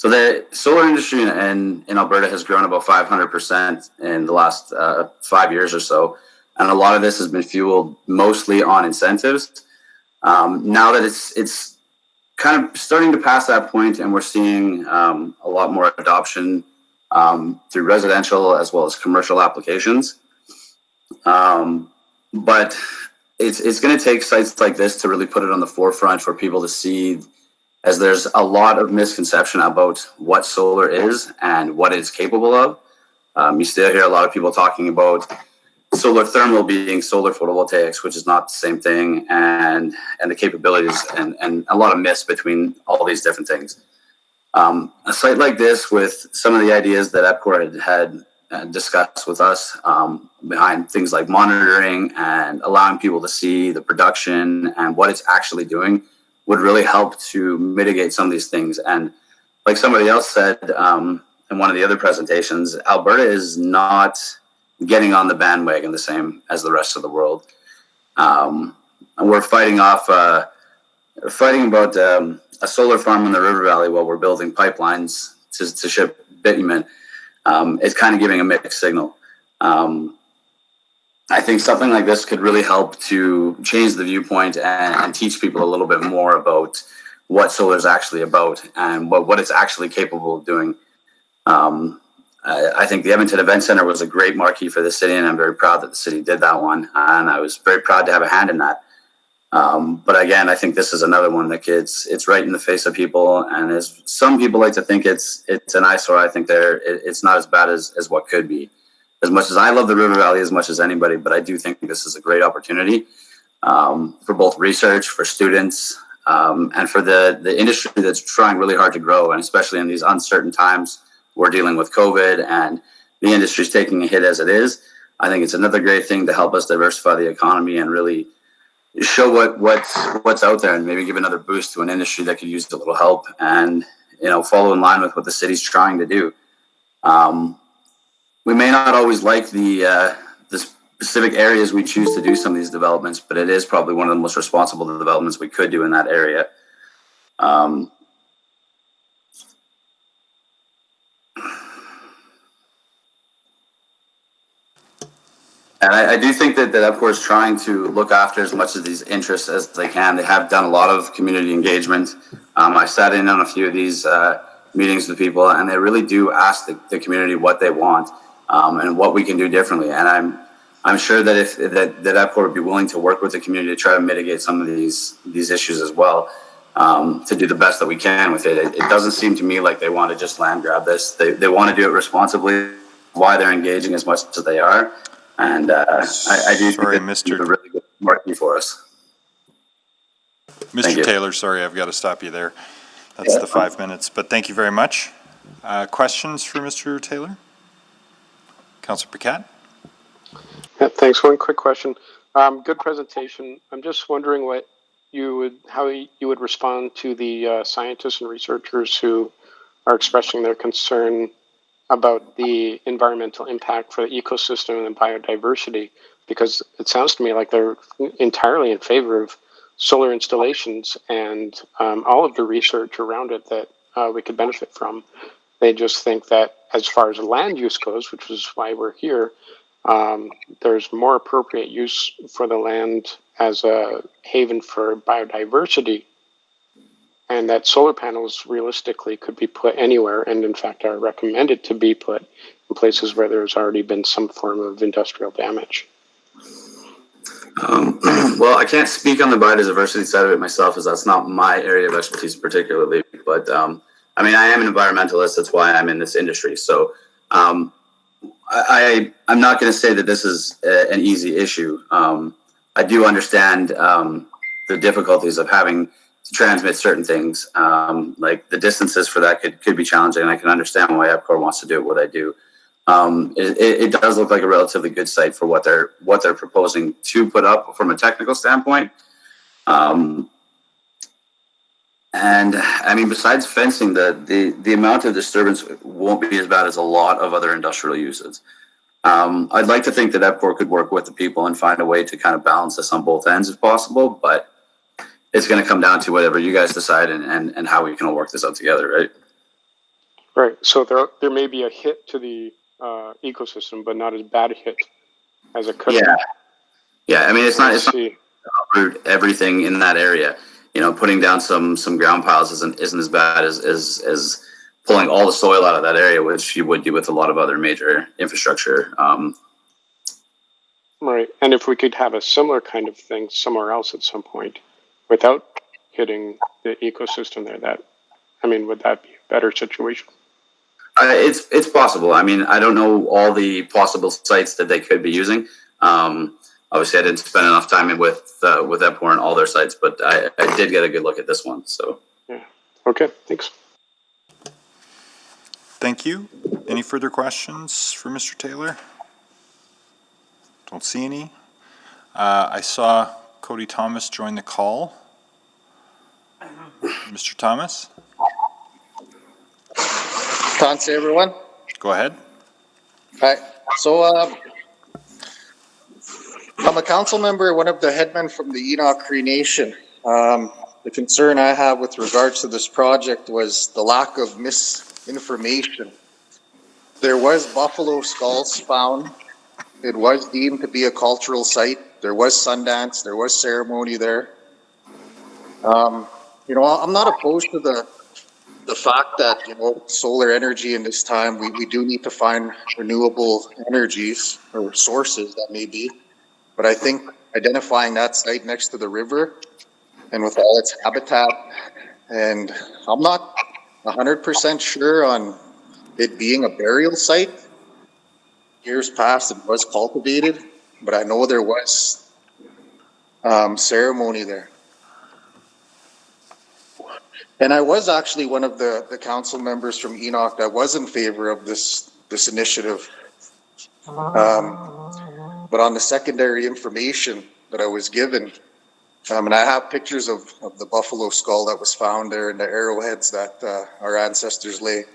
the solar industry in Alberta has grown about 500% in the last 5 years or so. And a lot of this has been fueled mostly on incentives. Now that it's kind of starting to pass that point, and we're seeing a lot more adoption through residential as well as commercial applications. But it's going to take sites like this to really put it on the forefront for people to see, as there's a lot of misconception about what solar is and what it's capable of. You still hear a lot of people talking about solar thermal being solar photovoltaics, which is not the same thing, and the capabilities and a lot of myths between all these different things. A site like this, with some of the ideas that EPCOR had discussed with us behind things like monitoring and allowing people to see the production and what it's actually doing, would really help to mitigate some of these things. And like somebody else said in one of the other presentations, Alberta is not getting on the bandwagon the same as the rest of the world. And we're fighting about a solar farm in the River Valley while we're building pipelines to ship bitumen. It's kind of giving a mixed signal. I think something like this could really help to change the viewpoint and teach people a little bit more about what solar is actually about and what it's actually capable of doing. I think the Edmonton Event Center was a great marquee for the city, and I'm very proud that the city did that one, and I was very proud to have a hand in that. But again, I think this is another one that it's right in the face of people, and as some people like to think it's an eyesore, I think it's not as bad as what could be. As much as I love the River Valley as much as anybody, but I do think this is a great opportunity for both research, for students, and for the industry that's trying really hard to grow, and especially in these uncertain times. We're dealing with COVID and the industry's taking a hit as it is. I think it's another great thing to help us diversify the economy and really show what's out there and maybe give another boost to an industry that could use a little help and, follow in line with what the city's trying to do. We may not always like the specific areas we choose to do some of these developments, but it is probably one of the most responsible developments we could do in that area. And I do think that EPCOR is trying to look after as much of these interests as they can. They have done a lot of community engagement. I sat in on a few of these meetings with people, and they really do ask the community what they want and what we can do differently. And I'm sure that that EPCOR would be willing to work with the community to try to mitigate some of these issues as well, to do the best that we can with it. It doesn't seem to me like they want to just land grab this. They want to do it responsibly. Why they're engaging as much as they are. And I do think it's a really good marketing for us. Mr. Taylor, sorry, I've got to stop you there. That's the 5 minutes, but thank you very much. Questions for Mr. Taylor? Councillor Paquette? Yeah, thanks. One quick question. Good presentation. I'm just wondering how you would respond to the scientists and researchers who are expressing their concern about the environmental impact for the ecosystem and biodiversity, because it sounds to me like they're entirely in favor of solar installations and all of the research around it that we could benefit from. They just think that as far as land use goes, which is why we're here, there's more appropriate use for the land as a haven for biodiversity, and that solar panels realistically could be put anywhere, and in fact are recommended to be put in places where there's already been some form of industrial damage. Well, I can't speak on the biodiversity side of it myself, as that's not my area of expertise particularly, but I am an environmentalist. That's why I'm in this industry. So I'm not going to say that this is an easy issue. I do understand the difficulties of having to transmit certain things, like the distances for that could be challenging, and I can understand why EPCOR wants to do what they do. It does look like a relatively good site for what they're proposing to put up from a technical standpoint. And besides fencing, the amount of disturbance won't be as bad as a lot of other industrial uses. I'd like to think that EPCOR could work with the people and find a way to kind of balance this on both ends if possible, but it's going to come down to whatever you guys decide and how we can all work this out together, right? Right. So there may be a hit to the ecosystem, but not as bad a hit as it could be. Yeah. It's not uproot everything in that area. Putting down some ground piles isn't as bad as pulling all the soil out of that area, which you would do with a lot of other major infrastructure. Right. And if we could have a similar kind of thing somewhere else at some point without hitting the ecosystem there, would that be a better situation? It's possible. I don't know all the possible sites that they could be using. Obviously, I didn't spend enough time with EPCOR and all their sites, but I did get a good look at this one. So yeah. Okay. Thanks. Thank you. Any further questions for Mr. Taylor? Don't see any. I saw Cody Thomas join the call. Mr. Thomas? Thanks, everyone. Go ahead. Hi. So I'm a council member, one of the headmen from the Enoch Cree Nation. The concern I have with regards to this project was the lack of misinformation. There was buffalo skulls found. It was deemed to be a cultural site. There was Sundance. There was ceremony there. You know, I'm not opposed to the fact that, you know, solar energy in this time, we do need to find renewable energies or sources that may be. But I think identifying that site next to the river and with all its habitat, and I'm not 100% sure on it being a burial site. Years past, it was cultivated, but I know there was ceremony there. And I was actually one of the council members from Enoch that was in favor of this initiative. But on the secondary information that I was given, and I have pictures of the buffalo skull that was found there and the arrowheads that our ancestors lay.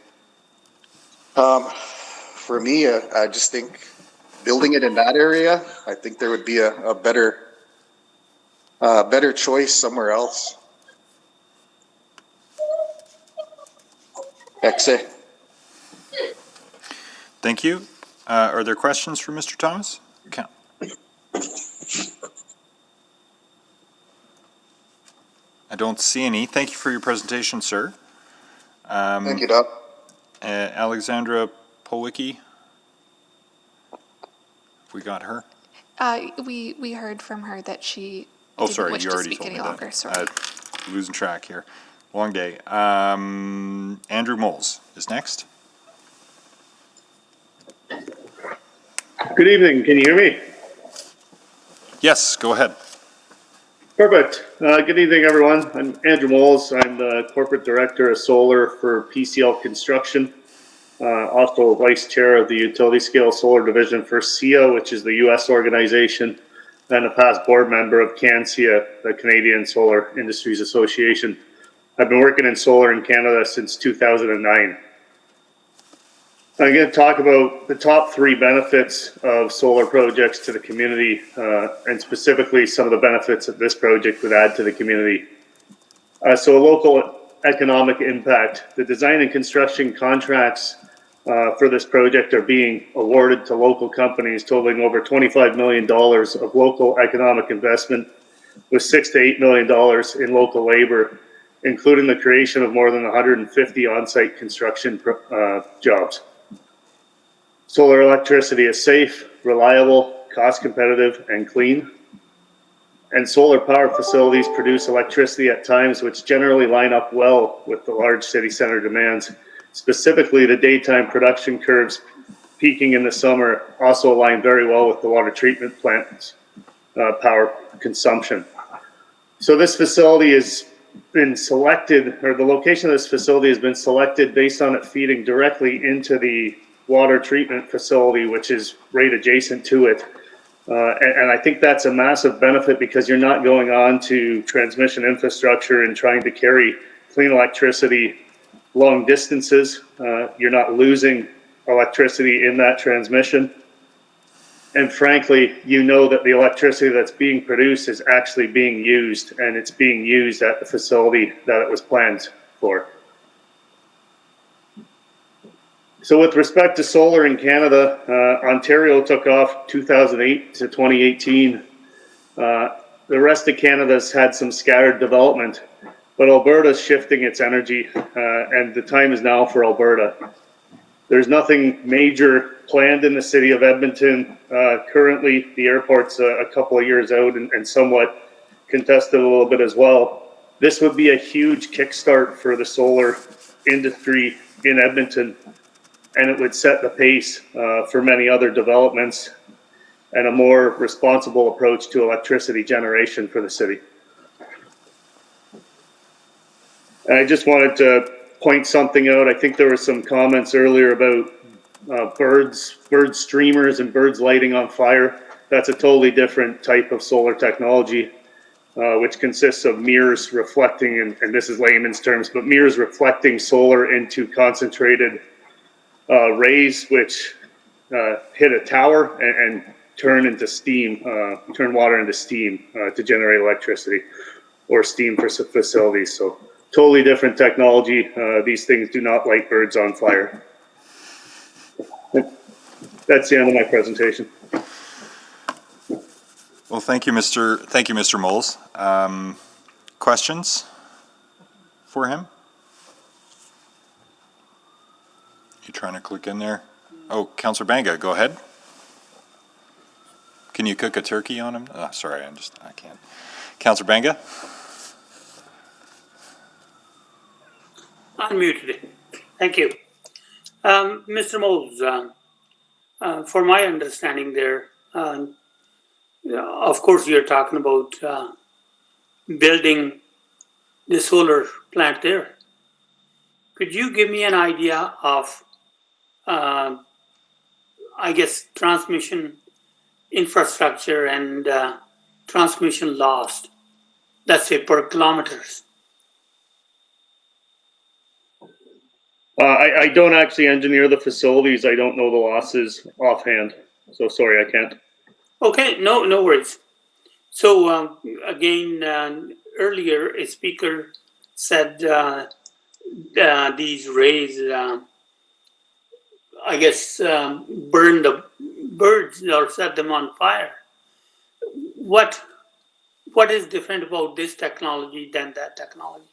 For me, I just think building it in that area, I think there would be a better choice somewhere else. Exe. Thank you. Are there questions for Mr. Thomas? Okay. I don't see any. Thank you for your presentation, sir. Thank you, Doc. Alexandra Polwicki. Have we got her? We heard from her that she Oh, didn't sorry, wish you to already speak told any me longer. that. Sorry. Losing track here. Long day. Andrew Moles is next. Good evening. Can you hear me? Yes, go ahead. Perfect. Good evening, everyone. I'm Andrew Moles. I'm the Corporate Director of Solar for PCL Construction. Also Vice Chair of the Utility Scale Solar Division for SIA, which is the U.S. organization, and a past board member of CanSIA, the Canadian Solar Industries Association. I've been working in solar in Canada since 2009. I'm going to talk about the top 3 benefits of solar projects to the community, and specifically some of the benefits that this project would add to the community. So local economic impact. The design and construction contracts for this project are being awarded to local companies totaling over $25 million of local economic investment, with $6 to $8 million in local labor, including the creation of more than 150 on-site construction jobs. Solar electricity is safe, reliable, cost competitive, and clean. And solar power facilities produce electricity at times which generally line up well with the large city center demands. Specifically, the daytime production curves peaking in the summer also align very well with the water treatment plant's power consumption. So this facility has been selected, or the location of this facility has been selected based on it feeding directly into the water treatment facility, which is right adjacent to it. And I think that's a massive benefit because you're not going on to transmission infrastructure and trying to carry clean electricity long distances. You're not losing electricity in that transmission. And frankly, you know that the electricity that's being produced is actually being used, and it's being used at the facility that it was planned for. So with respect to solar in Canada, Ontario took off 2008 to 2018. The rest of Canada's had some scattered development, but Alberta's shifting its energy, and the time is now for Alberta. There's nothing major planned in the city of Edmonton. Currently, the airport's a couple of years out and somewhat contested a little bit as well. This would be a huge kickstart for the solar industry in Edmonton, and it would set the pace for many other developments and a more responsible approach to electricity generation for the city. And I just wanted to point something out. I think there were some comments earlier about birds streamers and birds lighting on fire. That's a totally different type of solar technology, which consists of mirrors reflecting, and this is layman's terms, but mirrors reflecting solar into concentrated rays which hit a tower and turn into steam, turn water into steam to generate electricity or steam for facilities. So totally different technology. These things do not light birds on fire. That's the end of my presentation. Well, thank you, Mr. Moles. Questions for him? You trying to click in there? Oh, Councillor Banga, go ahead. Can you cook a turkey on him? Oh, sorry, I can't. Councillor Banga? Unmuted. Thank you. Mr. Moles, for my understanding there, of course you're talking about building the solar plant there. Could you give me an idea of, I guess, transmission infrastructure and transmission lost, let's say per kilometers? I don't actually engineer the facilities. I don't know the losses offhand. So sorry, I can't. Okay, no worries. So again, earlier a speaker said these rays, I guess, burn the birds or set them on fire. What is different about this technology than that technology?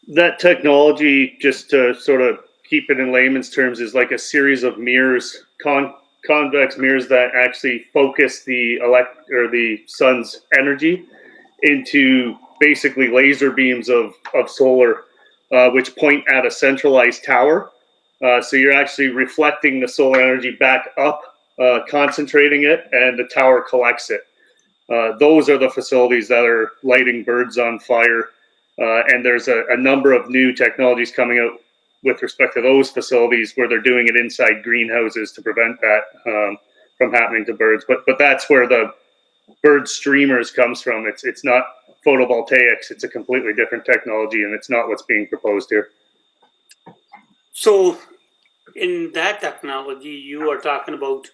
That technology, just to sort of keep it in layman's terms, is like a series of mirrors, convex mirrors that actually focus the sun's energy into basically laser beams of solar, which point at a centralized tower. So you're actually reflecting the solar energy back up, concentrating it, and the tower collects it. Those are the facilities that are lighting birds on fire. And there's a number of new technologies coming out with respect to those facilities where they're doing it inside greenhouses to prevent that from happening to birds. But that's where the bird streamers comes from. It's not photovoltaics. It's a completely different technology, and it's not what's being proposed here. So in that technology, you are talking about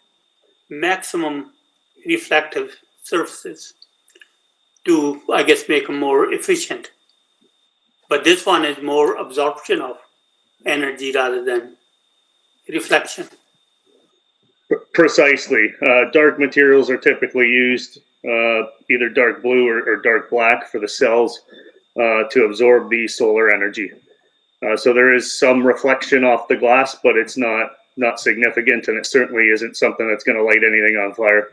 maximum reflective surfaces to, I guess, make them more efficient. But this one is more absorption of energy rather than reflection. Precisely. Dark materials are typically used, either dark blue or dark black for the cells to absorb the solar energy. So there is some reflection off the glass, but it's not significant, and it certainly isn't something that's going to light anything on fire.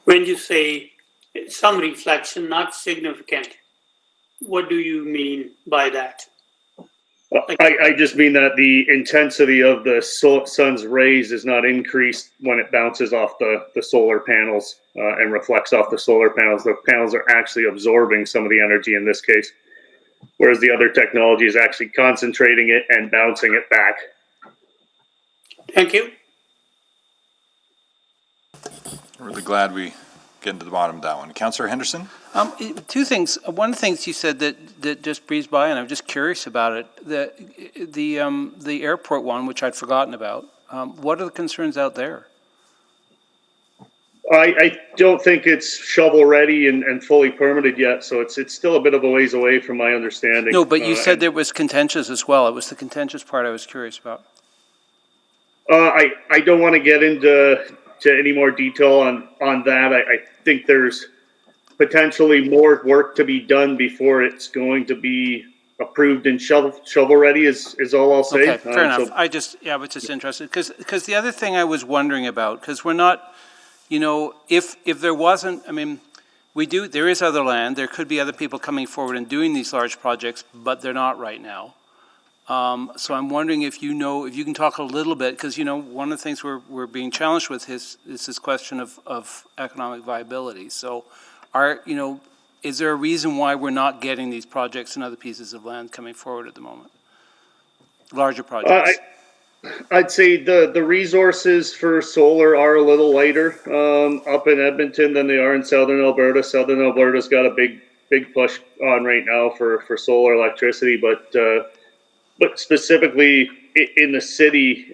When you say some reflection, not significant, what do you mean by that? I just mean that the intensity of the sun's rays is not increased when it bounces off the solar panels and reflects off the solar panels. The panels are actually absorbing some of the energy in this case, whereas the other technology is actually concentrating it and bouncing it back. Thank you. I'm really glad we get to the bottom of that one. Councillor Henderson? Two things. One of the things you said that just breezed by, and I'm just curious about it. The airport one, which I'd forgotten about. What are the concerns out there? I don't think it's shovel ready and fully permitted yet, so it's still a bit of a ways away from my understanding. No, but you said there was contentious as well. It was the contentious part I was curious about. I don't want to get into any more detail on that. I think there's potentially more work to be done before it's going to be approved and shovel ready is all I'll say. Okay, fair enough. So, I was just interested because the other thing I was wondering about, because we're not, if there wasn't, there is other land, there could be other people coming forward and doing these large projects, but they're not right now. So I'm wondering if you can talk a little bit, because one of the things we're being challenged with is this question of economic viability. So is there a reason why we're not getting these projects and other pieces of land coming forward at the moment? Larger projects. I'd say the resources for solar are a little lighter up in Edmonton than they are in Southern Alberta. Southern Alberta's got a big push on right now for solar electricity, but but specifically in the city,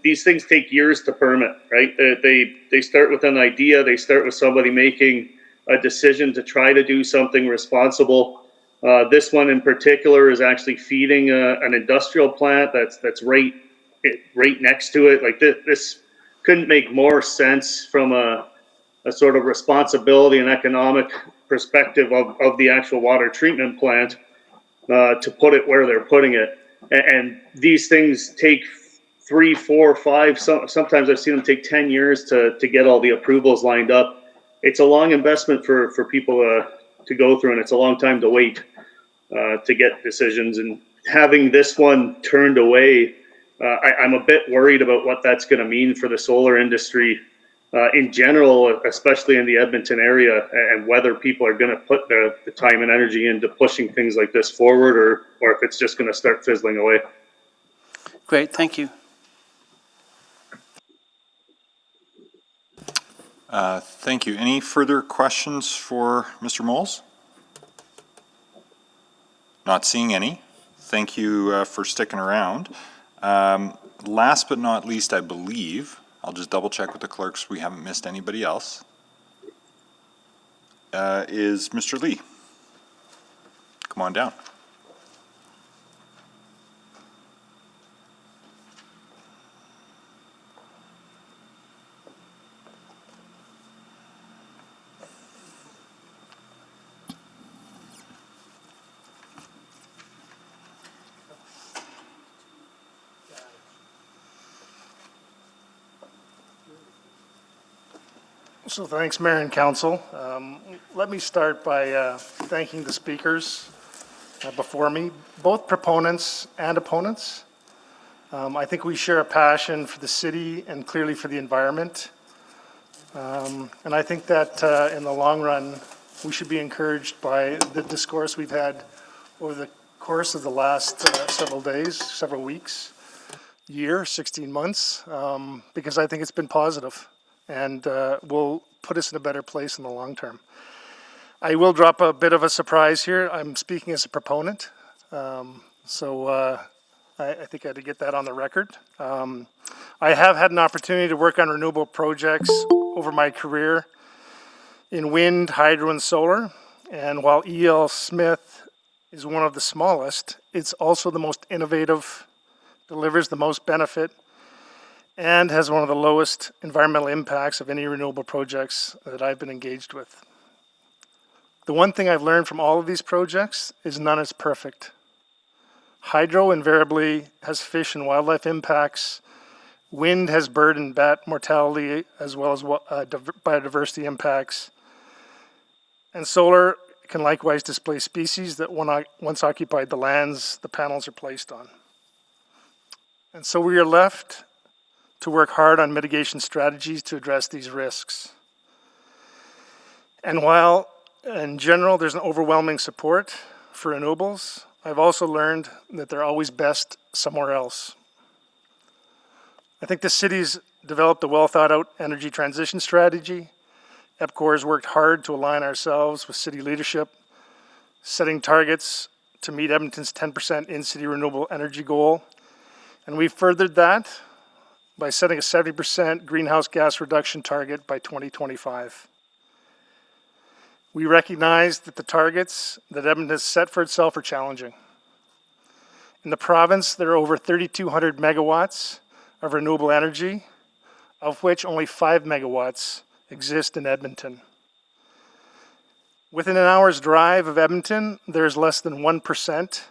these things take years to permit, right? They start with an idea, they start with somebody making a decision to try to do something responsible. This one in particular is actually feeding an industrial plant that's right next to it. Like this couldn't make more sense from a sort of responsibility and economic perspective of the actual water treatment plant to put it where they're putting it. And these things take 3, 4, 5, sometimes I've seen them take 10 years to get all the approvals lined up. It's a long investment for people to go through, and it's a long time to wait to get decisions. And having this one turned away, I'm a bit worried about what that's going to mean for the solar industry in general, especially in the Edmonton area, and whether people are going to put the time and energy into pushing things like this forward, or if it's just going to start fizzling away. Great, thank you. Thank you. Any further questions for Mr. Moles? Not seeing any. Thank you for sticking around. Last but not least, I believe, I'll just double check with the clerks we haven't missed anybody else, is Mr. Lee. Come on down. So thanks, Mayor and Council. Let me start by thanking the speakers before me, both proponents and opponents. I think we share a passion for the city and clearly for the environment. And I think that in the long run, we should be encouraged by the discourse we've had over the course of the last several days, several weeks, year, 16 months, because I think it's been positive and will put us in a better place in the long term. I will drop a bit of a surprise here. I'm speaking as a proponent, so I think I had to get that on the record. I have had an opportunity to work on renewable projects over my career in wind, hydro, and solar, and while E.L. Smith is one of the smallest, it's also the most innovative, delivers the most benefit, and has one of the lowest environmental impacts of any renewable projects that I've been engaged with. The one thing I've learned from all of these projects is none is perfect. Hydro invariably has fish and wildlife impacts. Wind has bird and bat mortality as well as biodiversity impacts. And solar can likewise displace species that once occupied the lands the panels are placed on. And so we are left to work hard on mitigation strategies to address these risks. And while in general there's an overwhelming support for renewables, I've also learned that they're always best somewhere else. I think the city's developed a well thought out energy transition strategy. EPCOR has worked hard to align ourselves with city leadership, setting targets to meet Edmonton's 10% in-city renewable energy goal. And we've furthered that by setting a 70% greenhouse gas reduction target by 2025. We recognize that the targets that Edmonton has set for itself are challenging. In the province, there are over 3,200 megawatts of renewable energy, of which only 5 megawatts exist in Edmonton. Within an hour's drive of Edmonton, there is less than 1%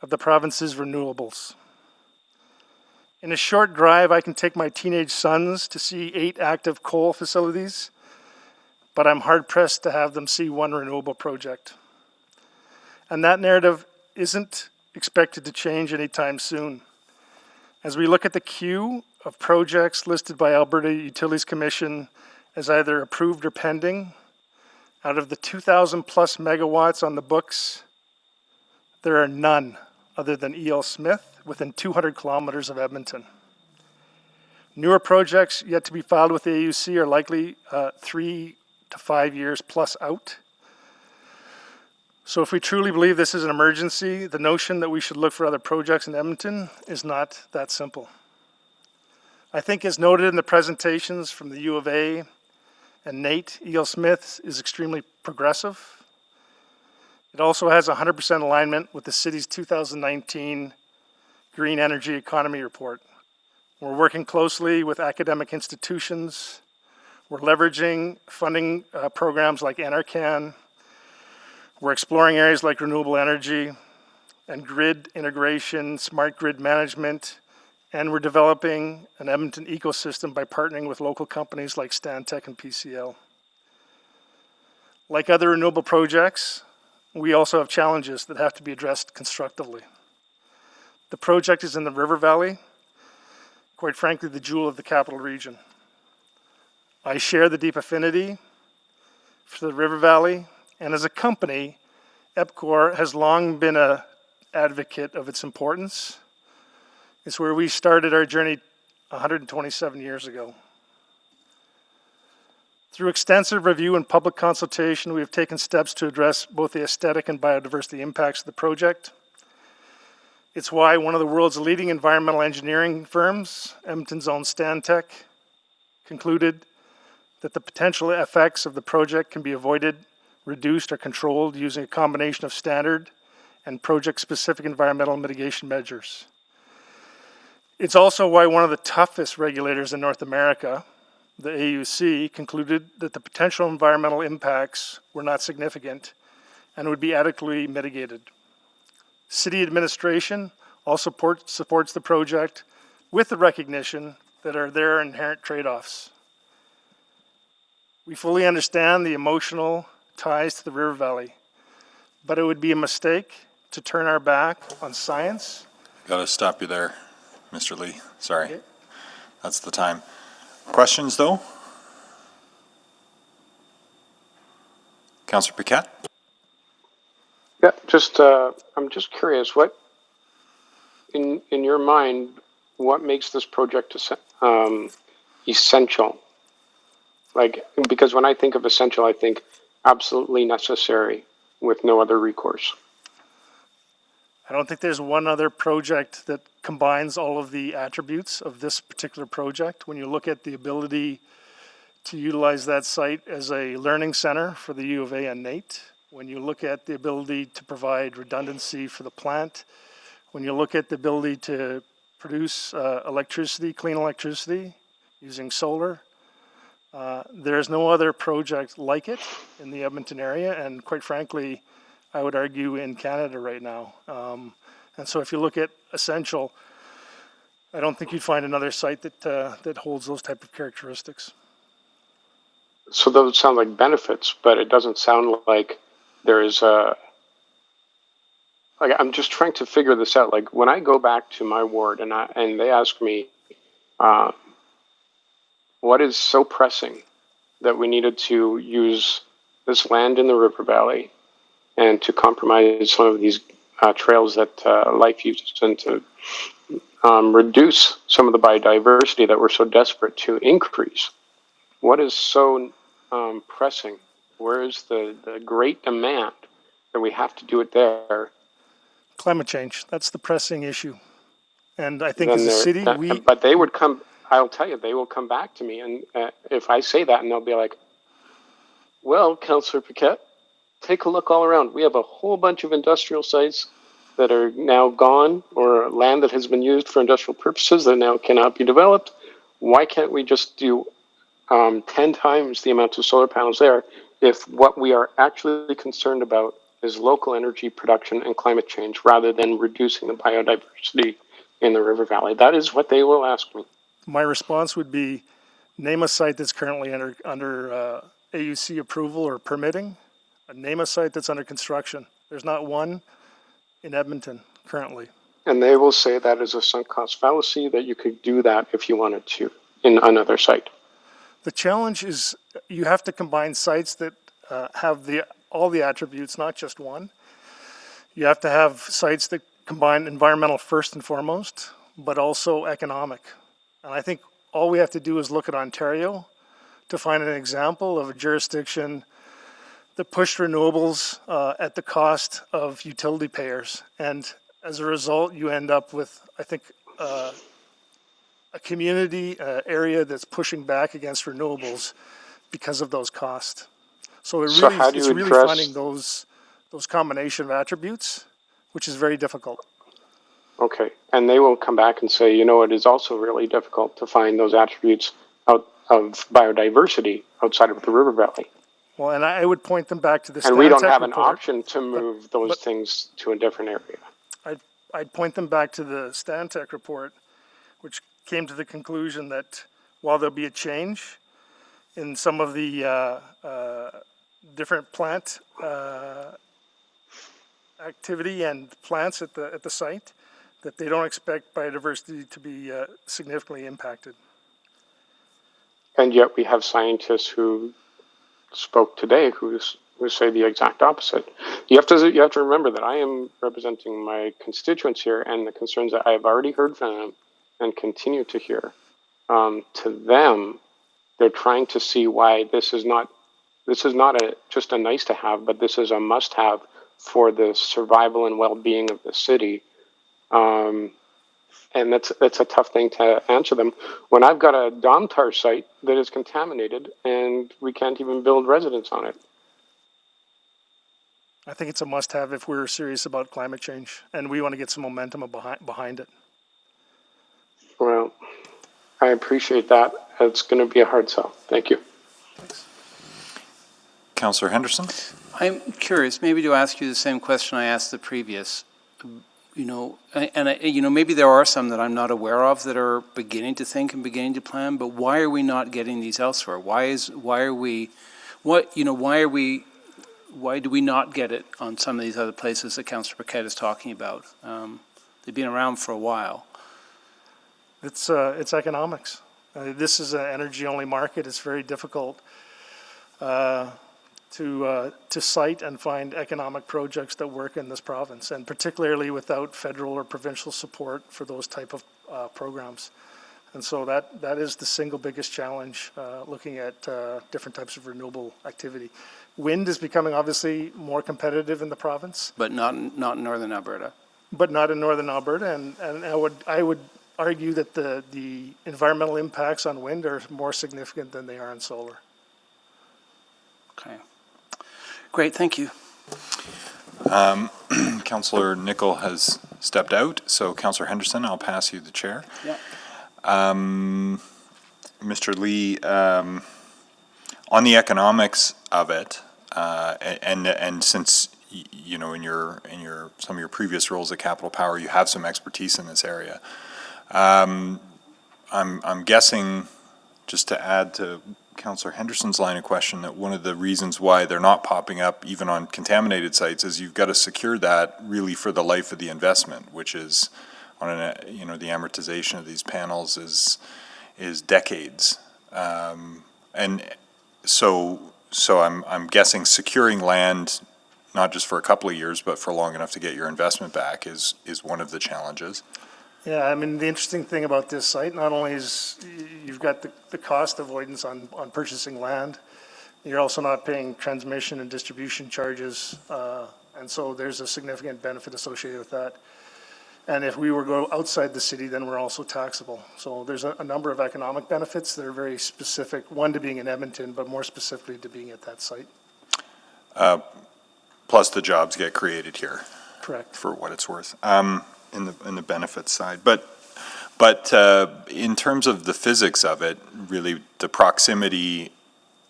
of the province's renewables. In a short drive, I can take my teenage sons to see 8 active coal facilities, but I'm hard-pressed to have them see 1 renewable project. And that narrative isn't expected to change anytime soon. As we look at the queue of projects listed by Alberta Utilities Commission as either approved or pending, out of the 2,000 plus megawatts on the books, there are none other than E.L. Smith within 200 kilometers of Edmonton. Newer projects yet to be filed with the AUC are likely 3 to 5 years plus out. So if we truly believe this is an emergency, the notion that we should look for other projects in Edmonton is not that simple. I think as noted in the presentations from the U of A and Nate, E.L. Smith is extremely progressive. It also has 100% alignment with the city's 2019 Green Energy Economy Report. We're working closely with academic institutions. We're leveraging funding programs like NRCan. We're exploring areas like renewable energy and grid integration, smart grid management, and we're developing an Edmonton ecosystem by partnering with local companies like Stantec and PCL. Like other renewable projects, we also have challenges that have to be addressed constructively. The project is in the River Valley, quite frankly, the jewel of the capital region. I share the deep affinity for the River Valley, and as a company, EPCOR has long been an advocate of its importance. It's where we started our journey 127 years ago. Through extensive review and public consultation, we have taken steps to address both the aesthetic and biodiversity impacts of the project. It's why one of the world's leading environmental engineering firms, Edmonton's own Stantec, concluded that the potential effects of the project can be avoided, reduced, or controlled using a combination of standard and project-specific environmental mitigation measures. It's also why one of the toughest regulators in North America, the AUC, concluded that the potential environmental impacts were not significant and would be adequately mitigated. City administration also supports the project with the recognition that there are inherent trade-offs. We fully understand the emotional ties to the River Valley, but it would be a mistake to turn our back on science. Gotta stop you there, Mr. Lee. Sorry. Okay. That's the time. Questions, though? Councillor Paquette? Yeah, I'm just curious, what, in your mind, what makes this project essential? Like, because when I think of essential, I think absolutely necessary with no other recourse. I don't think there's one other project that combines all of the attributes of this particular project. When you look at the ability to utilize that site as a learning center for the U of A and Nate, when you look at the ability to provide redundancy for the plant, when you look at the ability to produce electricity, clean electricity using solar, there's no other project like it in the Edmonton area, and quite frankly, I would argue in Canada right now. And so if you look at essential, I don't think you'd find another site that holds those type of characteristics. So those sound like benefits, but it doesn't sound like there is a, like, I'm just trying to figure this out. Like, when I go back to my ward and they ask me, what is so pressing that we needed to use this land in the River Valley and to compromise some of these trails that life uses, and to reduce some of the biodiversity that we're so desperate to increase? What is so pressing? Where is the great demand that we have to do it there? Climate change, that's the pressing issue. And I think as a city, But they would come, I'll tell you, they will come back to me, and if I say that, and they'll be like, well, Councillor Paquette, take a look all around. We have a whole bunch of industrial sites that are now gone, or land that has been used for industrial purposes that now cannot be developed. Why can't we just do 10 times the amount of solar panels there if what we are actually concerned about is local energy production and climate change rather than reducing the biodiversity in the River Valley? That is what they will ask me. My response would be, name a site that's currently under AUC approval or permitting. Name a site that's under construction. There's not one in Edmonton currently. And they will say that is a sunk cost fallacy, that you could do that if you wanted to in another site. The challenge is you have to combine sites that have all the attributes, not just one. You have to have sites that combine environmental first and foremost, but also economic. And I think all we have to do is look at Ontario to find an example of a jurisdiction that pushed renewables at the cost of utility payers. And as a result, you end up with, I think, a community area that's pushing back against renewables because of those costs. So it's really finding those combination of attributes, which is very difficult. Okay, and they will come back and say, you know, it is also really difficult to find those attributes out of biodiversity outside of the river valley. Well, and I would point them back to the And we don't Stantec have an report. option to move those things to a different area. I'd point them back to the Stantec report, which came to the conclusion that while there'll be a change in some of the different plant activity and plants at the site, that they don't expect biodiversity to be significantly impacted. And yet we have scientists who spoke today who say the exact opposite. You have to remember that I am representing my constituents here, and the concerns that I have already heard from them and continue to hear. To them, they're trying to see why this is not just a nice to have, but this is a must have for the survival and well-being of the city. And that's a tough thing to answer them when I've got a Domtar site that is contaminated and we can't even build residence on it. I think it's a must-have if we're serious about climate change, and we want to get some momentum behind it. Well, I appreciate that. It's going to be a hard sell. Thank you. Thanks. Councillor Henderson? I'm curious, maybe to ask you the same question I asked the previous. You know, maybe there are some that I'm not aware of that are beginning to think and beginning to plan, but why are we not getting these elsewhere? Why do we not get it on some of these other places that Councillor Paquette is talking about? They've been around for a while. It's economics. This is an energy-only market. It's very difficult to cite and find economic projects that work in this province, and particularly without federal or provincial support for those type of programs. And so that is the single biggest challenge looking at different types of renewable activity. Wind is becoming obviously more competitive in the province. But not in northern Alberta. But not in northern Alberta, and I would argue that the environmental impacts on wind are more significant than they are on solar. Okay. Great, thank you. Councillor Nicol has stepped out, so Councillor Henderson, I'll pass you the chair. Yeah. Mr. Lee, on the economics of it, and since you know in some of your previous roles at Capital Power, you have some expertise in this area. I'm guessing, just to add to Councillor Henderson's line of question, that one of the reasons why they're not popping up even on contaminated sites is you've got to secure that really for the life of the investment, which is on the amortization of these panels is decades, and so I'm guessing securing land not just for a couple of years but for long enough to get your investment back is one of the challenges. Yeah, I mean, the interesting thing about this site, not only is you've got the cost avoidance on purchasing land, you're also not paying transmission and distribution charges, and so there's a significant benefit associated with that. And if we were to go outside the city, then we're also taxable. So there's a number of economic benefits that are very specific, one to being in Edmonton, but more specifically to being at that site. Plus the jobs get created here. Correct. For what it's worth. In the benefits side, but in terms of the physics of it, really the proximity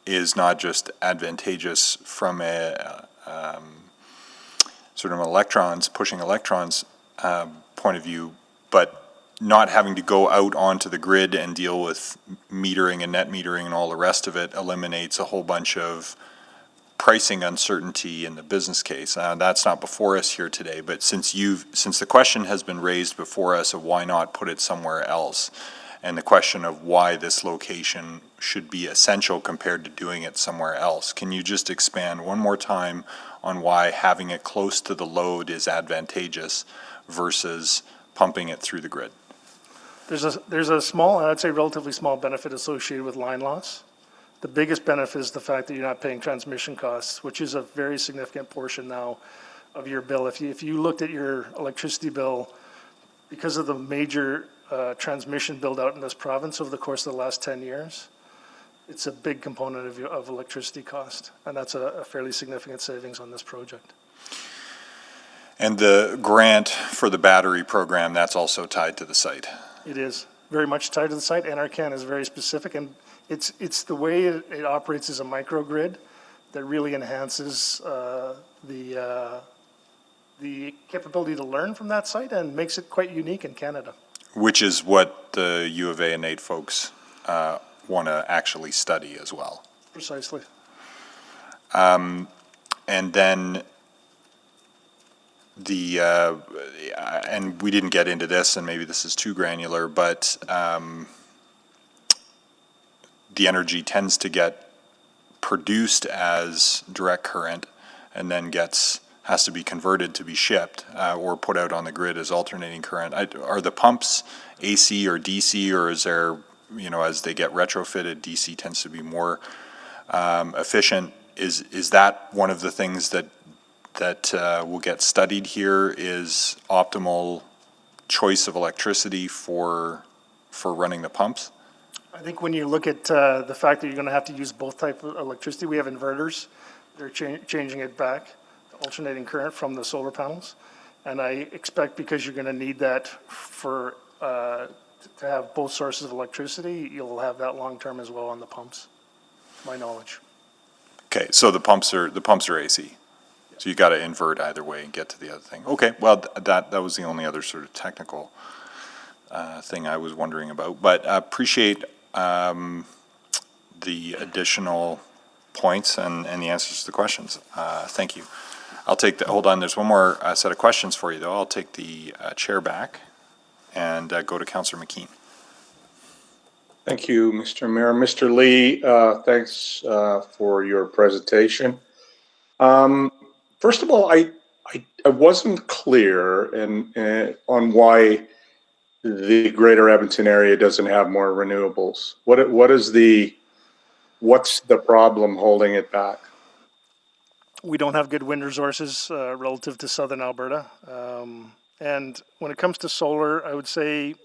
is not just advantageous from a sort of pushing electrons point of view, but not having to go out onto the grid and deal with metering and net metering and all the rest of it eliminates a whole bunch of pricing uncertainty in the business case. That's not before us here today, but since the question has been raised before us of why not put it somewhere else, and the question of why this location should be essential compared to doing it somewhere else, can you just expand one more time on why having it close to the load is advantageous versus pumping it through the grid? There's a small, and I'd say relatively small benefit associated with line loss. The biggest benefit is the fact that you're not paying transmission costs, which is a very significant portion now of your bill. If you looked at your electricity bill, because of the major transmission build out in this province over the course of the last 10 years, it's a big component of electricity cost, and that's a fairly significant savings on this project. And the grant for the battery program, that's also tied to the site. It is very much tied to the site. NRCan is very specific, and it's the way it operates as a microgrid that really enhances the capability to learn from that site and makes it quite unique in Canada. Which is what the U of A and NAIT folks want to actually study as well. Precisely. And then and we didn't get into this, and maybe this is too granular, but the energy tends to get produced as direct current and then has to be converted to be shipped or put out on the grid as alternating current. Are the pumps AC or DC, or is there, as they get retrofitted, DC tends to be more efficient? Is that one of the things that will get studied here, is optimal choice of electricity for running the pumps? I think when you look at the fact that you're going to have to use both types of electricity, we have inverters. They're changing it back to alternating current from the solar panels. And I expect, because you're going to need that for to have both sources of electricity, you'll have that long term as well on the pumps, to my knowledge. Okay, so the pumps are AC. So you got to invert either way and get to the other thing. Okay, well, that was the only other sort of technical thing I was wondering about. But appreciate the additional points and the answers to the questions. Thank you. I'll take hold on, there's one more set of questions for you, though. I'll take the chair back and go to Councillor McKean. Thank you, Mr. Mayor. Mr. Lee, thanks for your presentation. First of all, I wasn't clear on why the Greater Edmonton area doesn't have more renewables. What's the problem holding it back? We don't have good wind resources relative to southern Alberta. And when it comes to solar, I would say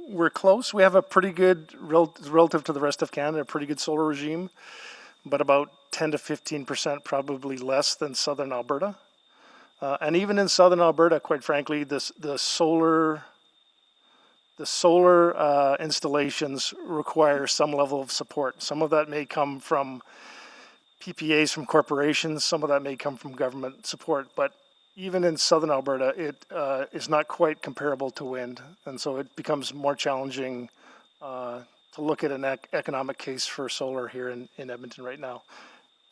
we're close. We have a pretty good, relative to the rest of Canada, a pretty good solar regime, but about 10 to 15% probably less than southern Alberta. And even in southern Alberta, quite frankly, the solar installations require some level of support. Some of that may come from PPAs from corporations, some of that may come from government support, but even in southern Alberta, it is not quite comparable to wind, and so it becomes more challenging to look at an economic case for solar here in Edmonton right now.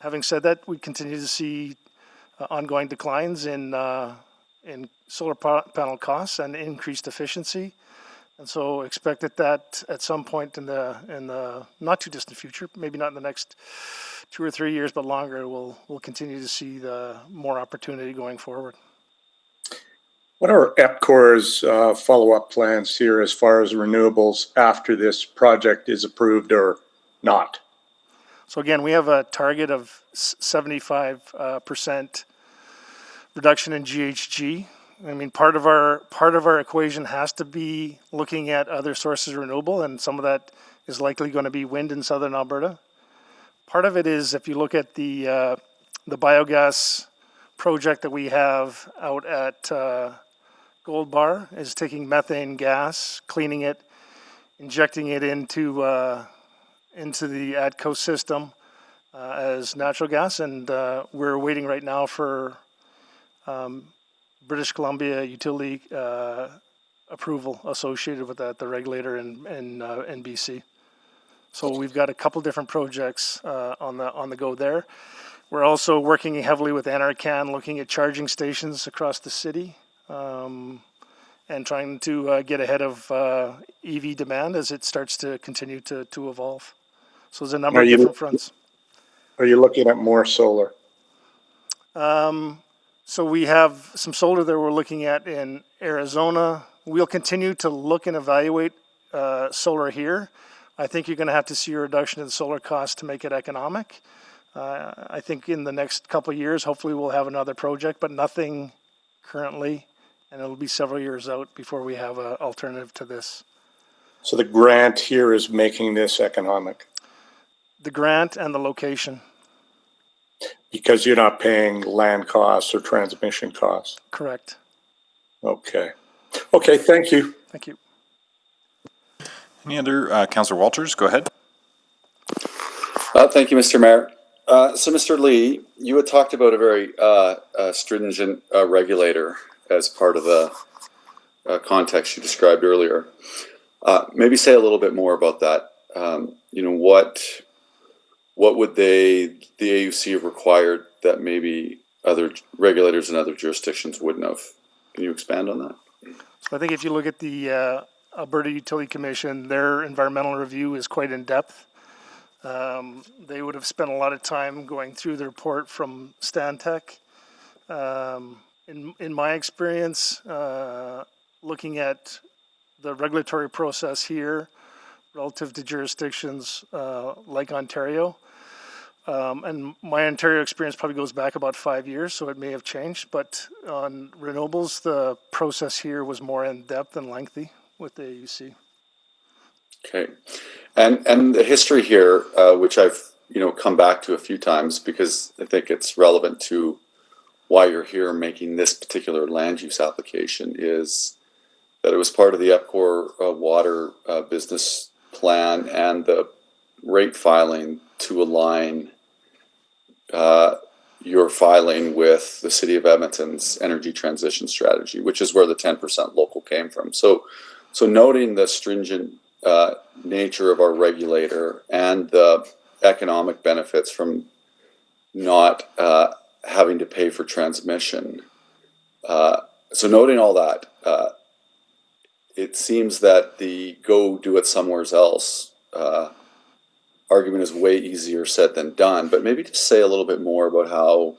Having said that, we continue to see ongoing declines in solar panel costs and increased efficiency. And so expect that at some point in the not too distant future, maybe not in the next 2 or 3 years, but longer, we'll continue to see the more opportunity going forward. What are EPCOR's follow-up plans here as far as renewables after this project is approved or not? So again, we have a target of 75% reduction in GHG. I mean, part of our equation has to be looking at other sources of renewable, and some of that is likely going to be wind in southern Alberta. Part of it is, if you look at the biogas project that we have out at Gold Bar, is taking methane gas, cleaning it, injecting it into the ATCO system as natural gas, and we're waiting right now for British Columbia utility approval associated with that, the regulator in BC. So we've got a couple different projects on the go there. We're also working heavily with NRCan, looking at charging stations across the city, and trying to get ahead of EV demand as it starts to continue to evolve. So there's a number of different fronts. Are you looking at more solar? So we have some solar that we're looking at in Arizona. We'll continue to look and evaluate solar here. I think you're going to have to see a reduction in solar costs to make it economic. I think in the next couple of years, hopefully we'll have another project, but nothing currently, and it'll be several years out before we have an alternative to this. So the grant here is making this economic? The grant and the location. Because you're not paying land costs or transmission costs? Correct. Okay. Okay, thank you. Thank you. Any other, Councillor Walters, go ahead. Thank you, Mr. Mayor. So, Mr. Lee, you had talked about a very stringent regulator as part of the context you described earlier. Maybe say a little bit more about that. What would the AUC have required that maybe other regulators in other jurisdictions wouldn't have? Can you expand on that? So I think if you look at the Alberta Utility Commission, their environmental review is quite in depth. They would have spent a lot of time going through the report from Stantec. In my experience, looking at the regulatory process here relative to jurisdictions like Ontario, and my Ontario experience probably goes back about 5 years, so it may have changed, but on renewables, the process here was more in depth and lengthy with the AUC. Okay, and the history here, which I've come back to a few times because I think it's relevant to why you're here making this particular land use application, is that it was part of the EPCOR water business plan and the rate filing to align your filing with the City of Edmonton's energy transition strategy, which is where the 10% local came from. So noting the stringent nature of our regulator and the economic benefits from not having to pay for transmission. So noting all that, it seems that the go do it somewhere else argument is way easier said than done, but maybe just say a little bit more about how,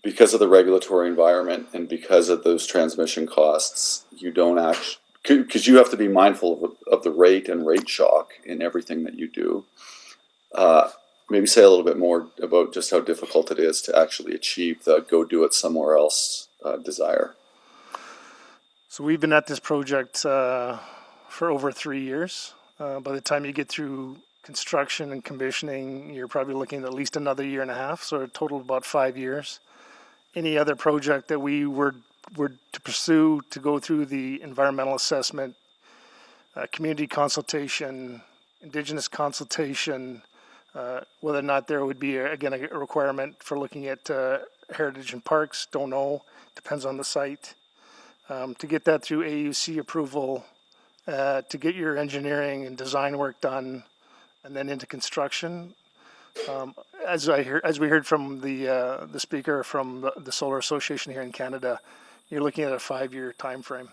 because of the regulatory environment and because of those transmission costs, you don't actually, because you have to be mindful of the rate and rate shock in everything that you do. Maybe say a little bit more about just how difficult it is to actually achieve the go do it somewhere else desire. So we've been at this project for over 3 years. By the time you get through construction and commissioning, you're probably looking at least another 1.5 years, so a total of about 5 years. Any other project that we were to pursue to go through the environmental assessment, community consultation, Indigenous consultation, whether or not there would be, again, a requirement for looking at heritage and parks, don't know, depends on the site. To get that through AUC approval, to get your engineering and design work done, and then into construction. As we heard from the speaker from the Solar Association here in Canada, you're looking at a 5-year time frame.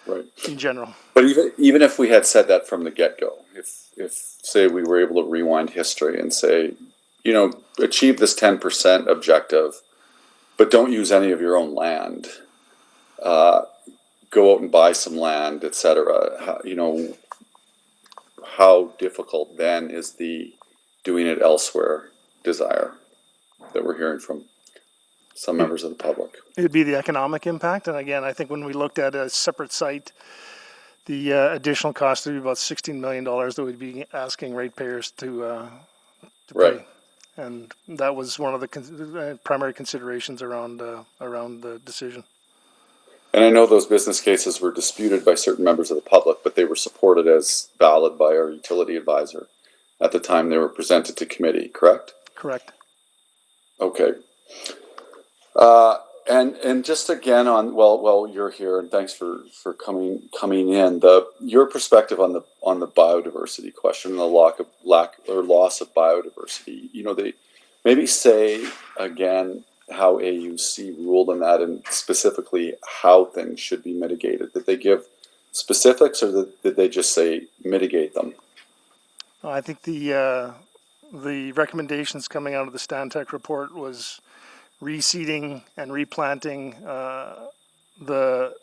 Right. In general. But even if we had said that from the get-go, if say we were able to rewind history and say, achieve this 10% objective, but don't use any of your own land, go out and buy some land, etc. How difficult then is the doing it elsewhere desire that we're hearing from some members of the public? It'd be the economic impact. And again, I think when we looked at a separate site, the additional cost would be about $16 million that we'd be asking ratepayers to pay. And that was one of the primary considerations around the decision. And I know those business cases were disputed by certain members of the public, but they were supported as valid by our utility advisor at the time they were presented to committee, correct? Correct. Okay. And just again on, well, you're here, and thanks for coming in. Your perspective on the biodiversity question and the loss of biodiversity. They maybe say again how AUC ruled on that, and specifically how things should be mitigated. Did they give specifics, or did they just say mitigate them? I think the recommendations coming out of the Stantec report was reseeding and replanting the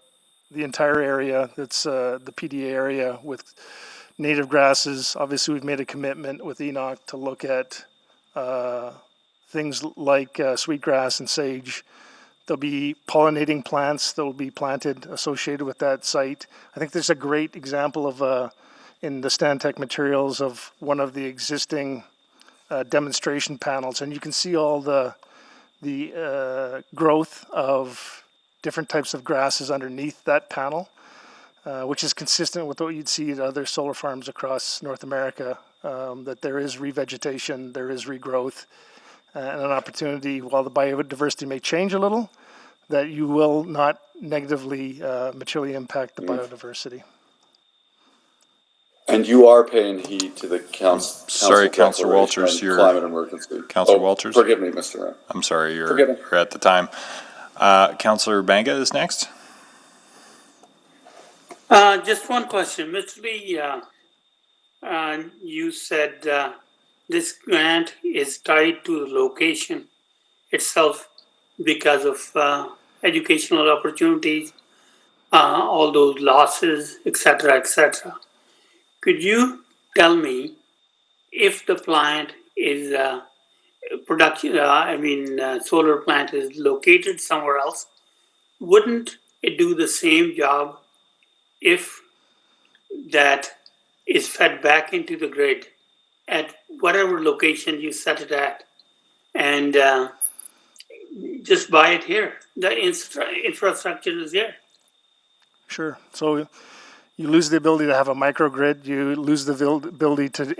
entire area that's the PDA area with native grasses, obviously we've made a commitment with Enoch to look at things like sweetgrass and sage. There'll be pollinating plants that will be planted associated with that site. I think there's a great example of in the Stantec materials of one of the existing demonstration panels, and you can see all the growth of different types of grasses underneath that panel, which is consistent with what you'd see at other solar farms across North America, that there is revegetation, there is regrowth, and an opportunity, while the biodiversity may change a little, that you will not negatively materially impact the biodiversity. And you are paying heed to the council. Sorry, Councillor Walters, you're climate emergency. Councillor Walters. Forgive me, Mr. Mayor. I'm sorry, you're at the time. Councillor Banga is next. Just one question, Mr. Lee. You said this grant is tied to the location itself because of educational opportunities, all those losses, etc., etc. Could you tell me if the plant is solar plant is located somewhere else, wouldn't it do the same job if that is fed back into the grid at whatever location you set it at, and just buy it here? The infrastructure is there. Sure. So you lose the ability to have a microgrid. You lose the ability to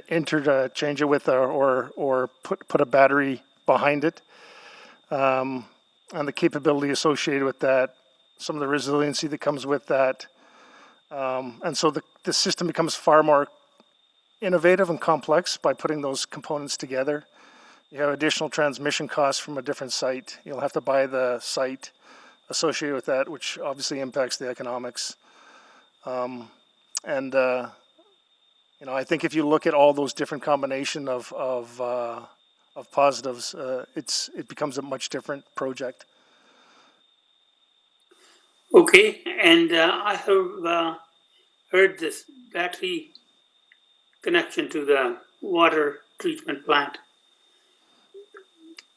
interchange it with or put a battery behind it, and the capability associated with that, some of the resiliency that comes with that, and so the system becomes far more innovative and complex by putting those components together. You have additional transmission costs from a different site. You'll have to buy the site associated with that, which obviously impacts the economics. I think if you look at all those different combination of positives, it becomes a much different project. Okay, and I have heard this battery connection to the water treatment plant.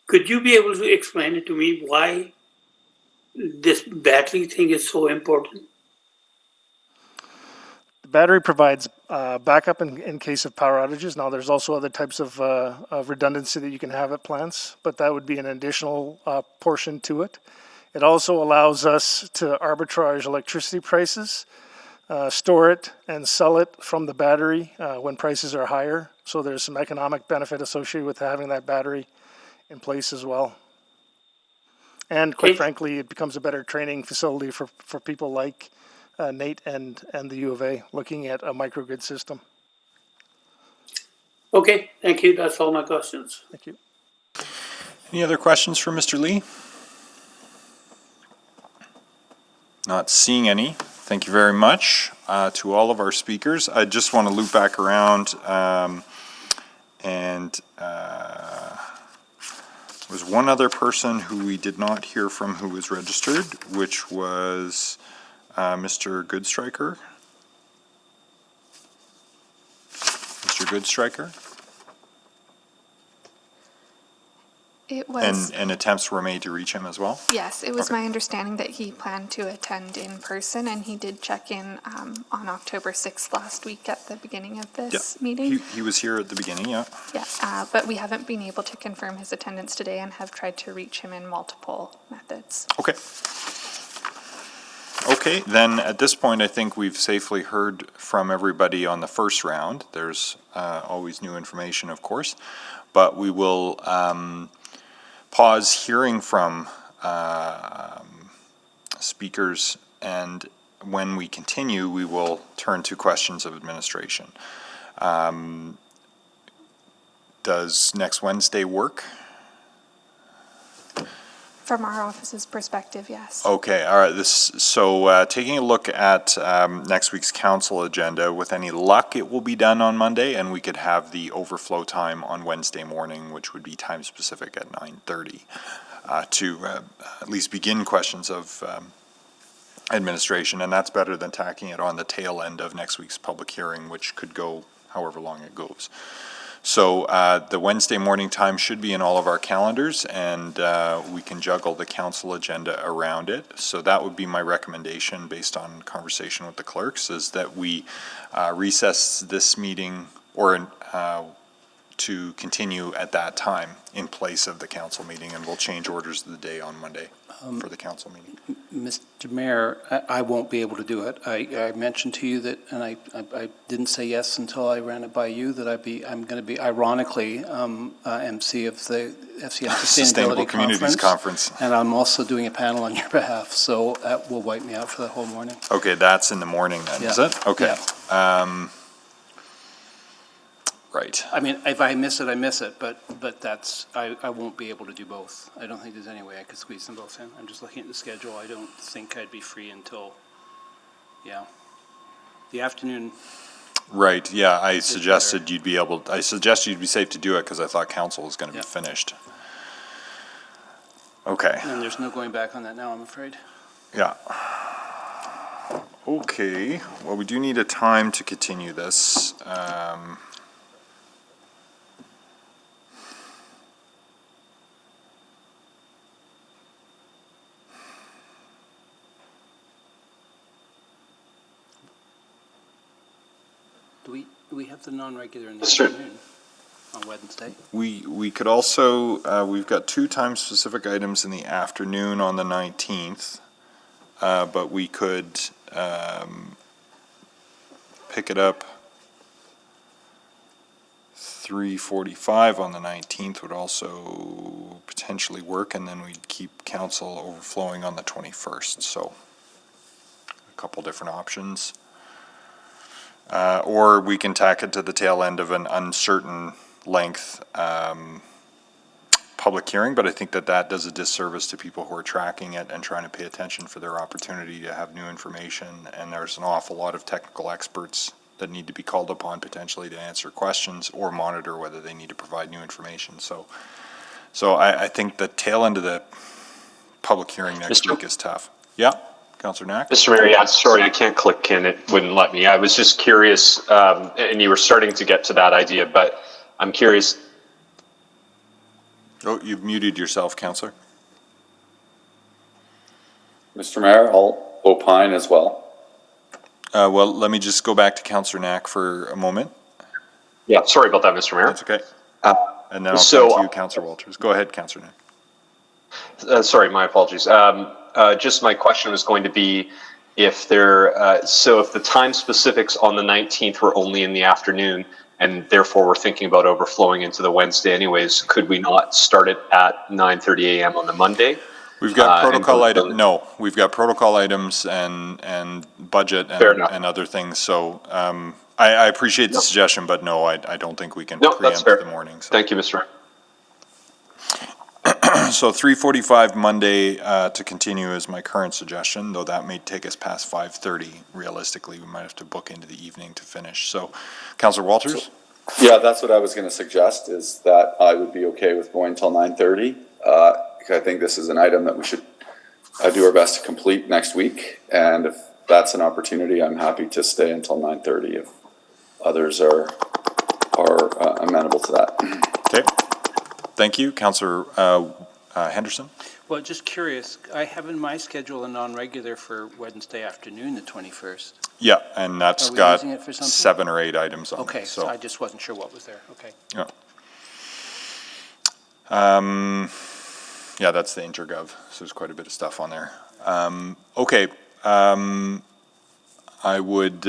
Could you be able to explain it to me why this battery thing is so important? The battery provides backup in case of power outages. Now, there's also other types of redundancy that you can have at plants, but that would be an additional portion to it. It also allows us to arbitrage electricity prices, store it and sell it from the battery when prices are higher. So there's some economic benefit associated with having that battery in place as well. And quite frankly, it becomes a better training facility for people like Nate and the U of A looking at a microgrid system. Okay, thank you. That's all my questions. Thank you. Any other questions for Mr. Lee? Not seeing any. Thank you very much to all of our speakers. I just want to loop back around and there was one other person who we did not hear from who was registered, which was Mr. Goodstriker. Mr. Goodstriker? It was. And attempts were made to reach him as well? Yes, it was my understanding that he planned to attend in person, and he did check in on October 6th last week at the beginning of this meeting. He was here at the beginning, yeah. Yeah, but we haven't been able to confirm his attendance today and have tried to reach him in multiple methods. Okay. Okay, then at this point, I think we've safely heard from everybody on the first round. There's always new information, of course, but we will pause hearing from speakers, and when we continue, we will turn to questions of administration. Does next Wednesday work? From our office's perspective, yes. Okay, all right. So taking a look at next week's council agenda, with any luck, it will be done on Monday, and we could have the overflow time on Wednesday morning, which would be time specific at 9:30, to at least begin questions of administration, and that's better than tacking it on the tail end of next week's public hearing, which could go however long it goes. So the Wednesday morning time should be in all of our calendars, and we can juggle the council agenda around it. So that would be my recommendation based on conversation with the clerks, is that we recess this meeting or to continue at that time in place of the council meeting, and we'll change orders of the day on Monday for the council meeting. Mr. Mayor, I won't be able to do it. I mentioned to you that, and I didn't say yes until I ran it by you, that I'm going to be ironically MC of the FCM Sustainability Communities Conference. And I'm also doing a panel on your behalf, so that will wipe me out for the whole morning. Okay, that's in the morning then, is it? Okay. Yeah. Right. I mean, if I miss it, I miss it, but that's, I won't be able to do both. I don't think there's any way I could squeeze them both in. I'm just looking at the schedule. I don't think I'd be free until, the afternoon. Right, yeah, I suggested you'd be safe to do it because I thought council was going to be finished. Okay. And there's no going back on that now, I'm afraid. Yeah. Okay, well, we do need a time to continue this. Do we have the non-regular in the afternoon on Wednesday? We could also, we've got 2 time-specific items in the afternoon on the 19th, but we could pick it up 3:45 on the 19th would also potentially work, and then we'd keep council overflowing on the 21st, so a couple different options. Or we can tack it to the tail end of an uncertain length public hearing, but I think that does a disservice to people who are tracking it and trying to pay attention for their opportunity to have new information, and there's an awful lot of technical experts that need to be called upon potentially to answer questions or monitor whether they need to provide new information. So I think the tail end of the public hearing next week is tough. Yeah. Councillor Knack? Mr. Mayor, yeah, sorry, I can't click in. It wouldn't let me. I was just curious, and you were starting to get to that idea, but I'm curious. Oh, you've muted yourself, Councillor. Mr. Mayor, I'll opine as well. Well, let me just go back to Councillor Knack for a moment. Yeah, sorry about that, Mr. Mayor. That's okay. And then I'll come to you, Councillor Walters. Go ahead, Councillor Knack. Sorry, my apologies. Just my question was going to be if if the time specifics on the 19th were only in the afternoon, and therefore we're thinking about overflowing into the Wednesday anyways, could we not start it at 9:30 a.m. on the Monday? We've got protocol items. No, we've got protocol items and budget and other things. So I appreciate the suggestion, but no, I don't think we can preempt the morning. So. Thank you, Mr. Mayor. So 3:45 Monday to continue is my current suggestion, though that may take us past 5:30. Realistically, we might have to book into the evening to finish. So, Councillor Walters? Yeah, that's what I was going to suggest, is that I would be okay with going till 9:30. I think this is an item that we should do our best to complete next week. And if that's an opportunity, I'm happy to stay until 9:30 if others are amenable to that. Okay. Thank you. Councillor Henderson? Well, just curious, I have in my schedule a non-regular for Wednesday afternoon, the 21st. Yeah, and that's got 7 or 8 items on it. Okay, so I just wasn't sure what was there. Okay. Yeah. Yeah, that's the intergov, so there's quite a bit of stuff on there. Okay. I would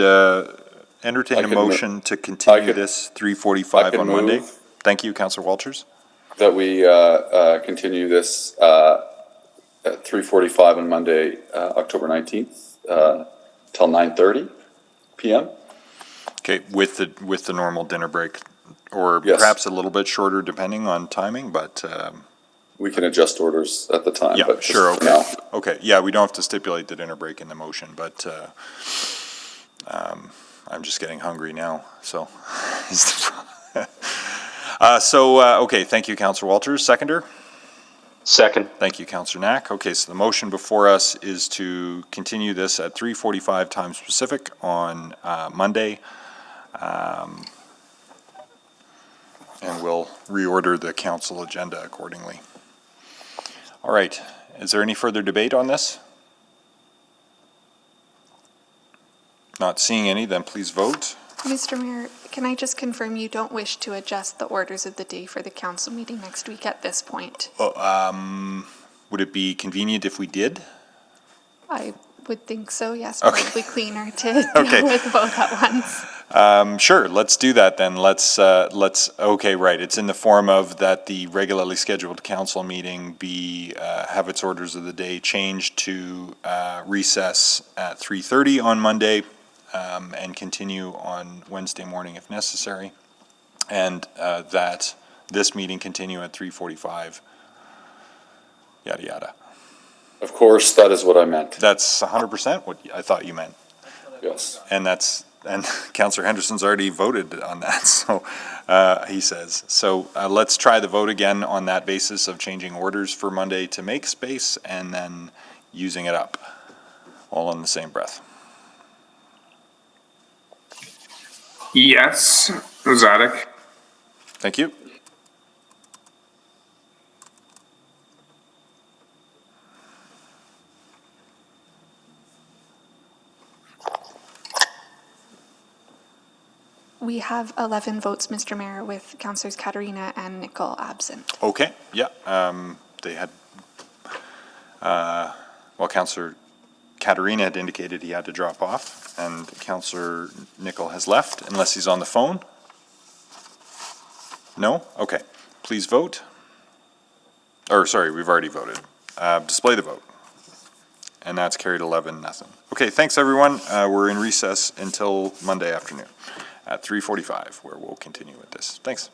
entertain a motion to continue this 3:45 on Monday. Thank you, Councillor Walters. That we continue this at 3:45 on Monday, October 19th, till 9:30 p.m. Okay, with the normal dinner break, or perhaps a little bit shorter depending on timing, but we can adjust orders at the time. Yeah, but sure. Okay. Now. Okay. Yeah, we don't have to stipulate the dinner break in the motion, but I'm just getting hungry now. So, okay. Thank you, Councillor Walters. Seconder. Second. Thank you, Councillor Knack. Okay, so the motion before us is to continue this at 3:45 time specific on Monday. And we'll reorder the council agenda accordingly. All right, is there any further debate on this? Not seeing any, then please vote. Mr. Mayor, can I just confirm you don't wish to adjust the orders of the day for the council meeting next week at this point? Would it be convenient if we did? I would think so, yes. Okay. Probably cleaner to Okay. deal with both at once. Sure, let's do that then. Okay, right, it's in the form of that the regularly scheduled council meeting have its orders of the day changed to recess at 3:30 on Monday and continue on Wednesday morning if necessary. And that this meeting continue at 3:45, yada, yada. Of course, that is what I meant. That's 100% what I thought you meant. Yes. And Councillor Henderson's already voted on that, so he says. So let's try the vote again on that basis of changing orders for Monday to make space and then using it up, all in the same breath. Yes, Zadek. Thank you. We have 11 votes, Mr. Mayor, with Councillors Katarina and Nickel absent. Okay, yeah, they had, well, Councillor Katarina had indicated he had to drop off, and Councillor Nickel has left, unless he's on the phone. No? Okay. Please vote. Or, sorry, we've already voted. Display the vote. And that's carried 11-0. Okay, thanks, everyone. We're in recess until Monday afternoon at 3:45, where we'll continue with this. Thanks.